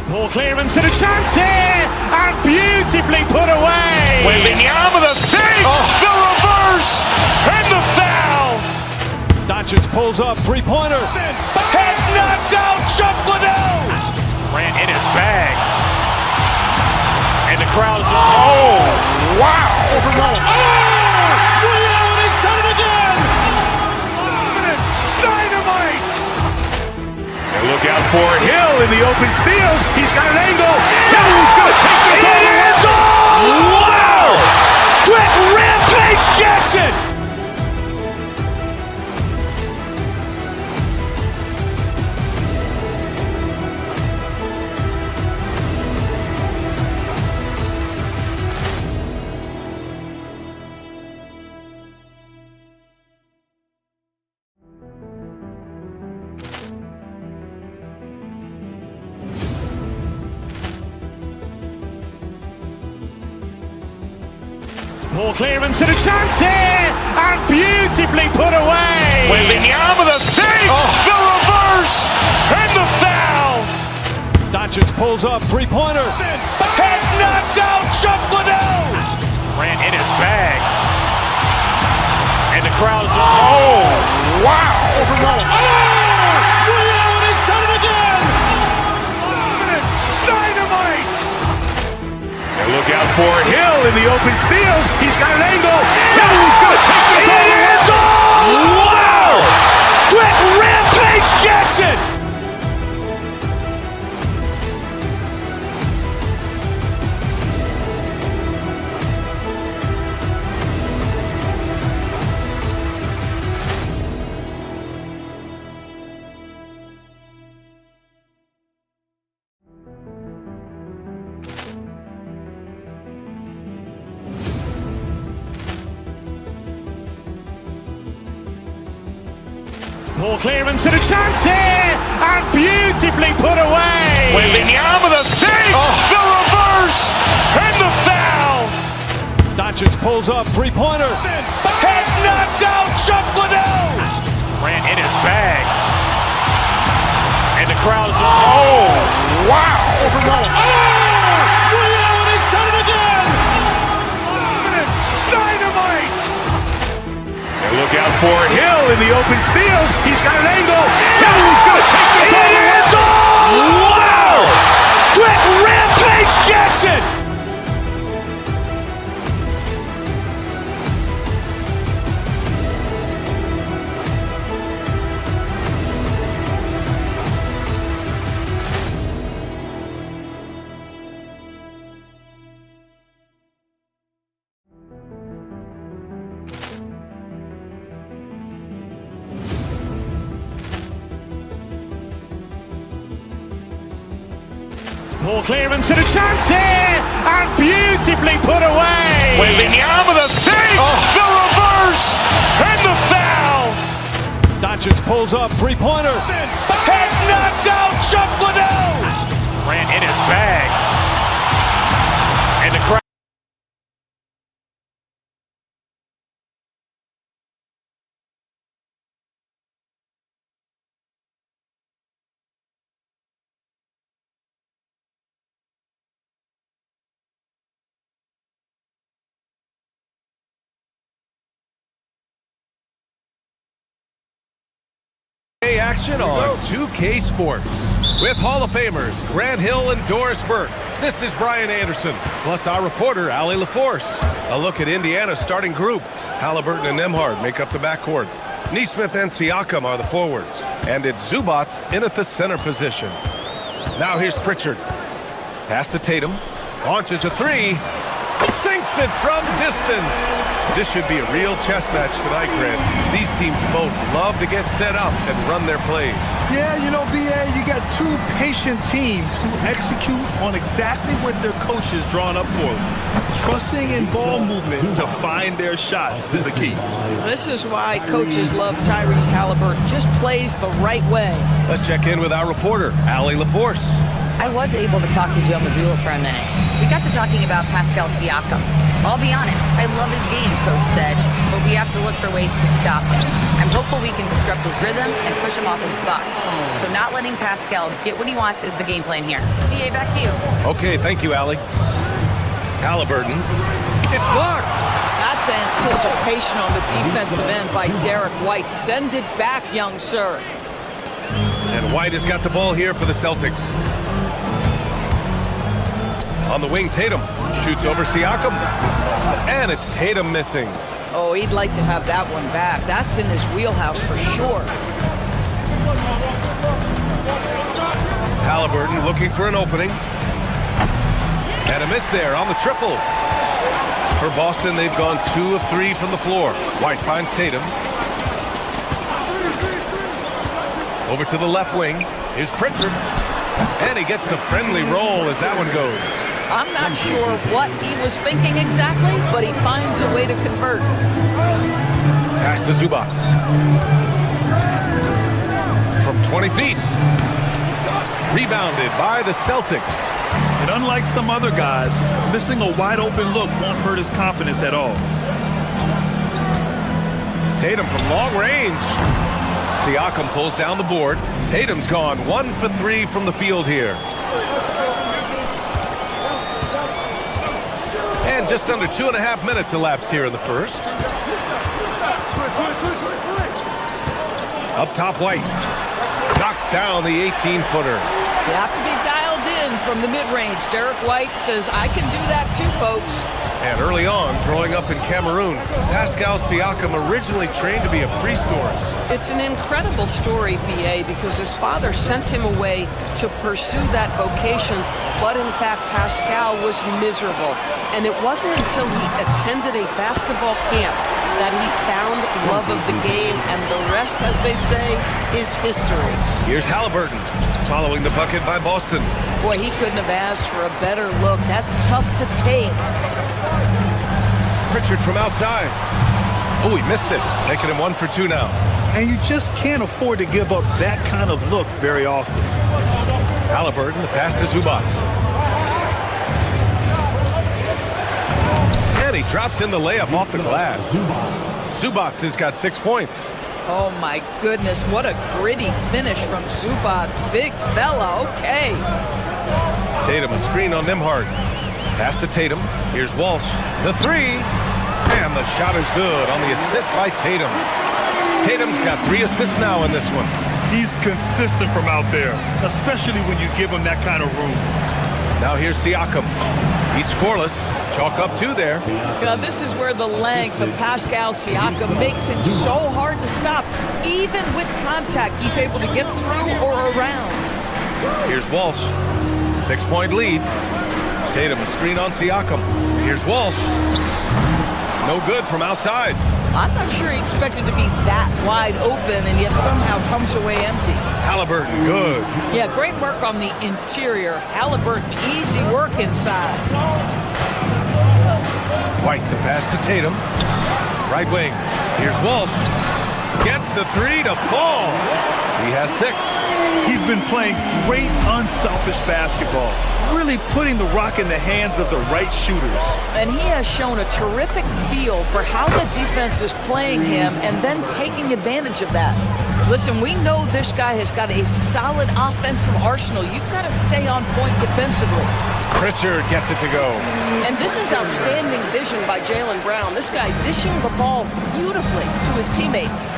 Ball clearance and a chance here, and beautifully put away. Wembanyama the fake, the reverse, and the foul. Doncic pulls up, three-pointer. Has knocked out Chuck Liddell. Ran in his bag. And the crowd is, oh, wow. He's done it again. Dynamite. And look out for Hill in the open field. He's got an angle. He's going to take this all the way. Wow. Quick Rampage Jackson. Ball clearance and a chance here, and beautifully put away. Wembanyama the fake, the reverse, and the foul. Doncic pulls up, three-pointer. Has knocked out Chuck Liddell. Ran in his bag. And the crowd is, oh, wow. He's done it again. Dynamite. And look out for Hill in the open field. He's got an angle. He's going to take this all the way. Wow. Quick Rampage Jackson. Ball clearance and a chance here, and beautifully put away. Wembanyama the fake, the reverse, and the foul. Doncic pulls up, three-pointer. Has knocked out Chuck Liddell. Ran in his bag. And the crowd is, oh, wow. He's done it again. Dynamite. And look out for Hill in the open field. He's got an angle. He's going to take this all the way. Wow. Quick Rampage Jackson. Ball clearance and a chance here, and beautifully put away. Wembanyama the fake, the reverse, and the foul. Doncic pulls up, three-pointer. Has knocked out Chuck Liddell. Ran in his bag. And the crowd. action on 2K Sports. With Hall of Famers Grant Hill and Doris Burke, this is Brian Anderson, plus our reporter, Allie LaForce. A look at Indiana's starting group. Halliburton and Nembhard make up the backcourt. Nesmith and Siakam are the forwards. And it's Zubats in at the center position. Now here's Pritchard. Pass to Tatum. Launches a three. Sinks it from distance. This should be a real chess match tonight, Grant. These teams both love to get set up and run their plays. Yeah, you know, B.A., you got two patient teams who execute on exactly what their coach has drawn up for them. Trusting in ball movement to find their shots is the key. This is why coaches love Tyrese Halliburton. Just plays the right way. Let's check in with our reporter, Allie LaForce. I was able to talk to Joe Mazzulla for a minute. We got to talking about Pascal Siakam. I'll be honest, I love his game, Coach said, but we have to look for ways to stop him. I'm hopeful we can disrupt his rhythm and push him off his spots. So not letting Pascal get what he wants is the game plan here. BA, back to you. Okay, thank you, Allie. Halliburton. It's blocked. That's anticipation on the defensive end by Derek White. Send it back, young sir. And White has got the ball here for the Celtics. On the wing, Tatum shoots over Siakam. And it's Tatum missing. Oh, he'd like to have that one back. That's in his wheelhouse for sure. Halliburton looking for an opening. And a miss there on the triple. For Boston, they've gone 2 of 3 from the floor. White finds Tatum. Over to the left wing. Here's Pritchard. And he gets the friendly roll as that one goes. I'm not sure what he was thinking exactly, but he finds a way to convert. Pass to Zubats. From 20 feet. Rebounded by the Celtics. And unlike some other guys, missing a wide-open look won't hurt his confidence at all. Tatum from long range. Siakam pulls down the board. Tatum's gone 1 for 3 from the field here. And just under 2.5 minutes elapsed here in the first. Up top, White. Knocks down the 18-footer. You have to be dialed in from the mid-range. Derek White says, I can do that too, folks. And early on, growing up in Cameroon, Pascal Siakam originally trained to be a priest horse. It's an incredible story, BA, because his father sent him away to pursue that vocation, but in fact, Pascal was miserable. And it wasn't until he attended a basketball camp that he found love of the game, and the rest, as they say, is history. Here's Halliburton, following the bucket by Boston. Boy, he couldn't have asked for a better look. That's tough to take. Pritchard from outside. Oh, he missed it, making him 1 for 2 now. And you just can't afford to give up that kind of look very often. Halliburton, the pass to Zubats. And he drops in the layup off the glass. Zubats has got 6 points. Oh my goodness, what a gritty finish from Zubats. Big fella, okay. Tatum, a screen on Nembhard. Pass to Tatum. Here's Walsh. The 3. And the shot is good on the assist by Tatum. Tatum's got 3 assists now in this one. He's consistent from out there, especially when you give him that kind of room. Now here's Siakam. He's scoreless. Chalk up 2 there. Now this is where the length of Pascal Siakam makes him so hard to stop. Even with contact, he's able to get through or around. Here's Walsh. 6-point lead. Tatum, a screen on Siakam. Here's Walsh. No good from outside. I'm not sure he expected to be that wide open and yet somehow comes away empty. Halliburton, good. Yeah, great work on the interior. Halliburton, easy work inside. White, the pass to Tatum. Right wing. Here's Walsh. Gets the 3 to fall. He has 6. He's been playing great, unselfish basketball, really putting the rock in the hands of the right shooters. And he has shown a terrific feel for how the defense is playing him and then taking advantage of that. Listen, we know this guy has got a solid offensive arsenal. You've got to stay on point defensively. Pritchard gets it to go. And this is outstanding vision by Jaylen Brown. This guy dishing the ball beautifully to his teammates.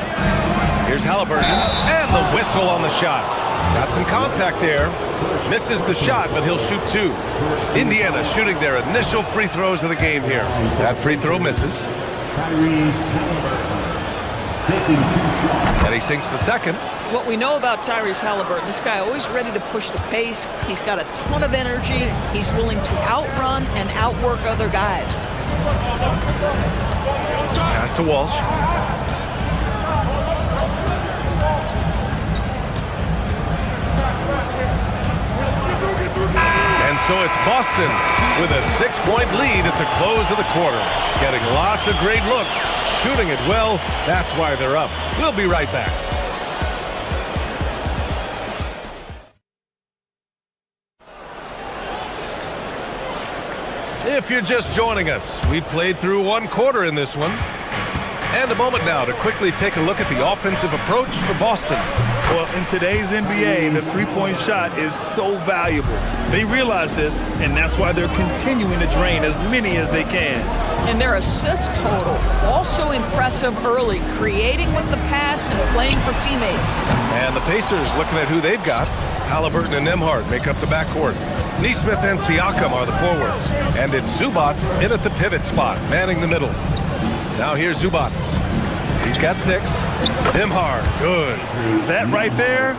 Here's Halliburton, and the whistle on the shot. Got some contact there. Misses the shot, but he'll shoot two. Indiana shooting their initial free throws of the game here. That free throw misses. And he sinks the second. What we know about Tyrese Halliburton, this guy always ready to push the pace. He's got a ton of energy. He's willing to outrun and outwork other guys. Pass to Walsh. And so it's Boston with a 6-point lead at the close of the quarter. Getting lots of great looks, shooting it well. That's why they're up. We'll be right back. If you're just joining us, we played through one quarter in this one. And a moment now to quickly take a look at the offensive approach for Boston. Well, in today's NBA, the three-point shot is so valuable. They realize this, and that's why they're continuing to drain as many as they can. And their assist total, also impressive early, creating with the pass and playing for teammates. And the Pacers looking at who they've got. Halliburton and Nembhard make up the backcourt. Nesmith and Siakam are the forwards. And it's Zubac in at the pivot spot, manning the middle. Now here's Zubac. He's got 6. Nembhard, good. That right there,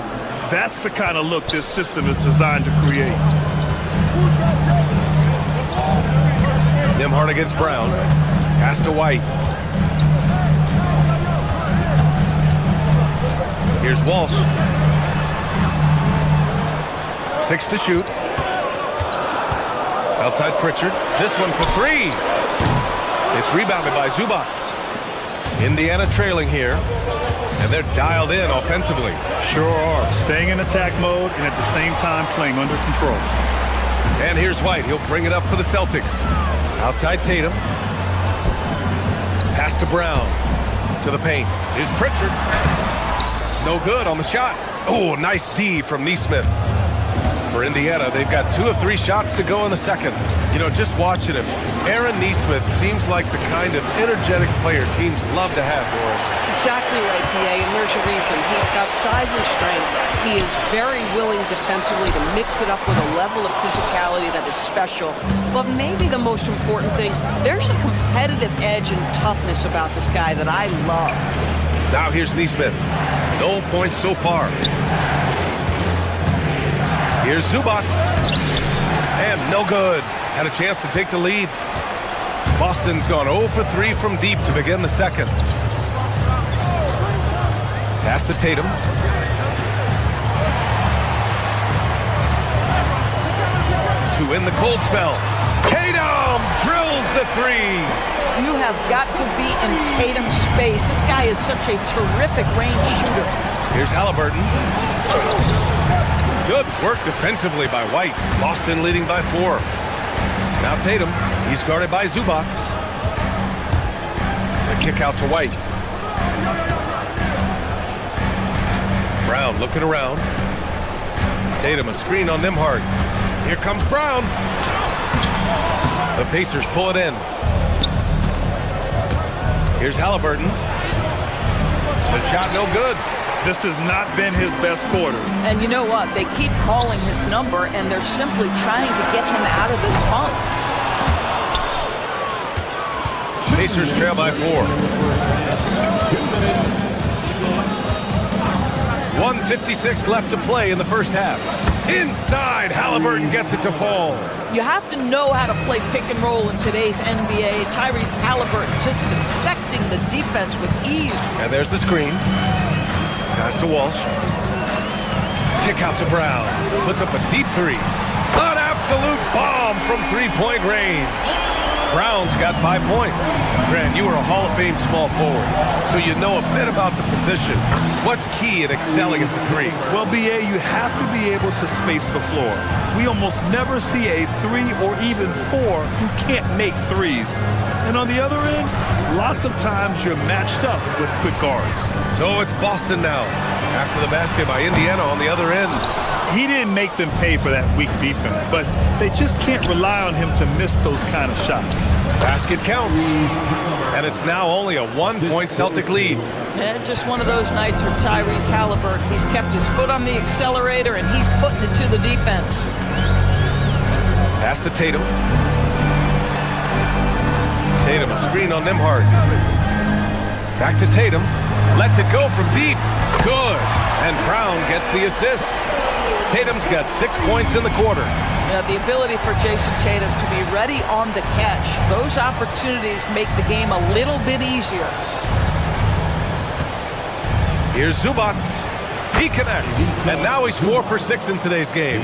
that's the kind of look this system is designed to create. Nembhard against Brown. Pass to White. Here's Walsh. 6 to shoot. Outside Pritchard. This one for 3. It's rebounded by Zubac. Indiana trailing here, and they're dialed in offensively. Sure are. Staying in attack mode and at the same time playing under control. And here's White. He'll bring it up for the Celtics. Outside Tatum. Pass to Brown. To the paint. Here's Pritchard. No good on the shot. Oh, nice D from Nesmith. For Indiana, they've got 2 of 3 shots to go in the second. You know, just watching him, Aaron Nesmith seems like the kind of energetic player teams love to have, Boris. Exactly right, PA, and there's a reason. He's got size and strength. He is very willing defensively to mix it up with a level of physicality that is special. But maybe the most important thing, there's a competitive edge and toughness about this guy that I love. Now here's Nesmith. No points so far. Here's Zubac. And no good. Had a chance to take the lead. Boston's gone 0 for 3 from deep to begin the second. Pass to Tatum. To win the cold spell. Tatum drills the 3. You have got to be in Tatum's space. This guy is such a terrific range shooter. Here's Halliburton. Good work defensively by White. Boston leading by 4. Now Tatum. He's guarded by Zubac. The kick out to White. Brown looking around. Tatum a screen on Nembhard. Here comes Brown. The Pacers pull it in. Here's Halliburton. The shot no good. This has not been his best quarter. And you know what? They keep calling his number, and they're simply trying to get him out of this funk. Pacers trail by 4. 1:56 left to play in the first half. Inside, Halliburton gets it to fall. You have to know how to play pick and roll in today's NBA. Tyrese Halliburton just dissecting the defense with ease. And there's the screen. Pass to Walsh. Kick out to Brown. Puts up a deep 3. An absolute bomb from 3-point range. Brown's got 5 points. Grant, you were a Hall of Fame small forward, so you know a bit about the position. What's key in excelling at the three? Well, BA, you have to be able to space the floor. We almost never see a 3 or even 4 who can't make threes. And on the other end, lots of times you're matched up with quick guards. So it's Boston now, after the basket by Indiana on the other end. He didn't make them pay for that weak defense, but they just can't rely on him to miss those kind of shots. Basket counts, and it's now only a 1-point Celtic lead. And just one of those nights for Tyrese Halliburton. He's kept his foot on the accelerator, and he's putting it to the defense. Pass to Tatum. Tatum, a screen on Nembhard. Back to Tatum. Lets it go from deep. Good. And Brown gets the assist. Tatum's got 6 points in the quarter. Now, the ability for Jason Tatum to be ready on the catch, those opportunities make the game a little bit easier. Here's Zubats. He connects. And now he's 4 for 6 in today's game.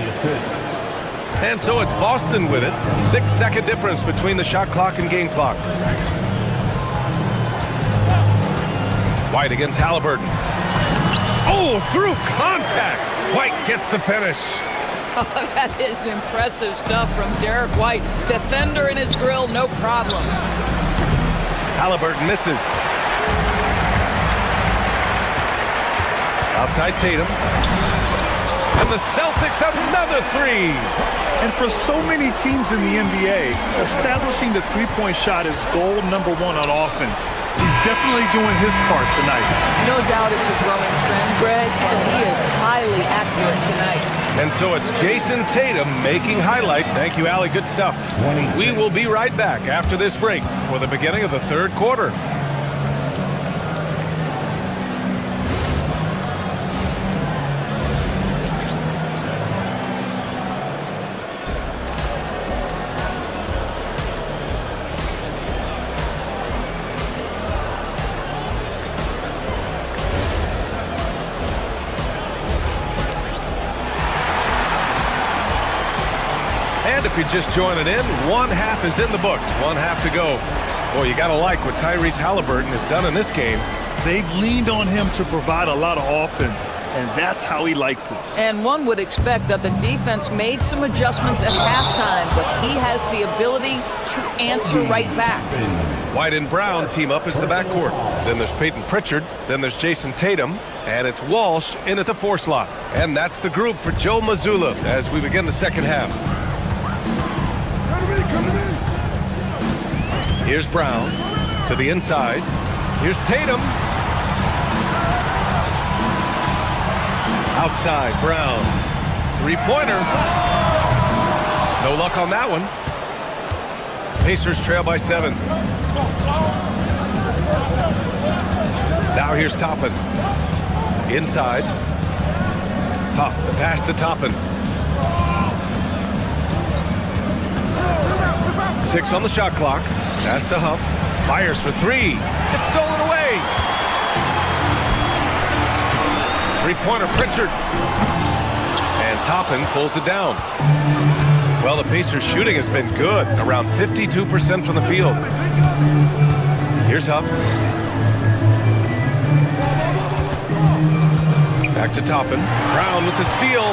And so it's Boston with it. 6-second difference between the shot clock and game clock. White against Halliburton. Oh, through contact. White gets the finish. Oh, that is impressive stuff from Derek White. Defender in his grill, no problem. Halliburton misses. Outside Tatum. And the Celtics another 3. And for so many teams in the NBA, establishing the three-point shot is goal number 1 on offense. He's definitely doing his part tonight. No doubt it's a growing trend, Greg, and he is highly accurate tonight. And so it's Jason Tatum making highlight. Thank you, Allie. Good stuff. We will be right back after this break for the beginning of the third quarter. If you're just joining in, 1 half is in the books, 1 half to go. Boy, you got to like what Tyrese Halliburton has done in this game. They've leaned on him to provide a lot of offense, and that's how he likes it. And one would expect that the defense made some adjustments at halftime, but he has the ability to answer right back. White and Brown team up as the backcourt. Then there's Peyton Pritchard. Then there's Jason Tatum. And it's Walsh in at the 4 slot. And that's the group for Joe Mazzulla as we begin the second half. Here's Brown to the inside. Here's Tatum. Outside, Brown. 3-pointer. No luck on that one. Pacers trail by 7. Now here's Toppin. Inside. Huff, the pass to Toppin. 6 on the shot clock. Pass to Huff. Fires for 3. It's stolen away. 3-pointer Pritchard. And Toppin pulls it down. Well, the Pacers' shooting has been good. Around 52% from the field. Here's Huff. Back to Toppin. Brown with the steal.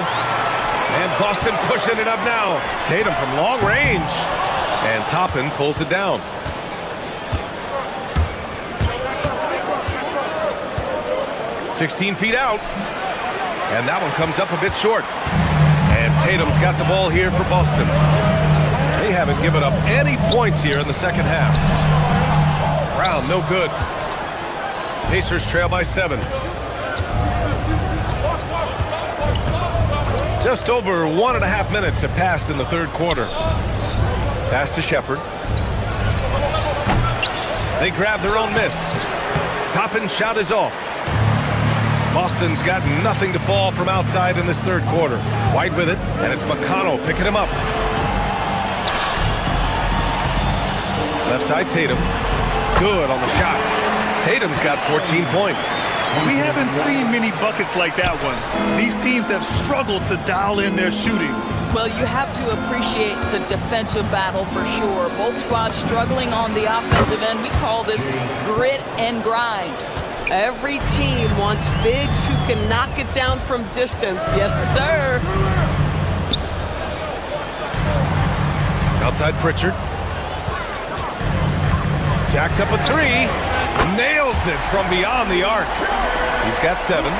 And Boston pushing it up now. Tatum from long range. And Toppin pulls it down. "16 feet out. And that one comes up a bit short. And Tatum's got the ball here for Boston. They haven't given up any points here in the second half. Brown, no good. Pacers trail by 7. Just over 1.5 minutes have passed in the third quarter. Pass to Shepherd. They grab their own miss. Toppin's shot is off. Boston's got nothing to fall from outside in this third quarter. White with it, and it's McConnell picking him up. Left side Tatum. Good on the shot. Tatum's got 14 points. We haven't seen many buckets like that one. These teams have struggled to dial in their shooting. Well, you have to appreciate the defensive battle for sure. Both squads struggling on the offensive end. We call this grit and grind. Every team wants bigs who can knock it down from distance. Yes, sir. Outside Pritchard. Jacks up a three. Nails it from beyond the arc. He's got 7.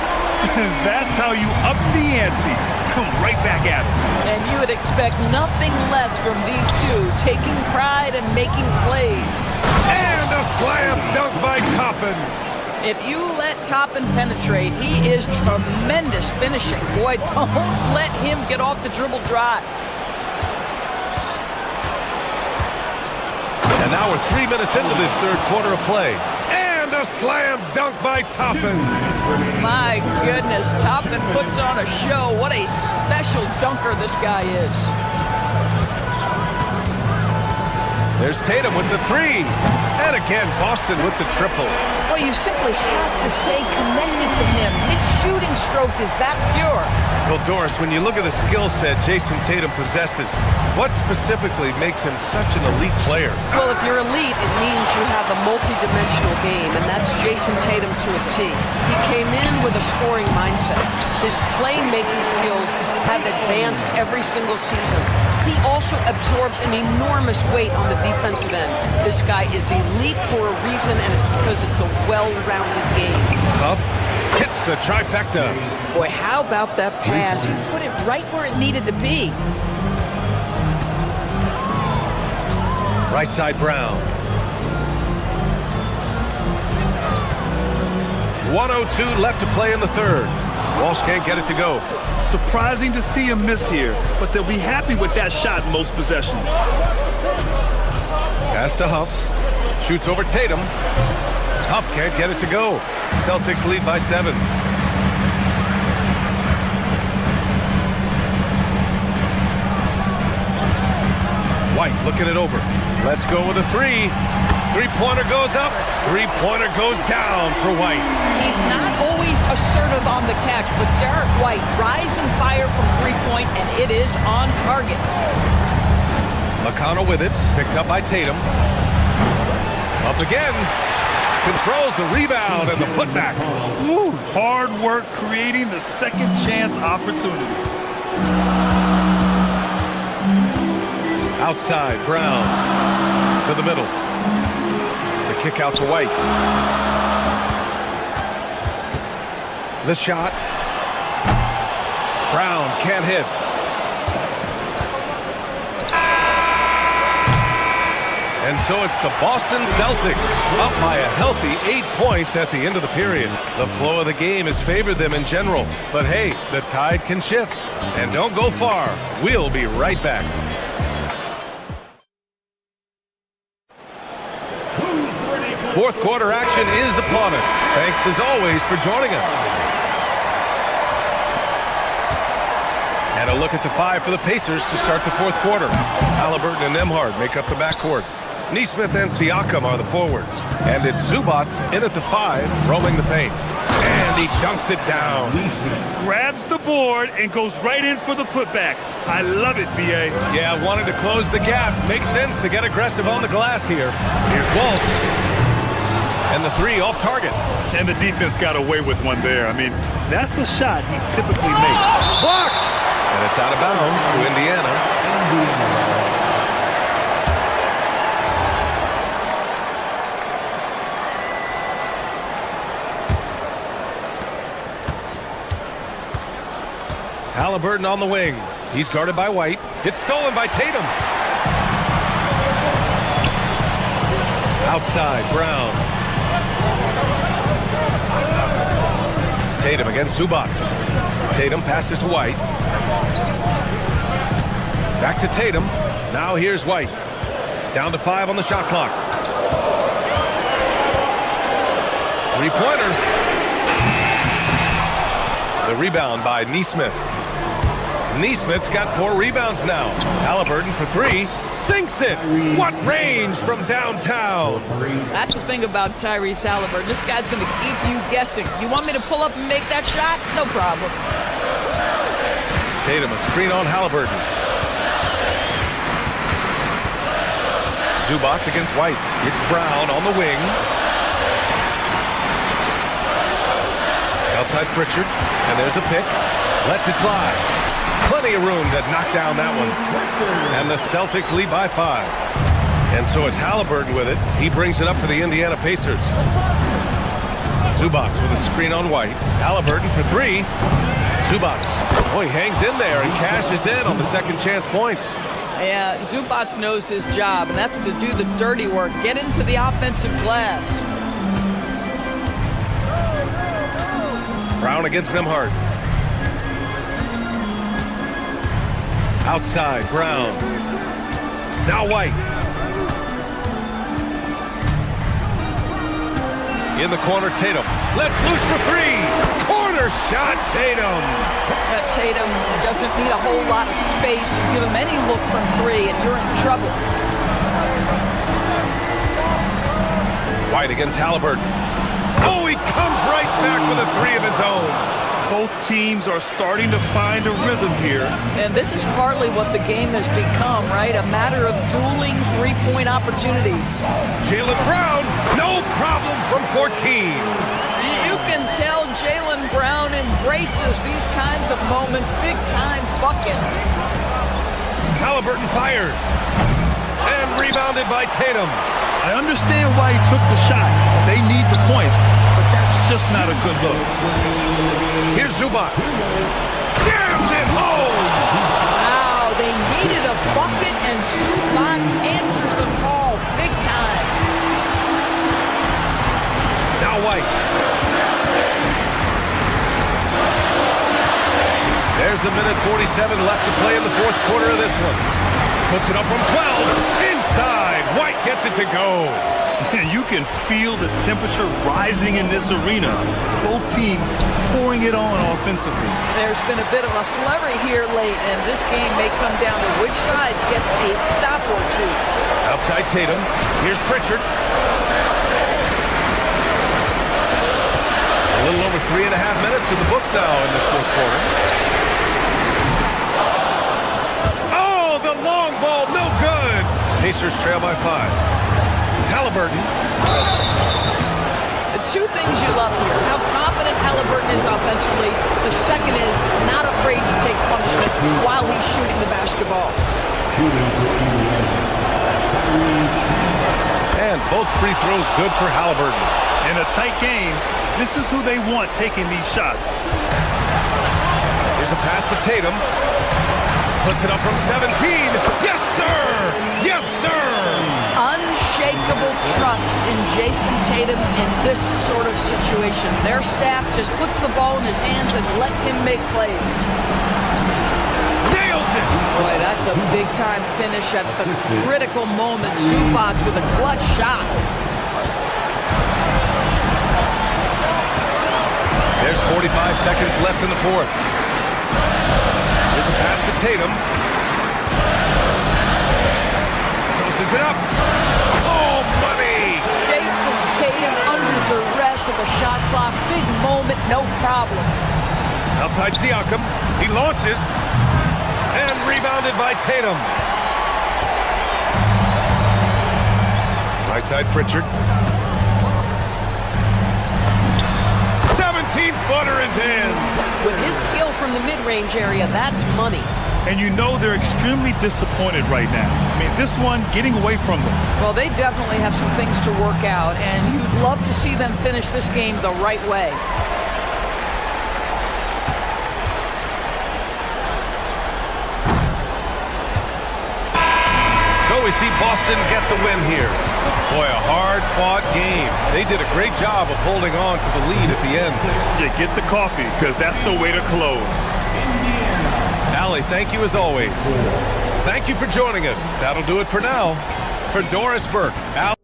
That's how you up the ante. Come right back at him. And you would expect nothing less from these two, taking pride and making plays. And a slam dunk by Toppin. If you let Toppin penetrate, he is tremendous finishing. Boy, don't let him get off the dribble dry. And now we're 3 minutes into this third quarter of play. And a slam dunk by Toppin. My goodness, Toppin puts on a show. What a special dunker this guy is. There's Tatum with the 3. And again, Boston with the triple. Well, you simply have to stay connected to him. His shooting stroke is that pure. Well, Doris, when you look at the skill set Jason Tatum possesses, what specifically makes him such an elite player? Well, if you're elite, it means you have a multi-dimensional game, and that's Jason Tatum to a T. He came in with a scoring mindset. His playmaking skills have advanced every single season. He also absorbs an enormous weight on the defensive end. This guy is elite for a reason, and it's because it's a well-rounded game. Huff hits the trifecta. Boy, how about that pass? He put it right where it needed to be. Right side Brown. 1:02 left to play in the third. Walsh can't get it to go. Surprising to see him miss here, but they'll be happy with that shot in most possessions. Pass to Huff. Shoots over Tatum. Huff can't get it to go. Celtics lead by 7. White looking it over. Let's go with a 3. Three-pointer goes up. Three-pointer goes down for White. He's not always assertive on the catch, but Derek White rise and fire from three-point, and it is on target. McConnell with it. Picked up by Tatum. Up again. Controls the rebound and the putback. Woo, hard work creating the second chance opportunity. Outside, Brown to the middle. The kick out to White. The shot. Brown can't hit. And so it's the Boston Celtics up by a healthy 8 points at the end of the period. The flow of the game has favored them in general. But hey, the tide can shift. And don't go far. We'll be right back. Fourth quarter action is upon us. Thanks as always for joining us. And a look at the 5 for the Pacers to start the fourth quarter. Halliburton and Nembhard make up the backcourt. Nesmith and Siakam are the forwards. And it's Zubats in at the 5, roaming the paint. And he dunks it down. Grabs the board and goes right in for the putback. I love it, B.A. Yeah, wanted to close the gap. Makes sense to get aggressive on the glass here. Here's Walsh. And the 3 off target. And the defense got away with one there. I mean, that's a shot he typically makes. Blocked! And it's out of bounds to Indiana. Halliburton on the wing. He's guarded by White. It's stolen by Tatum. Outside, Brown. Tatum against Zubats. Tatum passes to White. Back to Tatum. Now here's White. Down to 5 on the shot clock. Three-pointer. The rebound by Nesmith. Nesmith's got 4 rebounds now. Halliburton for 3. Sinks it. What range from downtown. That's the thing about Tyrese Halliburton. This guy's going to keep you guessing. You want me to pull up and make that shot? No problem. Tatum, a screen on Halliburton. Zubac against White. It's Brown on the wing. Outside Pritchard, and there's a pick. Lets it fly. Plenty of room to knock down that one. And the Celtics lead by 5. And so it's Halliburton with it. He brings it up for the Indiana Pacers. Zubac with a screen on White. Halliburton for 3. Zubac. Oh, he hangs in there and cashes in on the second chance points. Yeah, Zubac knows his job, and that's to do the dirty work. Get into the offensive glass. Brown against them hard. Outside, Brown. Now White. In the corner, Tatum. Let's loose for 3. Corner shot, Tatum. Tatum doesn't need a whole lot of space. You give him any look from 3, and you're in trouble. White against Halliburton. Oh, he comes right back with a 3 of his own. Both teams are starting to find a rhythm here. And this is partly what the game has become, right? A matter of dueling three-point opportunities. Jaylen Brown, no problem from 14. You can tell Jaylen Brown embraces these kinds of moments. Big-time bucket. Halliburton fires. And rebounded by Tatum. I understand why he took the shot. They need the points, but that's just not a good look. Here's Zubac. Jams it home! Wow, they needed a bucket, and Zubac answers the call big time. Now White. There's a minute 47 left to play in the fourth quarter of this one. Puts it up from 12. Inside. White gets it to go. And you can feel the temperature rising in this arena. Both teams pouring it on offensively. There's been a bit of a flurry here late, and this game may come down to which side gets a stop or 2. Outside Tatum. Here's Pritchard. A little over 3.5 minutes in the books now in this fourth quarter. Oh, the long ball, no good. Pacers trail by 5. Halliburton. The 2 things you love here, how confident Halliburton is offensively. The second is not afraid to take punishment while he's shooting the basketball. And both free throws good for Halliburton. In a tight game, this is who they want taking these shots. Here's a pass to Tatum. Puts it up from 17. Yes, sir! Yes, sir! Unshakable trust in Jason Tatum in this sort of situation. Their staff just puts the ball in his hands and lets him make plays. Nails it! Boy, that's a big-time finish at the critical moment. Zubac with a clutch shot. There's 45 seconds left in the fourth. There's a pass to Tatum. Tosses it up. Oh, money! Jason Tatum under duress of the shot clock. Big moment, no problem. Outside Siakam. He launches. And rebounded by Tatum. Right side Pritchard. 17-footer is in. With his skill from the mid-range area, that's money. And you know they're extremely disappointed right now. I mean, this one getting away from them. Well, they definitely have some things to work out, and you'd love to see them finish this game the right way. So we see Boston get the win here. Boy, a hard-fought game. They did a great job of holding on to the lead at the end. Yeah, get the coffee, because that's the way to close. Allie, thank you as always. Thank you for joining us. That'll do it for now. For Doris Burke, Al.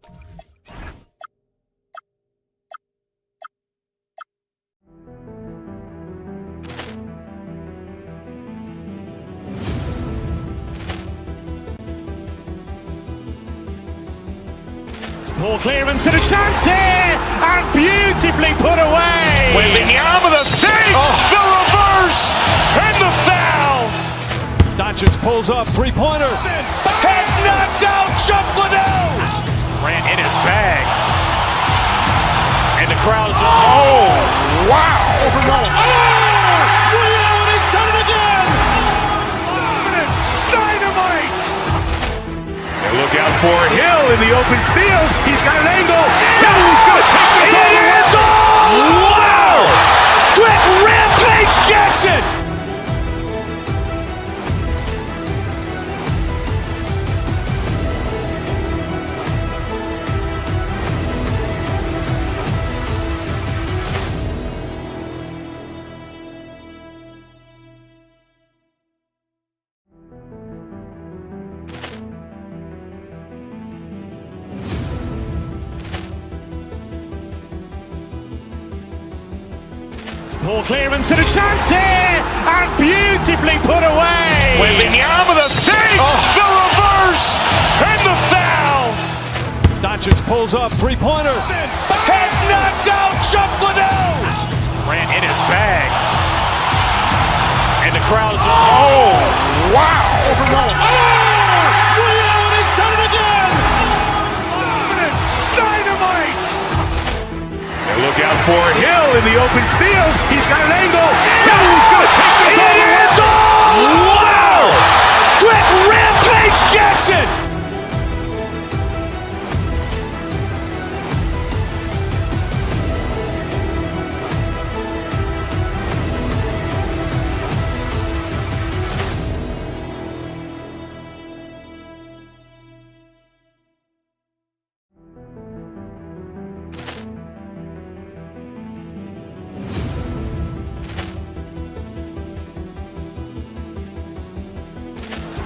Ball clearance and a chance here, and beautifully put away. Waving the arm of the fake, the reverse, and the foul. Doncic pulls up, three-pointer. Vince has knocked out Chuck Liddell. Grant in his bag. And the crowd is... Oh, wow. Overrun. Oh, Ray Allen has done it again. Dynamite. And look out for Hill in the open field. He's got an angle. No, he's going to take this all the way. Wow. Quick Rampage Jackson. Poor clearance and a chance here, and beautifully put away. Wembanyama the fake, the reverse, and the foul. Doncic pulls up, three-pointer. Vince has knocked out Chuck Liddell. Grant in his bag. And the crowd is... Oh, wow. Overrun. Oh, Ray Allen has done it again. Dynamite. And look out for Hill in the open field. He's got an angle. No, he's going to take this all the way. Wow. Quick Rampage Jackson.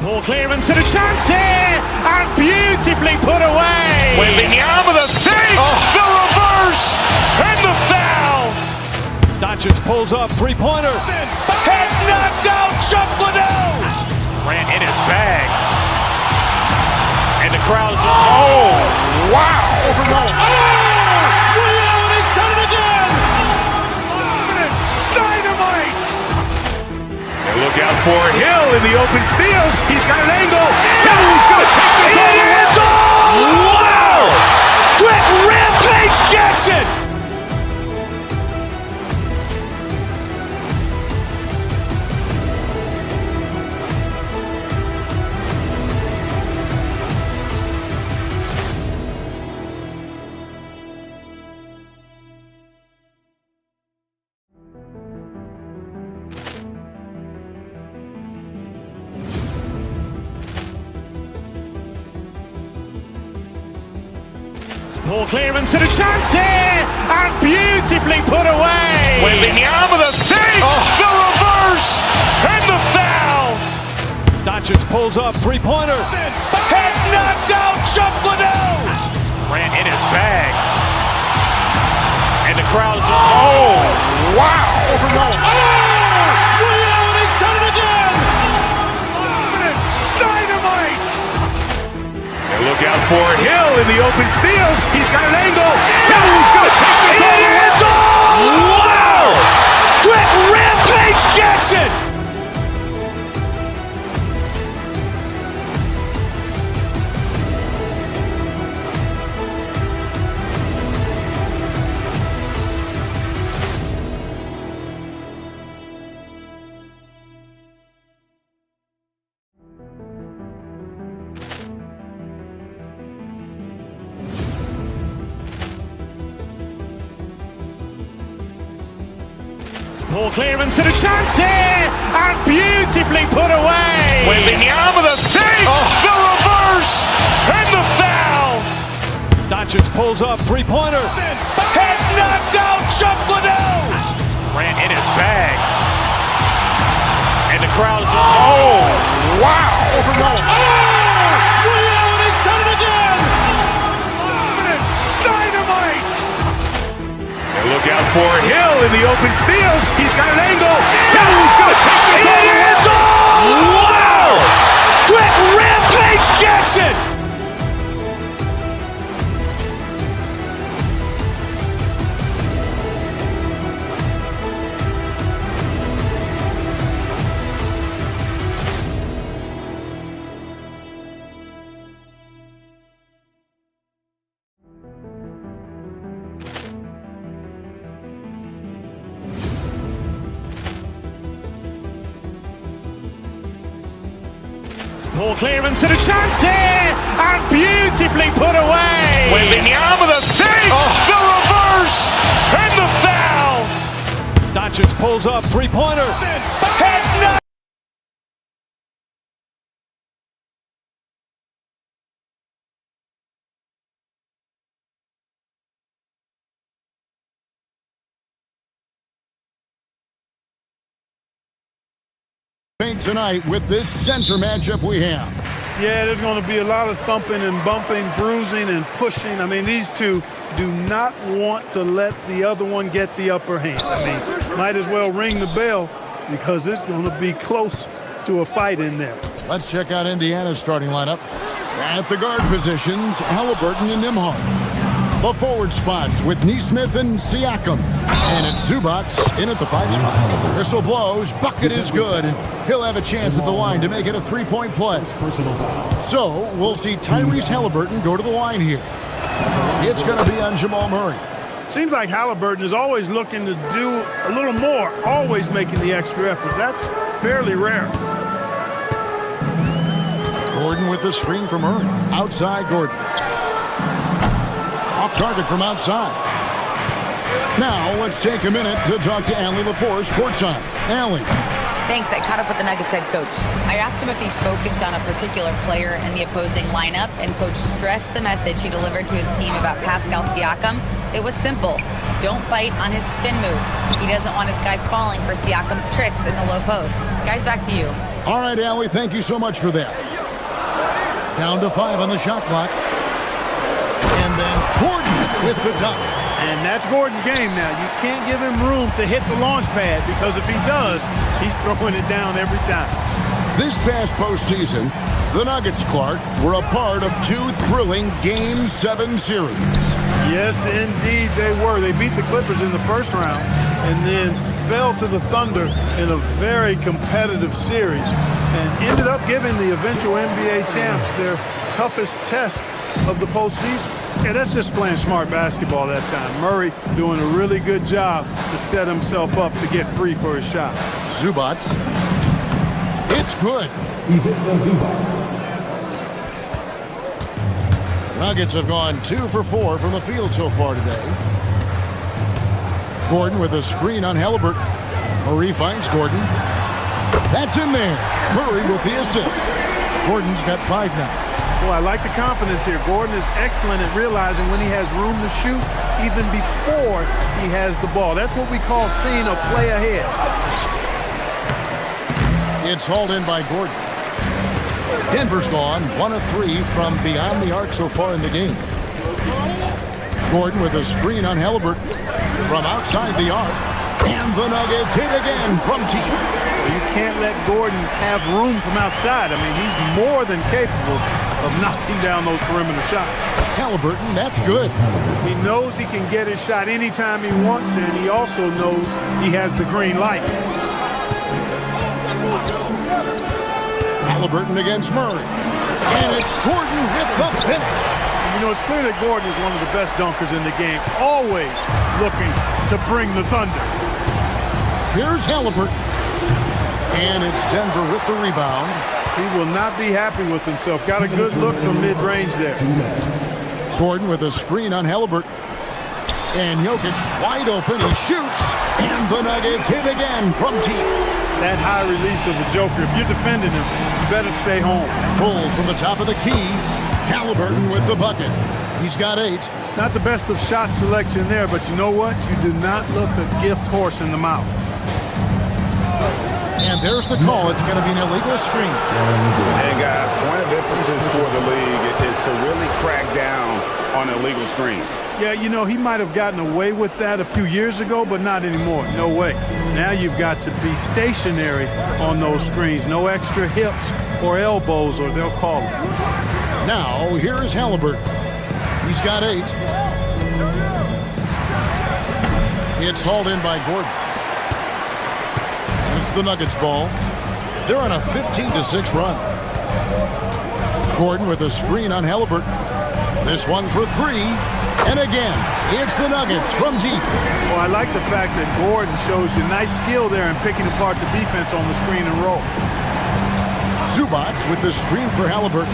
Poor clearance and a chance here, and beautifully put away. Wembanyama the fake, the reverse, and the foul. Doncic pulls up, three-pointer. Vince has knocked out Chuck Liddell. Grant in his bag. And the crowd is... Oh, wow. Overrun. Oh, Ray Allen has done it again. Dynamite. And look out for Hill in the open field. He's got an angle. No, he's going to take this all the way. Wow. Quick Rampage Jackson. Poor clearance and a chance here, and beautifully put away. Wembanyama the fake, the reverse, and the foul. Doncic pulls up, three-pointer. Vince has knocked out Chuck Liddell. Grant in his bag. And the crowd is... Oh, wow. Overrun. Oh, Ray Allen has done it again. Dynamite. And look out for Hill in the open field. He's got an angle. No, he's going to take this all the way. Wow. Quick Rampage Jackson. Poor clearance and a chance here, and beautifully put away. Wembanyama the fake, the reverse, and the foul. Doncic pulls up, three-pointer. Vince has knocked out Chuck Liddell. Grant in his bag. And the crowd is... Oh, wow. Overrun. Oh, Ray Allen has done it again. Dynamite. And look out for Hill in the open field. He's got an angle. No, he's going to take this all the way. Wow. Quick Rampage Jackson. Poor clearance and a chance here, and beautifully put away. Waving the arm of the fake, the reverse, and the foul. Doncic pulls up, three-pointer. Has not. Tonight with this center matchup we have. Yeah, there's going to be a lot of thumping and bumping, bruising and pushing. I mean, these two do not want to let the other one get the upper hand. I mean, might as well ring the bell because it's going to be close to a fight in there. Let's check out Indiana's starting lineup. At the guard positions, Halliburton and Nembhard. The forward spots with Nesmith and Siakam. And it's Zubac in at the 5 spot. Whistle blows, bucket is good, and he'll have a chance at the line to make it a 3-point play. So we'll see Tyrese Halliburton go to the line here. It's going to be on Jamal Murray. Seems like Halliburton is always looking to do a little more, always making the extra effort. That's fairly rare. Gordon with the screen from Murray. Outside Gordon. Off target from outside. Now let's take a minute to talk to Allie LaForce courtside. Allie. Thanks. I caught up with the Nuggets head coach. I asked him if he's focused on a particular player in the opposing lineup, and coach stressed the message he delivered to his team about Pascal Siakam. It was simple. Don't bite on his spin move. He doesn't want his guys falling for Siakam's tricks in the low post. Guys, back to you. All right, Allie, thank you so much for that. Down to 5 on the shot clock. And then Gordon with the dunk. And that's Gordon's game now. You can't give him room to hit the launch pad because if he does, he's throwing it down every time. This past postseason, the Nuggets, Clark, were a part of 2 thrilling Game 7 series. Yes, indeed they were. They beat the Clippers in the first round and then fell to the Thunder in a very competitive series and ended up giving the eventual NBA champs their toughest test of the postseason. Yeah, that's just playing smart basketball that time. Murray doing a really good job to set himself up to get free for his shot. Zubac. It's good. Nuggets have gone 2 for 4 from the field so far today. Gordon with a screen on Halliburton. Murray finds Gordon. That's in there. Murray with the assist. Gordon's got 5 now. Boy, I like the confidence here. Gordon is excellent at realizing when he has room to shoot even before he has the ball. That's what we call seeing a play ahead. It's hauled in by Gordon. Denver's gone 1 of 3 from beyond the arc so far in the game. Gordon with a screen on Halliburton from outside the arc. And the Nuggets hit again from deep. You can't let Gordon have room from outside. I mean, he's more than capable of knocking down those perimeter shots. Halliburton, that's good. He knows he can get his shot anytime he wants, and he also knows he has the green light. Halliburton against Murray. And it's Gordon with the finish. You know, it's clear that Gordon is one of the best dunkers in the game, always looking to bring the thunder. Here's Halliburton. And it's Denver with the rebound. He will not be happy with himself. Got a good look from mid-range there. Gordon with a screen on Halliburton. And Jokic wide open. He shoots. And the Nuggets hit again from deep. That high release of the Joker. If you're defending him, you better stay home. Pulls from the top of the key. Halliburton with the bucket. He's got 8. Not the best of shot selection there, but you know what? You do not look a gift horse in the mouth. And there's the call. It's going to be an illegal screen. And guys, point of emphasis for the league is to really crack down on illegal screens. Yeah, you know, he might have gotten away with that a few years ago, but not anymore. No way. Now you've got to be stationary on those screens. No extra hips or elbows, or they'll call it. Now, here is Halliburton. He's got 8. It's hauled in by Gordon. And it's the Nuggets ball. They're on a 15-6 run. Gordon with a screen on Halliburton. This one for 3. And again, it's the Nuggets from deep. Well, I like the fact that Gordon shows you nice skill there in picking apart the defense on the screen and roll. Zubac with the screen for Halliburton.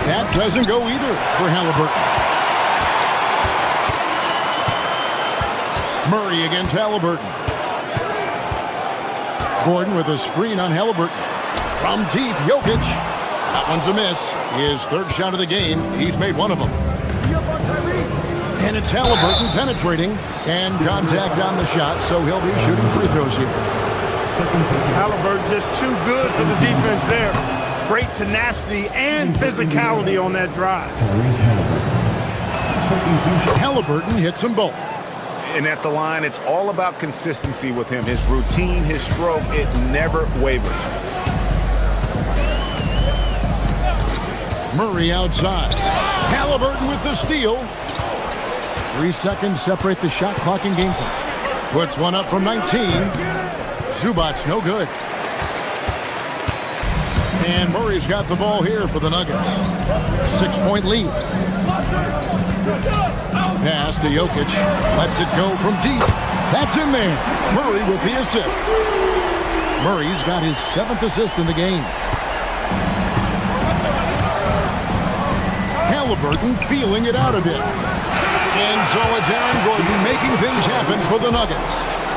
That doesn't go either for Halliburton. Murray against Halliburton. Gordon with a screen on Halliburton. From deep, Jokic. That one's a miss. His third shot of the game. He's made one of them. And it's Halliburton penetrating and contact on the shot, so he'll be shooting free throws here. Halliburton just too good for the defense there. Great tenacity and physicality on that drive. Halliburton hits them both. And at the line, it's all about consistency with him. His routine, his stroke, it never wavers. Murray outside. Halliburton with the steal. 3 seconds separate the shot clock and game clock. Puts one up from 19. Zubac no good. And Murray's got the ball here for the Nuggets. 6-point lead. Pass to Jokic. Lets it go from deep. That's in there. Murray with the assist. Murray's got his 7th assist in the game. Halliburton feeling it out a bit. And so it's Aaron Gordon making things happen for the Nuggets.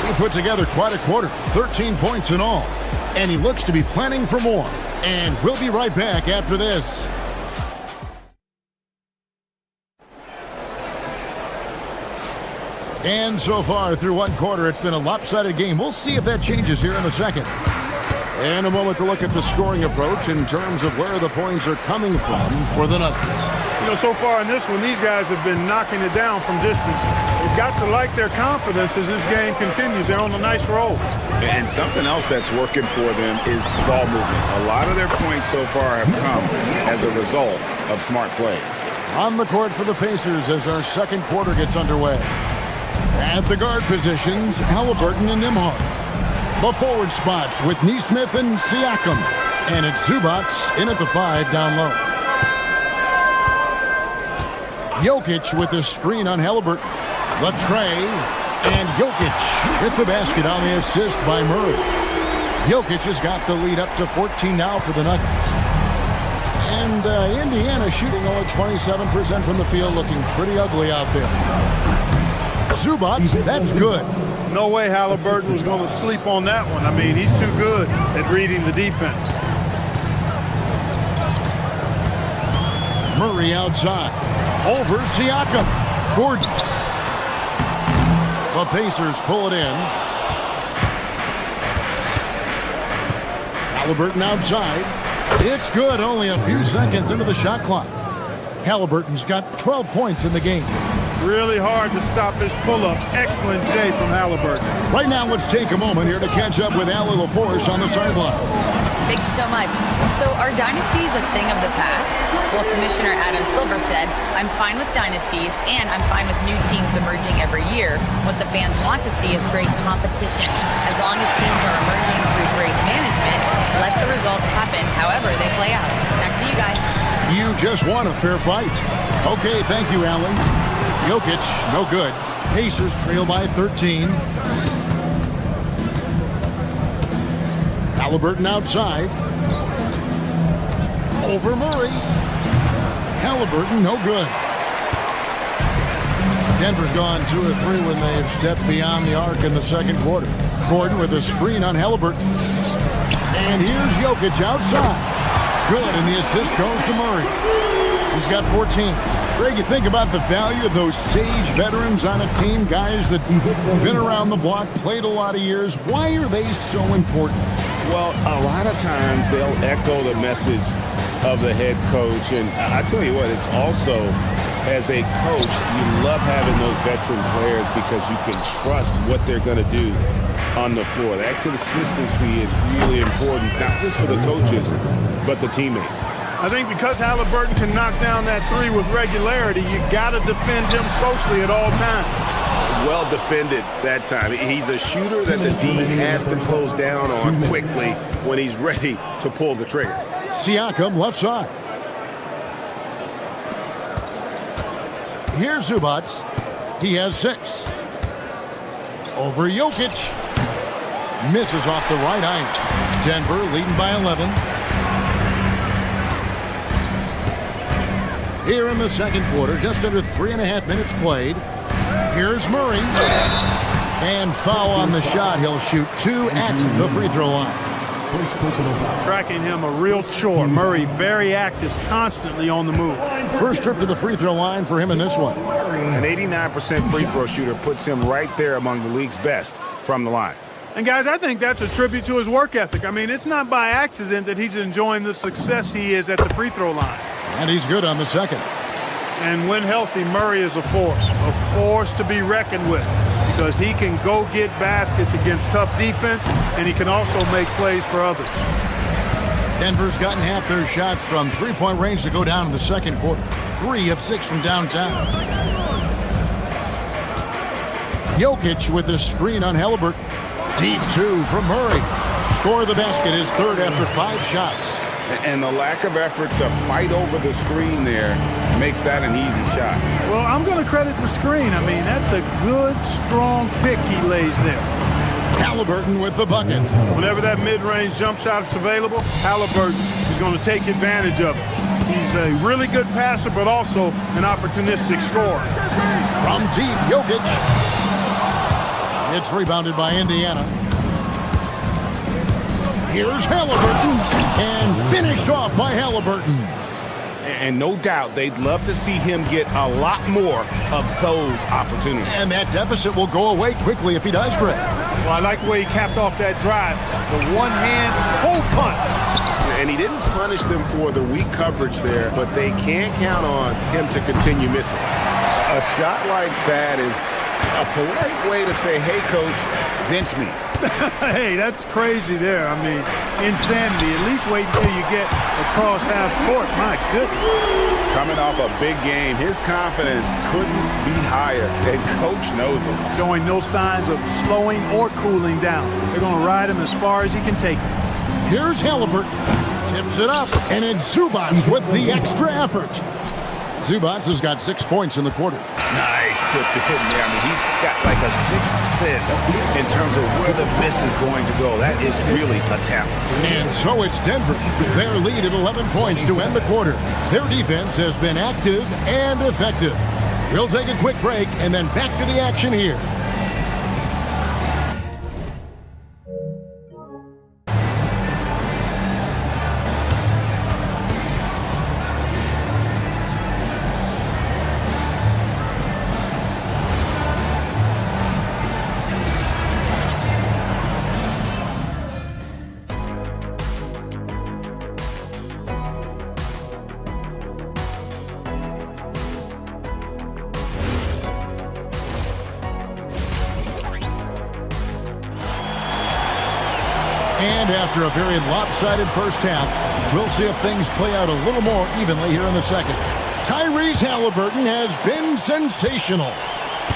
He put together quite a quarter, 13 points in all. And he looks to be planning for more. And we'll be right back after this. And so far through one quarter, it's been a lopsided game. We'll see if that changes here in the second. And a moment to look at the scoring approach in terms of where the points are coming from for the Nuggets. You know, so far in this one, these guys have been knocking it down from distance. They've got to like their confidence as this game continues. They're on a nice roll. And something else that's working for them is ball movement. A lot of their points so far have come as a result of smart plays. On the court for the Pacers as our second quarter gets underway. At the guard positions, Halliburton and Nembhard. The forward spots with Nesmith and Siakam. And it's Zubac in at the 5 down low. Jokic with the screen on Halliburton. The tray. And Jokic with the basket on the assist by Murray. Jokic has got the lead up to 14 now for the Nuggets. And Indiana shooting only 27% from the field, looking pretty ugly out there. Zubac, that's good. No way Halliburton was going to sleep on that one. I mean, he's too good at reading the defense. Murray outside. Over Siakam. Gordon. The Pacers pull it in. Halliburton outside. It's good, only a few seconds into the shot clock. Halliburton's got 12 points in the game. Really hard to stop his pull-up. Excellent J from Halliburton. Right now, let's take a moment here to catch up with Allie LaForce on the sideline. Thank you so much. So are dynasties a thing of the past? Well, Commissioner Adam Silver said, I'm fine with dynasties and I'm fine with new teams emerging every year. What the fans want to see is great competition. As long as teams are emerging through great management, let the results happen however they play out. Back to you guys. You just won a fair fight. Okay, thank you, Allen. Jokic, no good. Pacers trail by 13. Halliburton outside. Over Murray. Halliburton, no good. Denver's gone 2 of 3 when they've stepped beyond the arc in the second quarter. Gordon with a screen on Halliburton. And here's Jokic outside. Good, and the assist goes to Murray. He's got 14. Greg, you think about the value of those sage veterans on a team, guys that been around the block, played a lot of years. Why are they so important? Well, a lot of times they'll echo the message of the head coach. And I tell you what, it's also, as a coach, you love having those veteran players because you can trust what they're going to do on the floor. That consistency is really important, not just for the coaches, but the teammates. I think because Halliburton can knock down that 3 with regularity, you got to defend him closely at all times. Well defended that time. He's a shooter that the D has to close down on quickly when he's ready to pull the trigger. Siakam left side. Here's Zubac. He has 6. Over Jokic. Misses off the right iron. Denver leading by 11. Here in the second quarter, just under 3.5 minutes played. Here's Murray. And foul on the shot. He'll shoot 2 at the free throw line. Tracking him a real chore. Murray very active, constantly on the move. First trip to the free throw line for him in this one. An 89% free throw shooter puts him right there among the league's best from the line. And guys, I think that's a tribute to his work ethic. I mean, it's not by accident that he's enjoying the success he is at the free throw line. And he's good on the second. And when healthy, Murray is a force to be reckoned with, because he can go get baskets against tough defense, and he can also make plays for others. Denver's gotten half their shots from three-point range to go down in the second quarter. 3 of 6 from downtown. Jokic with the screen on Halliburton. Deep 2 from Murray. Score the basket, his third after 5 shots. And the lack of effort to fight over the screen there makes that an easy shot. Well, I'm going to credit the screen. I mean, that's a good, strong pick he lays there. Halliburton with the bucket. Whenever that mid-range jump shot is available, Halliburton is going to take advantage of it. He's a really good passer, but also an opportunistic scorer. From deep, Jokic. It's rebounded by Indiana. Here's Halliburton, and finished off by Halliburton. And no doubt they'd love to see him get a lot more of those opportunities. And that deficit will go away quickly if he does, Greg. Well, I like the way he capped off that drive. The one-hand pull punch. And he didn't punish them for the weak coverage there, but they can't count on him to continue missing. A shot like that is a polite way to say, hey, coach, bench me. Hey, that's crazy there. I mean, insanity. At least wait until you get across half court. My goodness. Coming off a big game, his confidence couldn't be higher, and coach knows it. Showing no signs of slowing or cooling down. They're going to ride him as far as he can take him. Here's Halliburton. Tips it up, and it's Zubac with the extra effort. Zubac has got 6 points in the quarter. Nice tip to hit there. I mean, he's got like a sixth sense in terms of where the miss is going to go. That is really a talent. And so it's Denver. Their lead at 11 points to end the quarter. Their defense has been active and effective. We'll take a quick break and then back to the action here. And after a very lopsided first half, we'll see if things play out a little more evenly here in the second. Tyrese Halliburton has been sensational.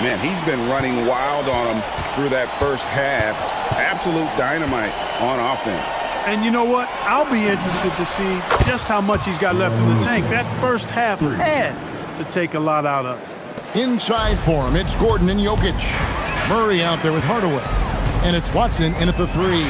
Man, he's been running wild on him through that first half. Absolute dynamite on offense. And you know what? I'll be interested to see just how much he's got left in the tank. That first half had to take a lot out of it. Inside for him, it's Gordon and Jokic. Murray out there with Hardaway. And it's Watson in at the 3.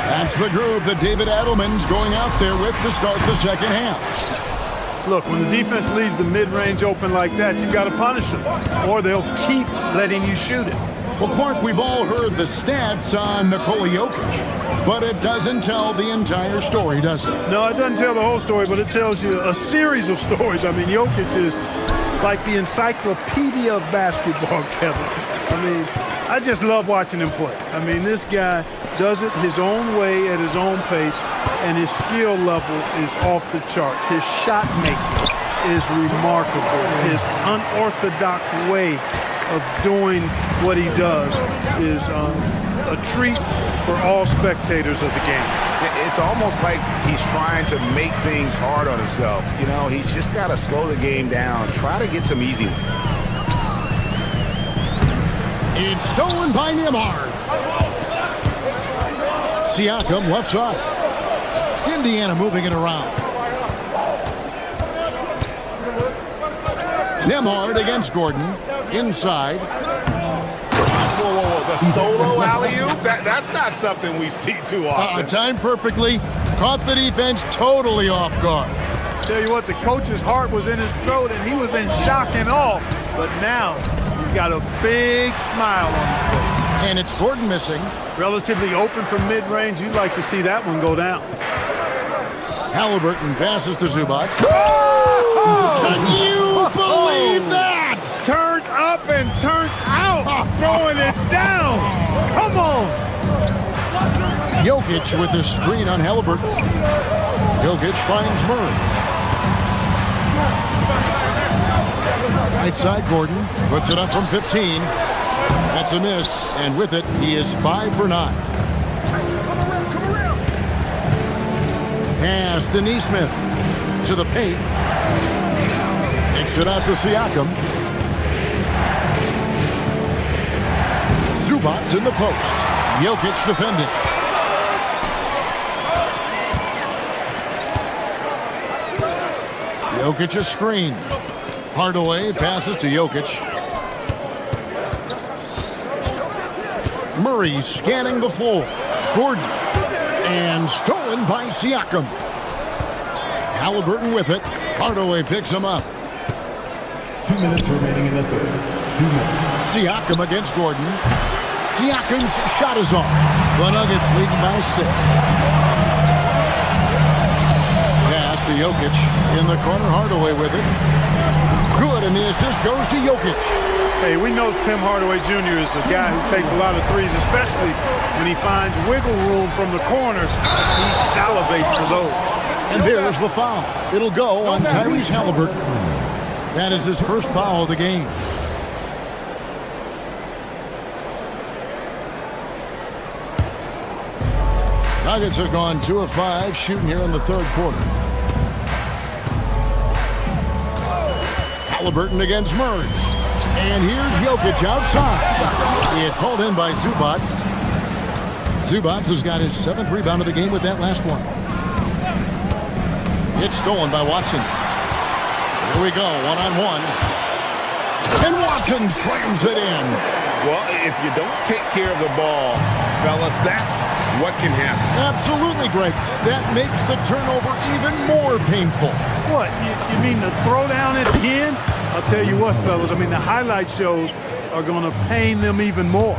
That's the groove that David Adelman's going out there with to start the second half. Look, when the defense leaves the mid-range open like that, you've got to punish them, or they'll keep letting you shoot it. Well, Clark, we've all heard the stats on Nikola Jokic, but it doesn't tell the entire story, does it? No, it doesn't tell the whole story, but it tells you a series of stories. I mean, Jokic is like the encyclopedia of basketball, Kevin. I mean, I just love watching him play. I mean, this guy does it his own way at his own pace, and his skill level is off the charts. His shot making is remarkable. His unorthodox way of doing what he does is a treat for all spectators of the game. It's almost like he's trying to make things hard on himself. You know, he's just got to slow the game down, try to get some easy ones. It's stolen by Nembhard. Siakam left side. Indiana moving it around. Nembhard against Gordon. Inside. Whoa. The solo alley-oop? That's not something we see too often. Timed perfectly. Caught the defense totally off guard. Tell you what, the coach's heart was in his throat, and he was in shock and awe. But now he's got a big smile on his face. And it's Gordon missing. Relatively open from mid-range. You'd like to see that one go down. Halliburton passes to Zubac. Oh! Can you believe that? Turns up and turns out. Throwing it down. Come on. Jokic with the screen on Halliburton. Jokic finds Murray. Right side, Gordon puts it up from 15. That's a miss, and with it, he is 5 for 9. Pass to Neesmith to the paint. Takes it out to Siakam. Zubac in the post. Jokic defending. Jokic a screen. Hardaway passes to Jokic. Murray scanning the floor. Gordon. And stolen by Siakam. Halliburton with it. Hardaway picks him up. 2 minutes remaining in the third. 2 minutes. Siakam against Gordon. Siakam's shot is off. The Nuggets leading by 6. Pass to Jokic. In the corner, Hardaway with it. Good, and the assist goes to Jokic. Hey, we know Tim Hardaway Jr. is a guy who takes a lot of threes, especially when he finds wiggle room from the corners. He salivates for those. And there's the foul. It'll go on Tyrese Halliburton. That is his first foul of the game. Nuggets have gone 2 of 5 shooting here in the third quarter. Halliburton against Murray. And here's Jokic outside. It's hauled in by Zubac. Zubac has got his 7th rebound of the game with that last one. It's stolen by Watson. Here we go, one-on-one. And Watson slams it in. Well, if you don't take care of the ball, fellas, that's what can happen. Absolutely, Greg. That makes the turnover even more painful. What, you mean the throwdown again? I'll tell you what, fellas, I mean, the highlight shows are going to pain them even more.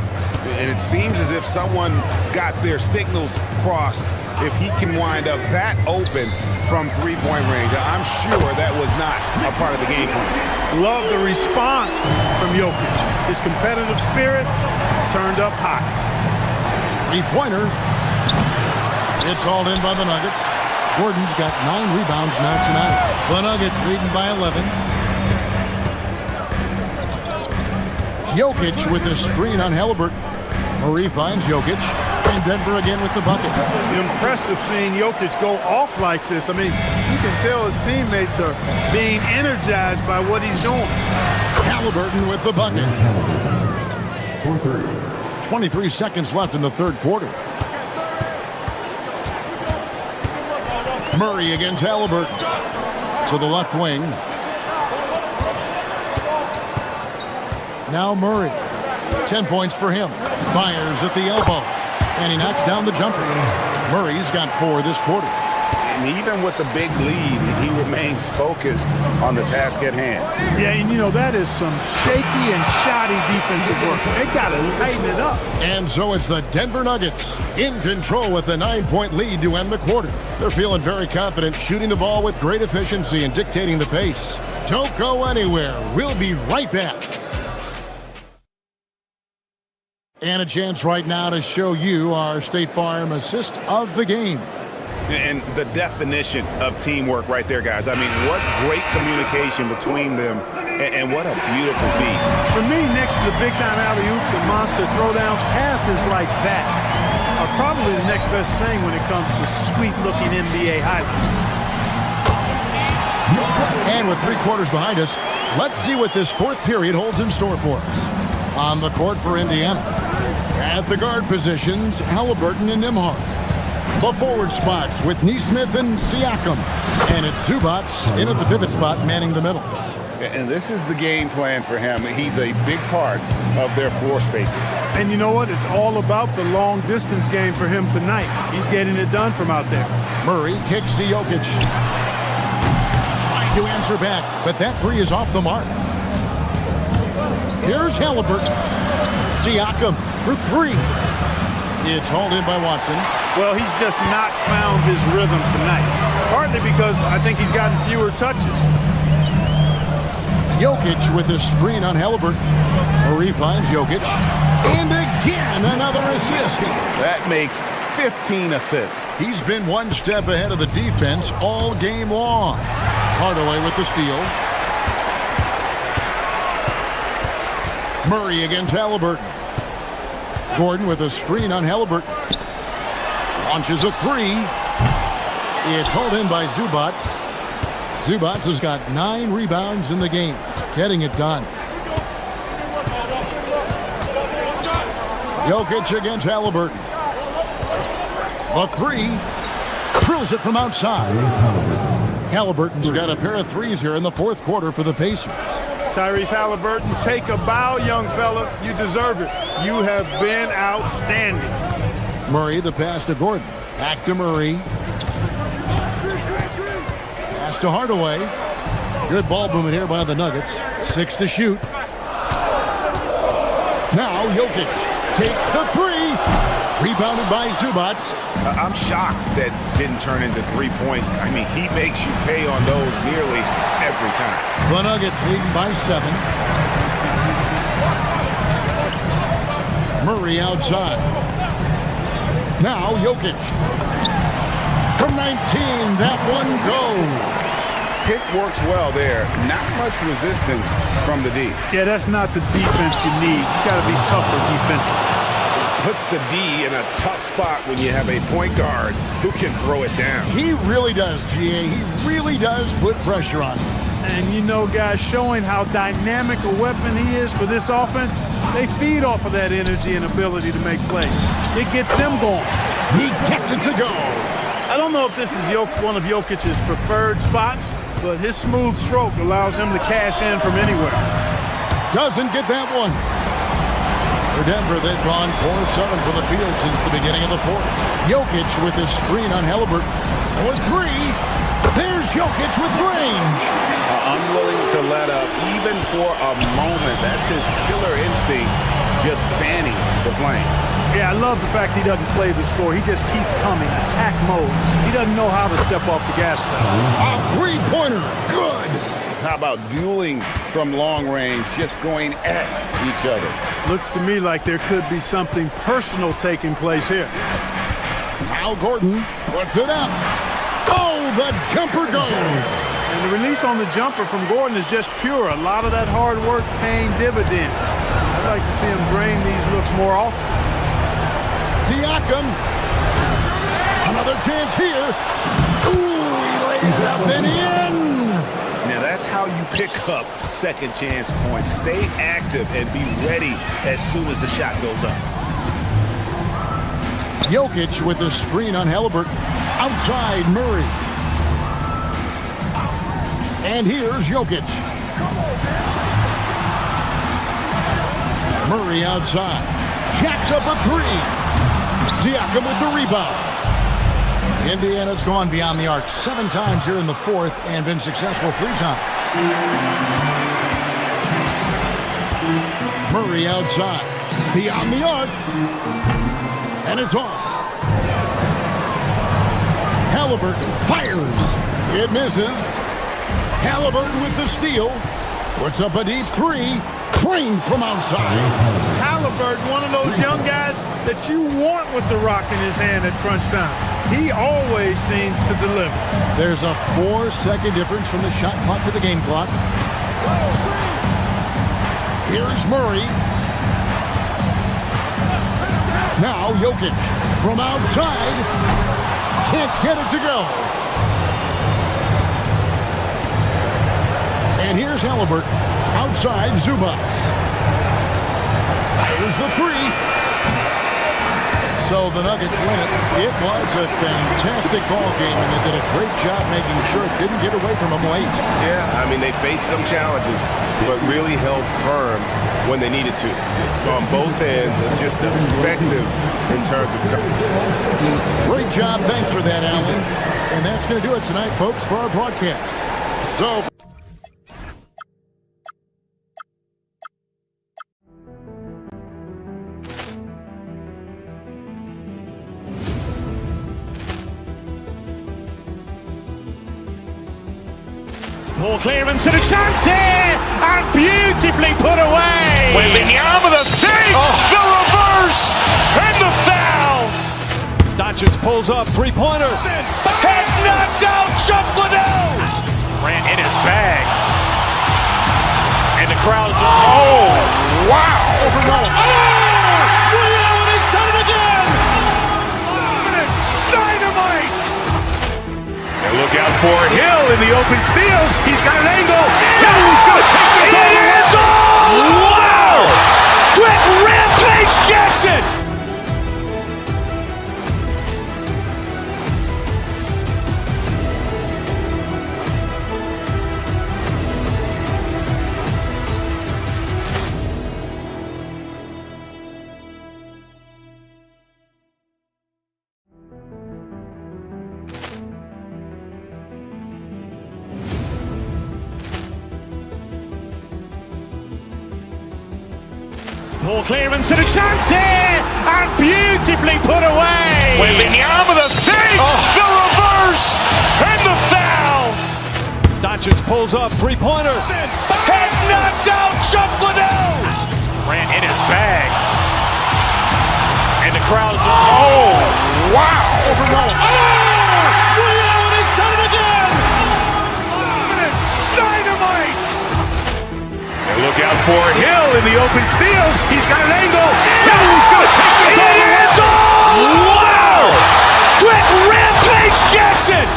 And it seems as if someone got their signals crossed. If he can wind up that open from three-point range, I'm sure that was not a part of the game plan. Love the response from Jokic. His competitive spirit turned up high. Three-pointer. It's hauled in by the Nuggets. Gordon's got 9 rebounds now tonight. The Nuggets leading by 11. Jokic with the screen on Halliburton. Murray finds Jokic. And Denver again with the bucket. Impressive seeing Jokic go off like this. I mean, you can tell his teammates are being energized by what he's doing. Halliburton with the bucket. 23 seconds left in the third quarter. Murray against Halliburton. To the left wing. Now Murray. 10 points for him. Fires at the elbow. And he knocks down the jumper. Murray's got 4 this quarter. And even with the big lead, he remains focused on the task at hand. Yeah, and you know, that is some shaky and shoddy defensive work. They got to tighten it up. And so it's the Denver Nuggets in control with a 9-point lead to end the quarter. They're feeling very confident, shooting the ball with great efficiency and dictating the pace. Don't go anywhere. We'll be right back. And a chance right now to show you our State Farm assist of the game. And the definition of teamwork right there, guys. I mean, what great communication between them, and what a beautiful feat. For me, next to the big-time alley-oops and monster throwdowns, passes like that are probably the next best thing when it comes to sweet-looking NBA highlights. And with 3 quarters behind us, let's see what this fourth period holds in store for us. On the court for Indiana. At the guard positions, Halliburton and Nembhard. The forward spots with Neesmith and Siakam. And it's Zubac in at the pivot spot, manning the middle. And this is the game plan for him. He's a big part of their floor spacing. And you know what? It's all about the long distance game for him tonight. He's getting it done from out there. Murray kicks to Jokic. Trying to answer back, but that three is off the mark. Here's Halliburton. Siakam for three. It's hauled in by Watson. Well, he's just not found his rhythm tonight. Partly because I think he's gotten fewer touches. Jokic with the screen on Halliburton. Murray finds Jokic. And again, another assist. That makes 15 assists. He's been one step ahead of the defense all game long. Hardaway with the steal. Murray against Halliburton. Gordon with a screen on Halliburton. Launches a three. It's hauled in by Zubac. Zubac has got 9 rebounds in the game, getting it done. Jokic against Halliburton. A three. Drills it from outside. Halliburton's got a pair of threes here in the fourth quarter for the Pacers. Tyrese Halliburton, take a bow, young fella. You deserve it. You have been outstanding. Murray, the pass to Gordon. Back to Murray. Pass to Hardaway. Good ball movement here by the Nuggets. 6 to shoot. Now Jokic takes the three. Rebounded by Zubac. I'm shocked that didn't turn into 3 points. I mean, he makes you pay on those nearly every time. The Nuggets leading by 7. Murray outside. Now Jokic. From 19, that one goes. Pick works well there. Not much resistance from the D. Yeah, that's not the defense you need. You got to be tougher defensively. Puts the D in a tough spot when you have a point guard who can throw it down. He really does, GA. He really does put pressure on him. And you know, guys, showing how dynamic a weapon he is for this offense, they feed off of that energy and ability to make plays. It gets them going. He gets it to go. I don't know if this is one of Jokic's preferred spots, but his smooth stroke allows him to cash in from anywhere. Doesn't get that one. For Denver, they've gone 4-7 from the field since the beginning of the fourth. Jokic with his screen on Halliburton. For three. There's Jokic with range. Unwilling to let up even for a moment. That's his killer instinct, just fanning the flame. Yeah, I love the fact he doesn't play the score. He just keeps coming, attack mode. He doesn't know how to step off the gas pedal. A three-pointer. Good. How about dueling from long range, just going at each other? Looks to me like there could be something personal taking place here. Now Gordon puts it up. Oh, the jumper goes. And the release on the jumper from Gordon is just pure. A lot of that hard work paying dividends. I'd like to see him drain these looks more often. Siakam. Another chance here. Ooh, he lays it up and in. Now that's how you pick up second chance points. Stay active and be ready as soon as the shot goes up. Jokic with the screen on Halliburton. Outside Murray. And here's Jokic. Murray outside. Jacks up a three. Siakam with the rebound. Indiana's gone beyond the arc 7 times here in the fourth and been successful 3 times. Murray outside. Beyond the arc. And it's off. Halliburton fires. It misses. Halliburton with the steal. Puts up a deep three. Trained from outside. Halliburton, one of those young guys that you want with the rock in his hand at crunch time. He always seems to deliver. There's a 4-second difference from the shot clock to the game clock. Here's Murray. Now Jokic from outside. Can't get it to go. And here's Halliburton. Outside Zubac. There's the three. So the Nuggets win it. It was a fantastic ball game, and they did a great job making sure it didn't get away from them late. Yeah, I mean, they faced some challenges, but really held firm when they needed to. On both ends, and just effective in terms of coverage. Great job. Thanks for that, Alan. And that's going to do it tonight, folks, for our broadcast. So... Ball clearance and a chance here, and beautifully put away. Wembanyama with a three, the reverse, and the foul. Doncic pulls up, three-pointer. Has knocked out Chuck Liddell. Grant in his bag. And the crowd is, oh, wow. Ray Allen has done it again. Dynamite. And look out for Hill in the open field. He's got an angle. Hill's going to take this all the way. Wow. Quick rampage Jackson. Ball clearance and a chance here, and beautifully put away. Wembanyama with a three, the reverse, and the foul. Doncic pulls up, three-pointer. Has knocked out Chuck Liddell. Grant in his bag. And the crowd is, oh, wow. Ray Allen has done it again. Dynamite. And look out for Hill in the open field. He's got an angle. Hill's going to take this all the way. Wow. Quick rampage Jackson.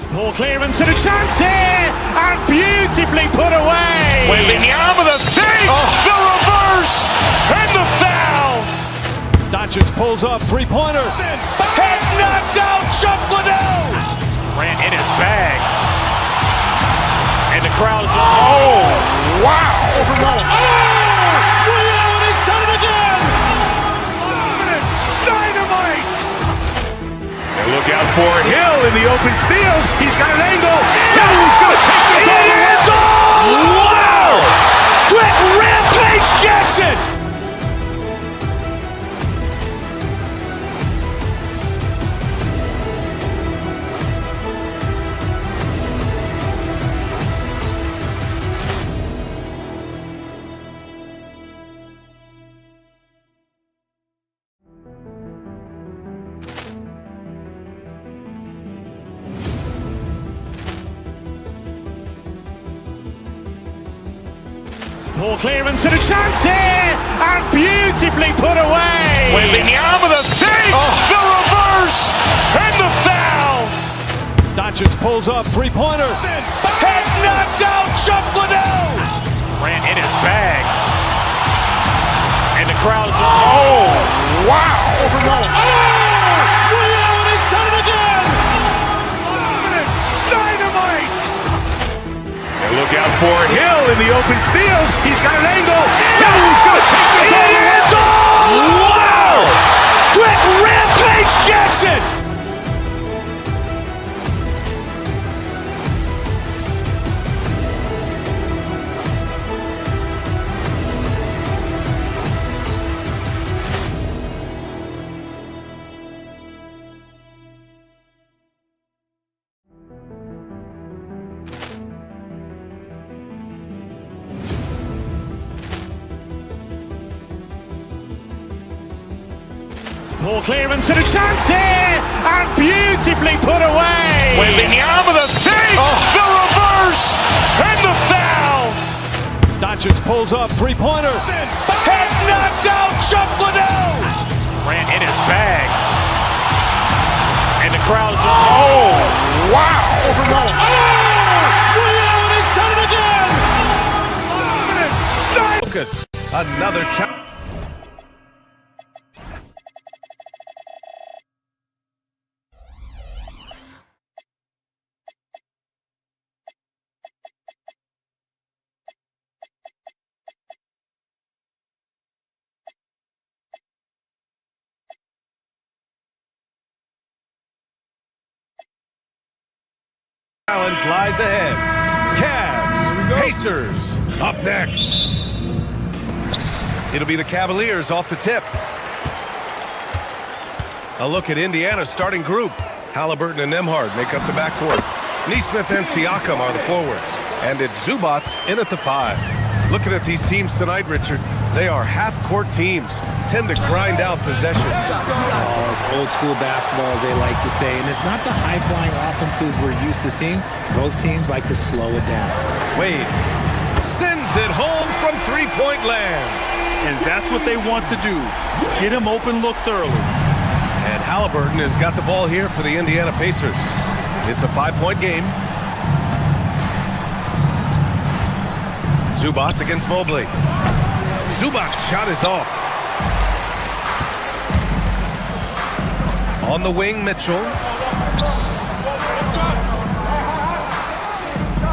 Ball clearance and a chance here, and beautifully put away. Wembanyama with a three, the reverse, and the foul. Doncic pulls up, three-pointer. Has knocked out Chuck Liddell. Grant in his bag. And the crowd is, oh, wow. Ray Allen has done it again. Dynamite. And look out for Hill in the open field. He's got an angle. Hill's going to take this all the way. Wow. Quick rampage Jackson. Ball clearance and a chance here, and beautifully put away. Wembanyama with a three, the reverse, and the foul. Doncic pulls up, three-pointer. Has knocked out Chuck Liddell. Grant in his bag. And the crowd is, oh, wow. Ray Allen has done it again. Dynamite. And look out for Hill in the open field. He's got an angle. Hill's going to take this all the way. Wow. Quick rampage Jackson. Poor clearance and a chance here, and beautifully put away. Waving the arm of the fake, the reverse, and the foul. Doncic pulls up, three-pointer. Has knocked out Chuck Liddell. Ran in his bag. And the crowd is, oh, wow. Overruled. Oh, Allen has done it again. Focus. Another challenge. Challenge lies ahead. Cavs, Pacers, up next. It'll be the Cavaliers off the tip. A look at Indiana's starting group. Halliburton and Nembhard make up the backcourt. Nesmith and Siakam are the forwards. And it's Zubac in at the 5. Looking at these teams tonight, Richard, they are half-court teams. Tend to grind out possessions. Oh, it's old school basketball, as they like to say. And it's not the high-flying offenses we're used to seeing. Both teams like to slow it down. Wade sends it home from three-point land. And that's what they want to do. Get him open looks early. And Halliburton has got the ball here for the Indiana Pacers. It's a 5-point game. Zubac against Mobley. Zubac's shot is off. On the wing, Mitchell.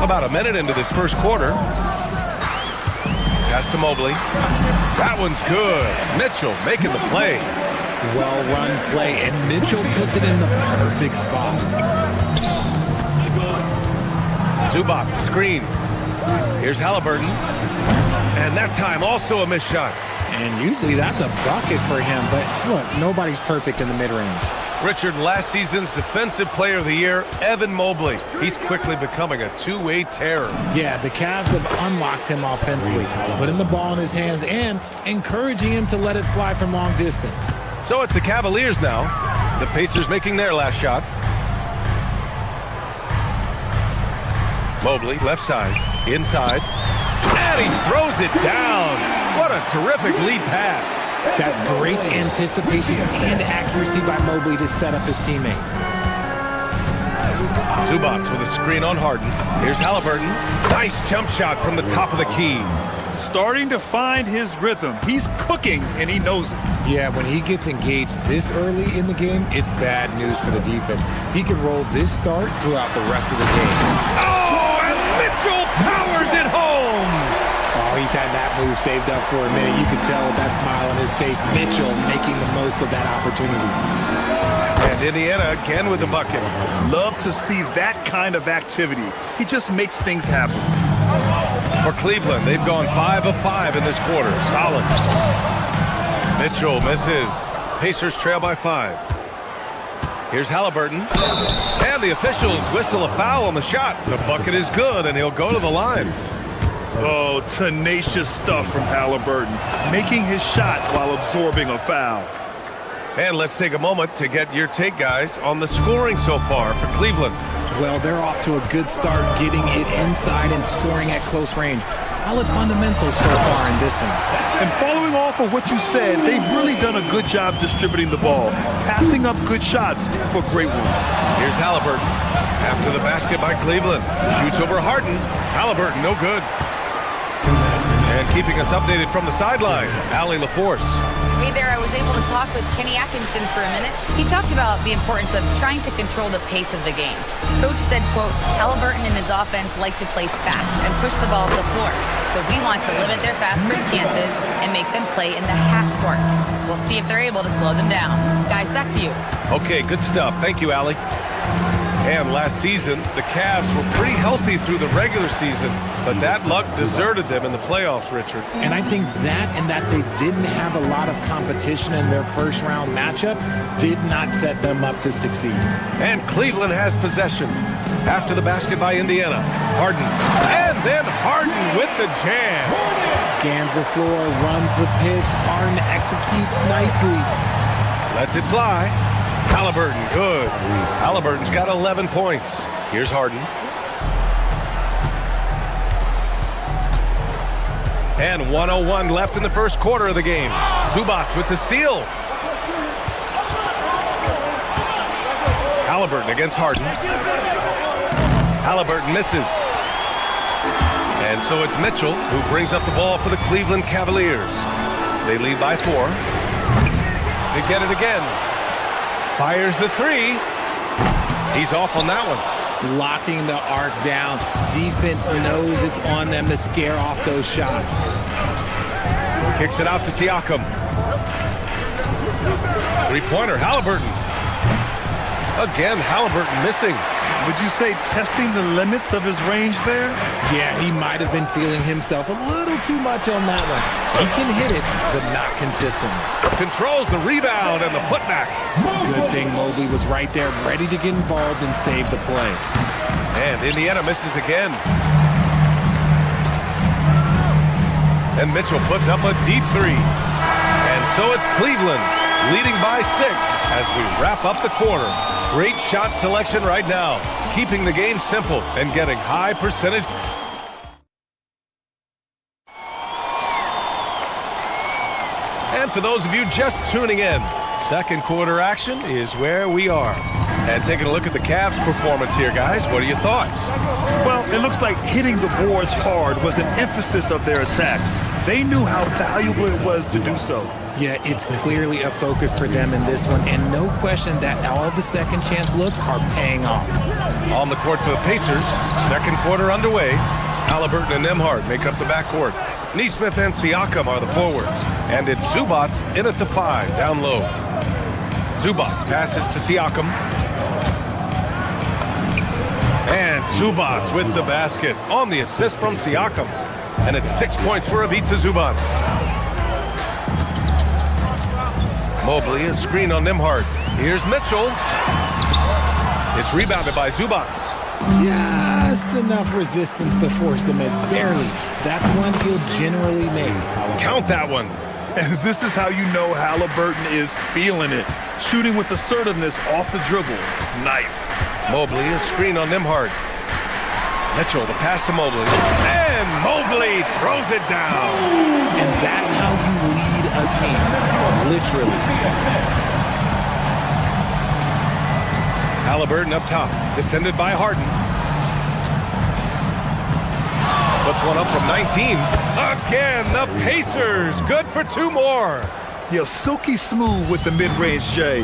About a minute into this first quarter. Pass to Mobley. That one's good. Mitchell making the play. Well-run play, and Mitchell puts it in the perfect spot. Zubac, screen. Here's Halliburton. And that time also a missed shot. And usually that's a bucket for him, but look, nobody's perfect in the mid-range. Richard, last season's Defensive Player of the Year, Evan Mobley. He's quickly becoming a two-way terror. Yeah, the Cavs have unlocked him offensively, putting the ball in his hands and encouraging him to let it fly from long distance. So it's the Cavaliers now. The Pacers making their last shot. Mobley, left side, inside. And he throws it down. What a terrific lead pass. That's great anticipation and accuracy by Mobley to set up his teammate. Zubac with a screen on Harden. Here's Halliburton. Nice jump shot from the top of the key. Starting to find his rhythm. He's cooking, and he knows it. Yeah, when he gets engaged this early in the game, it's bad news for the defense. He can roll this start throughout the rest of the game. Oh, and Mitchell powers it home. Oh, he's had that move saved up for a minute. You can tell with that smile on his face. Mitchell making the most of that opportunity. And Indiana again with the bucket. Love to see that kind of activity. He just makes things happen. For Cleveland, they've gone 5 of 5 in this quarter. Solid. Mitchell misses. Pacers trail by 5. Here's Halliburton. And the officials whistle a foul on the shot. The bucket is good, and he'll go to the line. Oh, tenacious stuff from Halliburton. Making his shot while absorbing a foul. And let's take a moment to get your take, guys, on the scoring so far for Cleveland. Well, they're off to a good start getting it inside and scoring at close range. Solid fundamentals so far in this one. And following off of what you said, they've really done a good job distributing the ball, passing up good shots for great ones. Here's Halliburton. After the basket by Cleveland. Shoots over Harden. Halliburton, no good. And keeping us updated from the sideline, Allie LaForce. Hey there, I was able to talk with Kenny Atkinson for a minute. He talked about the importance of trying to control the pace of the game. Coach said, quote, Halliburton and his offense like to play fast and push the ball up the floor. So we want to limit their fast break chances and make them play in the half court. We'll see if they're able to slow them down. Guys, back to you. Okay, good stuff. Thank you, Allie. And last season, the Cavs were pretty healthy through the regular season, but that luck deserted them in the playoffs, Richard. And I think that and that they didn't have a lot of competition in their first round matchup did not set them up to succeed. And Cleveland has possession. After the basket by Indiana, Harden. And then Harden with the jam. Scans the floor, runs the picks. Harden executes nicely. Lets it fly. Halliburton, good. Halliburton's got 11 points. Here's Harden. And 1:01 left in the first quarter of the game. Zubac with the steal. Halliburton against Harden. Halliburton misses. And so it's Mitchell who brings up the ball for the Cleveland Cavaliers. They lead by 4. They get it again. Fires the 3. He's off on that one. Locking the arc down. Defense knows it's on them to scare off those shots. Kicks it out to Siakam. Three-pointer, Halliburton. Again, Halliburton missing. Would you say testing the limits of his range there? Yeah, he might have been feeling himself a little too much on that one. He can hit it, but not consistently. Controls the rebound and the putback. Good thing Mobley was right there, ready to get involved and save the play. And Indiana misses again. And Mitchell puts up a deep 3. And so it's Cleveland leading by 6 as we wrap up the quarter. Great shot selection right now, keeping the game simple and getting high percentage. And for those of you just tuning in, second quarter action is where we are. And taking a look at the Cavs' performance here, guys. What are your thoughts? Well, it looks like hitting the boards hard was an emphasis of their attack. They knew how valuable it was to do so. Yeah, it's clearly a focus for them in this one, and no question that all the second chance looks are paying off. On the court for the Pacers, second quarter underway. Halliburton and Nembhard make up the backcourt. Nesmith and Siakam are the forwards, and it's Zubac in at the 5, down low. Zubac passes to Siakam. And Zubac with the basket on the assist from Siakam. And it's 6 points for Ivica Zubac. Mobley is screened on Nembhard. Here's Mitchell. It's rebounded by Zubac. Just enough resistance to force the miss. Barely. That's one he'll generally make. Count that one. And this is how you know Halliburton is feeling it. Shooting with assertiveness off the dribble. Nice. Mobley is screened on Nembhard. Mitchell, the pass to Mobley. And Mobley throws it down. And that's how you lead a team. Literally. Halliburton up top, defended by Harden. Puts one up from 19. Again, the Pacers. Good for 2 more. Yeah, silky smooth with the mid-range J.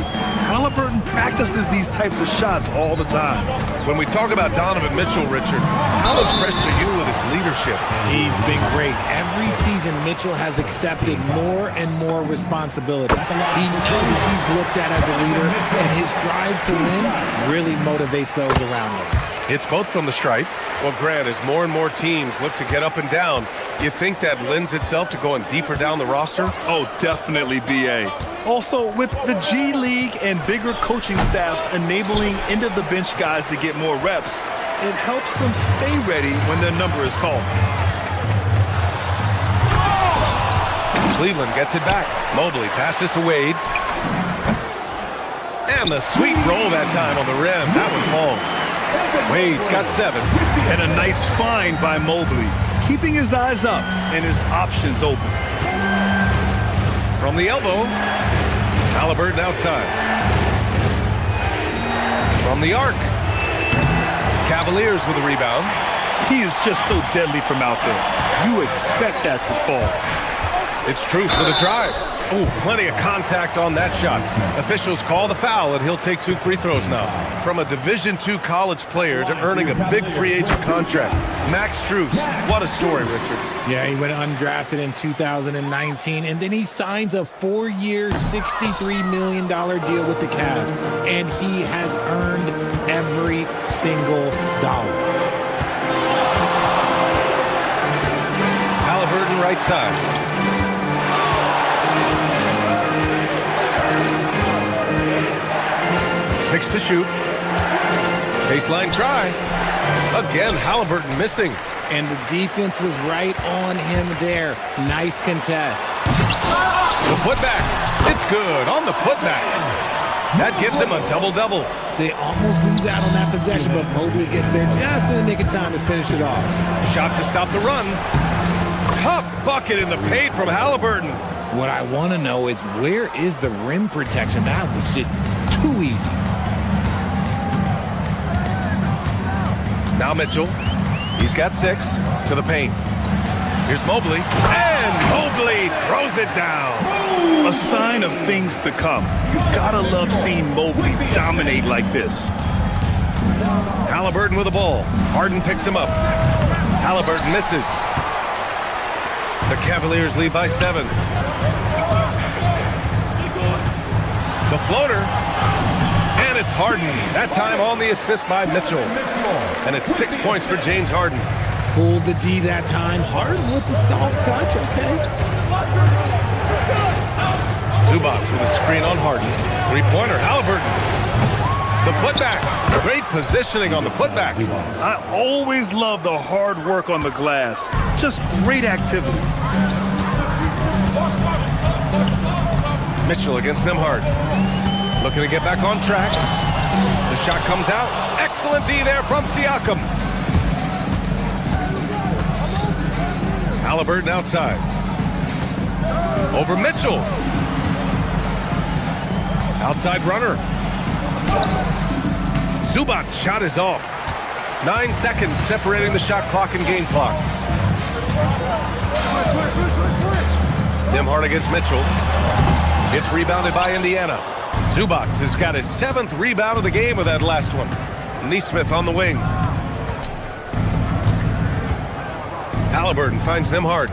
Halliburton practices these types of shots all the time. When we talk about Donovan Mitchell, Richard, how impressed are you with his leadership? He's been great. Every season, Mitchell has accepted more and more responsibility. He knows he's looked at as a leader, and his drive to win really motivates those around him. It's both from the stripe. Well, Grant, as more and more teams look to get up and down, you think that lends itself to going deeper down the roster? Oh, definitely, B.A. Also, with the G League and bigger coaching staffs enabling end-of-the-bench guys to get more reps, it helps them stay ready when their number is called. Cleveland gets it back. Mobley passes to Wade. And the sweet roll that time on the rim. That one falls. Wade's got 7. And a nice find by Mobley, keeping his eyes up and his options open. From the elbow, Halliburton outside. From the arc, Cavaliers with a rebound. He is just so deadly from out there. You expect that to fall. It's true for the drive. Oh, plenty of contact on that shot. Officials call the foul, and he'll take 2 free throws now. From a Division II college player to earning a big free agent contract, Max Strus. What a story, Richard. Yeah, he went undrafted in 2019, and then he signs a 4-year, $63 million deal with the Cavs, and he has earned every single dollar. Halliburton right side. 6 to shoot. Baseline try. Again, Halliburton missing. And the defense was right on him there. Nice contest. The putback. It's good on the putback. That gives him a double-double. They almost lose out on that possession, but Mobley gets there just in the nick of time to finish it off. Shot to stop the run. Tough bucket in the paint from Halliburton. What I want to know is, where is the rim protection? That was just too easy. Now Mitchell. He's got 6 to the paint. Here's Mobley. And Mobley throws it down. A sign of things to come. You gotta love seeing Mobley dominate like this. Halliburton with the ball. Harden picks him up. Halliburton misses. The Cavaliers lead by 7. The floater. And it's Harden. That time on the assist by Mitchell. And it's 6 points for James Harden. Pulled the D that time. Harden with the soft touch, okay. Zubac with a screen on Harden. Three-pointer, Halliburton. The putback. Great positioning on the putback. I always love the hard work on the glass. Just great activity. Mitchell against Nembhard. Looking to get back on track. The shot comes out. Excellent D there from Siakam. Halliburton outside. Over Mitchell. Outside runner. Zubac's shot is off. 9 seconds separating the shot clock and game clock. Nembhard against Mitchell. It's rebounded by Indiana. Zubac has got his 7th rebound of the game with that last one. Nesmith on the wing. Halliburton finds Nembhard.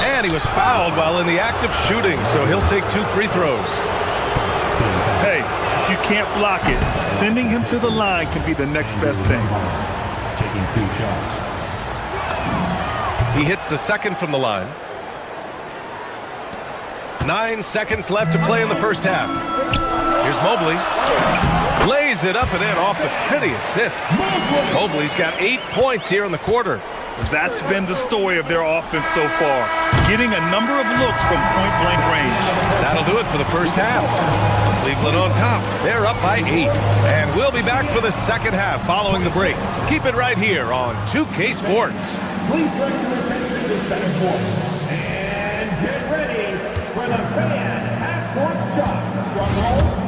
And he was fouled while in the act of shooting, so he'll take 2 free throws. Hey, if you can't block it, sending him to the line can be the next best thing. Taking 2 shots. He hits the second from the line. 9 seconds left to play in the first half. Here's Mobley. Lays it up and in off the pretty assist. Mobley's got 8 points here in the quarter. That's been the story of their offense so far. Getting a number of looks from point-blank range. That'll do it for the first half. Cleveland on top. They're up by 8. And we'll be back for the second half following the break. Keep it right here on 2K Sports. Please direct your attention to the second quarter. And get ready for the fan half-court shot. Drum roll.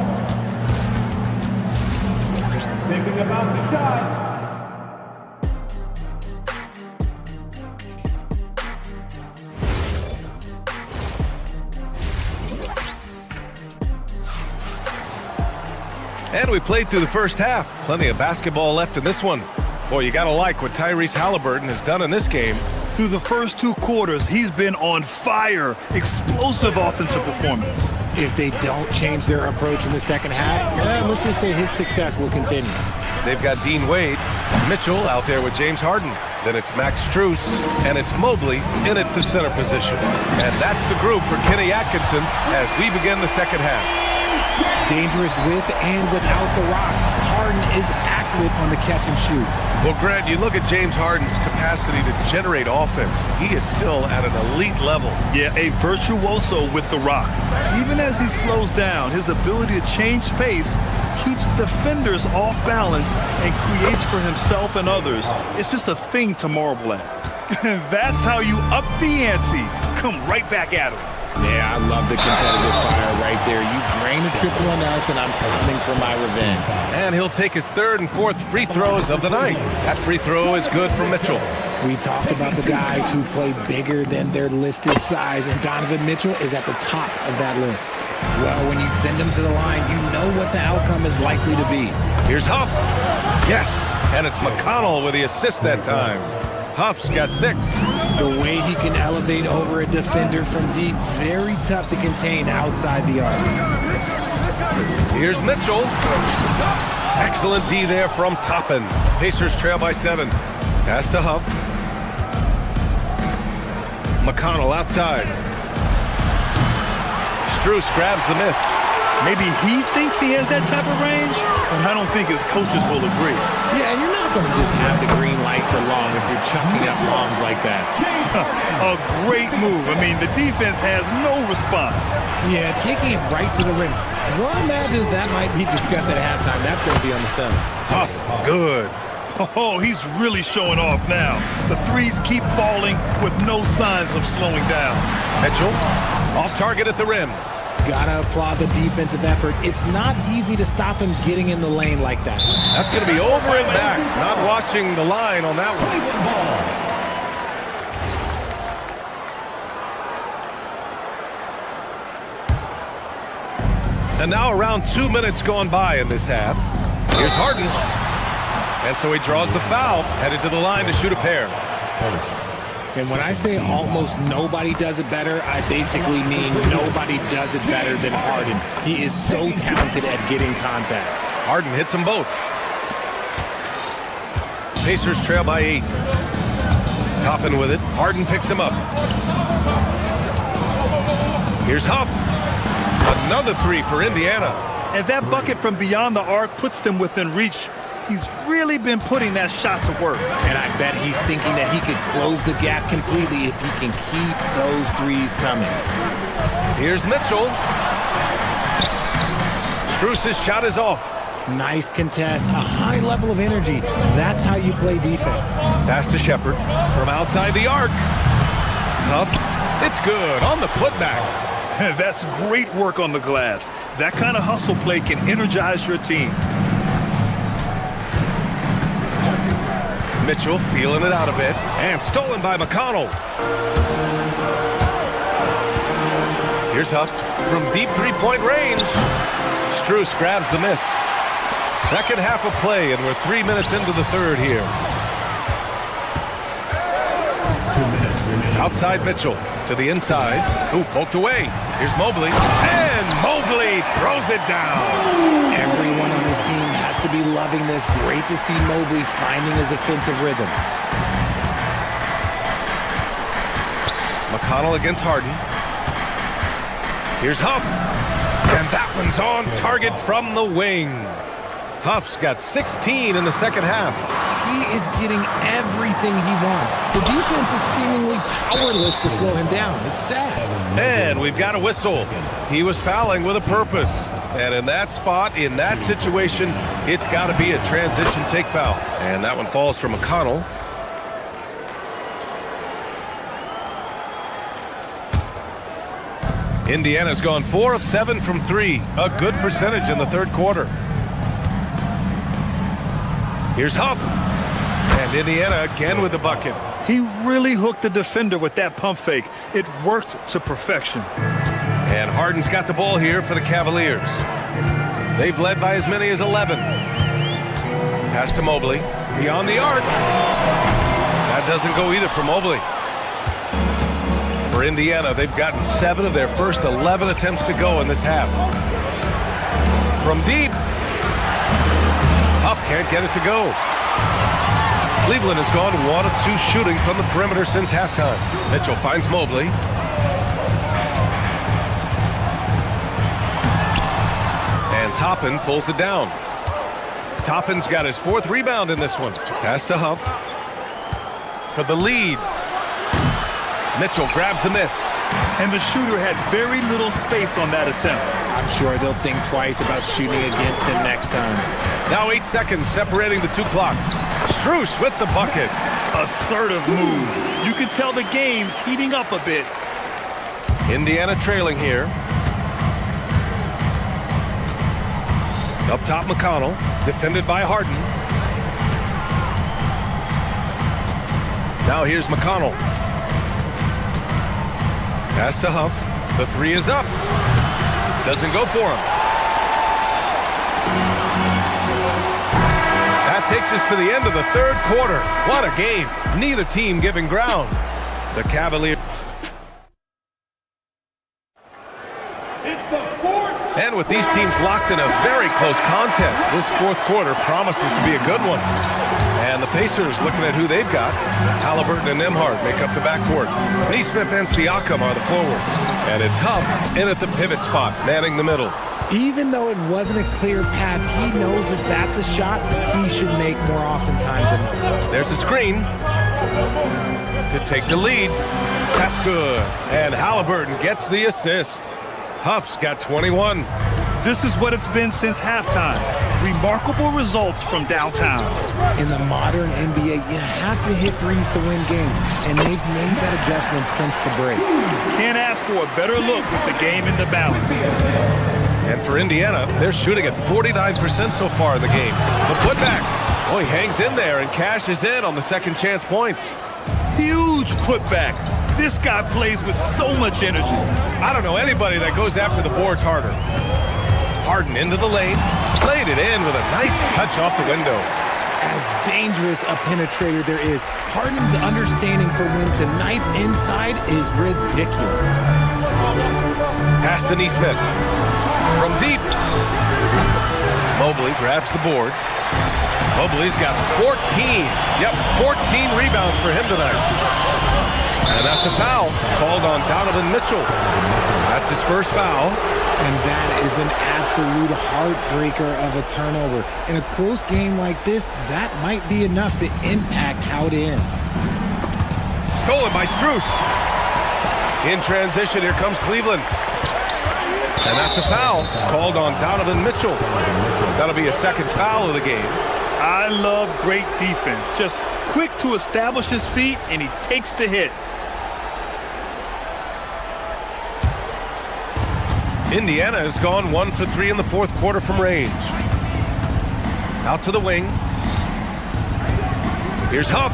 Thinking about the shot. And we played through the first half. Plenty of basketball left in this one. Boy, you gotta like what Tyrese Halliburton has done in this game. Through the first 2 quarters, he's been on fire. Explosive offensive performance. If they don't change their approach in the second half, let's just say his success will continue. They've got Dean Wade, Mitchell out there with James Harden. Then it's Max Strus, and it's Mobley in at the center position. And that's the group for Kenny Atkinson as we begin the second half. Dangerous with and without the rock. Harden is accurate on the catch and shoot. Well, Grant, you look at James Harden's capacity to generate offense. He is still at an elite level. Yeah, a virtuoso with the rock. Even as he slows down, his ability to change pace keeps defenders off balance and creates for himself and others. It's just a thing to marvel at. That's how you up the ante. Come right back at him. Yeah, I love the competitive fire right there. You drain a triple on us, and I'm coming for my revenge. And he'll take his 3rd and 4th free throws of the night. That free throw is good for Mitchell. We talked about the guys who play bigger than their listed size, and Donovan Mitchell is at the top of that list. Well, when you send him to the line, you know what the outcome is likely to be. Here's Huff. Yes, and it's McConnell with the assist that time. Huff's got 6. The way he can elevate over a defender from deep, very tough to contain outside the arc. Here's Mitchell. Excellent D there from Toppin. Pacers trail by 7. Pass to Huff. McConnell outside. Strus grabs the miss. Maybe he thinks he has that type of range, but I don't think his coaches will agree. Yeah, and you're not going to just have the green light for long if you're chucking up longs like that. A great move. I mean, the defense has no response. Yeah, taking it right to the rim. One imagines that might be discussed at halftime. That's going to be on the film. Huff, good. Oh, he's really showing off now. The threes keep falling with no signs of slowing down. Mitchell, off target at the rim. Gotta applaud the defensive effort. It's not easy to stop him getting in the lane like that. That's going to be over and back. Not watching the line on that one. And now around 2 minutes gone by in this half. Here's Harden. And so he draws the foul, headed to the line to shoot a pair. And when I say almost nobody does it better, I basically mean nobody does it better than Harden. He is so talented at getting contact. Harden hits them both. Pacers trail by 8. Toppin with it. Harden picks him up. Here's Huff. Another three for Indiana. And that bucket from beyond the arc puts them within reach. He's really been putting that shot to work. And I bet he's thinking that he could close the gap completely if he can keep those threes coming. Here's Mitchell. Strus's shot is off. Nice contest, a high level of energy. That's how you play defense. Pass to Shepard from outside the arc. Huff, it's good on the putback. That's great work on the glass. That kind of hustle play can energize your team. Mitchell feeling it out a bit, and stolen by McConnell. Here's Huff from deep three-point range. Strus grabs the miss. Second half of play, and we're 3 minutes into the third here. Outside Mitchell to the inside. Ooh, poked away. Here's Mobley, and Mobley throws it down. Everyone on this team has to be loving this. Great to see Mobley finding his offensive rhythm. McConnell against Harden. Here's Huff, and that one's on target from the wing. Huff's got 16 in the second half. He is getting everything he wants. The defense is seemingly powerless to slow him down. It's sad. And we've got a whistle. He was fouling with a purpose. And in that spot, in that situation, it's got to be a transition take foul. And that one falls for McConnell. Indiana's gone 4 of 7 from 3. A good percentage in the third quarter. Here's Huff. And Indiana again with the bucket. He really hooked the defender with that pump fake. It worked to perfection. And Harden's got the ball here for the Cavaliers. They've led by as many as 11. Pass to Mobley. Beyond the arc. That doesn't go either for Mobley. For Indiana, they've gotten 7 of their first 11 attempts to go in this half. From deep. Huff can't get it to go. Cleveland has gone 1 of 2 shooting from the perimeter since halftime. Mitchell finds Mobley. And Toppin pulls it down. Toppin's got his 4th rebound in this one. Pass to Huff. For the lead. Mitchell grabs the miss. And the shooter had very little space on that attempt. I'm sure they'll think twice about shooting against him next time. Now 8 seconds separating the 2 clocks. Strus with the bucket. Assertive move. You can tell the game's heating up a bit. Indiana trailing here. Up top, McConnell. Defended by Harden. Now here's McConnell. Pass to Huff. The 3 is up. Doesn't go for him. That takes us to the end of the third quarter. What a game. Neither team giving ground. The Cavaliers. And with these teams locked in a very close contest, this fourth quarter promises to be a good one. And the Pacers, looking at who they've got, Halliburton and Nembhard make up the backcourt. Nesmith and Siakam are the forwards. And it's Huff in at the pivot spot, manning the middle. Even though it wasn't a clear path, he knows that that's a shot he should make more oftentimes than not. There's a screen to take the lead. That's good. And Halliburton gets the assist. Huff's got 21. This is what it's been since halftime. Remarkable results from downtown. In the modern NBA, you have to hit threes to win games, and they've made that adjustment since the break. Can't ask for a better look with the game in the balance. And for Indiana, they're shooting at 49% so far in the game. The putback. Oh, he hangs in there and cashes in on the second chance points. Huge putback. This guy plays with so much energy. I don't know anybody that goes after the boards harder. Harden into the lane, played it in with a nice touch off the window. As dangerous a penetrator there is, Harden's understanding for when to knife inside is ridiculous. Pass to Neesmith. From deep. Mobley grabs the board. Mobley's got 14. Yep, 14 rebounds for him tonight. And that's a foul called on Donovan Mitchell. That's his first foul. And that is an absolute heartbreaker of a turnover. In a close game like this, that might be enough to impact how it ends. Stolen by Strus. In transition, here comes Cleveland. And that's a foul called on Donovan Mitchell. That'll be a second foul of the game. I love great defense. Just quick to establish his feet, and he takes the hit. Indiana has gone 1 for 3 in the fourth quarter from range. Out to the wing. Here's Huff.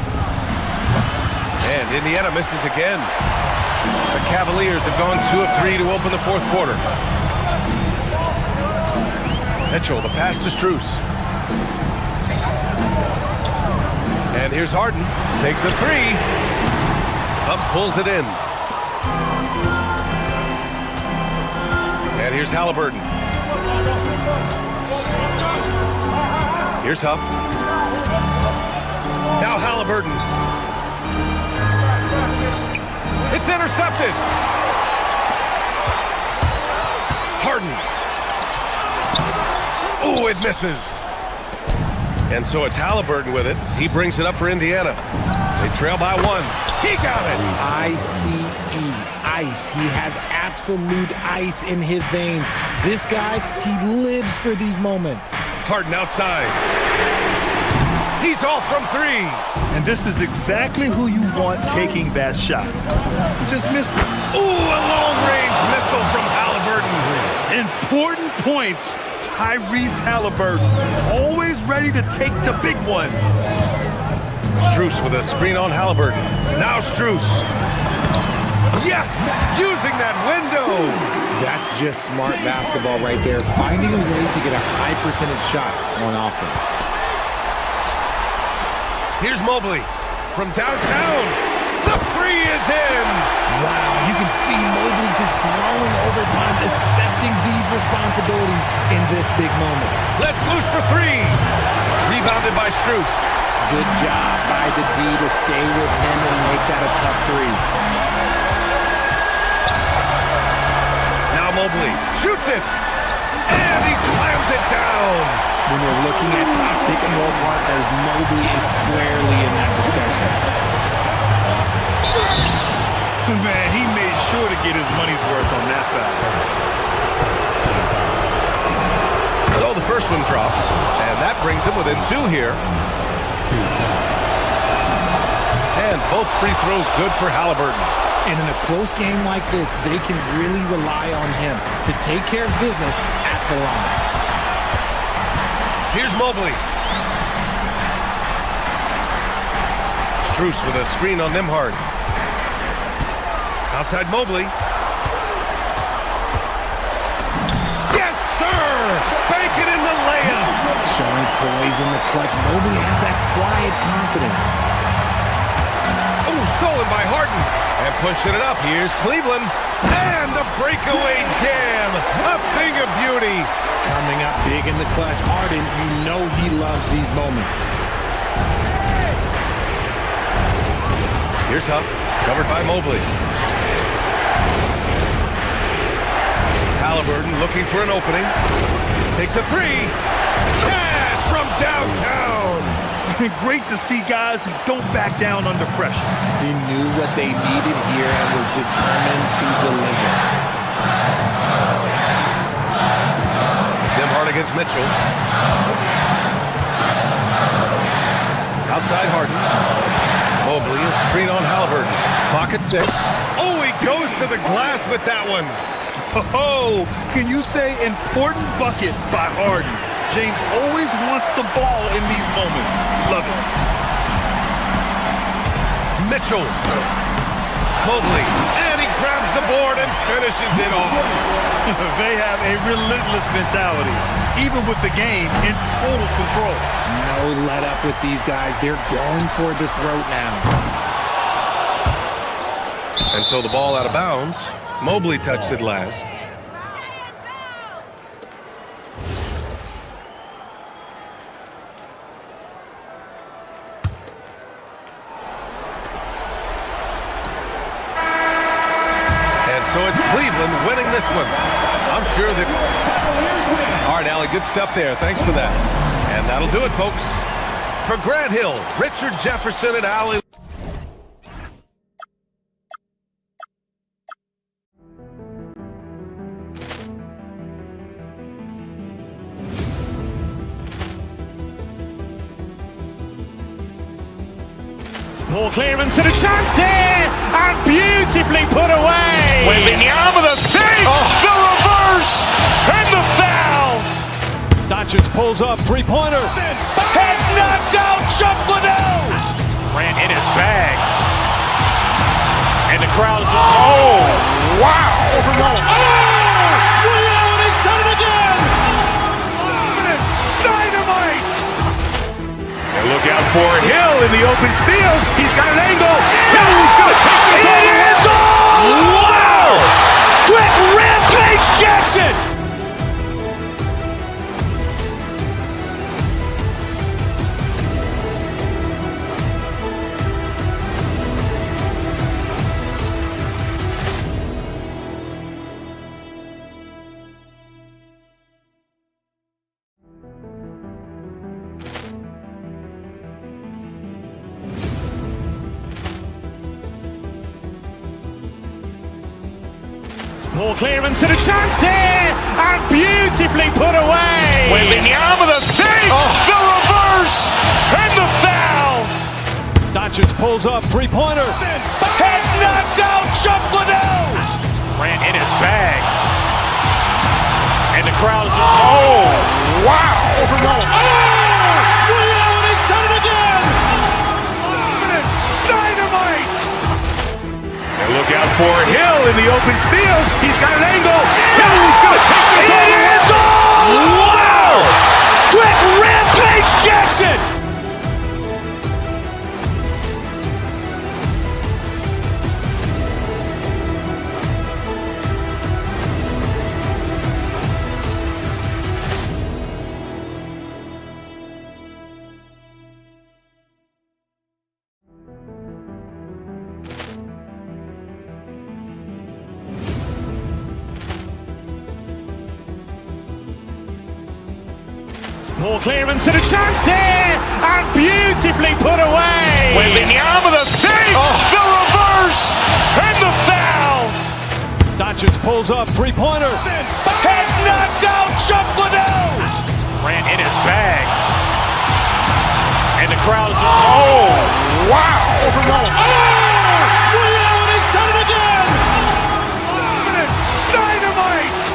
And Indiana misses again. The Cavaliers have gone 2 of 3 to open the fourth quarter. Mitchell, the pass to Strus. And here's Harden. Takes a 3. Huff pulls it in. And here's Halliburton. Here's Huff. Now Halliburton. It's intercepted. Harden. Oh, it misses. And so it's Halliburton with it. He brings it up for Indiana. They trail by 1. He got it. ICE. He has absolute ice in his veins. This guy, he lives for these moments. Harden outside. He's off from 3. And this is exactly who you want taking that shot. Just missed it. Ooh, a long-range missile from Halliburton. Important points. Tyrese Halliburton, always ready to take the big one. Strus with a screen on Halliburton. Now Strus. Yes! Using that window! That's just smart basketball right there. Finding a way to get a high percentage shot on offense. Here's Mobley from downtown. The 3 is in! Wow, you can see Mobley just growing over time, accepting these responsibilities in this big moment. Let's loose for 3. Rebounded by Strus. Good job by the D to stay with him and make that a tough 3. Now Mobley shoots it. And he slams it down. When you're looking at top pick and roll partners, Mobley is squarely in that discussion. Man, he made sure to get his money's worth on that foul. So the first one drops, and that brings him within 2 here. And both free throws good for Halliburton. And in a close game like this, they can really rely on him to take care of business at the line. Here's Mobley. Strus with a screen on Nembhard. Outside Mobley. Yes, sir! Bank it in the layup! Showing poise in the clutch. Mobley has that quiet confidence. Oh, stolen by Harden. And pushing it up. Here's Cleveland. And the breakaway jam. A thing of beauty. Coming up big in the clutch. Harden, you know he loves these moments. Here's Huff. Covered by Mobley. Halliburton looking for an opening. Takes a three. Cash from downtown. Great to see guys who don't back down under pressure. He knew what they needed here and was determined to deliver. Hard against Mitchell. Outside Harden. Mobley, a screen on Halliburton. Pocket 6. Oh, he goes to the glass with that one. Oh, can you say important bucket by Harden? James always wants the ball in these moments. Love it. Mitchell. Mobley. And he grabs the board and finishes it off. They have a relentless mentality, even with the game in total control. No let up with these guys. They're going for the throat now. And so the ball out of bounds. Mobley touched it last. So it's Cleveland winning this one. I'm sure that... All right, Allie, good stuff there. Thanks for that. And that'll do it, folks. For Grant Hill, Richard Jefferson, and Allie... Ball clearance and a chance here, and beautifully put away. Wembanyama the fake, the reverse, and the foul. Doncic pulls up, three-pointer. Has knocked out Chuck Liddell. Grant in his bag, and the crowd is. Oh, wow! Liddell, he's done it again. Dynamite! And look out for Hill in the open field. He's got an angle. He's going to take this all the way. It is all! Wow! Quick rampage Jackson! Ball clearance and a chance here, and beautifully put away. Wembanyama the fake, the reverse, and the foul. Doncic pulls up, three-pointer. Has knocked out Chuck Liddell. Grant in his bag, and the crowd is. Oh, wow! Liddell, he's done it again. Dynamite! And look out for Hill in the open field. He's got an angle. He's going to take this all the way. It is all! Wow! Quick rampage Jackson! Ball clearance and a chance here, and beautifully put away. Wembanyama the fake, the reverse, and the foul. Doncic pulls up, three-pointer. Has knocked out Chuck Liddell. Grant in his bag, and the crowd is. Oh, wow! Liddell, he's done it again. Dynamite!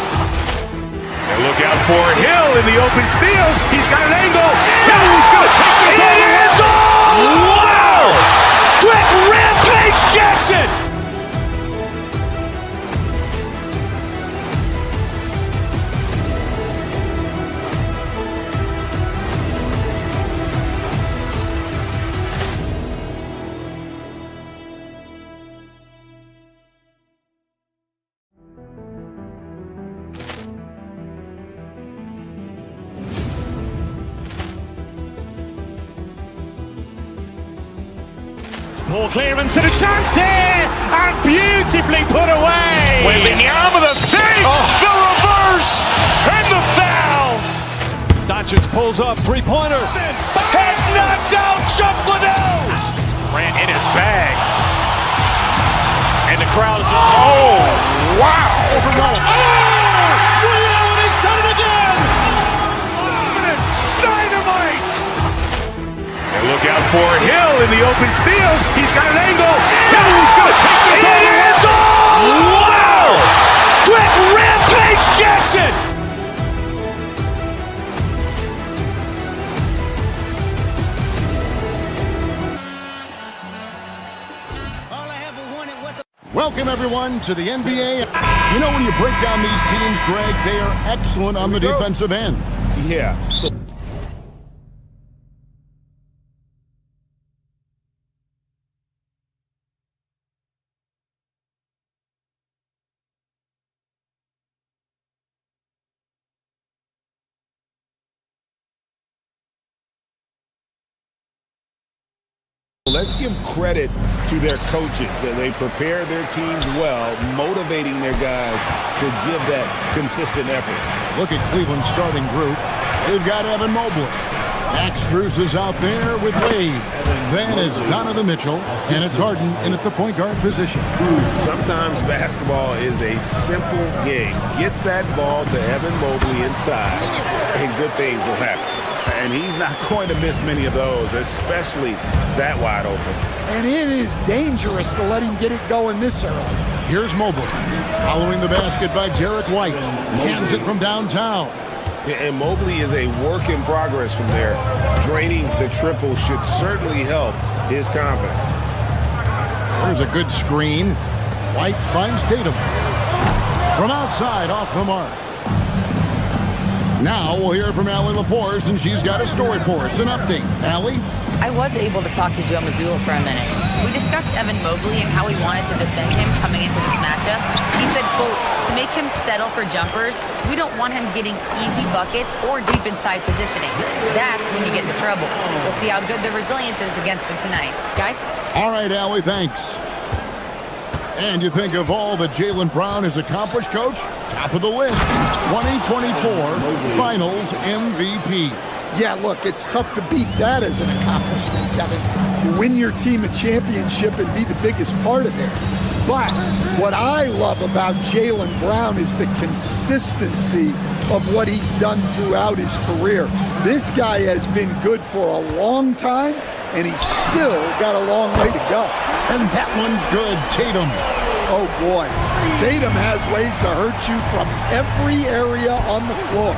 And look out for Hill in the open field. He's got an angle. He's going to take this all the way. It is all! Wow! Quick rampage Jackson! Ball clearance and a chance here, and beautifully put away. Wembanyama the fake, the reverse, Richards pulls off three-pointer. Has knocked out Chuck Liddell. Grant in his bag. And the crowd is... Oh, wow. Ray Allen has done it again. Dynamite. And look out for Hill in the open field. He's got an angle. Hill's going to take this all the way. Wow. Quick Rampage Jackson. Welcome, everyone, to the NBA. You know, when you break down these teams, Greg, they are excellent on the defensive end. Yeah. So let's give credit to their coaches that they prepare their teams well, motivating their guys to give that consistent effort. Look at Cleveland's starting group. They've got Evan Mobley. Max Strus is out there with Wade. Then it's Donovan Mitchell, and it's Harden in at the point guard position. Sometimes basketball is a simple game. Get that ball to Evan Mobley inside, and good things will happen. And he's not going to miss many of those, especially that wide open. And it is dangerous to let him get it going this early. Here's Mobley. Following the basket by Derek White. Hands it from downtown. And Mobley is a work in progress from there. Draining the triple should certainly help his confidence. There's a good screen. White finds Tatum. From outside, off the mark. Now we'll hear from Allie LaForce, and she's got a story for us. An update. Allie? I was able to talk to Joe Mazzulla for a minute. We discussed Evan Mobley and how he wanted to defend him coming into this matchup. He said, quote, to make him settle for jumpers, we don't want him getting easy buckets or deep inside positioning. That's when you get into trouble. We'll see how good the resilience is against him tonight. Guys? All right, Allie, thanks. And you think of all that Jaylen Brown has accomplished, Coach? Top of the list, 2024 Finals MVP. Yeah, look, it's tough to beat that as an accomplishment, Kevin. Win your team a championship and be the biggest part of it. But what I love about Jaylen Brown is the consistency of what he's done throughout his career. This guy has been good for a long time, and he's still got a long way to go. And that one's good, Tatum. Oh, boy. Tatum has ways to hurt you from every area on the floor.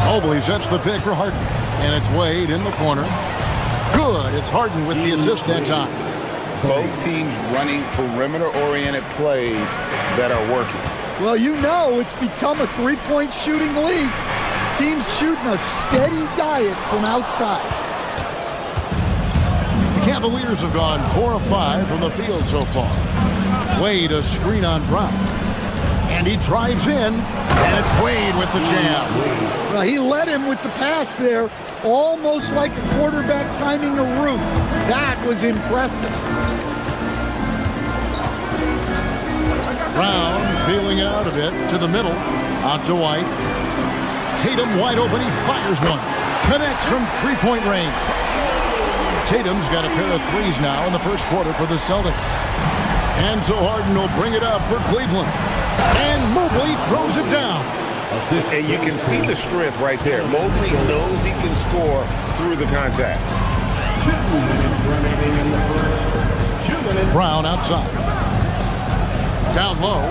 Mobley sets the pick for Harden. And it's Wade in the corner. Good. It's Harden with the assist that time. Both teams running perimeter-oriented plays that are working. Well, you know it's become a three-point shooting league. Teams shooting a steady diet from outside. The Cavaliers have gone 4 of 5 from the field so far. Wade a screen on Brown. And he drives in, and it's Wade with the jam. Well, he led him with the pass there, almost like a quarterback timing a route. That was impressive. Brown feeling it out a bit to the middle, out to White. Tatum wide open, he fires one. Connects from three-point range. Tatum's got a pair of threes now in the first quarter for the Celtics. And so Harden will bring it up for Cleveland. And Mobley throws it down. And you can see the strength right there. Mobley knows he can score through the contact. 2 minutes remaining in the first. 2 minutes. Brown outside. Down low.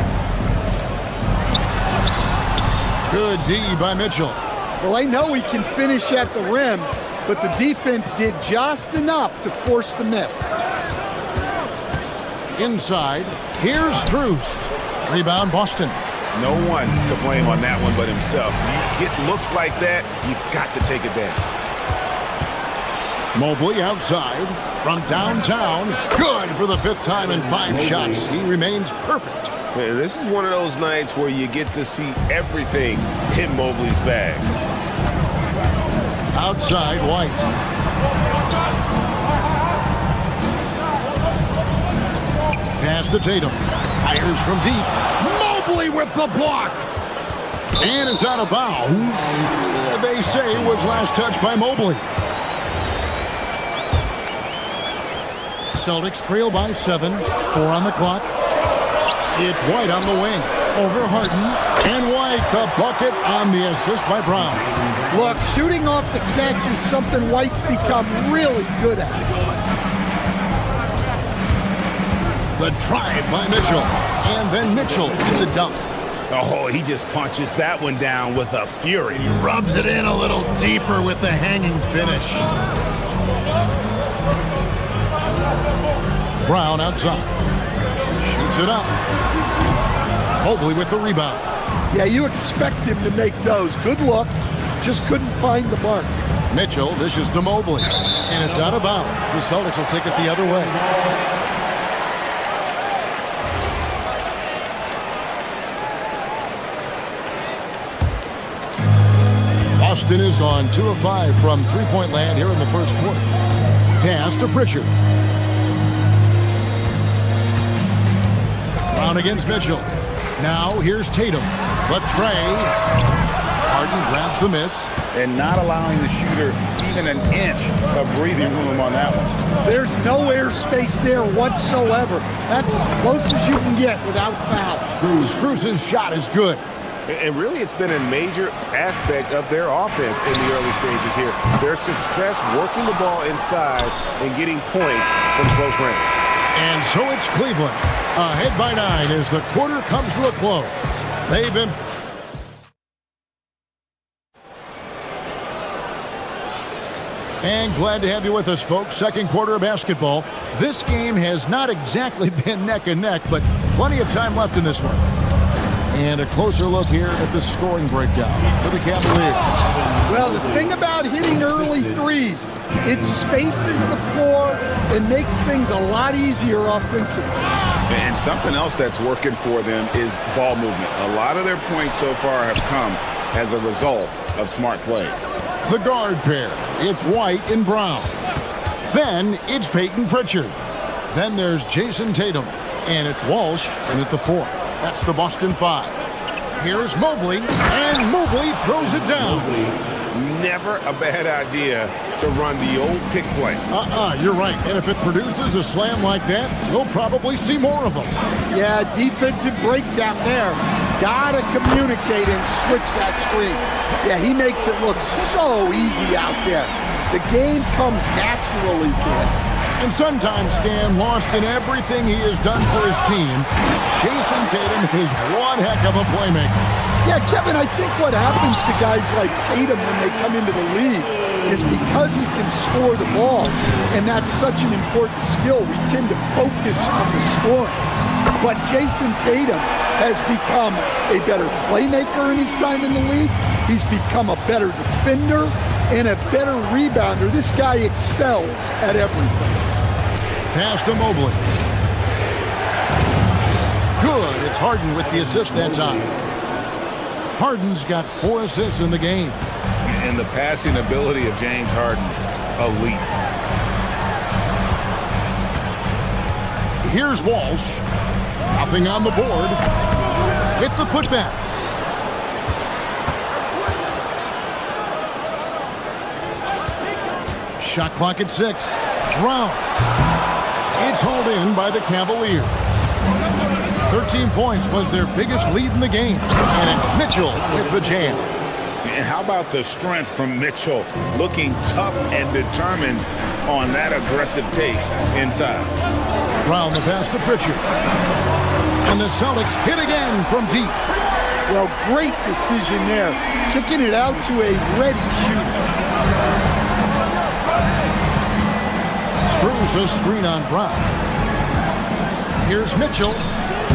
Good D by Mitchell. Well, I know he can finish at the rim, but the defense did just enough to force the miss. Inside, here's Strus. Rebound, Boston. No one to blame on that one but himself. You get looks like that, you've got to take it down. Mobley outside from downtown. Good for the 5th time in 5 shots. He remains perfect. Man, this is one of those nights where you get to see everything in Mobley's bag. Outside, White. Pass to Tatum. Fires from deep. Mobley with the block. And it's out of bounds. They say it was last touched by Mobley. Celtics trail by 7. 4 on the clock. It's White on the wing. Over Harden. And White, the bucket on the assist by Brown. Look, shooting off the catch is something White's become really good at. The drive by Mitchell. And then Mitchell in the dunk. Oh, he just punches that one down with a fury. He rubs it in a little deeper with the hanging finish. Brown outside. Shoots it up. Mobley with the rebound. Yeah, you expect him to make those. Good look. Just couldn't find the mark. Mitchell dishes to Mobley. And it's out of bounds. The Celtics will take it the other way. Boston is on 2 of 5 from three-point land here in the first quarter. Pass to Pritchard. Brown against Mitchell. Now here's Tatum. But Trey. Harden grabs the miss. And not allowing the shooter even an inch of breathing room on that one. There's no airspace there whatsoever. That's as close as you can get without foul. Spruce's shot is good. And really, it's been a major aspect of their offense in the early stages here. Their success working the ball inside and getting points from close range. And so it's Cleveland, ahead by 9 as the quarter comes to a close. They've been... And glad to have you with us, folks. Second quarter of basketball. This game has not exactly been neck and neck, but plenty of time left in this one. And a closer look here at the scoring breakdown for the Cavaliers. Well, the thing about hitting early threes, it spaces the floor and makes things a lot easier offensively. And something else that's working for them is ball movement. A lot of their points so far have come as a result of smart plays. The guard pair, it's White and Brown. Then it's Peyton Pritchard. Then there's Jason Tatum. And it's Walsh in at the 4. That's the Boston 5. Here's Mobley, and Mobley throws it down. Never a bad idea to run the old pick play. You're right. And if it produces a slam like that, we'll probably see more of them. Yeah, defensive breakdown there. Gotta communicate and switch that screen. Yeah, he makes it look so easy out there. The game comes naturally to him. And sometimes, Stan, lost in everything he has done for his team, Jason Tatum is one heck of a playmaker. Yeah, Kevin, I think what happens to guys like Tatum when they come into the league is because he can score the ball, and that's such an important skill, we tend to focus on the scoring. But Jason Tatum has become a better playmaker in his time in the league. He's become a better defender and a better rebounder. This guy excels at everything. Pass to Mobley. Good. It's Harden with the assist that time. Harden's got 4 assists in the game. And the passing ability of James Harden, elite. Here's Walsh. Nothing on the board. With the putback. Shot clock at 6. Brown. It's hauled in by the Cavaliers. 13 points was their biggest lead in the game. And it's Mitchell with the jam. And how about the strength from Mitchell, looking tough and determined on that aggressive take inside. Brown the pass to Pritchard. And the Celtics hit again from deep. Well, great decision there. Kicking it out to a ready shooter. Spruce a screen on Brown. Here's Mitchell.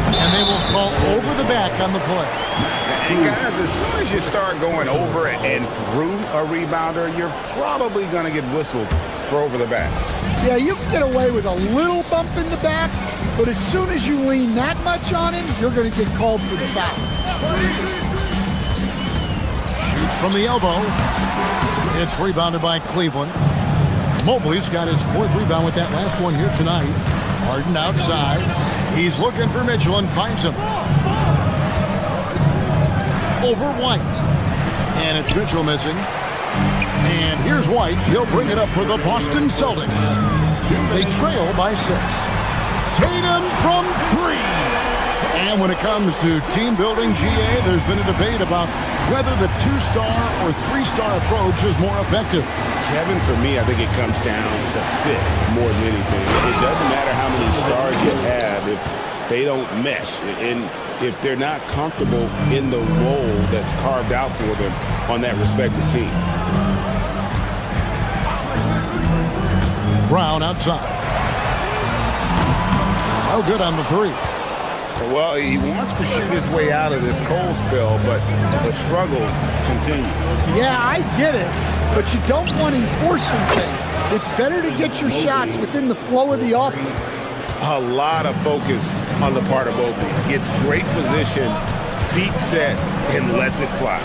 And they will call over the back on the play. And guys, as soon as you start going over and through a rebounder, you're probably going to get whistled for over the back. Yeah, you can get away with a little bump in the back, but as soon as you lean that much on him, you're going to get called for the foul. Shoots from the elbow. It's rebounded by Cleveland. Mobley's got his 4th rebound with that last one here tonight. Harden outside. He's looking for Mitchell and finds him. over White. And it's Mitchell missing. And here's White. He'll bring it up for the Boston Celtics. They trail by 6. Tatum from 3. And when it comes to team building, GA, there's been a debate about whether the 2-star or 3-star approach is more effective. Kevin, for me, I think it comes down to fit more than anything. It doesn't matter how many stars you have if they don't mesh. And if they're not comfortable in the role that's carved out for them on that respective team. Brown outside. No good on the 3. Well, he wants to shoot his way out of this cold spell, but the struggles continue. Yeah, I get it, but you don't want him forcing things. It's better to get your shots within the flow of the offense. A lot of focus on the part of Mobley. Gets great position, feet set, and lets it fly.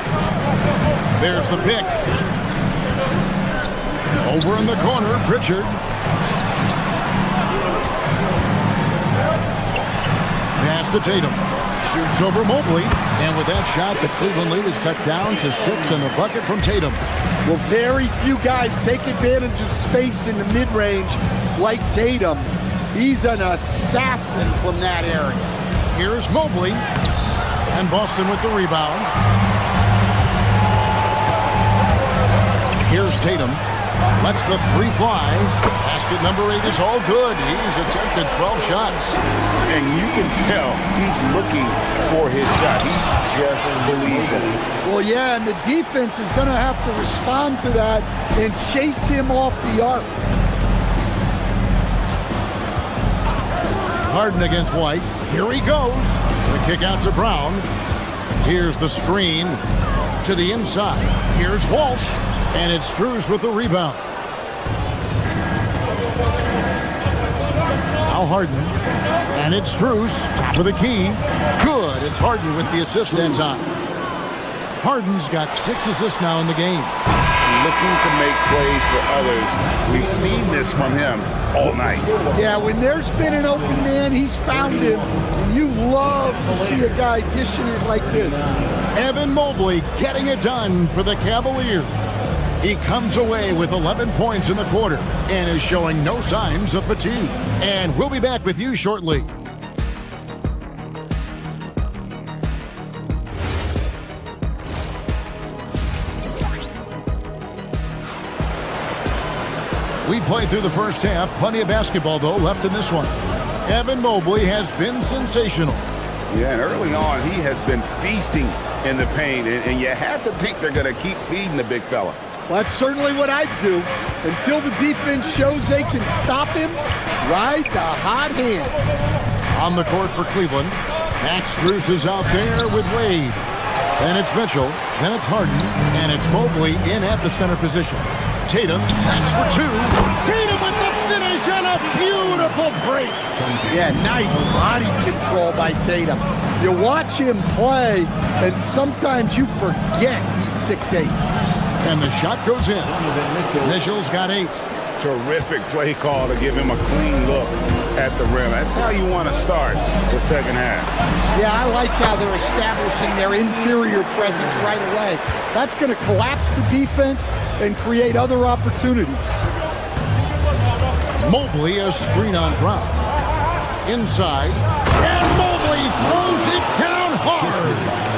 There's the pick. Over in the corner, Pritchard. Pass to Tatum. Shoots over Mobley. And with that shot, the Cleveland lead is cut down to 6 and the bucket from Tatum. Well, very few guys take advantage of space in the mid-range like Tatum. He's an assassin from that area. Here's Mobley. And Boston with the rebound. Here's Tatum. Lets the 3 fly. Basket number 8 is all good. He's attempted 12 shots. And you can tell he's looking for his shot. He just believes it. Well, yeah, and the defense is going to have to respond to that and chase him off the arc. Harden against White. Here he goes. The kick out to Brown. Here's the screen to the inside. Here's Walsh. And it's Strus with the rebound. Now Harden. And it's Strus. Top of the key. Good. It's Harden with the assist that time. Harden's got 6 assists now in the game. Looking to make plays for others. We've seen this from him all night. Yeah, when there's been an open man, he's found him. And you love to see a guy dishing it like this. Evan Mobley getting it done for the Cavaliers. He comes away with 11 points in the quarter and is showing no signs of fatigue. And we'll be back with you shortly. We played through the first half. Plenty of basketball, though, left in this one. Evan Mobley has been sensational. Yeah, and early on, he has been feasting in the paint. And you have to think they're going to keep feeding the big fella. Well, that's certainly what I'd do. Until the defense shows they can stop him, ride the hot hand. On the court for Cleveland, Max Strus is out there with Wade. Then it's Mitchell, then it's Harden, and it's Mobley in at the center position. Tatum, that's for 2. Tatum with the finish and a beautiful break. Yeah, nice body control by Tatum. You watch him play, and sometimes you forget he's 6'8". And the shot goes in. Mitchell's got 8. Terrific play call to give him a clean look at the rim. That's how you want to start the second half. Yeah, I like how they're establishing their interior presence right away. That's going to collapse the defense and create other opportunities. Mobley, a screen on Brown. Inside. And Mobley throws it down hard.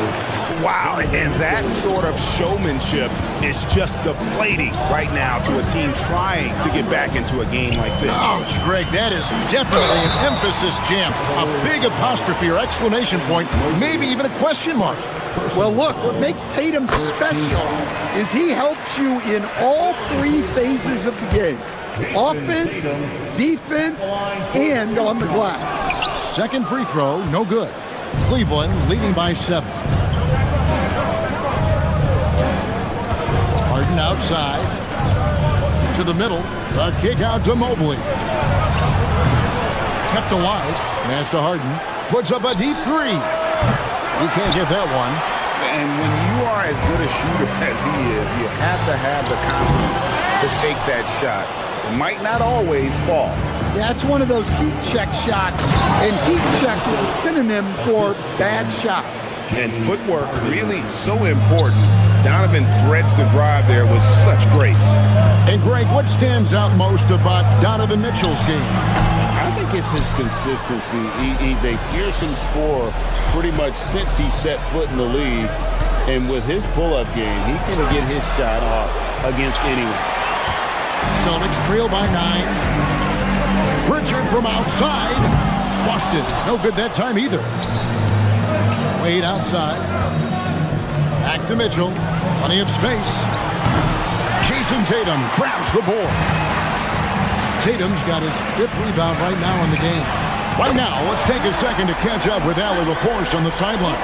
Wow, and that sort of showmanship is just deflating right now to a team trying to get back into a game like this. Ouch, Greg, that is definitely an emphasis jam. A big apostrophe or exclamation point, maybe even a question mark. Well, look, what makes Tatum special is he helps you in all 3 phases of the game. Offense, defense, and on the glass. Second free throw, no good. Cleveland leading by 7. Harden outside. To the middle. A kick out to Mobley. Kept alive. Pass to Harden. Puts up a deep 3. He can't get that one. And when you are as good a shooter as he is, you have to have the confidence to take that shot. It might not always fall. Yeah, it's one of those heat check shots. And heat check is a synonym for bad shot. And footwork really so important. Donovan threads the drive there with such grace. And Greg, what stands out most about Donovan Mitchell's game? I think it's his consistency. He's a fearsome scorer pretty much since he set foot in the league. And with his pull-up game, he can get his shot off against anyone. Celtics trail by 9. Pritchard from outside. Boston, no good that time either. Wade outside. Back to Mitchell. Plenty of space. Jason Tatum grabs the board. Tatum's got his 5th rebound right now in the game. Right now, let's take a second to catch up with Allie LaForce on the sideline.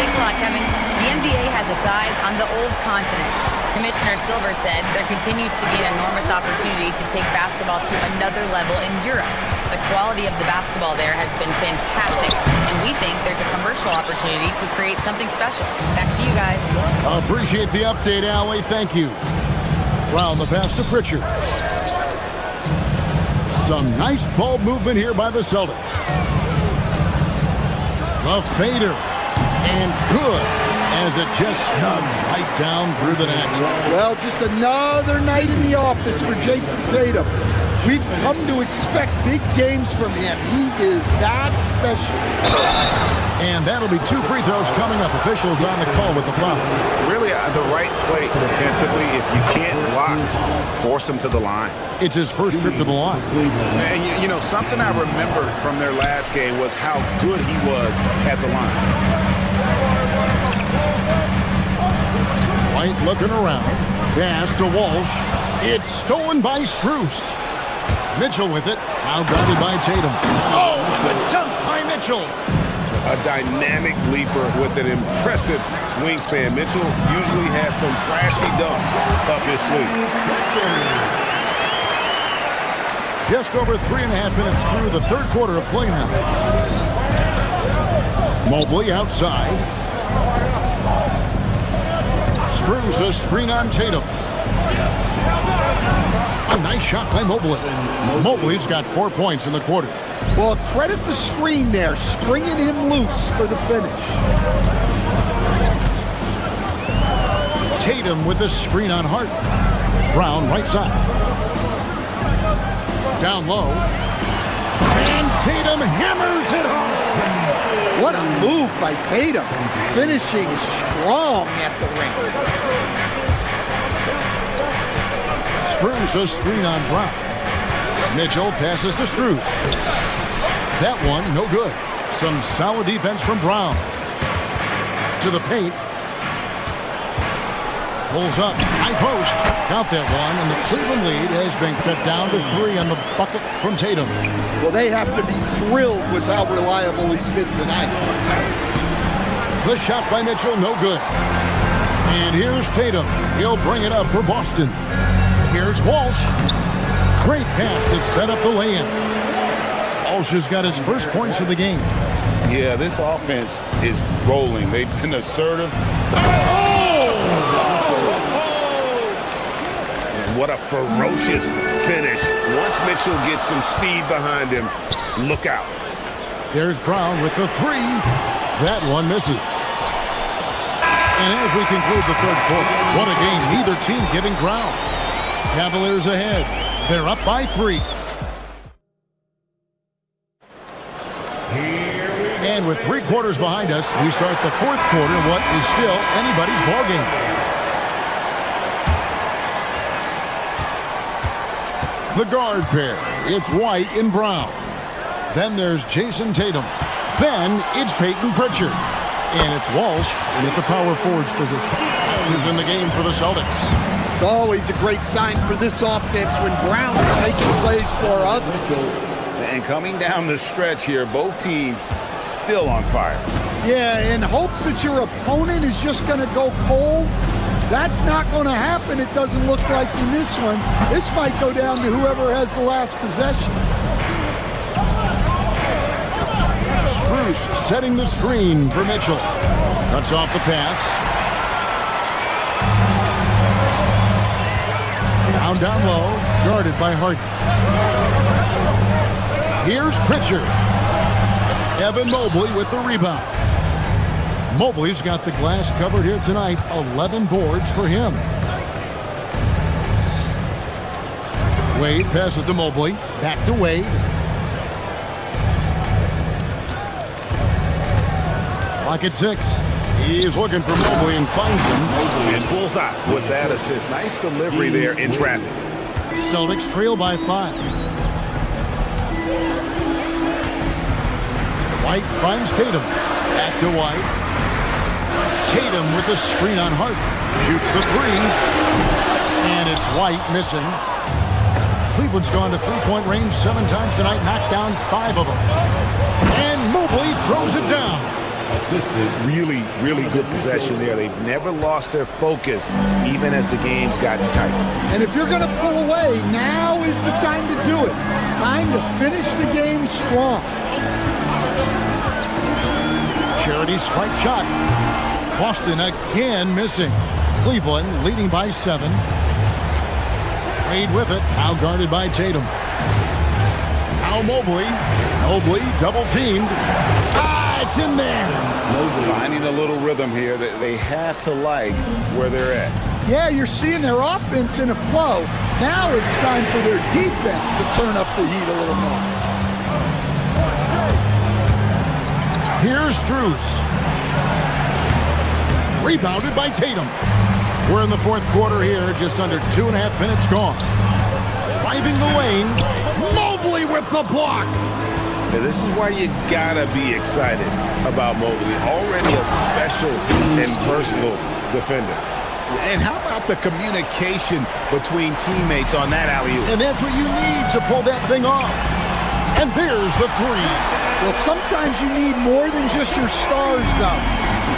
Thanks a lot, Kevin. The NBA has its eyes on the old continent. Commissioner Silver said there continues to be an enormous opportunity to take basketball to another level in Europe. The quality of the basketball there has been fantastic, and we think there's a commercial opportunity to create something special. Back to you guys. Appreciate the update, Allie. Thank you. Brown the pass to Pritchard. Some nice ball movement here by the Celtics. The fader. And good, as it just snugs right down through the net. Well, just another night in the office for Jason Tatum. We've come to expect big games from him. He is that special. And that'll be 2 free throws coming up. Officials on the call with the foul. Really, the right play defensively. If you can't block, force him to the line. It's his first trip to the line. And you know, something I remember from their last game was how good he was at the line. White looking around. Pass to Walsh. It's stolen by Strus. Mitchell with it. Now guarded by Tatum. Oh, and the dunk by Mitchell. A dynamic leaper with an impressive wingspan. Mitchell usually has some flashy dunks up his sleeve. Just over 3.5 minutes through the third quarter of play now. Mobley outside. Strus a screen on Tatum. A nice shot by Mobley. Mobley's got 4 points in the quarter. Well, credit the screen there, springing him loose for the finish. Tatum with a screen on Hart. Brown right side. Down low. And Tatum hammers it home. What a move by Tatum. Finishing strong at the ring. Strus a screen on Brown. Mitchell passes to Strus. That one, no good. Some solid defense from Brown. To the paint. Pulls up. High post. Count that one, and the Cleveland lead has been cut down to 3 on the bucket from Tatum. Well, they have to be thrilled with how reliable he's been tonight. The shot by Mitchell, no good. And here's Tatum. He'll bring it up for Boston. Here's Walsh. Great pass to set up the lay-in. Walsh has got his first points of the game. Yeah, this offense is rolling. They've been assertive. What a ferocious finish. Once Mitchell gets some speed behind him, look out. There's Brown with the 3. That one misses. And as we conclude the third quarter, what a game. Neither team giving ground. Cavaliers ahead. They're up by 3. And with 3 quarters behind us, we start the fourth quarter in what is still anybody's ballgame. The guard pair. It's White and Brown. Then there's Jason Tatum. Then it's Peyton Pritchard. And it's Walsh in at the power forwards position. He's in the game for the Celtics. It's always a great sign for this offense when Brown is making plays for others. And coming down the stretch here, both teams still on fire. Yeah, in hopes that your opponent is just going to go cold. That's not going to happen, it doesn't look like in this one. This might go down to whoever has the last possession. Strus setting the screen for Mitchell. Cuts off the pass. Down low, guarded by Hart. Here's Pritchard. Evan Mobley with the rebound. Mobley's got the glass covered here tonight. 11 boards for him. Wade passes to Mobley. Back to Wade. Clock at 6. He's looking for Mobley and finds him. And bullseye with that assist. Nice delivery there in traffic. Celtics trail by 5. White finds Tatum. Back to White. Tatum with the screen on Hart. Shoots the 3. And it's White missing. Cleveland's gone to three-point range 7 times tonight. Knocked down 5 of them. And Mobley throws it down. Really, really good possession there. They've never lost their focus, even as the game's gotten tight. And if you're going to pull away, now is the time to do it. Time to finish the game strong. Charity stripe shot. Boston again missing. Cleveland leading by 7. Wade with it. Now guarded by Tatum. Now Mobley. Mobley double teamed. It's in there. Finding a little rhythm here that they have to like where they're at. Yeah, you're seeing their offense in a flow. Now it's time for their defense to turn up the heat a little more. Here's Strus. Rebounded by Tatum. We're in the 4th quarter here, just under 2.5 minutes gone. Driving the lane, Mobley with the block. Now, this is why you gotta be excited about Mobley. Already a special and versatile defender. And how about the communication between teammates on that alley-oop? And that's what you need to pull that thing off. And there's the 3. Well, sometimes you need more than just your stars, though.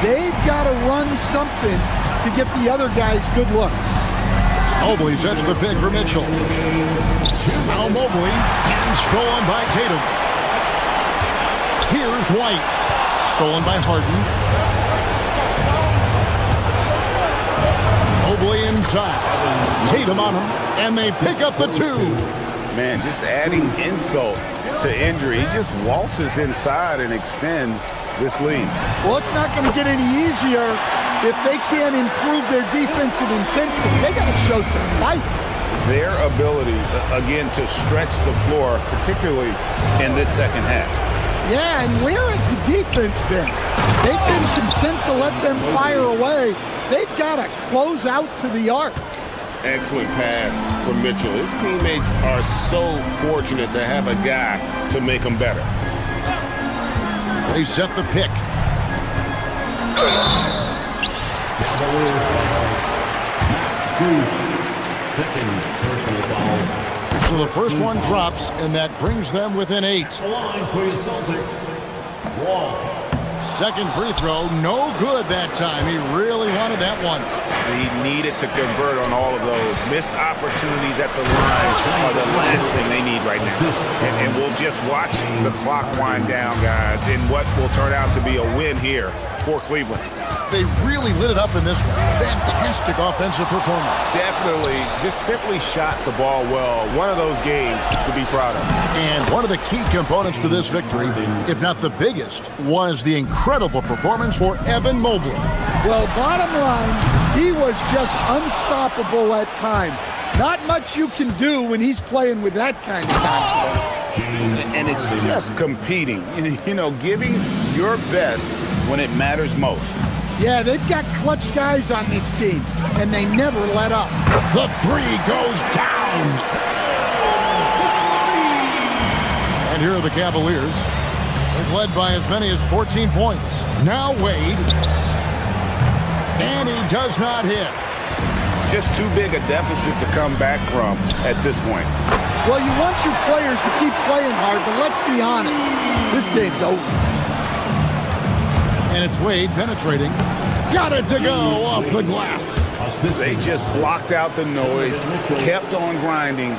They've got to run something to get the other guys good looks. Mobley sets the pick for Mitchell. Now Mobley, and stolen by Tatum. Here's White. Stolen by Harden. Mobley inside. Tatum on him. And they pick up the 2. Man, just adding insult to injury. He just waltzes inside and extends this lead. Well, it's not going to get any easier if they can't improve their defensive intensity. They got to show some fight. Their ability, again, to stretch the floor, particularly in this second half. Yeah, and where has the defense been? They've been content to let them fire away. They've got to close out to the arc. Excellent pass from Mitchell. His teammates are so fortunate to have a guy to make them better. They set the pick. So the first one drops, and that brings them within 8. Second free throw, no good that time. He really wanted that one. He needed to convert on all of those. Missed opportunities at the line are the last thing they need right now. And we'll just watch the clock wind down, guys, in what will turn out to be a win here for Cleveland. They really lit it up in this one. Fantastic offensive performance. Definitely just simply shot the ball well. One of those games to be proud of. And one of the key components to this victory, if not the biggest, was the incredible performance for Evan Mobley. Well, bottom line, he was just unstoppable at times. Not much you can do when he's playing with that kind of confidence. And it's just competing, you know, giving your best when it matters most. Yeah, they've got clutch guys on this team, and they never let up. The 3 goes down. And here are the Cavaliers. They've led by as many as 14 points. Now Wade. And he does not hit. Just too big a deficit to come back from at this point. Well, you want your players to keep playing hard, but let's be honest, this game's over. And it's Wade penetrating. Got it to go off the glass. They just blocked out the noise, kept on grinding,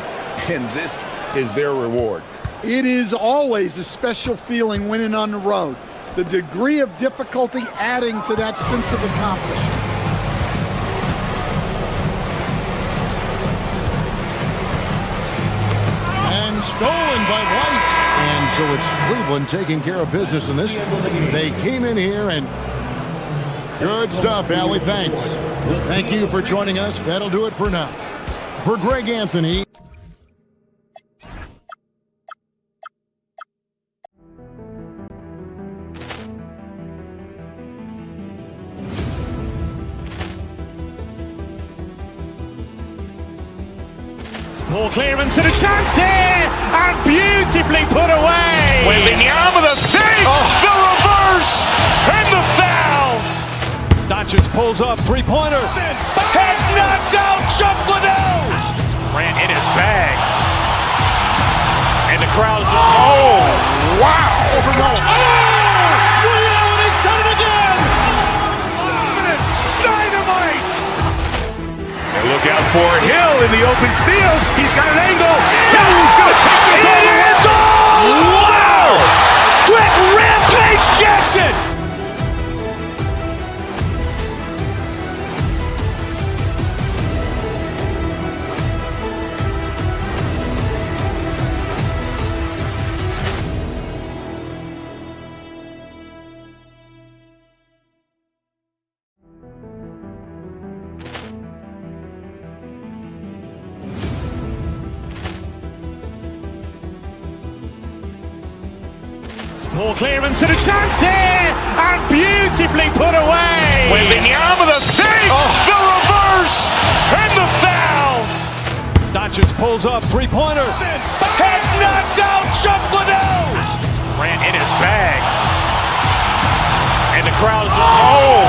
and this is their reward. It is always a special feeling winning on the road. The degree of difficulty adding to that sense of accomplishment. And stolen by White. And so it's Cleveland taking care of business in this. They came in here and Good stuff, Allie. Thanks. Thank you for joining us. That'll do it for now. For Greg Anthony. Poor clearance and a chance here, and beautifully put away. Wielding the arm of the thing, the reverse, and the foul. Doncic pulls up, three-pointer. Has knocked out Chuck Liddell. Ran in his bag. And the crowd is, oh, wow. Liddell has done it again. Dynamite. And look out for Hill in the open field. He's got an angle. Hill's going to take this all the way. Wow! Quick Rampage Jackson. Poor clearance and a chance here, and beautifully put away. Wielding the arm of the thing, the reverse, and the foul. Doncic pulls up, three-pointer. Has knocked out Chuck Liddell. Ran in his bag. And the crowd is, oh,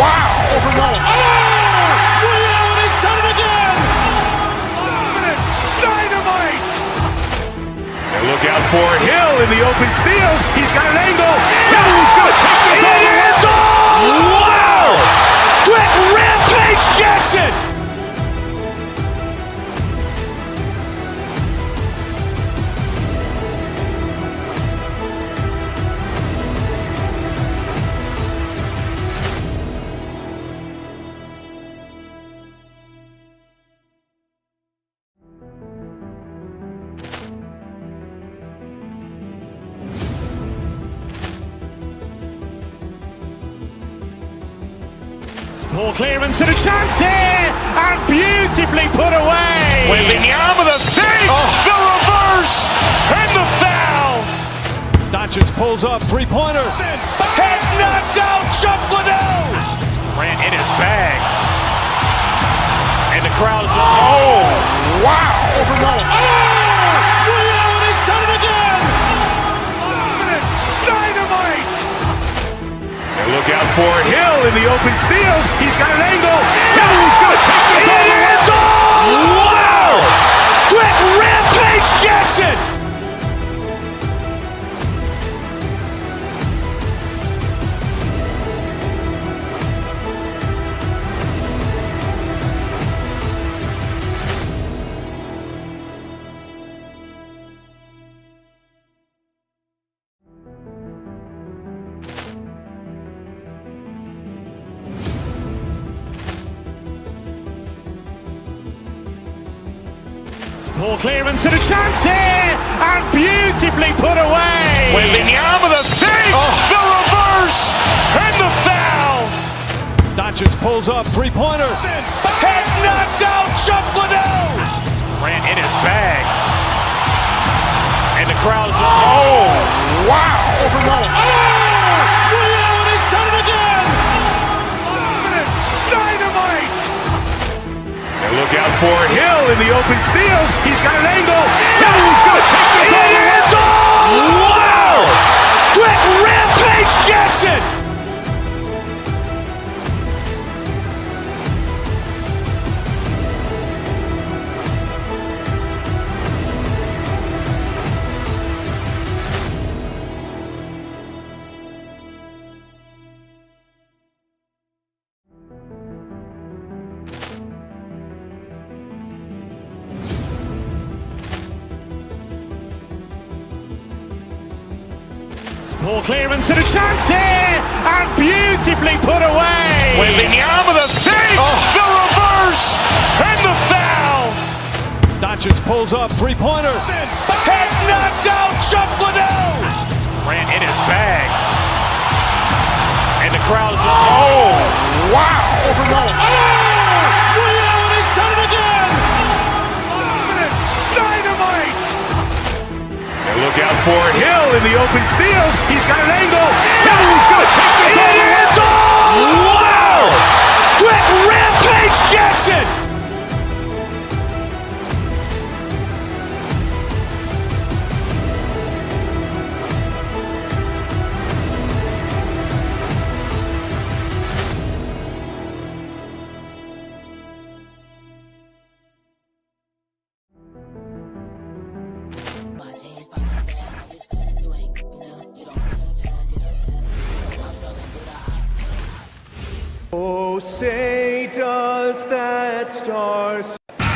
wow. Liddell has done it again. Dynamite. And look out for Hill in the open field. He's got an angle. Hill's going to take this all the way. Wow! Quick Rampage Jackson. Poor clearance and a chance here, and beautifully put away. Wielding the arm of the thing, the reverse, and the foul. Doncic pulls up, three-pointer. Has knocked out Chuck Liddell. Ran in his bag. And the crowd is, oh, wow. Liddell has done it again. Dynamite. And look out for Hill in the open field. He's got an angle. Hill's going to take this all the way. Wow! Quick Rampage Jackson. Poor clearance and a chance here, and beautifully put away. Wielding the arm of the thing, the reverse, and the foul. Doncic pulls up, three-pointer. Has knocked out Chuck Liddell. Ran in his bag. And the crowd is, oh, wow. Liddell has done it again. Dynamite. And look out for Hill in the open field. He's got an angle. Hill's going to take this all the way. Wow! Quick Rampage Jackson. Poor clearance and a chance here, and beautifully put away. Wielding the arm of the thing, the reverse, and the foul. Doncic pulls up, three-pointer. Has knocked out Chuck Liddell. Ran in his bag. And the crowd is... Oh, wow! Over the... Ray Allen has done it again! Dynamite! And look out for Hill in the open field. He's got an angle. Hill's going to take this all the way. Wow! Brett Rampage Jackson! Oh, say does that star...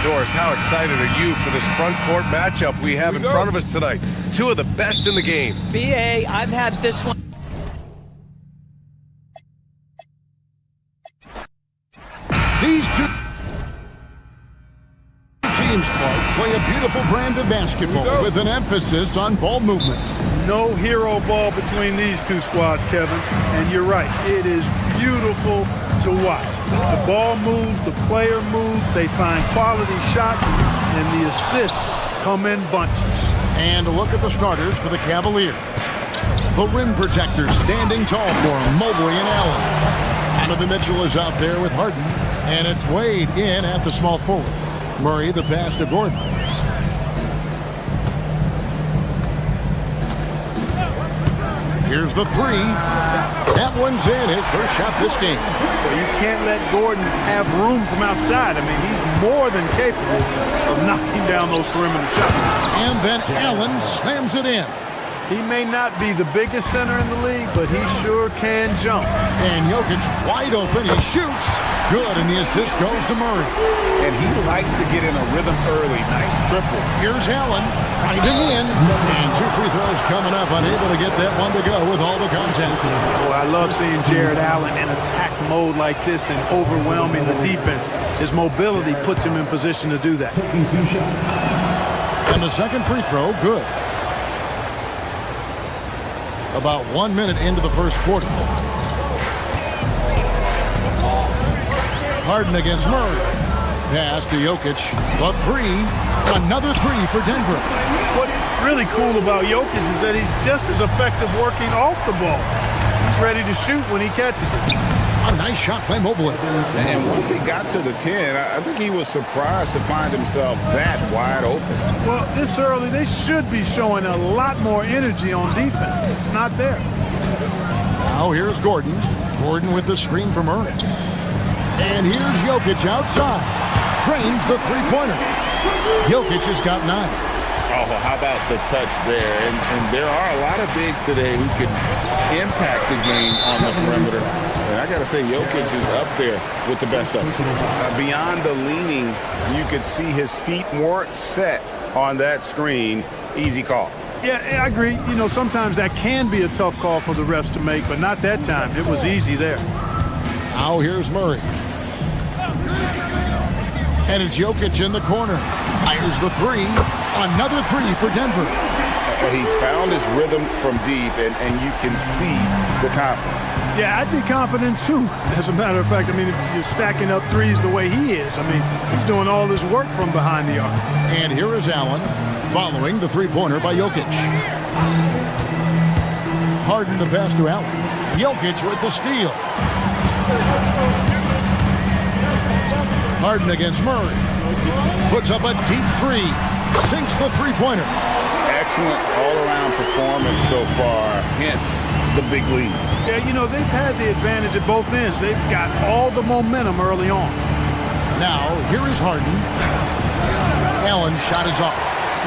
Doris, how excited are you for this front court matchup we have in front of us tonight? Two of the best in the game. BA, I've had this one. These two teams, Clark, play a beautiful brand of basketball with an emphasis on ball movement. No hero ball between these two squads, Kevin. And you're right, it is beautiful to watch. The ball moves, the player moves, they find quality shots, and the assists come in bunches. And a look at the starters for the Cavaliers. The rim protectors standing tall for them, Mobley and Allen. Donovan Mitchell is out there with Harden, and it's Wade in at the small forward. Murray the pass to Gordon. Here's the three. That one's in, his first shot this game. Well, you can't let Gordon have room from outside. I mean, he's more than capable of knocking down those perimeter shots. And then Allen slams it in. He may not be the biggest center in the league, but he sure can jump. And Jokic wide open, he shoots. Good, and the assist goes to Murray. And he likes to get in a rhythm early. Nice triple. Here's Allen, driving in. And two free throws coming up, unable to get that one to go with all the contact. Oh, I love seeing Jared Allen in attack mode like this and overwhelming the defense. His mobility puts him in position to do that. And the second free throw, good. About 1 minute into the first quarter. Harden against Murray. Pass to Jokic. The three. Another three for Denver. What's really cool about Jokic is that he's just as effective working off the ball. He's ready to shoot when he catches it. A nice shot by Mobley. And once he got to the 10, I think he was surprised to find himself that wide open. Well, this early, they should be showing a lot more energy on defense. It's not there. Now here's Gordon. Gordon with the screen from Murray. And here's Jokic outside. Trains the three-pointer. Jokic has got 9. Oh, how about the touch there? And there are a lot of bigs today who can impact the game on the perimeter. And I got to say, Jokic is up there with the best of them. Beyond the leaning, you could see his feet weren't set on that screen. Easy call. Yeah, I agree. You know, sometimes that can be a tough call for the refs to make, but not that time. It was easy there. Now here's Murray. And it's Jokic in the corner. Fires the three. Another three for Denver. He's found his rhythm from deep, and you can see the confidence. Yeah, I'd be confident too. As a matter of fact, I mean, if you're stacking up threes the way he is, I mean, he's doing all this work from behind the arc. And here is Allen following the three-pointer by Jokic. Harden the pass to Allen. Jokic with the steal. Harden against Murray. Puts up a deep three. Sinks the three-pointer. Excellent all-around performance so far, hence the big lead. Yeah, you know, they've had the advantage at both ends. They've got all the momentum early on. Now, here is Harden. Allen's shot is off.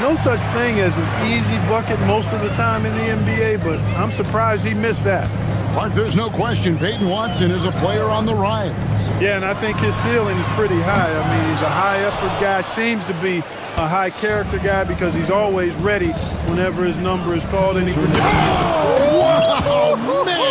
No such thing as an easy bucket most of the time in the NBA, but I'm surprised he missed that. Clark, there's no question Peyton Watson is a player on the rise. Yeah, and I think his ceiling is pretty high. I mean, he's a high-effort guy, seems to be a high-character guy because he's always ready whenever his number is called, and he produces. Oh, man!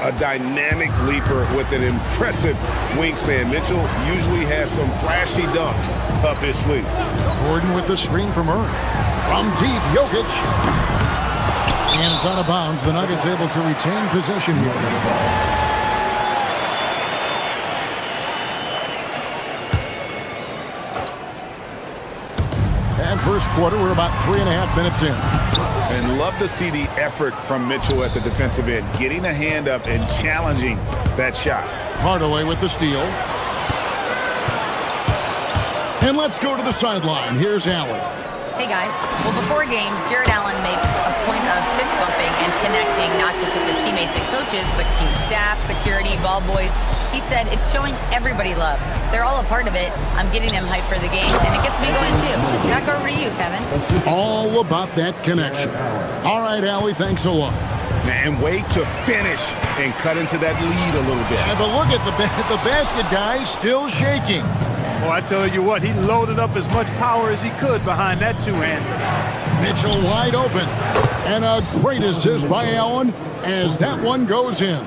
A dynamic leaper with an impressive wingspan. Mitchell usually has some flashy dunks up his sleeve. Gordon with the screen from Murray. From deep, Jokic. And it's out of bounds. The Nuggets able to retain possession here. And first quarter, we're about 3.5 minutes in. And love to see the effort from Mitchell at the defensive end, getting a hand up and challenging that shot. Hardaway with the steal. And let's go to the sideline. Here's Allen. Hey guys, well before games, Jared Allen makes a point of fist bumping and connecting not just with the teammates and coaches, but team staff, security, ball boys. He said it's showing everybody love. They're all a part of it. I'm getting them hyped for the game, and it gets me going too. Back over to you, Kevin. All about that connection. All right, Allie, thanks a lot. And wait to finish and cut into that lead a little bit. Yeah, but look at the basket guy still shaking. Well, I tell you what, he loaded up as much power as he could behind that two-hander. Mitchell wide open. And a great assist by Allen as that one goes in.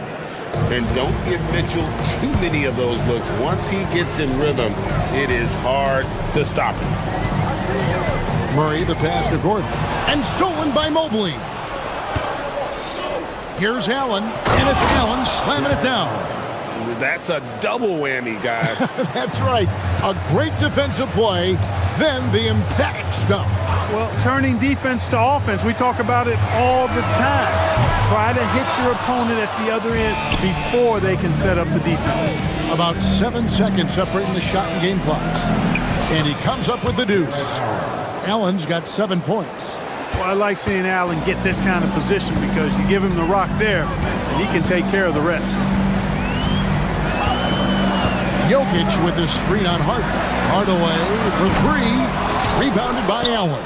And don't give Mitchell too many of those looks. Once he gets in rhythm, it is hard to stop him. Murray, the pass to Gordon. And stolen by Mobley. Here's Allen. And it's Allen slamming it down. That's a double whammy, guys. That's right. A great defensive play, then the emphatic stuff. Well, turning defense to offense, we talk about it all the time. Try to hit your opponent at the other end before they can set up the defense. About 7 seconds separating the shot and game clocks. And he comes up with the deuce. Allen's got 7 points. Well, I like seeing Allen get this kind of position because you give him the rock there, and he can take care of the rest. Jokic with his screen on Harden. Hardaway for 3. Rebounded by Allen.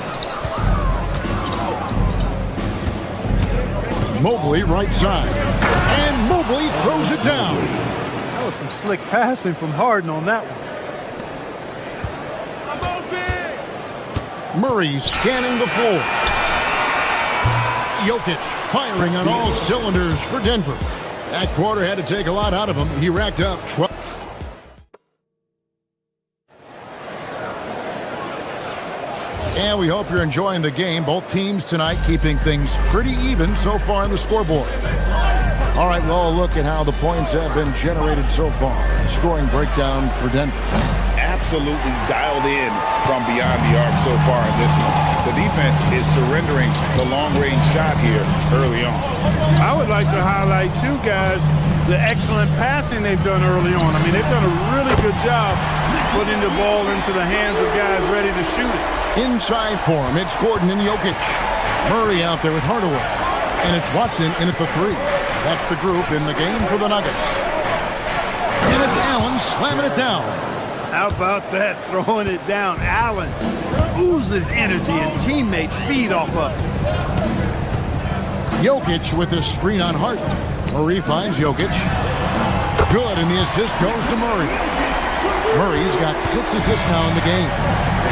Mobley right side. And Mobley throws it down. That was some slick passing from Harden on that one. Murray scanning the floor. Jokic firing on all cylinders for Denver. That quarter had to take a lot out of him. He racked up 12. And we hope you're enjoying the game. Both teams tonight keeping things pretty even so far on the scoreboard. All right, well, a look at how the points have been generated so far. Scoring breakdown for Denver. Absolutely dialed in from beyond the arc so far in this one. The defense is surrendering the long-range shot here early on. I would like to highlight, too, guys, the excellent passing they've done early on. I mean, they've done a really good job putting the ball into the hands of guys ready to shoot it. Inside for him, it's Gordon and Jokic. Murray out there with Hardaway. And it's Watson in at the 3. That's the group in the game for the Nuggets. And it's Allen slamming it down. How about that, throwing it down? Allen oozes energy and teammates feed off of it. Jokic with his screen on Harden. Murray finds Jokic. Good, and the assist goes to Murray. Murray's got 6 assists now in the game.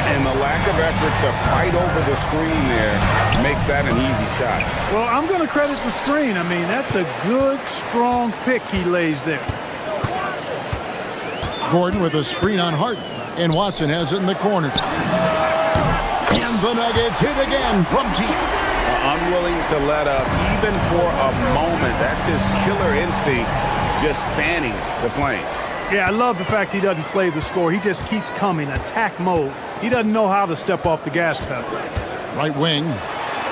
And the lack of effort to fight over the screen there makes that an easy shot. Well, I'm going to credit the screen. I mean, that's a good, strong pick he lays there. Gordon with a screen on Harden. And Watson has it in the corner. And the Nuggets hit again from deep. Unwilling to let up even for a moment. That's his killer instinct, just fanning the flame. Yeah, I love the fact he doesn't play the score. He just keeps coming, attack mode. He doesn't know how to step off the gas pedal. Right wing.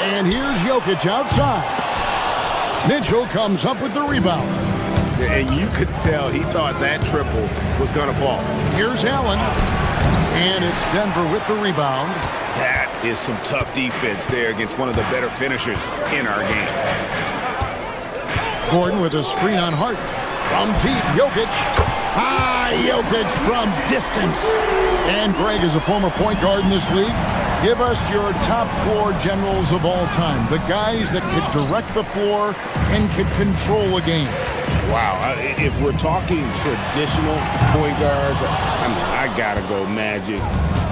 And here's Jokic outside. Mitchell comes up with the rebound. And you could tell he thought that triple was going to fall. Here's Allen. And it's Denver with the rebound. That is some tough defense there against one of the better finishers in our game. Gordon with a screen on Harden. From deep, Jokic. Jokic from distance. And Greg is a former point guard in this league. Give us your top 4 generals of all time. The guys that could direct the floor and could control a game. Wow. If we're talking traditional point guards, I got to go Magic,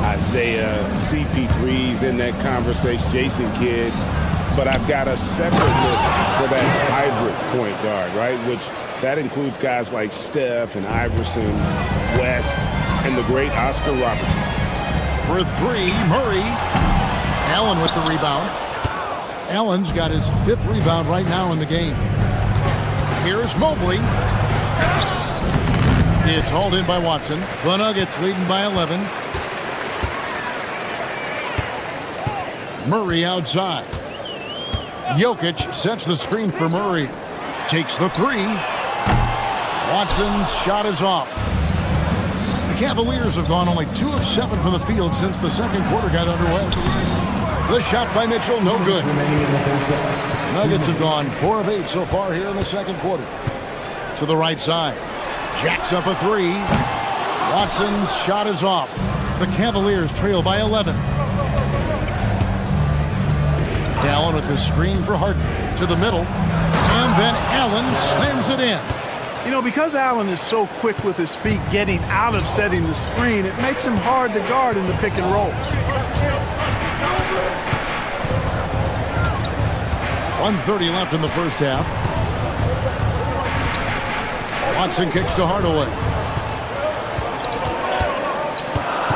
Isaiah, CP3's in that conversation, Jason Kidd. But I've got a separate list for that hybrid point guard, right? Which that includes guys like Steph and Iverson, West, and the great Oscar Robertson. For 3, Murray. Allen with the rebound. Allen's got his 5th rebound right now in the game. Here's Mobley. It's hauled in by Watson. The Nuggets leading by 11. Murray outside. Jokic sets the screen for Murray. Takes the 3. Watson's shot is off. The Cavaliers have gone only 2 of 7 from the field since the second quarter got underway. The shot by Mitchell, no good. Nuggets have gone 4 of 8 so far here in the second quarter. To the right side. Jacks up a 3. Watson's shot is off. The Cavaliers trail by 11. Allen with the screen for Harden. To the middle. And then Allen slams it in. You know, because Allen is so quick with his feet getting out of setting the screen, it makes him hard to guard in the pick and rolls. 1:30 left in the first half. Watson kicks to Hardaway.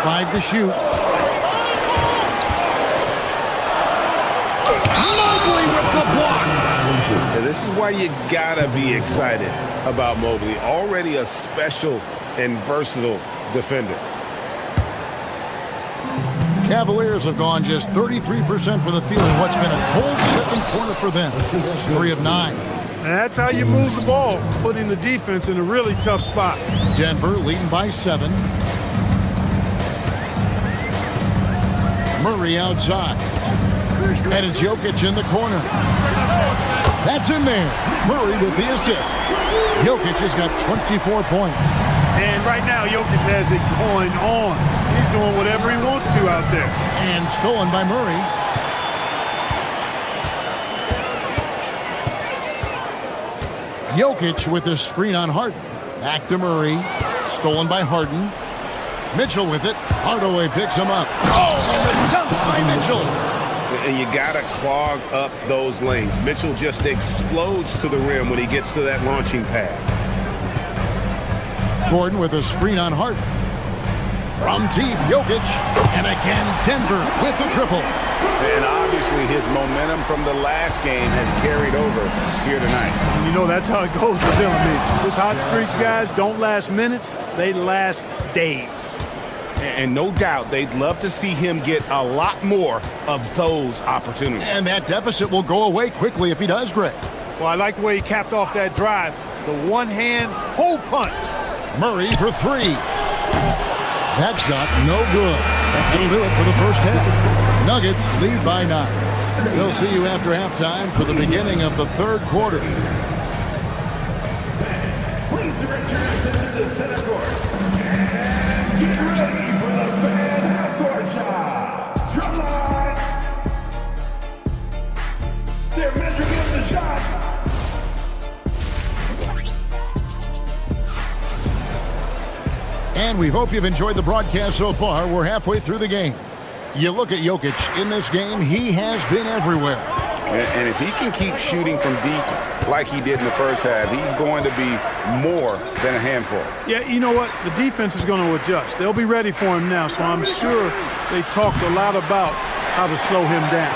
5 to shoot. Mobley with the block. And this is why you gotta be excited about Mobley. Already a special and versatile defender. Cavaliers have gone just 33% from the field in what's been a cold second quarter for them. 3 of 9. And that's how you move the ball, putting the defense in a really tough spot. Denver leading by 7. Murray outside. And it's Jokic in the corner. That's in there. Murray with the assist. Jokic has got 24 points. And right now, Jokic has it going on. He's doing whatever he wants to out there. And stolen by Murray. Jokic with the screen on Harden. Back to Murray. Stolen by Harden. Mitchell with it. Hardaway picks him up. Oh, and the dunk by Mitchell. And you got to clog up those lanes. Mitchell just explodes to the rim when he gets to that launching pad. Gordon with a screen on Harden. From deep, Jokic. And again, Denver with the triple. And obviously his momentum from the last game has carried over here tonight. You know, that's how it goes with him. I mean, those hot streaks, guys, don't last minutes. They last days. And no doubt they'd love to see him get a lot more of those opportunities. And that deficit will go away quickly if he does, Greg. Well, I like the way he capped off that drive. The one-hand hole punch. Murray for 3. That shot, no good. That'll do it for the first half. Nuggets lead by 9. We'll see you after halftime for the beginning of the third quarter. Please direct your attention to the center court. And get ready for the fan half-court shot. Drum line. They're measuring in the shot. And we hope you've enjoyed the broadcast so far. We're halfway through the game. You look at Jokic in this game, he has been everywhere. And if he can keep shooting from deep like he did in the first half, he's going to be more than a handful. Yeah, you know what? The defense is going to adjust. They'll be ready for him now, so I'm sure they talked a lot about how to slow him down.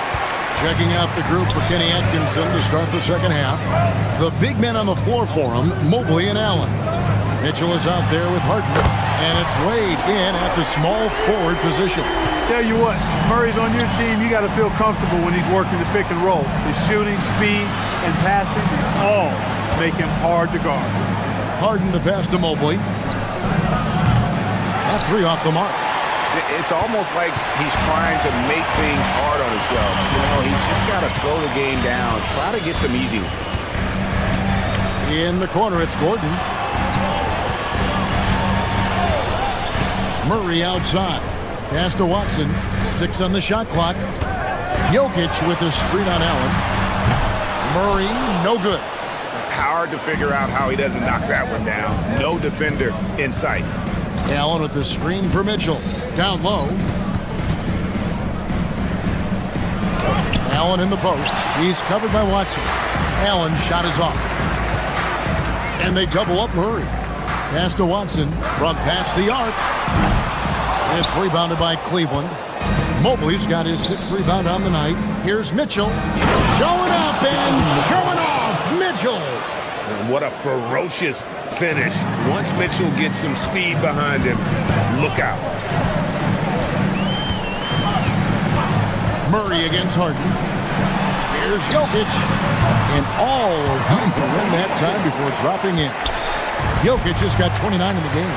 Checking out the group for Kenny Atkinson to start the second half. The big men on the floor for him, Mobley and Allen. Mitchell is out there with Harden, and it's Wade in at the small forward position. Tell you what, Murray's on your team, you got to feel comfortable when he's working the pick and roll. His shooting, speed, and passing all make him hard to guard. Harden the pass to Mobley. That 3 off the mark. It's almost like he's trying to make things hard on himself. You know, he's just got to slow the game down, try to get some easy ones. In the corner, it's Gordon. Murray outside. Pass to Watson. 6 on the shot clock. Jokic with a screen on Allen. Murray, no good. Hard to figure out how he doesn't knock that one down. No defender in sight. Allen with the screen for Mitchell. Down low. Allen in the post. He's covered by Watson. Allen's shot is off. And they double up Murray. Pass to Watson from past the arc. It's rebounded by Cleveland. Mobley's got his 6th rebound on the night. Here's Mitchell. Showing up and showing off. Mitchell. And what a ferocious finish. Once Mitchell gets some speed behind him, look out. Murray against Harden. Here's Jokic. And all around the rim that time before dropping in. Jokic just got 29 in the game.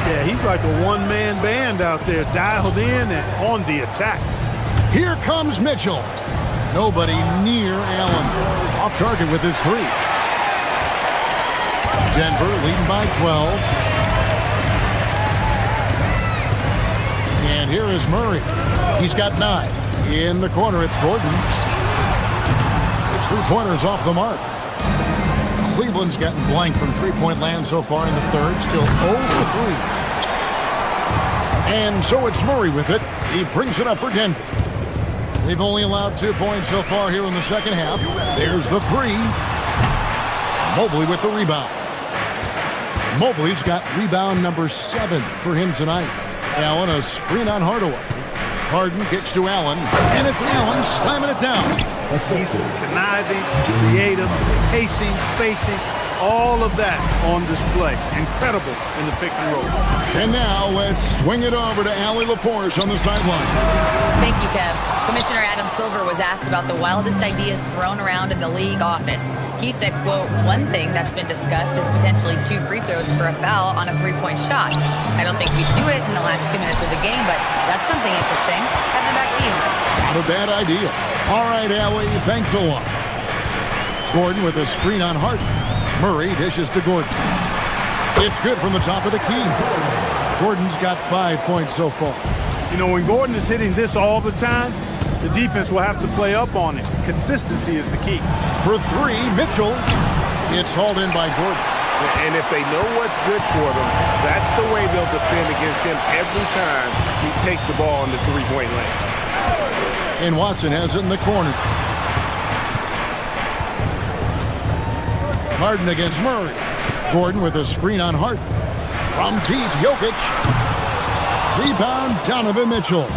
Yeah, he's like a one-man band out there, dialed in and on the attack. Here comes Mitchell. Nobody near Allen. Off target with his 3. Denver leading by 12. And here is Murray. He's got 9. In the corner, it's Gordon. His 3-pointers off the mark. Cleveland's gotten blank from three-point land so far in the third. Still 0 for 3. And so it's Murray with it. He brings it up for Denver. They've only allowed 2 points so far here in the second half. There's the 3. Mobley with the rebound. Mobley's got rebound number 7 for him tonight. Allen, a screen on Hardaway. Harden kicks to Allen, and it's Allen slamming it down. He's conniving, creative, pacing, spacing, all of that on display. Incredible in the pick and roll. And now let's swing it over to Allie LaForce on the sideline. Thank you, Kev. Commissioner Adam Silver was asked about the wildest ideas thrown around in the league office. He said, quote, one thing that's been discussed is potentially 2 free throws for a foul on a 3-point shot. I don't think we'd do it in the last 2 minutes of the game, but that's something interesting. Kevin, back to you. Not a bad idea. All right, Allie, thanks a lot. Gordon with a screen on Harden. Murray dishes to Gordon. It's good from the top of the key. Gordon's got 5 points so far. You know, when Gordon is hitting this all the time, the defense will have to play up on it. Consistency is the key. For 3, Mitchell. It's hauled in by Gordon. And if they know what's good for them, that's the way they'll defend against him every time he takes the ball in the 3-point lane. And Watson has it in the corner. Harden against Murray. Gordon with a screen on Harden. From deep, Jokic. Rebound, Donovan Mitchell.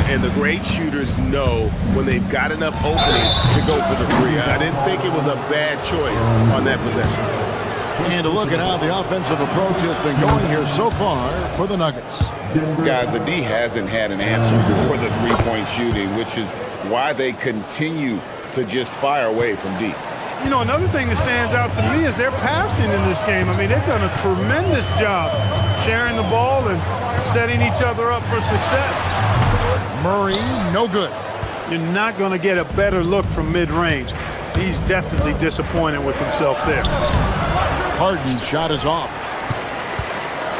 And the great shooters know when they've got enough opening to go for the 3. I didn't think it was a bad choice on that possession. And to look at how the offensive approach has been going here so far for the Nuggets. Guys, the D hasn't had an answer for the 3-point shooting, which is why they continue to just fire away from deep. You know, another thing that stands out to me is their passing in this game. I mean, they've done a tremendous job sharing the ball and setting each other up for success. Murray, no good. You're not going to get a better look from mid-range. He's definitely disappointed with himself there. Harden's shot is off.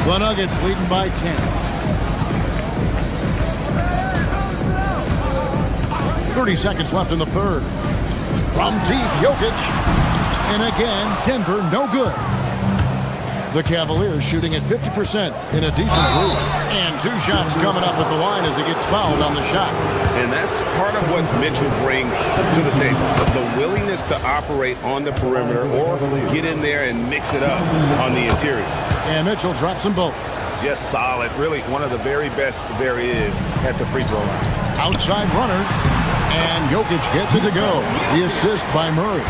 The Nuggets leading by 10. 30 seconds left in the third. From deep, Jokic. And again, Denver, no good. The Cavaliers shooting at 50% in a decent group. And 2 shots coming up at the line as he gets fouled on the shot. And that's part of what Mitchell brings to the table. The willingness to operate on the perimeter or get in there and mix it up on the interior. And Mitchell drops them both. Just solid. Really one of the very best there is at the free throw line. Outside runner. And Jokic gets it to go. The assist by Murray.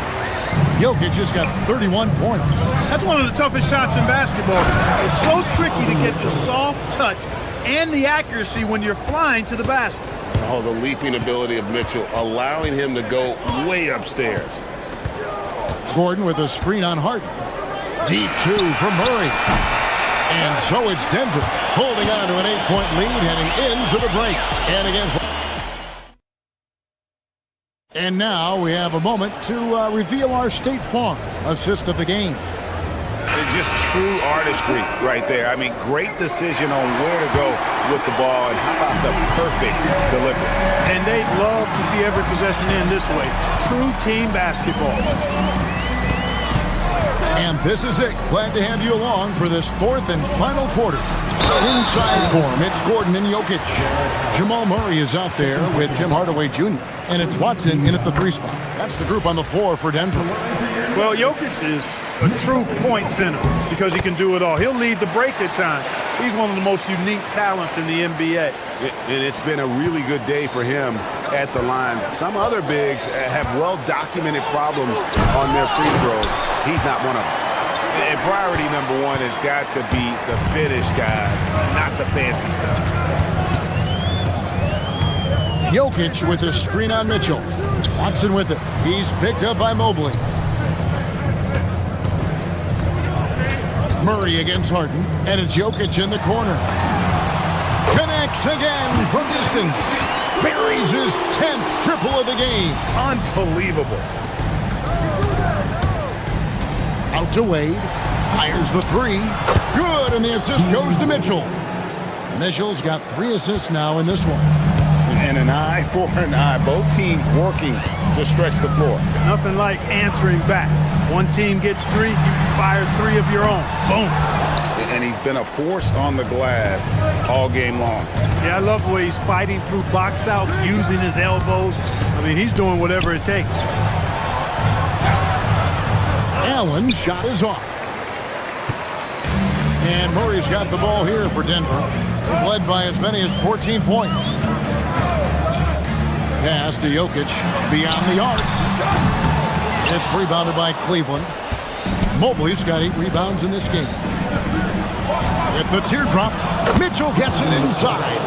Jokic just got 31 points. That's one of the toughest shots in basketball. It's so tricky to get the soft touch and the accuracy when you're flying to the basket. Oh, the leaping ability of Mitchell, allowing him to go way upstairs. Gordon with a screen on Harden. Deep 2 for Murray. And so it's Denver holding on to an 8-point lead heading into the break. And against. And now we have a moment to reveal our State Farm assist of the game. Just true artistry right there. I mean, great decision on where to go with the ball, and how about the perfect delivery. And they'd love to see every possession end this way. True team basketball. And this is it. Glad to have you along for this 4th and final quarter. Inside form, it's Gordon and Jokic. Jamal Murray is out there with Tim Hardaway Jr. And it's Watson in at the 3 spot. That's the group on the floor for Denver. Well, Jokic is a true point center because he can do it all. He'll lead the break at times. He's one of the most unique talents in the NBA. And it's been a really good day for him at the line. Some other bigs have well-documented problems on their free throws. He's not one of them. And priority number one has got to be the finish, guys, not the fancy stuff. Jokic with a screen on Mitchell. Watson with it. He's picked up by Mobley. Murray against Harden, and it's Jokic in the corner. Connects again from distance. Buries his 10th triple of the game. Unbelievable. Out to Wade. Fires the three. Good, and the assist goes to Mitchell. Mitchell's got 3 assists now in this one. And an eye for an eye. Both teams working to stretch the floor. Nothing like answering back. One team gets 3, you fire 3 of your own. Boom. And he's been a force on the glass all game long. Yeah, I love the way he's fighting through box outs, using his elbows. I mean, he's doing whatever it takes. Allen's shot is off. And Murray's got the ball here for Denver. They've led by as many as 14 points. Pass to Jokic beyond the arc. It's rebounded by Cleveland. Mobley's got 8 rebounds in this game. With the teardrop, Mitchell gets it inside.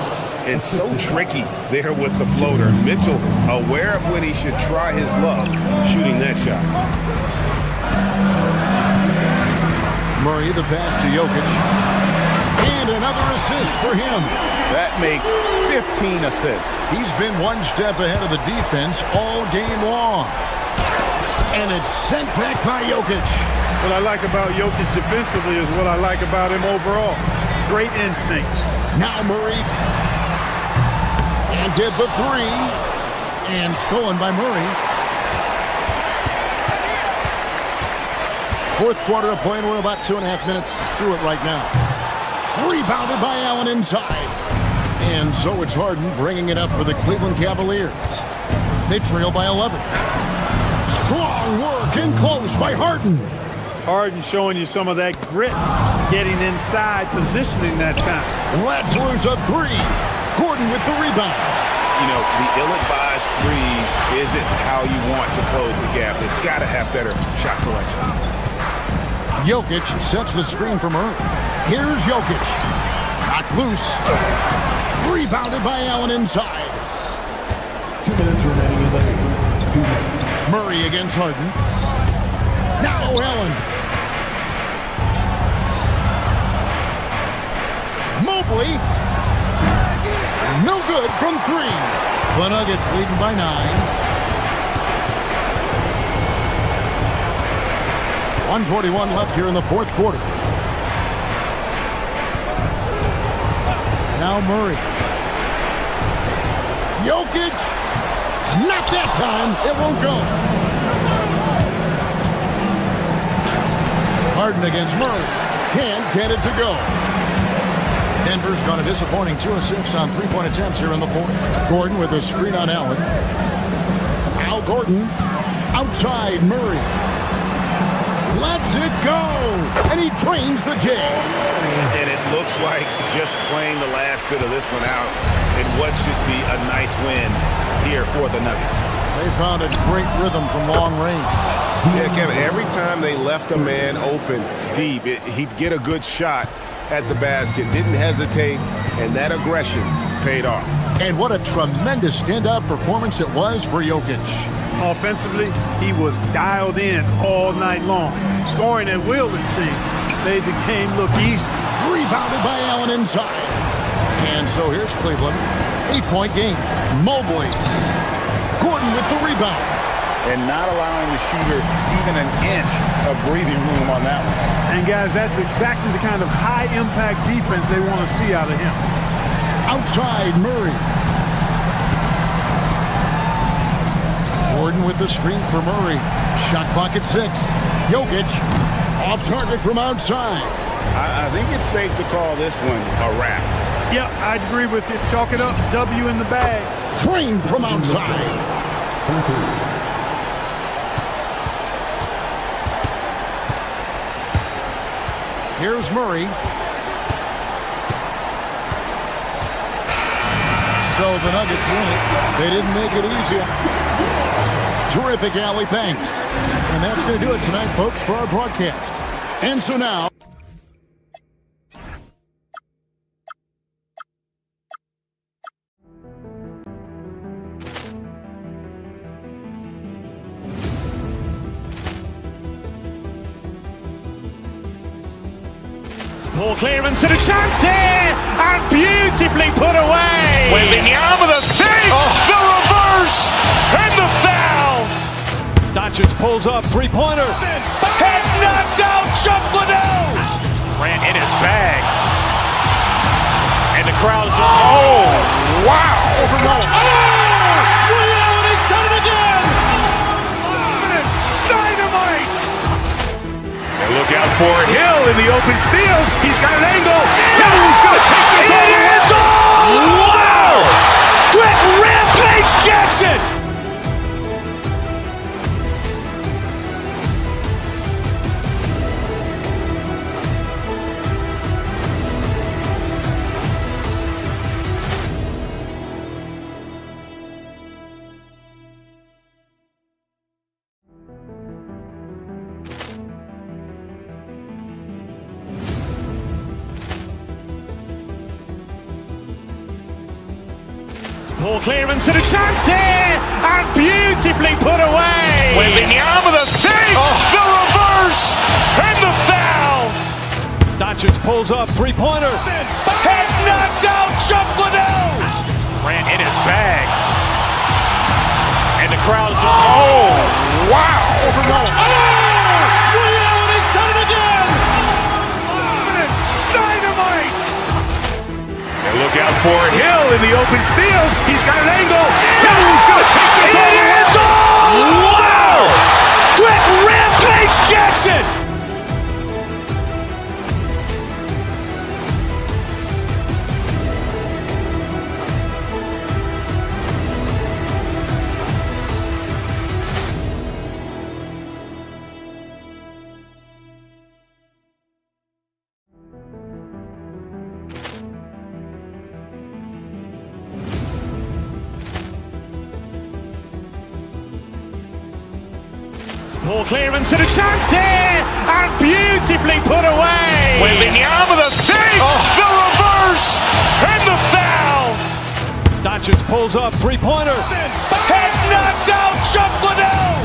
It's so tricky there with the floaters. Mitchell aware of when he should try his luck shooting that shot. Murray the pass to Jokic. And another assist for him. That makes 15 assists. He's been one step ahead of the defense all game long. And it's sent back by Jokic. What I like about Jokic defensively is what I like about him overall. Great instincts. Now Murray. And get the 3. And stolen by Murray. Fourth quarter of play, and we're about 2.5 minutes through it right now. Rebounded by Allen inside. And so it's Harden bringing it up for the Cleveland Cavaliers. They trail by 11. Strong work in close by Harden. Harden showing you some of that grit, getting inside, positioning that time. Let's lose a 3. Gordon with the rebound. You know, the ill-advised threes isn't how you want to close the gap. They've got to have better shot selection. Jokic sets the screen for Murray. Here's Jokic. Knocked loose. Rebounded by Allen inside. 2 minutes remaining in the game. 2 minutes. Murray against Harden. Now Allen. Mobley. No good from 3. The Nuggets leading by 9. 1:41 left here in the fourth quarter. Now Murray. Jokic. Not that time. It won't go. Harden against Murray. Can't get it to go. Denver's got a disappointing 2 assists on 3-point attempts here in the fourth. Gordon with a screen on Allen. Now Gordon. Outside Murray. Lets it go. And he drains the game. And it looks like just playing the last bit of this one out in what should be a nice win here for the Nuggets. They found a great rhythm from long range. Yeah, Kevin, every time they left a man open deep, he'd get a good shot at the basket, didn't hesitate, and that aggression paid off. And what a tremendous standout performance it was for Jokic. Offensively, he was dialed in all night long. Scoring at will, it seemed, made the game look easy. Rebounded by Allen inside. And so here's Cleveland. 8-point game. Mobley. Gordon with the rebound. And not allowing the shooter even an inch of breathing room on that one. And guys, that's exactly the kind of high-impact defense they want to see out of him. Outside Murray. Gordon with the screen for Murray. Shot clock at 6. Jokic off target from outside. I think it's safe to call this one a wrap. Yeah, I'd agree with you. Chalk it up. W in the bag. Trained from outside. Here's Murray. So the Nuggets win it. They didn't make it easy. Terrific alley, thanks. And that's going to do it tonight, folks, for our broadcast. And so now... Ball clearance and a chance here, and beautifully put away. Wembanyama the fake, the reverse, and the foul. Doncic pulls up, three-pointer. Has knocked out Chuck Liddell. Grant in his bag. And the crowd is... Oh, wow. He's done it again. Dynamite. And look out for Hill in the open field. He's got an angle. He's going to take this all the way. Wow. Quick Rampage Jackson. Ball clearance and a chance here, and beautifully put away. Wembanyama the fake, the reverse, and the foul. Doncic pulls up, three-pointer. Has knocked out Chuck Liddell. Grant in his bag. And the crowd is... Oh, wow. He's done it again. Dynamite. And look out for Hill in the open field. He's got an angle. He's going to take this all the way. Wow. Quick Rampage Jackson. Ball clearance and a chance here, and beautifully put away. Wembanyama the fake, the reverse, and the foul. Doncic pulls up, three-pointer. Has knocked out Chuck Liddell.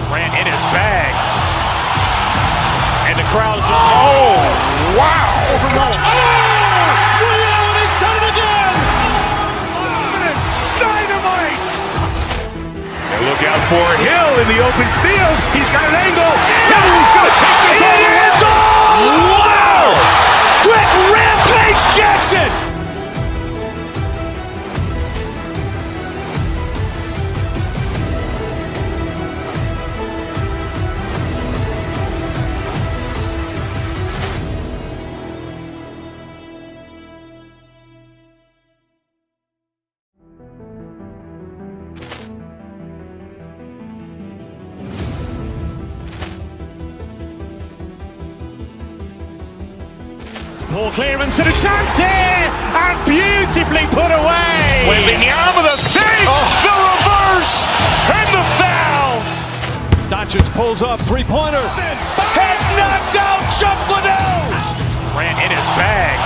Grant in his bag. And the crowd is... Oh, wow. He's done it again. Dynamite. And look out for Hill in the open field. He's got an angle. He's going to take this all the way. Wow. Quick Rampage Jackson. Ball clearance and a chance here, and beautifully put away. Wembanyama the fake, the reverse, and the foul. Doncic pulls up, three-pointer. Has knocked out Chuck Liddell. Grant in his bag.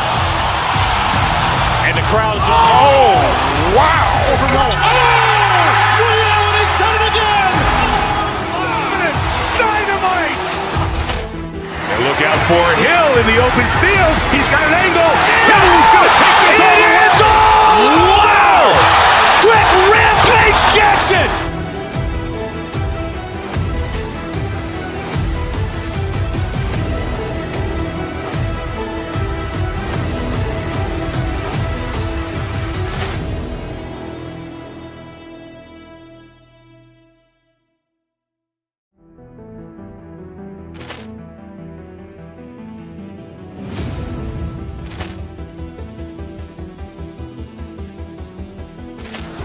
And the crowd is... Oh, wow. He's done it again. Dynamite. And look out for Hill in the open field. He's got an angle. He's going to take this all the way. Wow. Quick Rampage Jackson.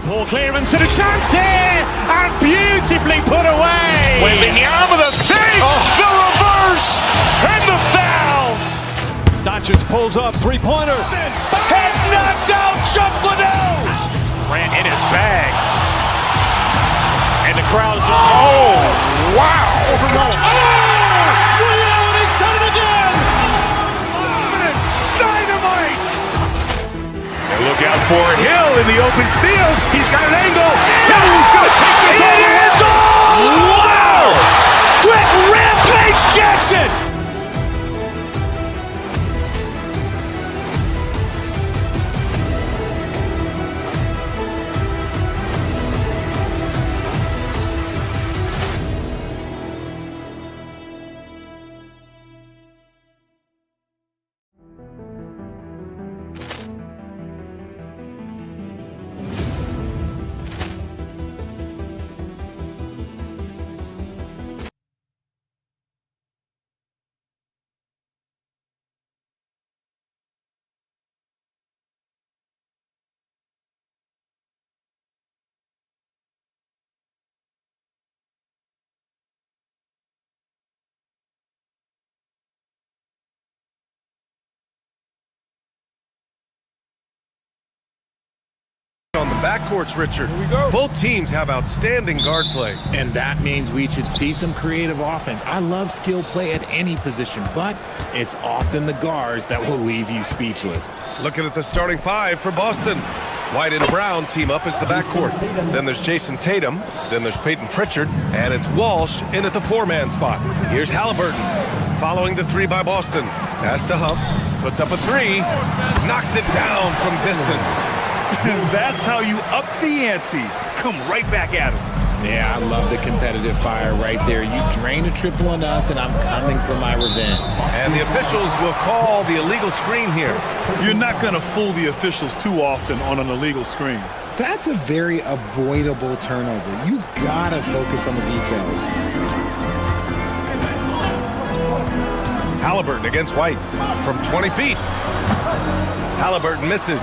Ball clearance and a chance here, and beautifully put away. Wembanyama the fake, the reverse, and the foul. Richards pulls up, three-pointer. Has knocked out Chuck Liddell. Grant in his bag. And the crowd is... Oh, wow. Ray Allen, he's done it again. Dynamite. And look out for Hill in the open field. He's got an angle. Hill's going to take this all the way. Wow. Quick Rampage Jackson. On the backcourts, Richard. Here we go. Both teams have outstanding guard play. And that means we should see some creative offense. I love skill play at any position, but it's often the guards that will leave you speechless. Looking at the starting five for Boston. White and Brown team up as the backcourt. Then there's Jason Tatum. Then there's Peyton Pritchard. And it's Walsh in at the four-man spot. Here's Halliburton following the three by Boston. Pass to Huff. Puts up a three. Knocks it down from distance. That's how you up the ante. Come right back at him. Yeah, I love the competitive fire right there. You drain a triple on us, and I'm coming for my revenge. And the officials will call the illegal screen here. You're not going to fool the officials too often on an illegal screen. That's a very avoidable turnover. You gotta focus on the details. Halliburton against White from 20 feet. Halliburton misses.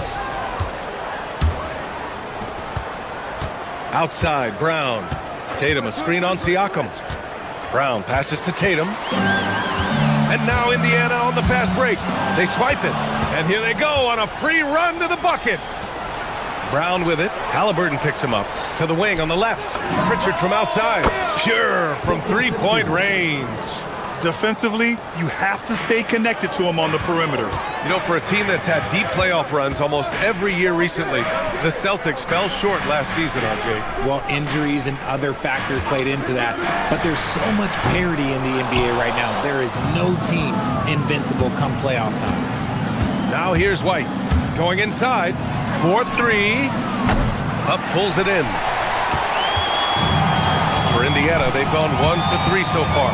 Outside, Brown. Tatum, a screen on Siakam. Brown passes to Tatum. And now Indiana on the fast break. They swipe it. And here they go on a free run to the bucket. Brown with it. Halliburton picks him up. To the wing on the left. Pritchard from outside. Pure from three-point range. Defensively, you have to stay connected to him on the perimeter. You know, for a team that's had deep playoff runs almost every year recently, the Celtics fell short last season, RJ. Well, injuries and other factors played into that, but there's so much parity in the NBA right now. There is no team invincible come playoff time. Now here's White going inside for three. Up pulls it in. For Indiana, they've gone 1 for 3 so far.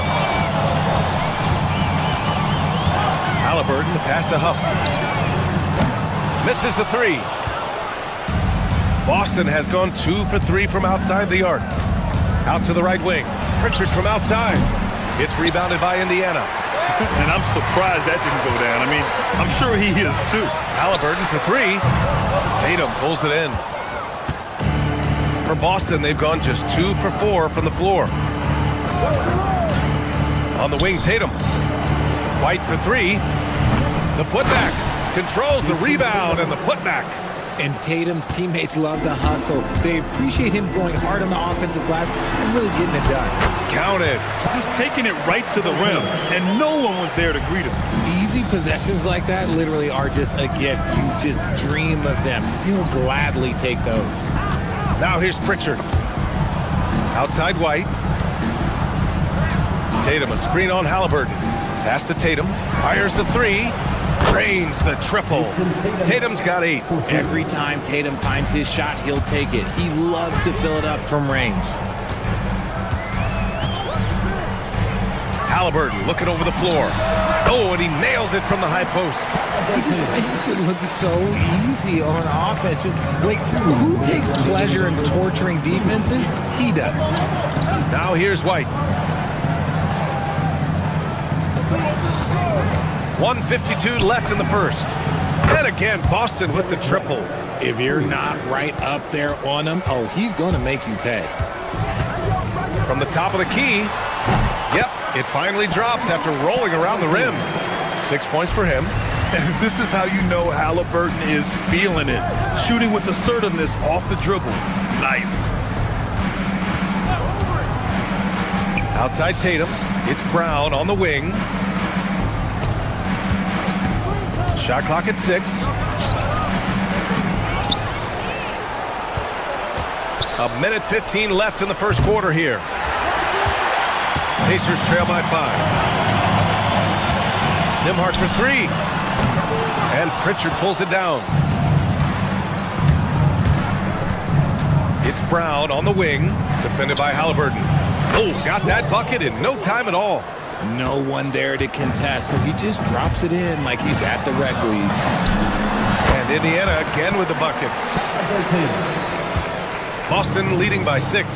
Halliburton, the pass to Huff. Misses the three. Boston has gone 2 for 3 from outside the arc. Out to the right wing. Pritchard from outside. It's rebounded by Indiana. And I'm surprised that didn't go down. I mean, I'm sure he is too. Halliburton for 3. Tatum pulls it in. For Boston, they've gone just 2 for 4 from the floor. On the wing, Tatum. White for 3. The putback controls the rebound and the putback. And Tatum's teammates love the hustle. They appreciate him going hard on the offensive glass and really getting it done. Counted. Just taking it right to the rim, and no one was there to greet him. Easy possessions like that literally are just a gift. You just dream of them. He'll gladly take those. Now here's Pritchard. Outside White. Tatum, a screen on Halliburton. Pass to Tatum. Fires the 3. Drains the triple. Tatum's got 8. Every time Tatum finds his shot, he'll take it. He loves to fill it up from range. Halliburton looking over the floor. Oh, and he nails it from the high post. He just makes it look so easy on offense. Like, who takes pleasure in torturing defenses? He does. Now here's White. 1:52 left in the first. And again, Boston with the triple. If you're not right up there on him, oh, he's going to make you pay. From the top of the key. Yep, it finally drops after rolling around the rim. 6 points for him. And this is how you know Halliburton is feeling it. Shooting with assertiveness off the dribble. Nice. Outside Tatum. It's Brown on the wing. Shot clock at 6. A minute 15 left in the first quarter here. Pacers trail by 5. Nembhard for 3. And Pritchard pulls it down. It's Brown on the wing, defended by Halliburton. Oh, got that bucket in no time at all. No one there to contest, so he just drops it in like he's at the rec league. And Indiana again with the bucket. Boston leading by 6.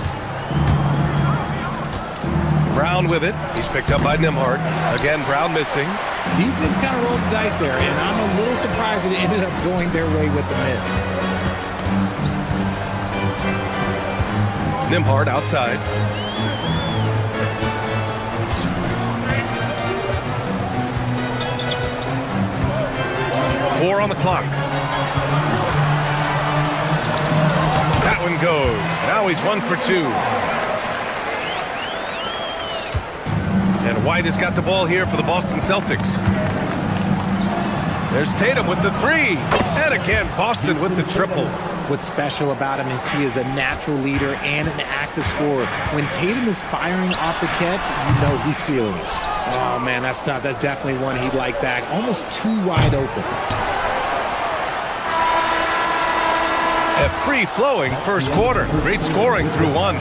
Brown with it. He's picked up by Nembhard. Again, Brown missing. Defense kind of rolled the dice there, and I'm a little surprised that it ended up going their way with the miss. Nembhard outside. Four on the clock. That one goes. Now he's 1 for 2. And White has got the ball here for the Boston Celtics. There's Tatum with the 3. And again, Boston with the triple. What's special about him is he is a natural leader and an active scorer. When Tatum is firing off the catch, you know he's feeling it. Oh, man, that's tough. That's definitely one he'd like back. Almost too wide open. A free-flowing first quarter. Great scoring through 1.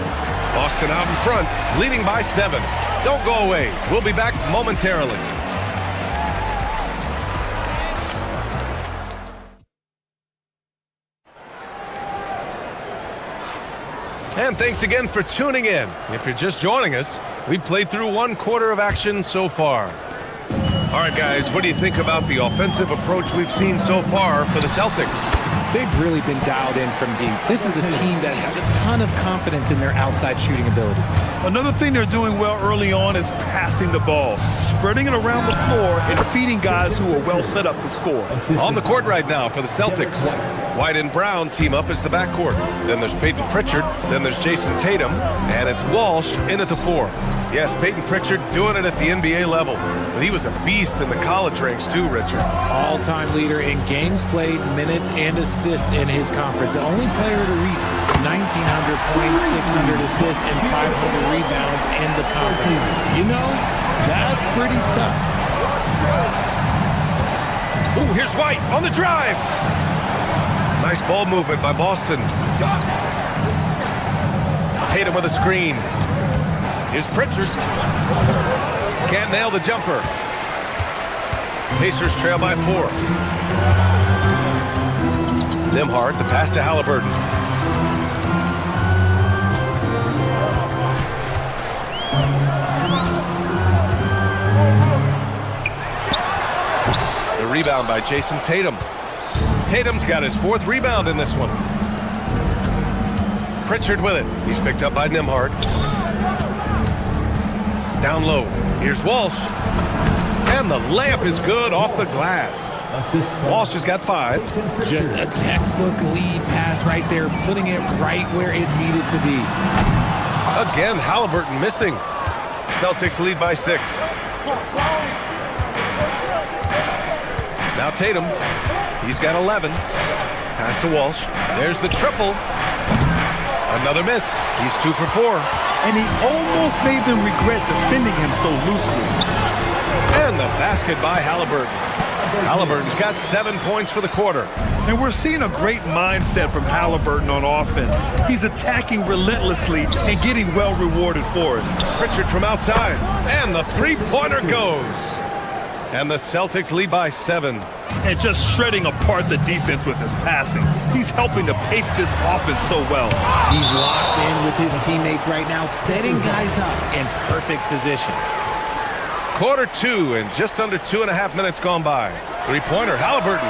Boston out in front, leading by 7. Don't go away. We'll be back momentarily. And thanks again for tuning in. If you're just joining us, we played through 1 quarter of action so far. All right, guys, what do you think about the offensive approach we've seen so far for the Celtics? They've really been dialed in from deep. This is a team that has a ton of confidence in their outside shooting ability. Another thing they're doing well early on is passing the ball, spreading it around the floor and feeding guys who are well set up to score. On the court right now for the Celtics, White and Brown team up as the backcourt. Then there's Peyton Pritchard, then there's Jason Tatum, and it's Walsh in at the 4. Yes, Peyton Pritchard doing it at the NBA level, but he was a beast in the college ranks too, Richard. All-time leader in games played, minutes, and assists in his conference. The only player to reach 1,900 points, 600 assists, and 500 rebounds in the conference. You know, that's pretty tough. Ooh, here's White on the drive. Nice ball movement by Boston. Tatum with a screen. Here's Pritchard. Can't nail the jumper. Pacers trail by 4. Nembhard, the pass to Halliburton. The rebound by Jason Tatum. Tatum's got his 4th rebound in this one. Pritchard with it. He's picked up by Nembhard. Down low. Here's Walsh. And the layup is good off the glass. Walsh has got 5. Just a textbook lead pass right there, putting it right where it needed to be. Again, Halliburton missing. Celtics lead by 6. Now Tatum. He's got 11. Pass to Walsh. There's the triple. Another miss. He's 2 for 4. And he almost made them regret defending him so loosely. And the basket by Halliburton. Halliburton's got 7 points for the quarter. And we're seeing a great mindset from Halliburton on offense. He's attacking relentlessly and getting well rewarded for it. Pritchard from outside. And the three-pointer goes. And the Celtics lead by 7. And just shredding apart the defense with his passing. He's helping to pace this offense so well. He's locked in with his teammates right now, setting guys up in perfect position. Quarter 2 and just under 2.5 minutes gone by. Three-pointer, Halliburton.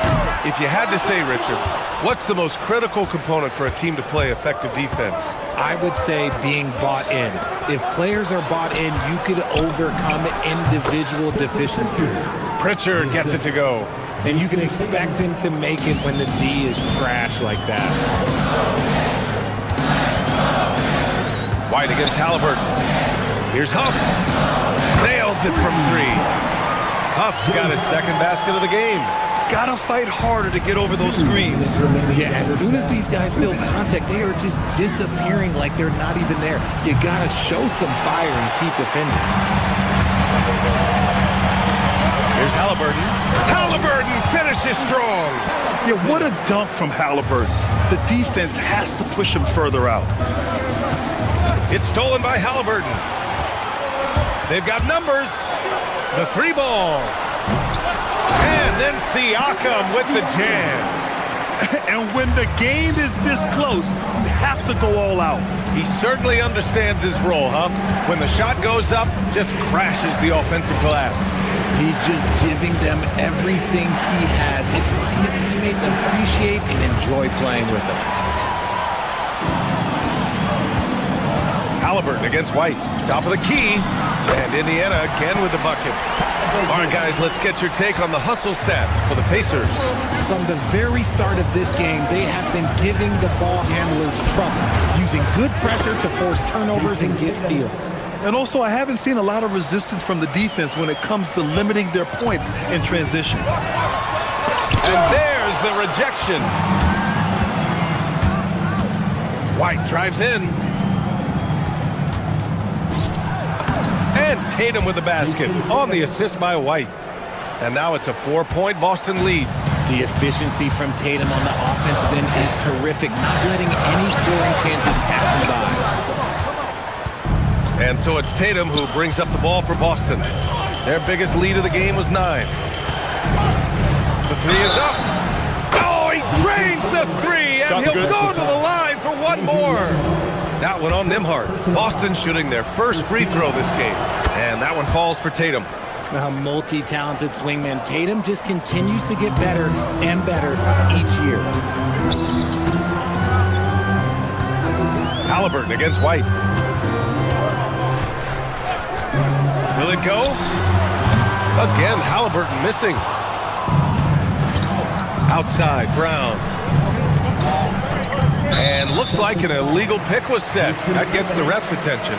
If you had to say, Richard, what's the most critical component for a team to play effective defense? I would say being bought in. If players are bought in, you could overcome individual deficiencies. Pritchard gets it to go. And you can expect him to make it when the D is trash like that. White against Halliburton. Here's Huff. Nails it from 3. Huff's got his second basket of the game. Gotta fight harder to get over those screens. Yeah, as soon as these guys build contact, they are just disappearing like they're not even there. You gotta show some fire and keep defending. Here's Halliburton. Halliburton finishes strong. Yeah, what a dunk from Halliburton. The defense has to push him further out. It's stolen by Halliburton. They've got numbers. The 3 ball. And then Siakam with the jam. And when the game is this close, you have to go all out. He certainly understands his role, huh? When the shot goes up, just crashes the offensive glass. He's just giving them everything he has. It's why his teammates appreciate and enjoy playing with him. Halliburton against White. Top of the key. And Indiana again with the bucket. All right, guys, let's get your take on the hustle stats for the Pacers. From the very start of this game, they have been giving the ball handlers trouble, using good pressure to force turnovers and get steals. And also, I haven't seen a lot of resistance from the defense when it comes to limiting their points in transition. And there's the rejection. White drives in. And Tatum with the basket on the assist by White. And now it's a 4-point Boston lead. The efficiency from Tatum on the offensive end is terrific, not letting any scoring chances pass him by. And so it's Tatum who brings up the ball for Boston. Their biggest lead of the game was 9. The 3 is up. Oh, he drains the 3, and he'll go to the line for one more. That one on Nembhard. Boston shooting their first free throw this game. And that one falls for Tatum. A multi-talented swingman, Tatum just continues to get better and better each year. Halliburton against White. Will it go? Again, Halliburton missing. Outside, Brown. And looks like an illegal pick was set. That gets the ref's attention.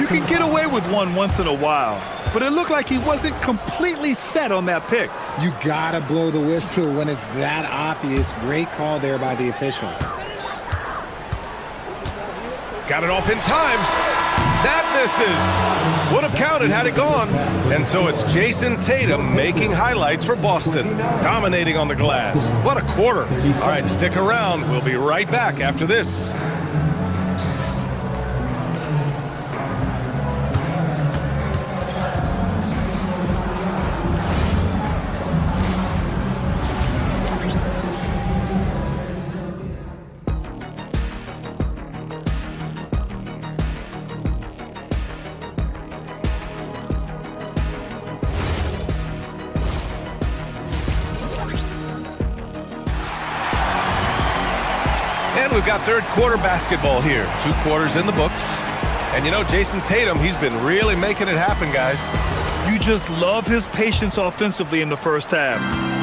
You can get away with one once in a while, but it looked like he wasn't completely set on that pick. You gotta blow the whistle when it's that obvious. Great call there by the official. Got it off in time. That misses. Would have counted had it gone. And so it's Jason Tatum making highlights for Boston, dominating on the glass. What a quarter. All right, stick around. We'll be right back after this. We've got third quarter basketball here. 2 quarters in the books. And you know, Jason Tatum, he's been really making it happen, guys. You just love his patience offensively in the first half.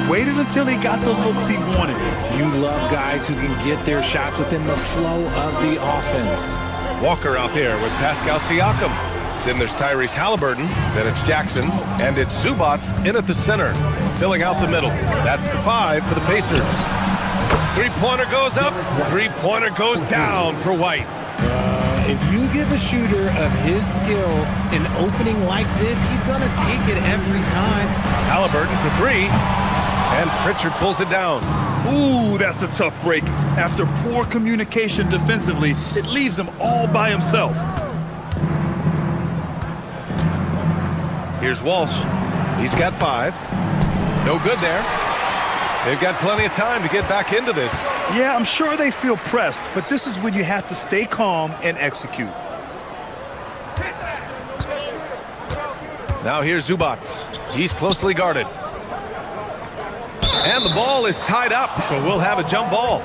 Waited until he got the looks he wanted. You love guys who can get their shots within the flow of the offense. Walker out there with Pascal Siakam. Then there's Tyrese Halliburton. Then it's Jackson. And it's Zubats in at the center, filling out the middle. That's the 5 for the Pacers. 3-pointer goes up, 3-pointer goes down for White. If you give a shooter of his skill an opening like this, he's going to take it every time. Halliburton for 3, and Pritchard pulls it down. Ooh, that's a tough break. After poor communication defensively, it leaves him all by himself. Here's Walsh. He's got 5. No good there. They've got plenty of time to get back into this. Yeah, I'm sure they feel pressed, but this is when you have to stay calm and execute. Now here's Zubats. He's closely guarded. And the ball is tied up, so we'll have a jump ball.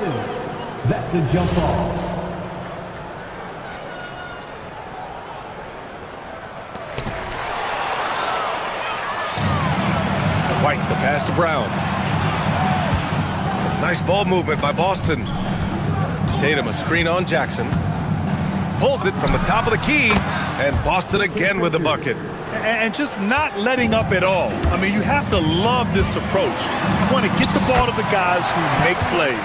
That's a jump ball. White, the pass to Brown. Nice ball movement by Boston. Tatum, a screen on Jackson. Pulls it from the top of the key, and Boston again with the bucket. And just not letting up at all. I mean, you have to love this approach. You want to get the ball to the guys who make plays.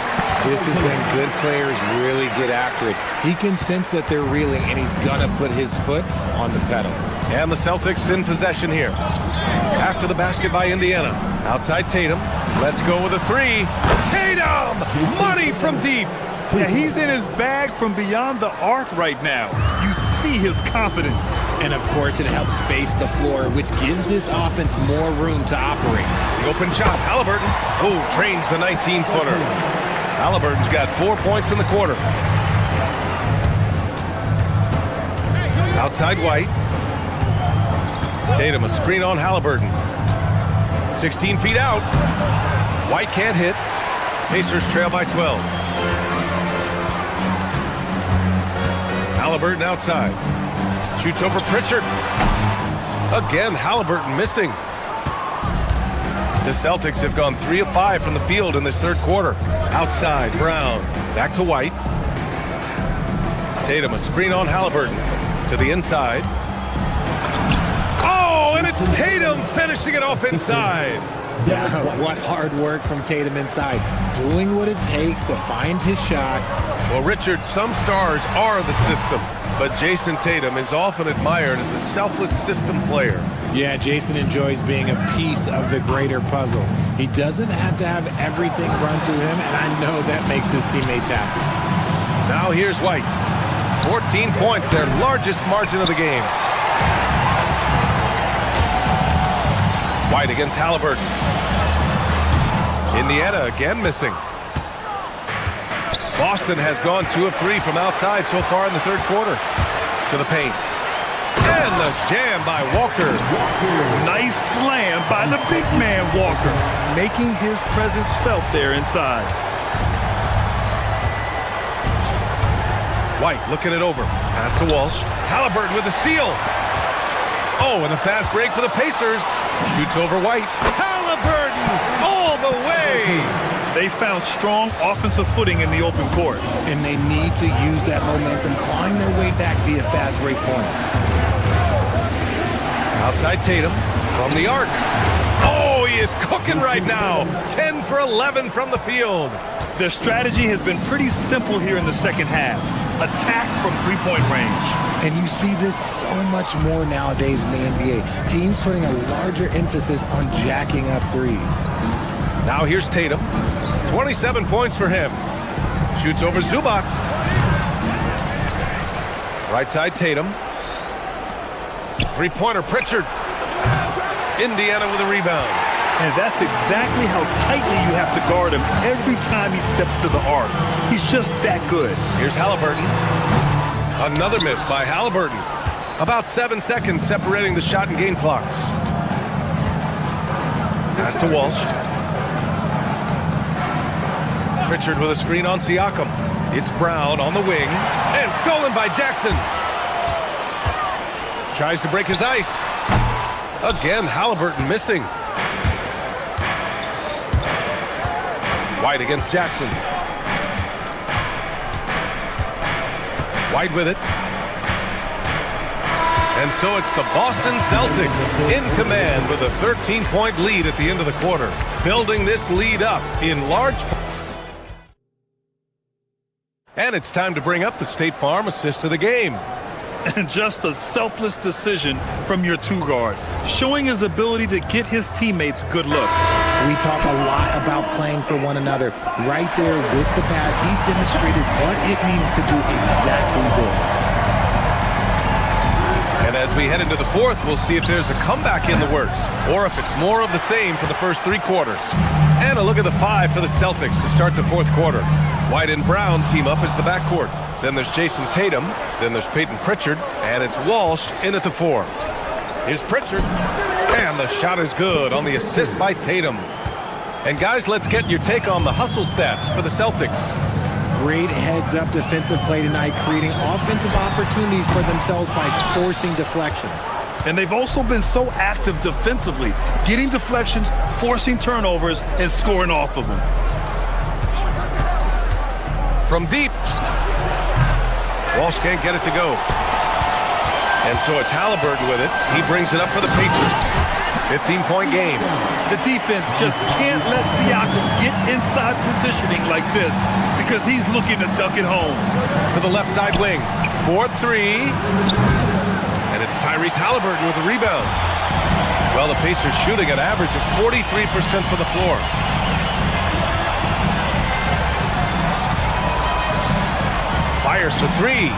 This is when good players really get after it. He can sense that they're reeling, and he's going to put his foot on the pedal. And the Celtics in possession here. After the basket by Indiana. Outside Tatum. Let's go with a three. Tatum! Money from deep. Yeah, he's in his bag from beyond the arc right now. You see his confidence. And, of course, it helps space the floor, which gives this offense more room to operate. The open shot, Halliburton. Oh, trains the 19-footer. Halliburton's got 4 points in the quarter. Outside White. Tatum, a screen on Halliburton. 16 feet out. White can't hit. Pacers trail by 12. Halliburton outside. Shoots over Pritchard. Again, Halliburton missing. The Celtics have gone 3 of 5 from the field in this third quarter. Outside, Brown. Back to White. Tatum, a screen on Halliburton. To the inside. Oh, and it's Tatum finishing it off inside. Yeah, what hard work from Tatum inside. Doing what it takes to find his shot. Well, Richard, some stars are the system, but Jason Tatum is often admired as a selfless system player. Yeah, Jason enjoys being a piece of the greater puzzle. He doesn't have to have everything run through him, and I know that makes his teammates happy. Now here's White. 14 points, their largest margin of the game. White against Halliburton. Indiana again missing. Boston has gone 2 of 3 from outside so far in the third quarter. To the paint. And the jam by Walker. Nice slam by the big man Walker, making his presence felt there inside. White looking it over. Pass to Walsh. Halliburton with a steal. Oh, and a fast break for the Pacers. Shoots over White. Halliburton all the way. They found strong offensive footing in the open court. And they need to use that momentum, climb their way back via fast break points. Outside Tatum from the arc. Oh, he is cooking right now. 10 for 11 from the field. Their strategy has been pretty simple here in the second half. Attack from three-point range. And you see this so much more nowadays in the NBA. Teams putting a larger emphasis on jacking up threes. Now here's Tatum. 27 points for him. Shoots over Zubac. Right side Tatum. Three-pointer Pritchard. Indiana with a rebound. And that's exactly how tightly you have to guard him every time he steps to the arc. He's just that good. Here's Halliburton. Another miss by Halliburton. About 7 seconds separating the shot and game clocks. Pass to Walsh. Pritchard with a screen on Siakam. It's Brown on the wing. And stolen by Jackson. Tries to break his ice. Again, Halliburton missing. White against Jackson. White with it. And so it's the Boston Celtics in command with a 13-point lead at the end of the quarter. Building this lead up in large part. And it's time to bring up the State Farm assist of the game. And just a selfless decision from your two-guard, showing his ability to get his teammates good looks. We talk a lot about playing for one another. Right there with the pass, he's demonstrated what it means to do exactly this. And as we head into the fourth, we'll see if there's a comeback in the works, or if it's more of the same for the first 3 quarters. And a look at the 5 for the Celtics to start the fourth quarter. White and Brown team up as the backcourt. Then there's Jason Tatum. Then there's Peyton Pritchard. And it's Walsh in at the 4. Here's Pritchard. And the shot is good on the assist by Tatum. And guys, let's get your take on the hustle stats for the Celtics. Great heads-up defensive play tonight, creating offensive opportunities for themselves by forcing deflections. And they've also been so active defensively, getting deflections, forcing turnovers, and scoring off of them. From deep. Walsh can't get it to go. And so it's Halliburton with it. He brings it up for the Pacers. 15-point game. The defense just can't let Siakam get inside positioning like this because he's looking to dunk it home. To the left side wing. 4-3. And it's Tyrese Halliburton with the rebound. Well, the Pacers shooting an average of 43% from the floor. Fires for three.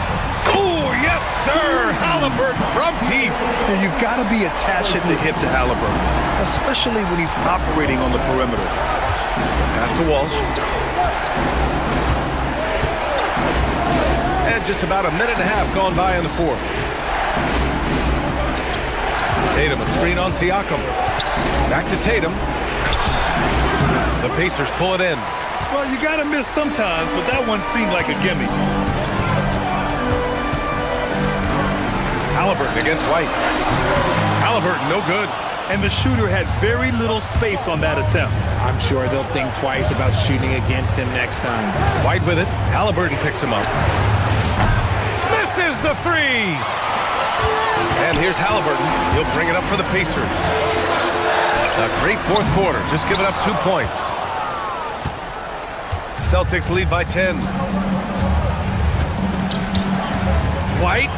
Oh, yes, sir! Halliburton from deep. And you've got to be attached at the hip to Halliburton, especially when he's operating on the perimeter. Pass to Walsh. And just about a minute and a half gone by in the fourth. Tatum, a screen on Siakam. Back to Tatum. The Pacers pull it in. Well, you got to miss sometimes, but that one seemed like a gimme. Halliburton against White. Halliburton, no good. And the shooter had very little space on that attempt. I'm sure they'll think twice about shooting against him next time. White with it. Halliburton picks him up. Misses the three. And here's Halliburton. He'll bring it up for the Pacers. A great fourth quarter. Just giving up 2 points. Celtics lead by 10. White.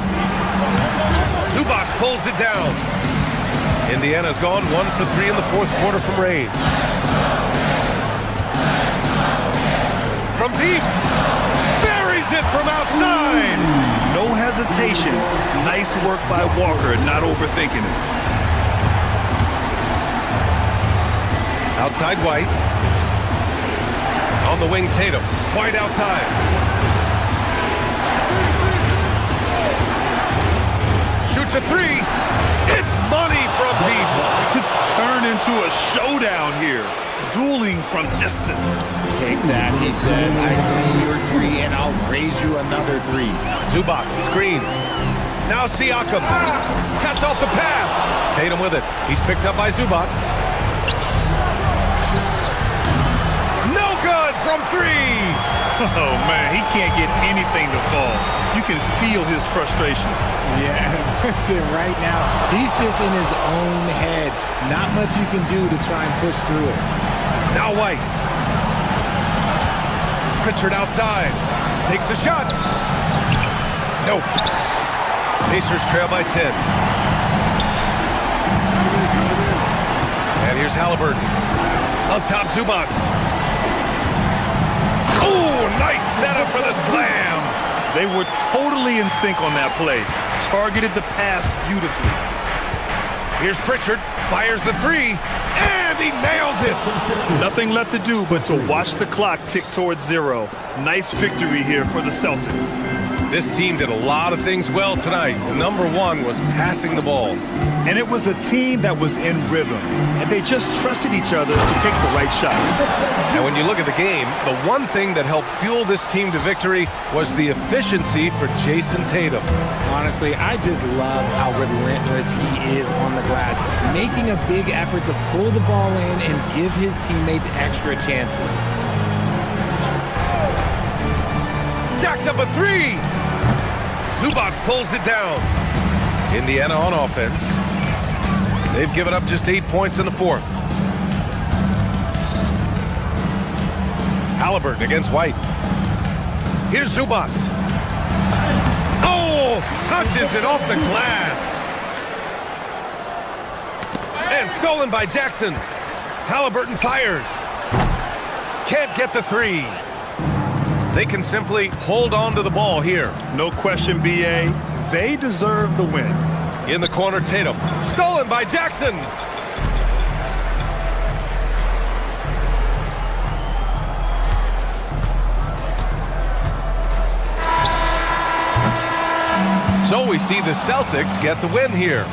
Zubac pulls it down. Indiana's gone 1 for 3 in the fourth quarter from range. From deep. Buries it from outside. No hesitation. Nice work by Walker, not overthinking it. Outside White. On the wing, Tatum. White outside. Shoots a three. It's money from deep. It's turned into a showdown here. Dueling from distance. Take that, he says. I see your three, and I'll raise you another three. Zubac, screen. Now Siakam. Cuts off the pass. Tatum with it. He's picked up by Zubac. No good from three. Oh, man, he can't get anything to fall. You can feel his frustration. Yeah, that's it right now. He's just in his own head. Not much you can do to try and push through it. Now White. Pritchard outside. Takes the shot. Nope. Pacers trail by 10. And here's Halliburton. Up top, Zubac. Oh, nice setup for the slam. They were totally in sync on that play. Targeted the pass beautifully. Here's Pritchard. Fires the three. And he nails it. Nothing left to do but to watch the clock tick towards 0. Nice victory here for the Celtics. This team did a lot of things well tonight. Number one was passing the ball. And it was a team that was in rhythm. And they just trusted each other to take the right shots. And when you look at the game, the one thing that helped fuel this team to victory was the efficiency for Jason Tatum. Honestly, I just love how relentless he is on the glass, making a big effort to pull the ball in and give his teammates extra chances. Jacks up a three. Zubac pulls it down. Indiana on offense. They've given up just 8 points in the fourth. Halliburton against White. Here's Zubac. Oh, touches it off the glass. And stolen by Jackson. Halliburton fires. Can't get the three. They can simply hold on to the ball here. No question, B.A. They deserve the win. In the corner, Tatum. Stolen by Jackson. So we see the Celtics get the win here.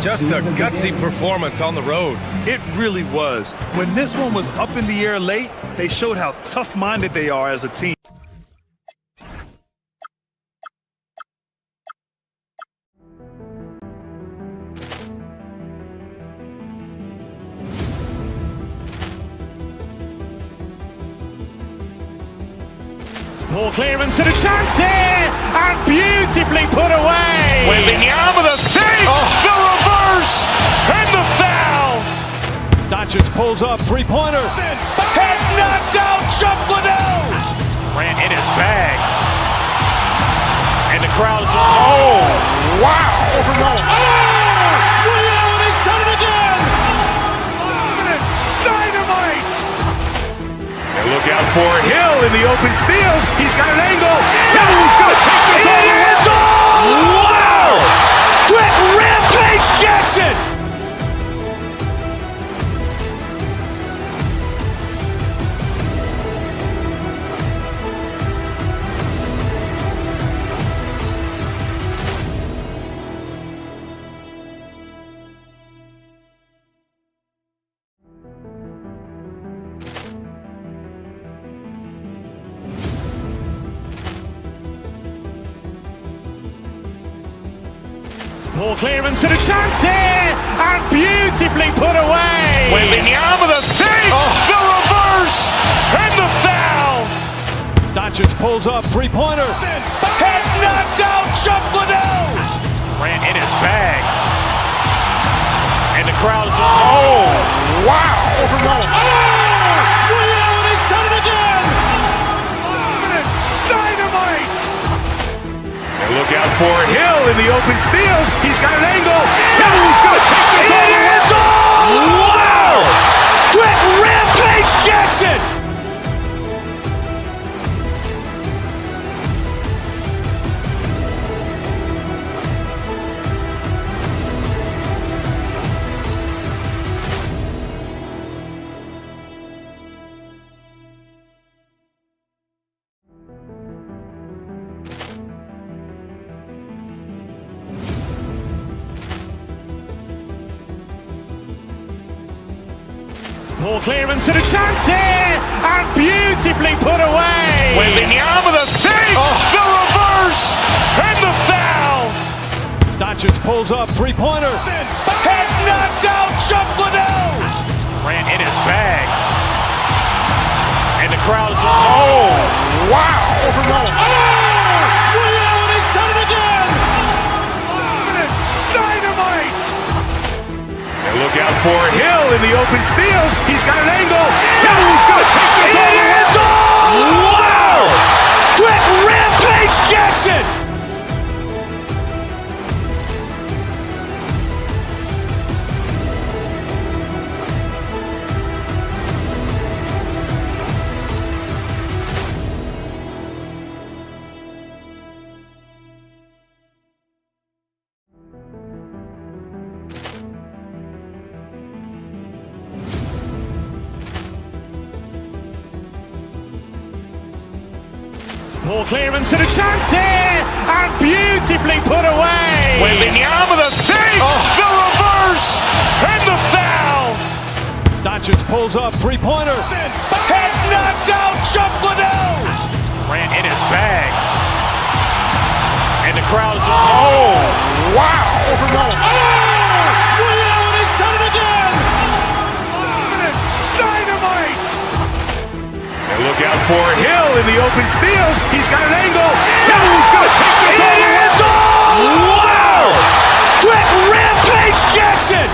Just a gutsy performance on the road. It really was. When this one was up in the air late, they showed how tough-minded they are as a team. Ball clearance and a chance here, and beautifully put away. Wembanyama with a fake, the reverse, and the foul. Doncic pulls up, three-pointer. Has knocked out Chuck Liddell. Ran in his bag. And the crowd is, oh, wow. He's done it again. Dynamite. And look out for Hill in the open field. He's got an angle. He's going to take this all the way. Wow. Quick Rampage Jackson. Ball clearance and a chance here, and beautifully put away. Wembanyama with a fake, the reverse, and the foul. Doncic pulls up, three-pointer. Has knocked out Chuck Liddell. Ran in his bag. And the crowd is, oh, wow. He's done it again. Dynamite. And look out for Hill in the open field. He's got an angle. He's going to take this all the way. Wow. Quick Rampage Jackson. Ball clearance and a chance here, and beautifully put away. Wembanyama with a fake, the reverse, and the foul. Doncic pulls up, three-pointer. Has knocked out Chuck Liddell. Ran in his bag. And the crowd is, oh, wow. He's done it again. Dynamite. And look out for Hill in the open field. He's got an angle. He's going to take this all the way. Wow. Quick Rampage Jackson. Ball clearance and a chance here, and beautifully put away. Wembanyama with a fake, the reverse, and the foul. Doncic pulls up, three-pointer. Has knocked out Chuck Liddell. Ran in his bag. And the crowd is, oh, wow. He's done it again. Dynamite. And look out for Hill in the open field. He's got an angle. He's going to take this all the way. Wow. Quick Rampage Jackson.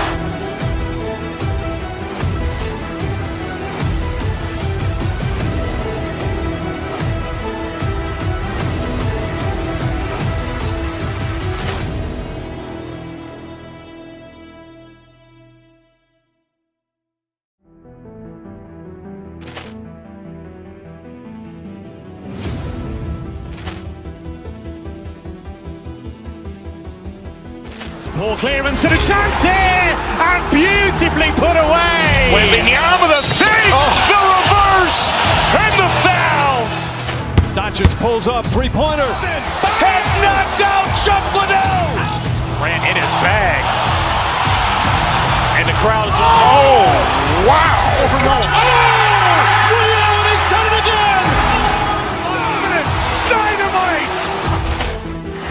Ball clearance and a chance here, and beautifully put away. Wembanyama with a fake, the reverse, and the foul. Doncic pulls up, three-pointer. Has knocked out Chuck Liddell. Ran in his bag. And the crowd is, oh, wow. He's done it again. Dynamite.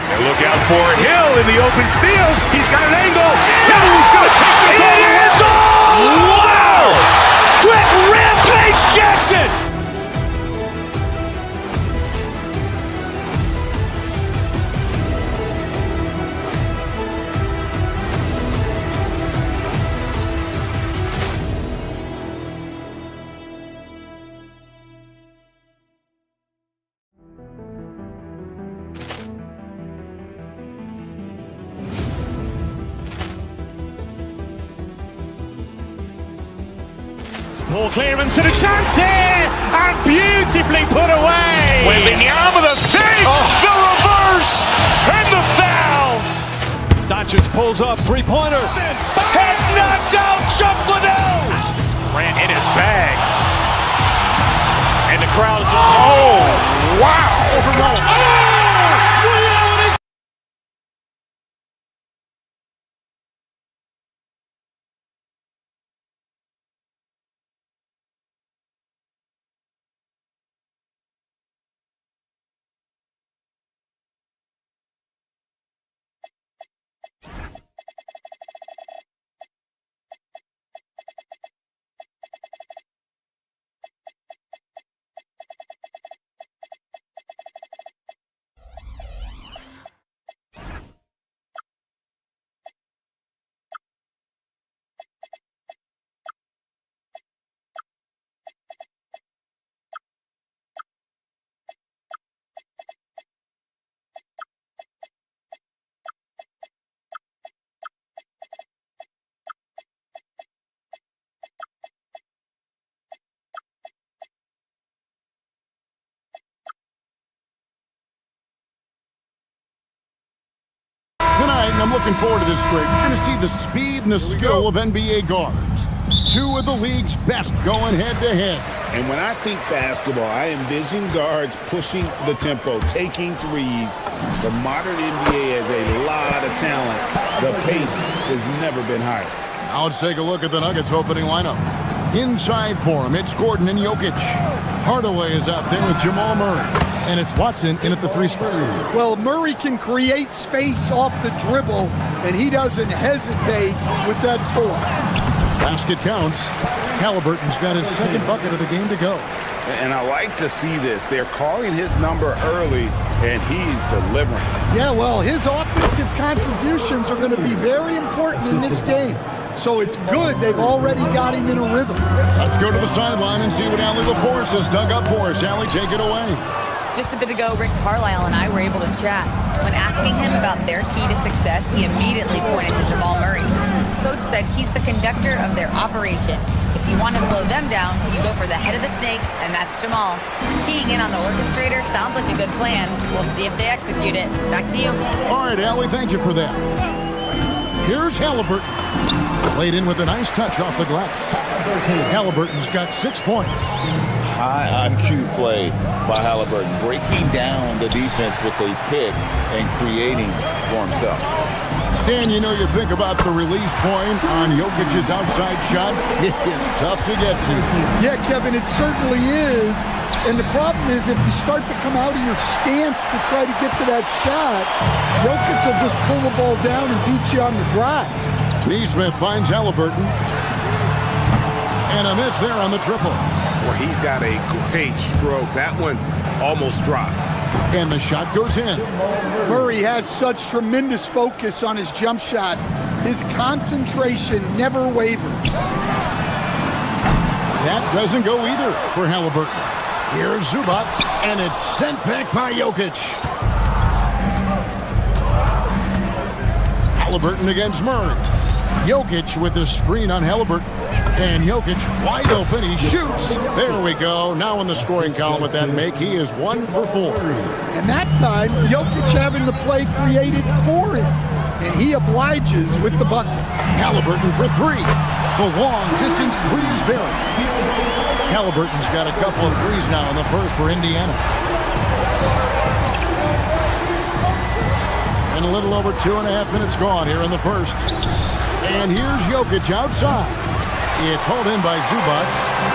And look out for Hill in the open field. He's got an angle. He's going to take this all the way. Wow. Quick Rampage Jackson. Poor clearance and a chance here, and beautifully put away. Waving the arm of the fake, the reverse, and the foul. Doncic pulls up, three-pointer. Has knocked out Chuck Liddell. Ran in his bag. And the crowd is, oh, wow. Tonight, and I'm looking forward to this trade, you're going to see the speed and the skill of NBA guards. Two of the league's best going head-to-head. And when I think basketball, I envision guards pushing the tempo, taking threes. The modern NBA has a lot of talent. The pace has never been higher. Now let's take a look at the Nuggets opening lineup. Inside for him, it's Gordon and Jokic. Hardaway is out there with Jamal Murray. And it's Watson in at the three spot. Well, Murray can create space off the dribble, and he doesn't hesitate with that pull-up. Basket counts. Halliburton's got his second bucket of the game to go. And I like to see this. They're calling his number early, and he's delivering. Yeah, well, his offensive contributions are going to be very important in this game. So it's good they've already got him in a rhythm. Let's go to the sideline and see what Allie LaForce has dug up for us. Allie, take it away. Just a bit ago, Rick Carlisle and I were able to chat. When asking him about their key to success, he immediately pointed to Jamal Murray. Coach said he's the conductor of their operation. If you want to slow them down, you go for the head of the snake, and that's Jamal. Keying in on the orchestrator sounds like a good plan. We'll see if they execute it. Back to you. All right, Allie, thank you for that. Here's Halliburton. Played in with a nice touch off the glass. Halliburton's got 6 points. High IQ play by Halliburton, breaking down the defense with a pick and creating for himself. Stan, you know, you think about the release point on Jokic's outside shot. It's tough to get to. Yeah, Kevin, it certainly is. And the problem is if you start to come out of your stance to try to get to that shot, Jokic will just pull the ball down and beat you on the drive. Neesmith finds Halliburton. And a miss there on the triple. Well, he's got a great stroke. That one almost dropped. And the shot goes in. Murray has such tremendous focus on his jump shots. His concentration never wavers. That doesn't go either for Halliburton. Here's Zubac, and it's sent back by Jokic. Halliburton against Murray. Jokic with the screen on Halliburton. And Jokic wide open, he shoots. There we go. Now in the scoring column with that make, he is 1 for 4. And that time, Jokic having the play created for him. And he obliges with the bucket. Halliburton for 3. The long distance three is buried. Halliburton's got a couple of threes now in the first for Indiana. And a little over 2.5 minutes gone here in the first. And here's Jokic outside. It's hauled in by Zubac.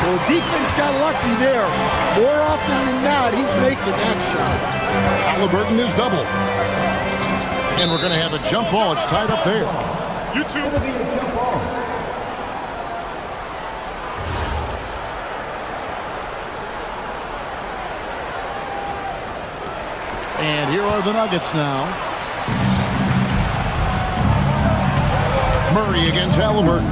Well, defense got lucky there. More often than not, he's making that shot. Halliburton is double. And we're going to have a jump ball. It's tied up there. You two. And here are the Nuggets now. Murray against Halliburton.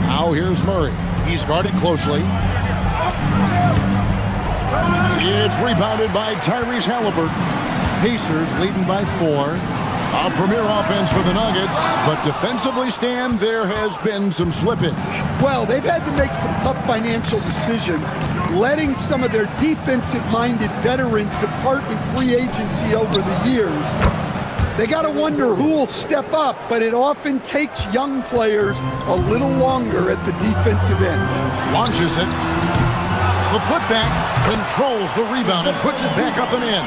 Now here's Murray. He's guarded closely. It's rebounded by Tyrese Halliburton. Pacers leading by 4. A premier offense for the Nuggets, but defensively, Stan, there has been some slippage. Well, they've had to make some tough financial decisions, letting some of their defensive-minded veterans depart in free agency over the years. They got to wonder who will step up, but it often takes young players a little longer at the defensive end. Launches it. The putback, controls the rebound and puts it back up and in.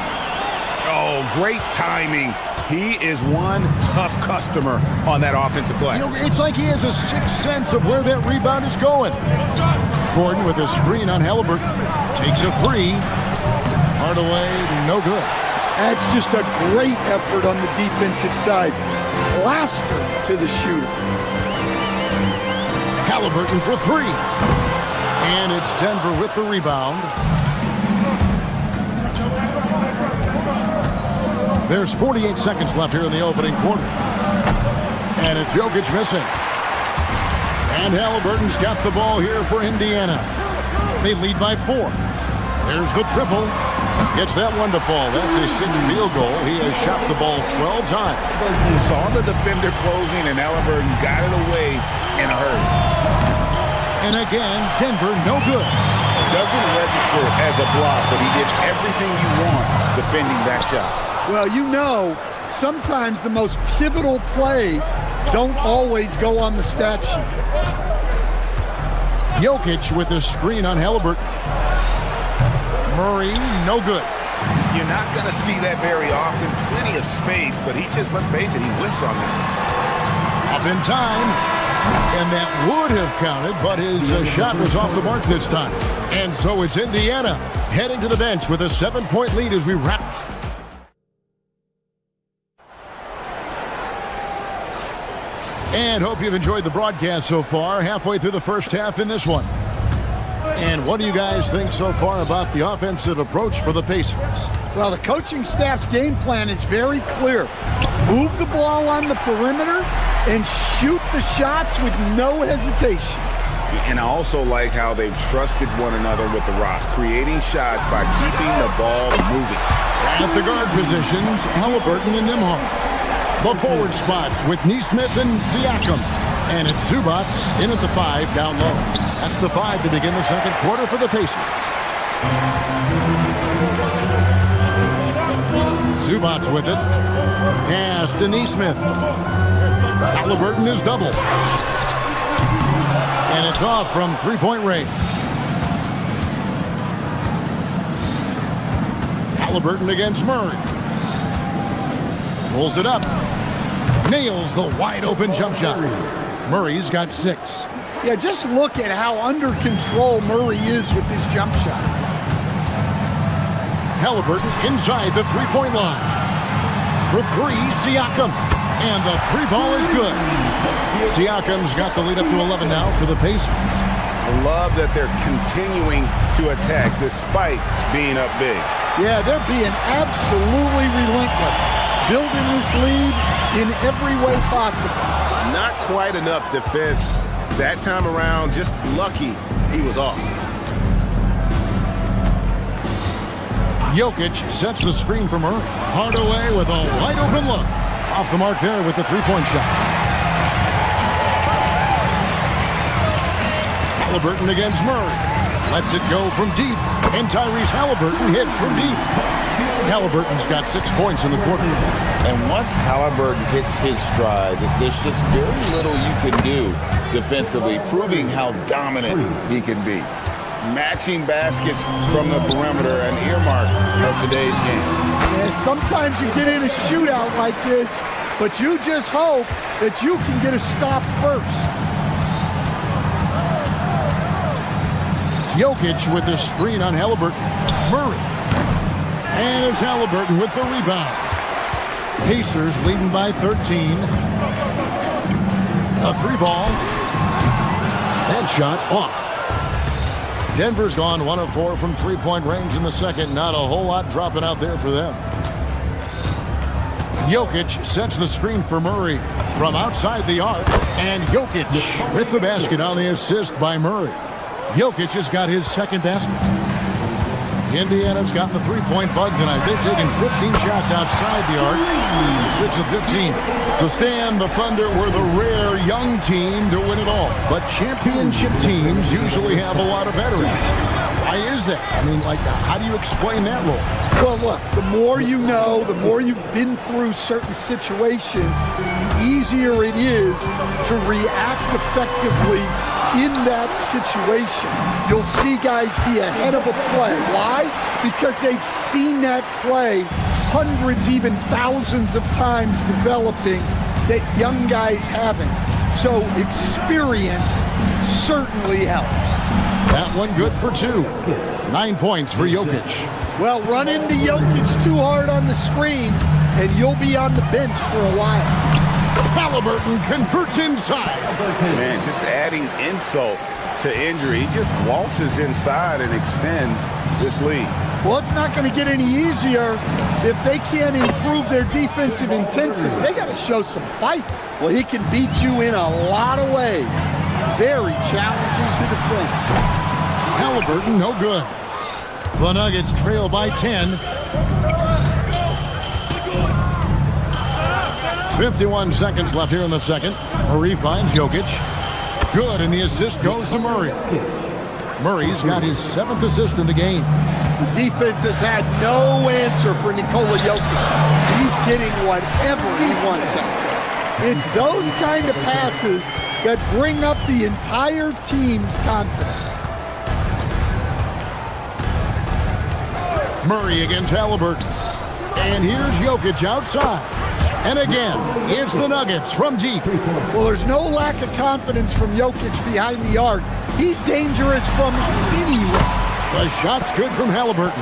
Oh, great timing. He is one tough customer on that offensive glass. You know, it's like he has a sixth sense of where that rebound is going. Gordon with a screen on Halliburton. Takes a three. Hardaway, no good. That's just a great effort on the defensive side. Blaster to the shooter. Halliburton for three. And it's Denver with the rebound. There's 48 seconds left here in the opening quarter. And it's Jokic missing. And Halliburton's got the ball here for Indiana. They lead by 4. There's the triple. Gets that one to fall. That's his 6th field goal. He has shot the ball 12 times. He saw the defender closing, and Halliburton got it away in a hurry. And again, Denver no good. Doesn't register as a block, but he did everything you want defending that shot. Well, you know, sometimes the most pivotal plays don't always go on the stat sheet. Jokic with the screen on Halliburton. Murray, no good. You're not going to see that very often. Plenty of space, but he just, let's face it, he whiffs on it. Up in time. And that would have counted, but his shot was off the mark this time. And so it's Indiana heading to the bench with a 7-point lead as we wrap. And hope you've enjoyed the broadcast so far. Halfway through the first half in this one. And what do you guys think so far about the offensive approach for the Pacers? Well, the coaching staff's game plan is very clear. Move the ball on the perimeter and shoot the shots with no hesitation. And I also like how they've trusted one another with the rock, creating shots by keeping the ball moving. At the guard positions, Halliburton and Nembhard. The forward spots with Nesmith and Siakam. And it's Zubac in at the 5 down low. That's the 5 to begin the second quarter for the Pacers. Zubac with it. Pass to Nesmith. Halliburton is double. And it's off from three-point range. Halliburton against Murray. Pulls it up. Nails the wide-open jump shot. Murray's got 6. Yeah, just look at how under control Murray is with his jump shot. Halliburton inside the three-point line. For 3, Siakam. And the 3 ball is good. Siakam's got the lead up to 11 now for the Pacers. I love that they're continuing to attack despite being up big. Yeah, they're being absolutely relentless. Building this lead in every way possible. Not quite enough defense that time around. Just lucky he was off. Jokic sets the screen for Murray. Hardaway with a wide open look. Off the mark there with the three-point shot. Halliburton against Murray. Lets it go from deep. And Tyrese Halliburton hits from deep. Halliburton's got 6 points in the quarter. And once Halliburton hits his stride, there's just very little you can do defensively, proving how dominant he can be. Matching baskets from the perimeter, an earmark of today's game. Yeah, sometimes you get in a shootout like this, but you just hope that you can get a stop first. Jokic with the screen on Halliburton. Murray. And it's Halliburton with the rebound. Pacers leading by 13. A 3 ball. And shot off. Denver's gone 1 of 4 from three-point range in the second. Not a whole lot dropping out there for them. Jokic sets the screen for Murray from outside the arc. And Jokic with the basket on the assist by Murray. Jokic has got his second basket. Indiana's got the three-point bug tonight. They've taken 15 shots outside the arc, 6 of 15. So Stan, the Thunder were the rare young team to win it all. But championship teams usually have a lot of veterans. Why is that? I mean, how do you explain that role? Well, look, the more you know, the more you've been through certain situations, the easier it is to react effectively in that situation. You'll see guys be ahead of a play. Why? Because they've seen that play hundreds, even thousands of times developing that young guys haven't. So experience certainly helps. That one good for 2. 9 points for Jokic. Well, run into Jokic too hard on the screen, and you'll be on the bench for a while. Halliburton converts inside. Man, just adding insult to injury. He just waltzes inside and extends this lead. Well, it's not going to get any easier if they can't improve their defensive intensity. They got to show some fight. Well, he can beat you in a lot of ways. Very challenging to defend. Halliburton, no good. The Nuggets trail by 10. 51 seconds left here in the second. Murray finds Jokic. Good, and the assist goes to Murray. Murray's got his 7th assist in the game. The defense has had no answer for Nikola Jokic. He's getting whatever he wants out there. It's those kind of passes that bring up the entire team's confidence. Murray against Halliburton. And here's Jokic outside. And again, it's the Nuggets from deep. Well, there's no lack of confidence from Jokic behind the arc. He's dangerous from anywhere. The shot's good from Halliburton.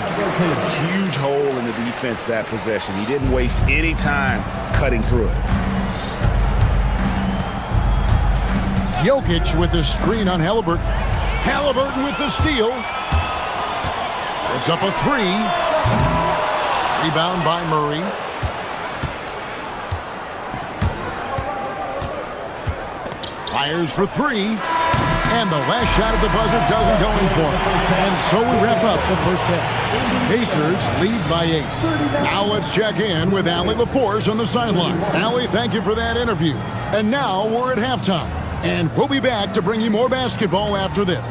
Huge hole in the defense that possession. He didn't waste any time cutting through it. Jokic with the screen on Halliburton. Halliburton with the steal. It's up a 3. Rebound by Murray. Fires for 3. And the last shot at the buzzer doesn't go in for him. And so we wrap up the first half. Pacers lead by 8. Now let's check in with Allie LaForce on the sideline. Allie, thank you for that interview. And now we're at halftime. And we'll be back to bring you more basketball after this.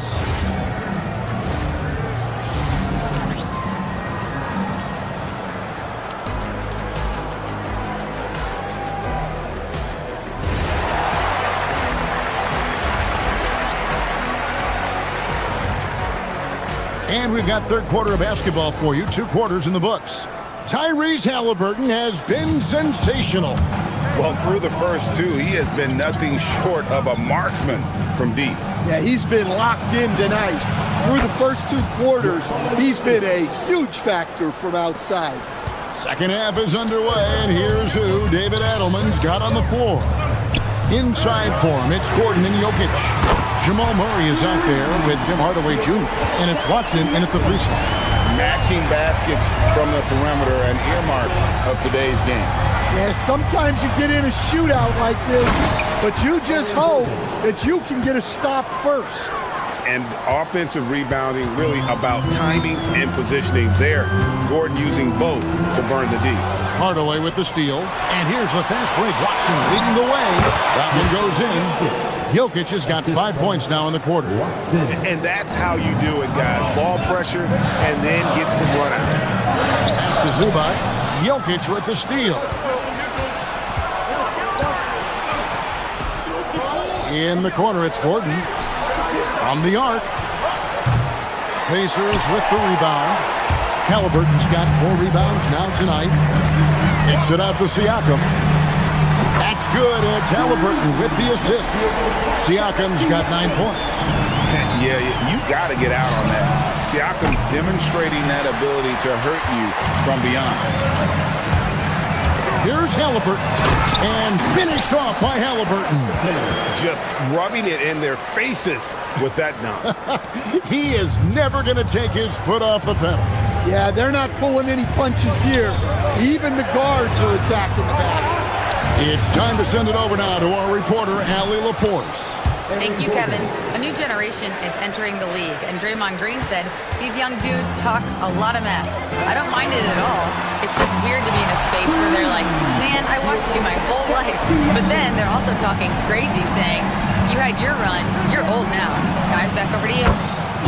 And we've got third quarter of basketball for you. 2 quarters in the books. Tyrese Halliburton has been sensational. Well, through the first 2, he has been nothing short of a marksman from deep. Yeah, he's been locked in tonight. Through the first 2 quarters, he's been a huge factor from outside. Second half is underway, and here's who David Adelman's got on the floor. Inside for him, it's Gordon and Jokic. Jamal Murray is out there with Tim Hardaway Jr. And it's Watson in at the 3 slot. Matching baskets from the perimeter, an earmark of today's game. Yeah, sometimes you get in a shootout like this, but you just hope that you can get a stop first. And offensive rebounding really about timing and positioning there. Gordon using both to burn the D. Hardaway with the steal. And here's the fast break. Watson leading the way. That one goes in. Jokic has got 5 points now in the quarter. And that's how you do it, guys. Ball pressure and then get some run out. Pass to Zubac. Jokic with the steal. In the corner, it's Gordon. From the arc. Pacers with the rebound. Halliburton's got 4 rebounds now tonight. Kicks it out to Siakam. That's good. It's Halliburton with the assist. Siakam's got 9 points. Yeah, you got to get out on that. Siakam demonstrating that ability to hurt you from beyond. Here's Halliburton. And finished off by Halliburton. Just rubbing it in their faces with that dunk. He is never going to take his foot off the pedal. Yeah, they're not pulling any punches here. Even the guards are attacking the basket. It's time to send it over now to our reporter, Allie LaForce. Thank you, Kevin. A new generation is entering the league, and Draymond Green said, these young dudes talk a lot of mess. I don't mind it at all. It's just weird to be in a space where they're like, man, I watched you my whole life. But then they're also talking crazy, saying, you had your run, you're old now. Guys, back over to you.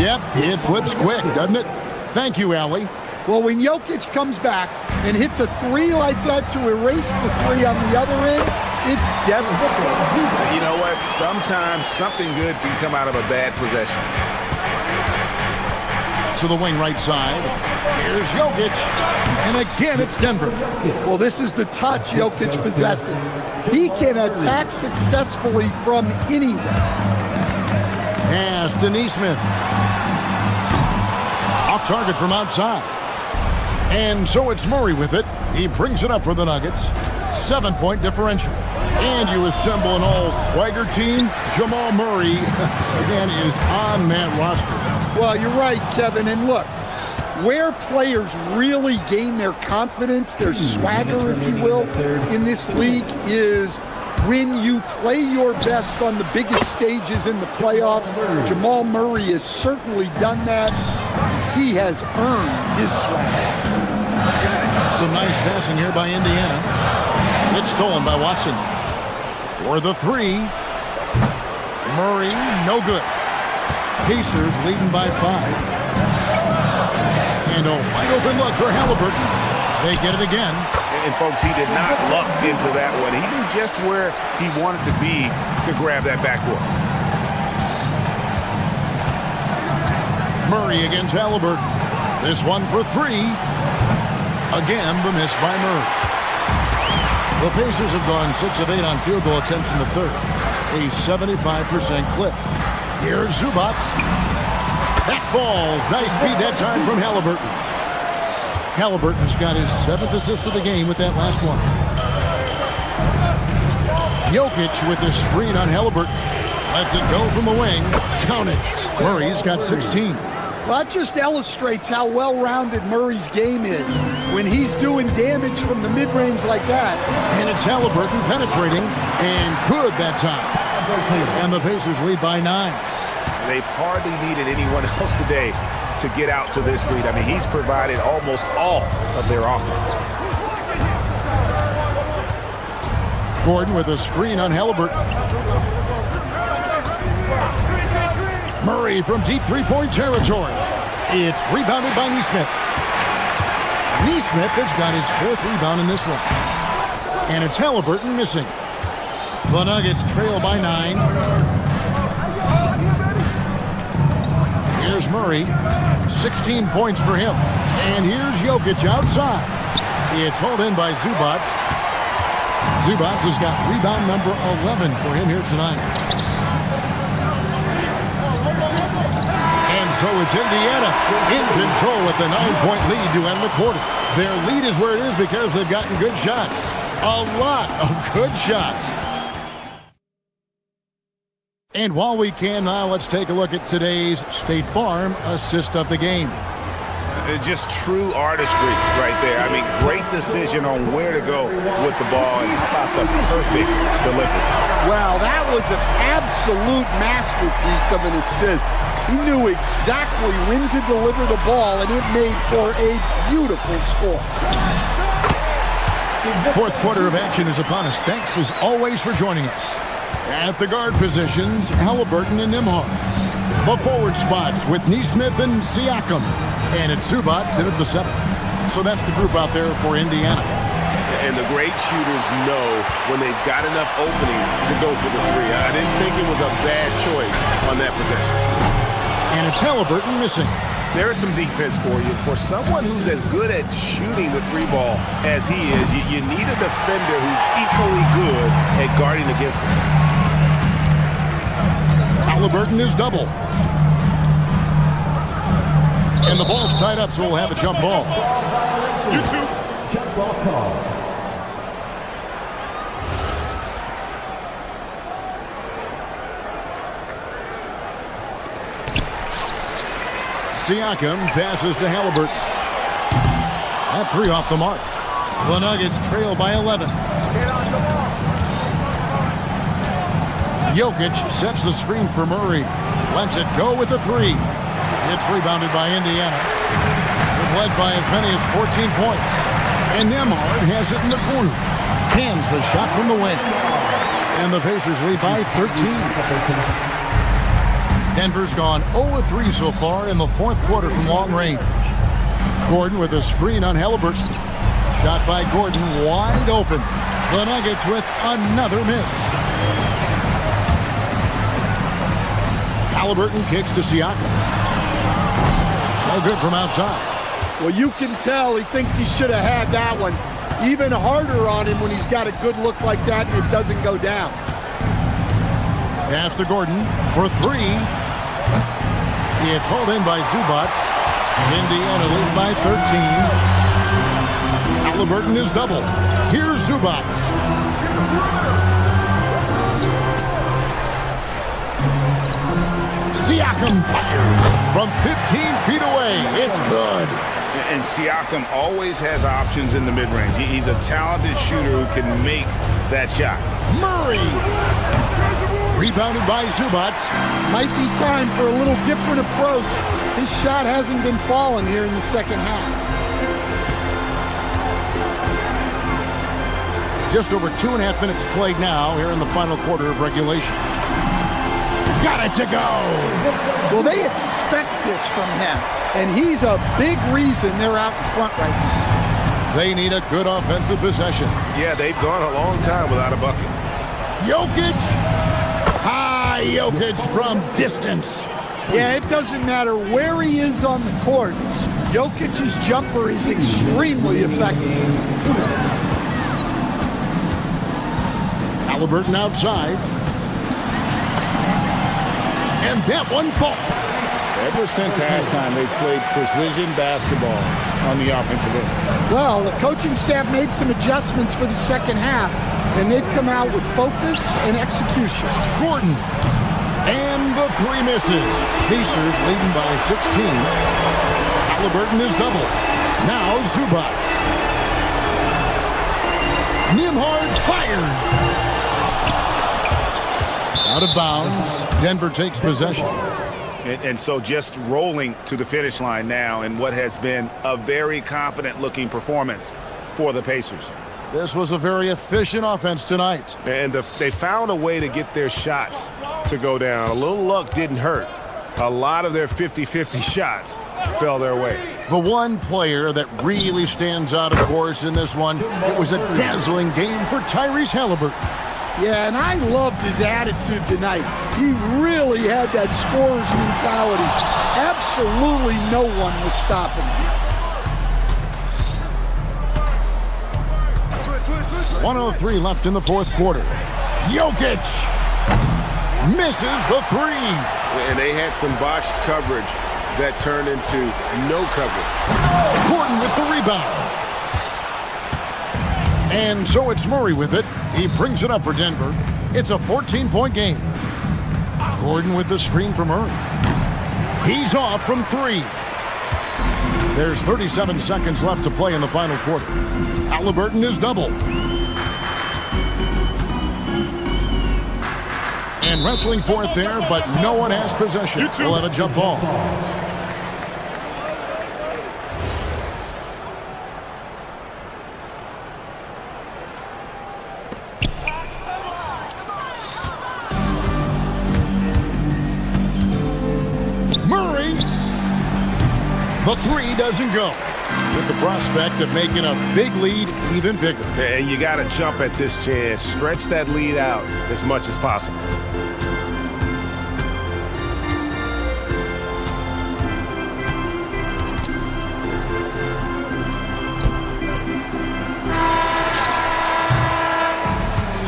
Yep, it flips quick, doesn't it? Thank you, Allie. Well, when Jokic comes back and hits a three like that to erase the three on the other end, it's devastating. You know what? Sometimes something good can come out of a bad possession. To the wing right side. Here's Jokic. And again, it's Denver. Well, this is the touch Jokic possesses. He can attack successfully from anywhere. Pass to Neesmith. Off target from outside. And so it's Murray with it. He brings it up for the Nuggets. 7-point differential. And you assemble an all-swagger team. Jamal Murray, again, is on that roster. Well, you're right, Kevin. And look, where players really gain their confidence, their swagger, if you will, in this league is when you play your best on the biggest stages in the playoffs. Jamal Murray has certainly done that. He has earned his swagger. Some nice passing here by Indiana. It's stolen by Watson. For the three. Murray, no good. Pacers leading by 5. And a wide open look for Halliburton. They get it again. And folks, he did not luck into that one. He knew just where he wanted to be to grab that backboard. Murray against Halliburton. This one for 3. Again, the miss by Murray. The Pacers have gone 6 of 8 on field goal attempts in the third. A 75% clip. Here's Zubac. That falls. Nice feed that time from Halliburton. Halliburton's got his 7th assist of the game with that last one. Jokic with the screen on Halliburton. Lets it go from the wing. Count it. Murray's got 16. Well, that just illustrates how well-rounded Murray's game is when he's doing damage from the mid-range like that. And it's Halliburton penetrating, and good that time. And the Pacers lead by 9. They've hardly needed anyone else today to get out to this lead. I mean, he's provided almost all of their offense. Gordon with a screen on Halliburton. Murray from deep three-point territory. It's rebounded by Neesmith. Neesmith has got his 4th rebound in this one. And it's Halliburton missing. The Nuggets trail by 9. Here's Murray. 16 points for him. And here's Jokic outside. It's hauled in by Zubac. Zubac has got rebound number 11 for him here tonight. And so it's Indiana in control with the 9-point lead to end the quarter. Their lead is where it is because they've gotten good shots. A lot of good shots. And while we can now, let's take a look at today's State Farm assist of the game. Just true artistry right there. I mean, great decision on where to go with the ball, and how about the perfect delivery. Wow, that was an absolute masterpiece of an assist. He knew exactly when to deliver the ball, and it made for a beautiful score. 4th quarter of action is upon us. Thanks, as always, for joining us. At the guard positions, Halliburton and Nembhard. The forward spots with Neesmith and Siakam. And it's Zubac in at the 7. So that's the group out there for Indiana. And the great shooters know when they've got enough opening to go for the 3. I didn't think it was a bad choice on that possession. And it's Halliburton missing. There is some defense for you. For someone who's as good at shooting the 3-ball as he is, you need a defender who's equally good at guarding against him. Halliburton is double. And the ball's tied up, so we'll have a jump ball. Jump ball call. Siakam passes to Halliburton. That 3 off the mark. The Nuggets trail by 11. Jokic sets the screen for Murray. Lets it go with the three. It's rebounded by Indiana. They've led by as many as 14 points. And Nembhard has it in the corner. Hands the shot from the wing. And the Pacers lead by 13. Denver's gone 0-3 so far in the fourth quarter from long range. Gordon with a screen on Halliburton. Shot by Gordon wide open. The Nuggets with another miss. Halliburton kicks to Siakam. No good from outside. Well, you can tell he thinks he should have had that one. Even harder on him when he's got a good look like that and it doesn't go down. Pass to Gordon for three. It's hauled in by Zubac. Indiana lead by 13. Halliburton is double. Here's Zubac. Siakam fires from 15 feet away. It's good. And Siakam always has options in the mid-range. He's a talented shooter who can make that shot. Murray. Rebounded by Zubac. Might be time for a little different approach. His shot hasn't been falling here in the second half. Just over 2.5 minutes played now here in the final quarter of regulation. Got it to go. Well, they expect this from him, and he's a big reason they're out in front right now. They need a good offensive possession. Yeah, they've gone a long time without a bucket. Jokic. High Jokic from distance. Yeah, it doesn't matter where he is on the court. Jokic's jumper is extremely effective. Halliburton outside. And that one falls. Ever since halftime, they've played precision basketball on the offensive end. Well, the coaching staff made some adjustments for the second half, and they've come out with focus and execution. Gordon. And the three misses. Pacers leading by 16. Halliburton is double. Now Zubac. Nembhard fires. Out of bounds. Denver takes possession. And so just rolling to the finish line now in what has been a very confident-looking performance for the Pacers. This was a very efficient offense tonight. And they found a way to get their shots to go down. A little luck didn't hurt. A lot of their 50-50 shots fell their way. The one player that really stands out, of course, in this one, it was a dazzling game for Tyrese Halliburton. Yeah, and I loved his attitude tonight. He really had that scorer's mentality. Absolutely no one was stopping him. 1:03 left in the fourth quarter. Jokic misses the three. And they had some botched coverage that turned into no coverage. Gordon with the rebound. And so it's Murray with it. He brings it up for Denver. It's a 14-point game. Gordon with the screen for Murray. He's off from three. There's 37 seconds left to play in the final quarter. Halliburton is double. And wrestling for it there, but no one has possession. We'll have a jump ball. The three doesn't go, with the prospect of making a big lead even bigger. And you got to jump at this chance. Stretch that lead out as much as possible.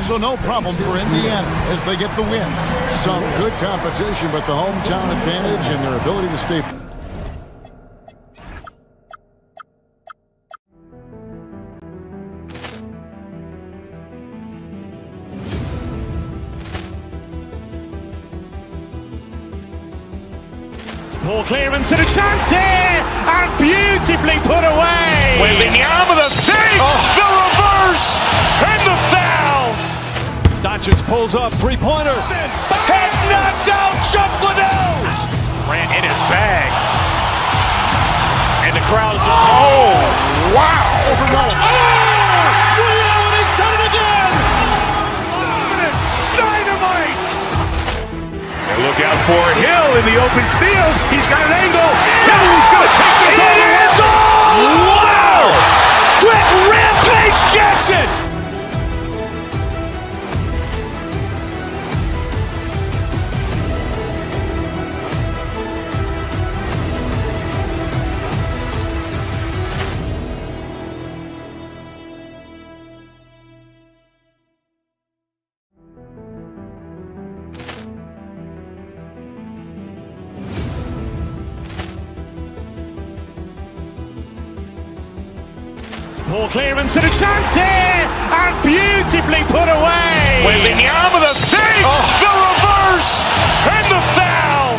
So no problem for Indiana as they get the win. Some good competition, but the hometown advantage and their ability to stay. Poor clearance and a chance here, and beautifully put away. Wielding the arm of the thing, the reverse, and the foul. Doncic pulls up, three-pointer. Vince has knocked out Chuck Liddell. Grant in his bag. And the crowd is... Oh, wow. Overgoal. Oh! Ray Allen has done it again! Dynamite! And look out for Hill in the open field. He's got an angle. Hill's going to take this all the way. Wow! Quick Rampage Jackson! Ball clearance and a chance here, and beautifully put away. Waving the arm of the fake, the reverse, and the foul.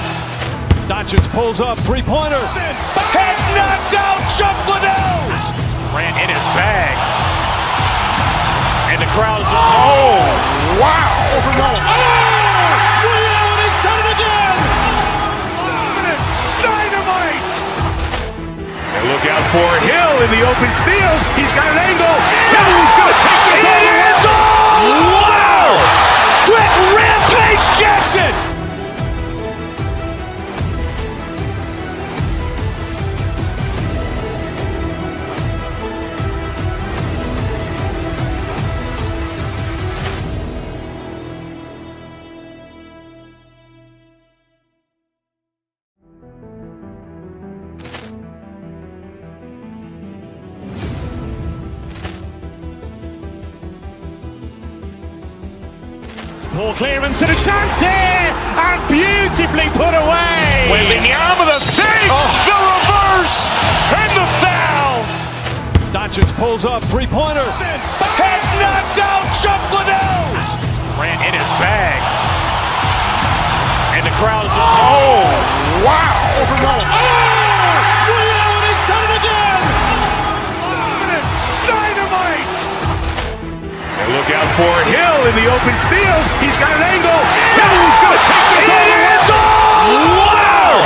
Doncic pulls up, three-pointer. Vince has knocked out Chuck Liddell. Grant in his bag. And the crowd is... Oh, wow. Overgoal. Oh! Ray Allen has done it again! Dynamite! And look out for Hill in the open field. He's got an angle. Hill's going to take this all the way. Wow! Quick Rampage Jackson! Ball clearance and a chance here, and beautifully put away. Waving the arm of the fake, the reverse, and the foul. Doncic pulls up, three-pointer. Vince has knocked out Chuck Liddell. Grant in his bag. And the crowd is... Oh, wow. Overgoal. Oh! Ray Allen has done it again! Dynamite! And look out for Hill in the open field. He's got an angle. Hill's going to take this all the way. Wow!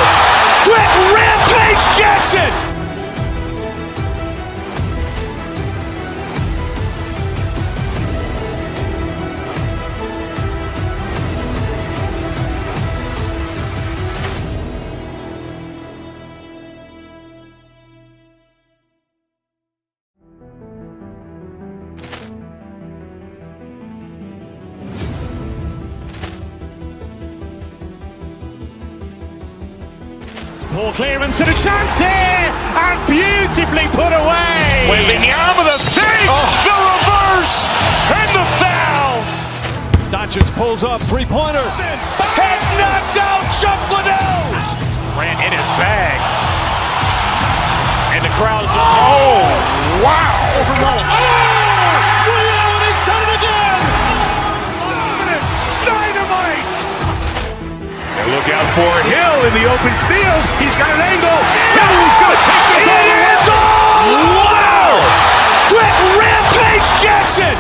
Quick Rampage Jackson! Ball clearance and a chance here, and beautifully put away. Waving the arm of the fake, the reverse, and the foul. Doncic pulls up, three-pointer. Vince has knocked out Chuck Liddell. Grant in his bag. And the crowd is... Oh, wow. Overgoal. Oh! Ray Allen has done it again! Dynamite! And look out for Hill in the open field. He's got an angle. Hill's going to take this all the way. Wow! Quick Rampage Jackson!